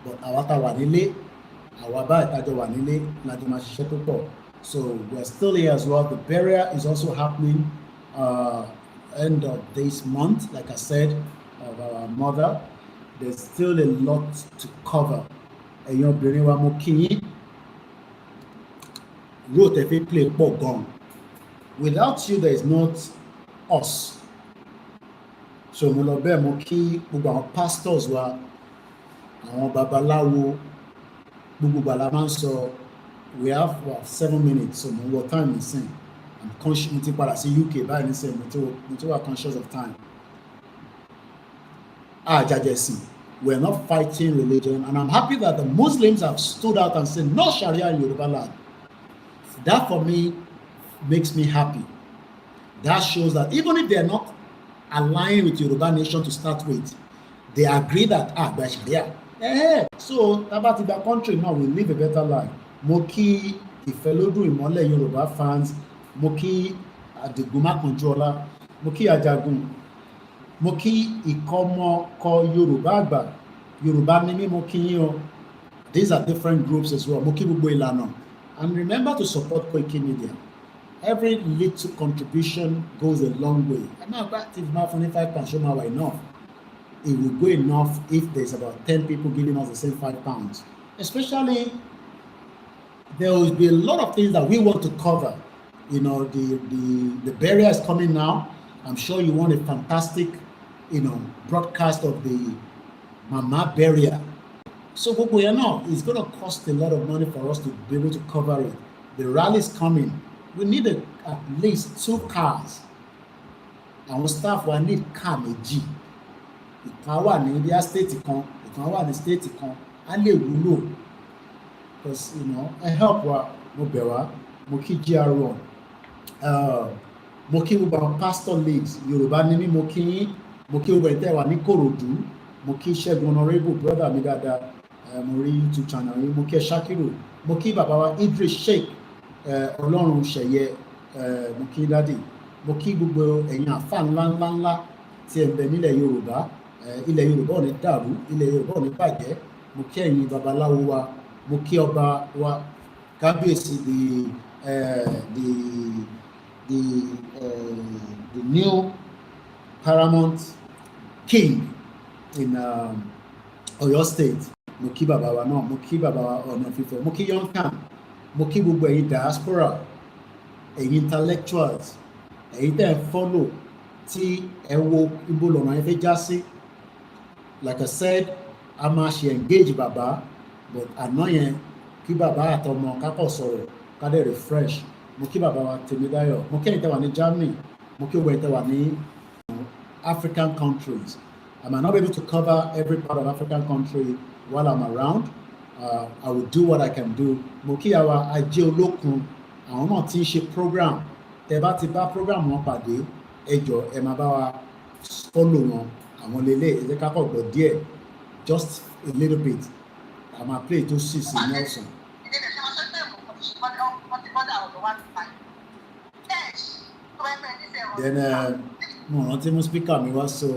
But àwa tá wà nílé, àwa bá ìtajọ wà nílé láti máa ṣiṣẹ́ tó pọ̀. So we're still here as well. The burial is also happening end of this month, like I said, of our mother. There's still a lot to cover. Ẹ̀yin obìnrin wa mo kí yín. Wrote a play pọ̀ gan. Without you, there is not us. So mo lọ bẹ́ẹ̀ mo kí gbogbo àwọn pastors wa, àwọn babaláwo, gbogbo gbala máa ń sọ. We have 7 minutes, so more time is saying. I'm conscious mo ti padà sí UK báyìí nísìnyí mo ti wà conscious of time. Jajesi, we're not fighting religion, and I'm happy that the Muslims have stood out and said no Sharia in Yorubaland. That for me makes me happy. That shows that even if they're not aligned with Yoruba nation to start with, they agree that by Sharia. So about the country now we live a better life. Mo kí Ìfẹ́lódùn Ìmọ́lẹ̀ Yorùbá fans, mo kí Àdìgúnmá Kànjọ́lá, mo kí Àjàgùn, mo kí Ìkọ́mọkọ Yorùbá Àgbà, Yorùbá ni mí mo kí yín o. These are different groups as well. Mo kí gbogbo ìlànà. And remember to support Koikimedia. Every little contribution goes a long way. I'm not if not £5 show my enough. It will go enough if there's about 10 people giving us the same £5. Especially, there will be a lot of things that we want to cover. You know, the burial is coming now. I'm sure you want a fantastic, broadcast of the Mama burial. So gbogbo yẹn náà it's going to cost a lot of money for us to be able to cover it. The rally is coming. We need at least 2 cars. Our staff will need car méjì. Ìkan wà ní India state kan, ìkan wà ní state kan. A lè wúlò. Because I help wa mo bẹ̀ wá, mo kí GR1. Mo kí gbogbo àwọn pastor leagues Yorùbá ní mí, mo kí yín, mo kí gbogbo ìtẹ́ wà ní Kòròdú, mo kí Ṣẹ́gun honorable brother mi dáadáa, mo rí YouTube channel yìí, mo kí Ṣakiru, mo kí bàbá wa Idris Sheikh, Ọlọ́run ṣẹ̀yẹ, mo kí dádì, mo kí gbogbo ẹ̀yin àfà ńlá tí ẹ̀ ń bẹ nílẹ̀ Yorùbá, ilẹ̀ Yorùbá ò ní dàrú, ilẹ̀ Yorùbá ò ní bàjẹ́, mo kí ẹ̀yin babaláwo wa, mo kí ọba wa kábíyèsí the new paramount king in Oyo State. Mo kí bàbá wa náà, mo kí bàbá wa Ọ̀nà Fífẹ̀, mo kí Yonkan, mo kí gbogbo ẹ̀yin diaspora, ẹ̀yin intellectuals, ẹ̀yin tẹ́ ẹ̀ follow tí ẹ wo ibo lọ́nà ẹ fẹ́ já sí. Like I said, a máa ṣe engage bàbá, but àná yẹn kí bàbá àtọmọ kákọ̀ sọ̀rọ̀ ká dẹ̀ refresh. Mo kí bàbá wa Tèmídáyọ̀, mo kí ẹ̀yin tẹ́ wà ní Germany, mo kí gbogbo ẹ̀yin tẹ́ wà ní African countries. I might not be able to cover every part of African country while I'm around. I will do what I can do. Mo kí àwa Ajé Olókun, àwọn náà ti ń ṣe program. Tẹ́ bá ti bá program wọn pàdé, ẹ jọ̀ọ́ ẹ máa bá wa follow wọn. Àwọn lélẹ̀ ẹ jẹ́ ká kọ̀ gbọ́ díẹ̀, just a little bit. I'm a play to see Nelson. Then mo rántí mú speaker mi wá, so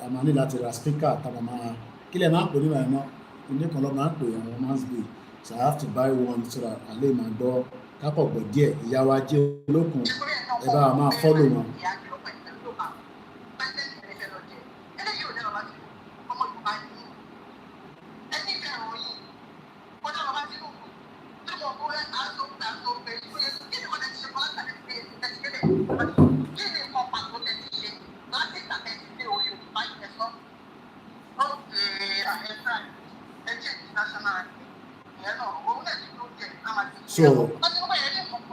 a máa ní láti ra speaker tá a máa kílẹ̀ máa ń pè nígbà iná ilé kan lọ́ máa ń pè àwọn máa ń gbé, so I have to buy one so that a lè máa gbọ́ kápọ̀ gbọ́ díẹ̀. Ìyá wa Ajé Olókun, ẹ bá wa máa follow wọn.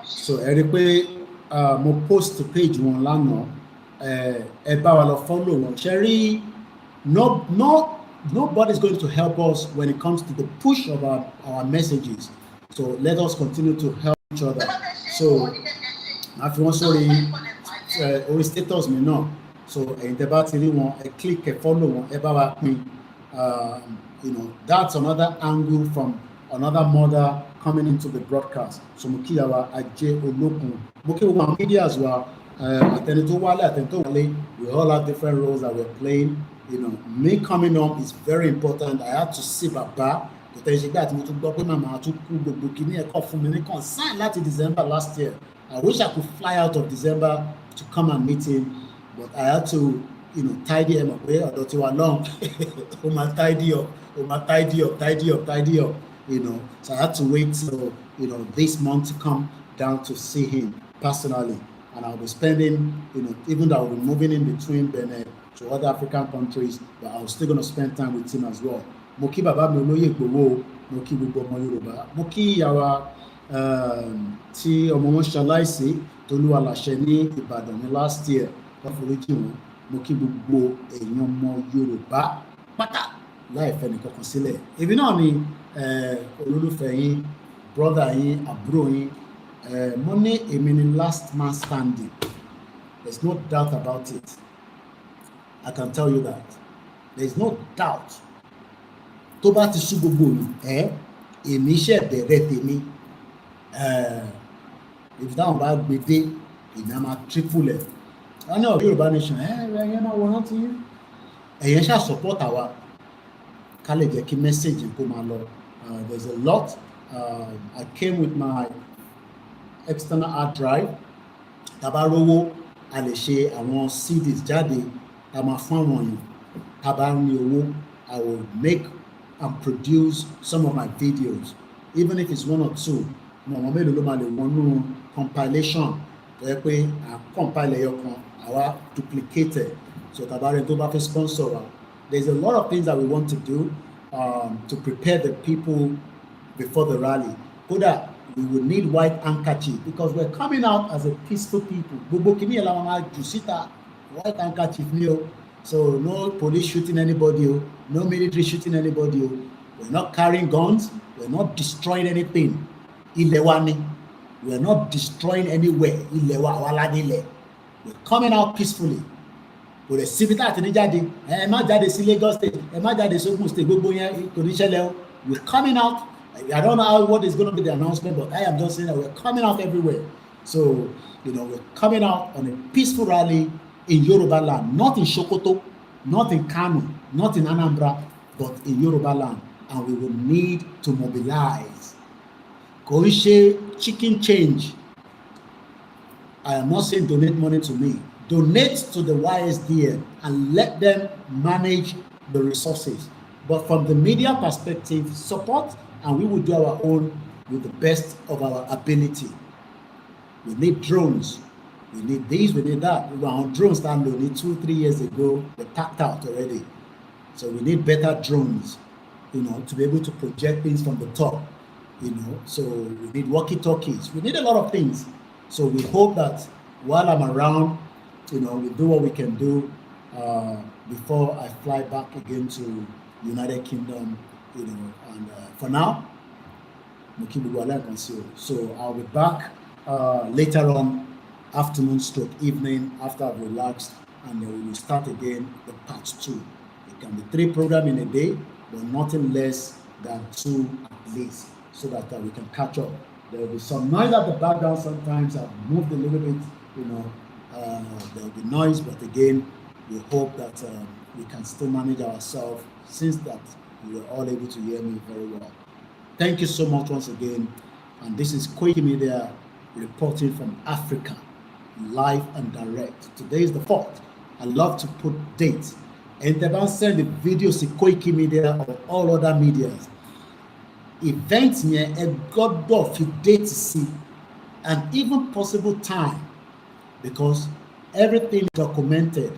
So ẹ rí pé mo post page wọn lánàá, ẹ bá wa lọ follow wọn. Ṣé rí nobody is going to help us when it comes to the push of our messages, so let us continue to help each other. So màá fi wọ́n sórí orí status mi náà, so ẹ̀yin tẹ́ bá ti rí wọn ẹ click ẹ follow wọn, ẹ bá wa pín. That's another angle from another mother coming into the broadcast. So mo kí àwa Ajé Olókun, mo kí gbogbo àwọn medias wa, àtẹni tó wálé àtẹni tó wálé, we all have different roles that we're playing. Me coming on is very important. I had to see bàbá kò tẹ́ ṣe gbé àti mo tún gbọ́ pé màmá tún kú gbogbo kìíní ẹ̀kọ́ fún mi ní concern láti December last year. I wish I could fly out of December to come and meet him, but I had to tidy him up. Ọ̀dọ̀ tí wà long ó máa tidy up. So I had to wait till this month to come down to see him personally, and I'll be spending even though I'll be moving in between Benin to other African countries, but I was still going to spend time with him as well. Mo kí bàbá mi Olóyè Ìgbòho, mo kí gbogbo ọmọ Yorùbá, mo kí ìyàwó tí ọmọ wọn ṣaláìsí Tolúwa láṣẹ ní Ìbàdàn ní last year, wọ́n foríjì wọn. Mo kí gbogbo èèyàn ọmọ Yorùbá pátá láì fẹ́ nìkankan sílẹ̀. Èmi náà ni olólùfẹ́ yín, brother yín, àbúrò yín. Mo ní èmi ni last man standing. There's no doubt about it. I can tell you that. There's no doubt. Tó bá ti ṣú gbogbo mi, èmi ṣe bẹ̀rẹ̀ tèmi. If dáhùn bá gbé dé, èmi á máa triple ẹ̀. Wọ́n ní ọ̀rọ̀ Yorùbá nation, ẹ̀yẹ́ máa wọ́n rántí yín. Ẹ̀yẹ́ ṣáà support àwa. Ká lè jẹ́ kí message kó máa lọ. There's a lot. I came with my external hard drive. Tàbá rówó, a lè ṣe àwọn CDs jáde. Ta máa fún àwọn èèyàn. Tàbá ní owó, I will make and produce some of my videos, even if it's 1 or 2. Mo àwọn mélòó ló máa lè wọnú compilation tó yẹ pé à compile ẹyọ kan, àwa duplicate it. So tàbá rẹ tó bá fẹ́ sponsor wa. There's a lot of things that we want to do. to prepare the people before the rally. Koda, we will need white handkerchief because we're coming out as a peaceful people. White handkerchief, so no police shooting anybody, no military shooting anybody. We're not carrying guns. We're not destroying anything. We're not destroying anywhere. We're coming out peacefully. We're coming out. I don't know what is going to be the announcement, but I am just saying that we're coming out everywhere. So, we're coming out on a peaceful rally in Yorubaland, not in Sokoto, not in Kano, not in Anambra, but in Yorubaland. And we will need to mobilize. Koishe chicken change. I am not saying donate money to me. Donate to the YSDM and let them manage the resources. But from the media perspective, support, and we will do our own with the best of our ability. We need drones. We need these, we need that. We were on drones that only 2-3 years ago. They're packed out already. So we need better drones, to be able to project things from the top, So we need walkie-talkies. We need a lot of things. So we hope that while I'm around, we do what we can do before I fly back again to United Kingdom, and for now, so I'll be back later on, afternoon stroke evening, after I've relaxed, and then we will start again the part 2. It can be 3 programs in a day, but nothing less than 2 at least, so that we can catch up. There will be some noise at the background sometimes. I've moved a little bit, there will be noise, but again, we hope that we can still manage ourselves, since that you are all able to hear me very well. Thank you so much once again. And this is Koikimedia reporting from Africa, live and direct. Today is the 4th. I love to put dates. And then send the videos to Koikimedia or all other medias. Events here, a god of date to see, and even possible time, because everything is documented.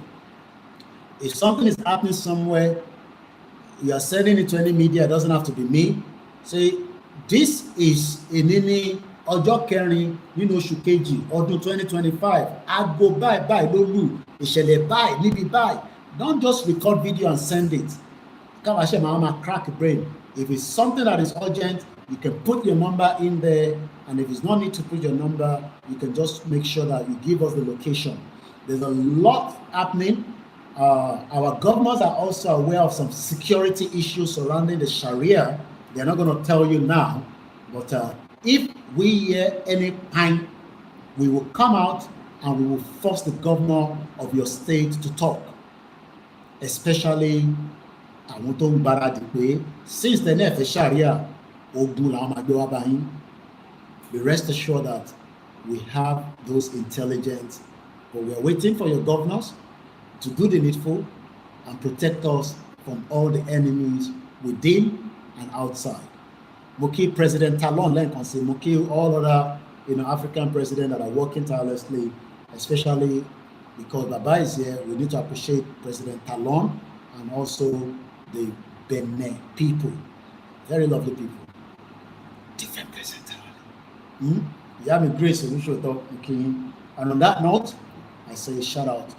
If something is happening somewhere, you are sending it to any media. It doesn't have to be me. Say, this is in any Ojo Kẹrin nínú oṣù kejì ọdún 2025. I go buy lólu ìṣẹ̀lẹ̀ buy níbi buy. Don't just record video and send it. Come on, Mama, crack brain. If it's something that is urgent, you can put your number in there, and if it's no need to put your number, you can just make sure that you give us the location. There's a lot happening. Our governors are also aware of some security issues surrounding the Sharia. They're not going to tell you now, but if we hear any pang, we will come out and we will force the governor of your state to talk, especially since the next Sharia, be rest assured that we have those intelligence, but we are waiting for your governors to do the needful and protect us from all the enemies within and outside. Moki President Talon Lenkonsi, Moki all other African presidents that are working tirelessly, especially because Baba is here. We need to appreciate President Talon and also the Benin people. Very lovely people. Different President Talon. You have a great solution, okay? And on that note, I say shout out.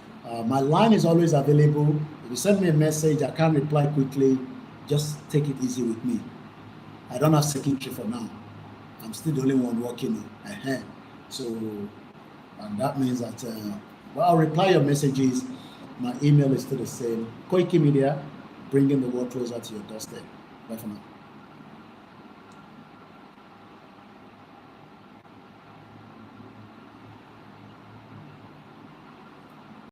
My line is always available. If you send me a message, I can't reply quickly. Just take it easy with me. I don't have secretary for now. I'm still the only one working on. So, and that means that I'll reply your messages. My email is still the same. Koikimedia, bringing the world closer to your doorstep. Bye for now.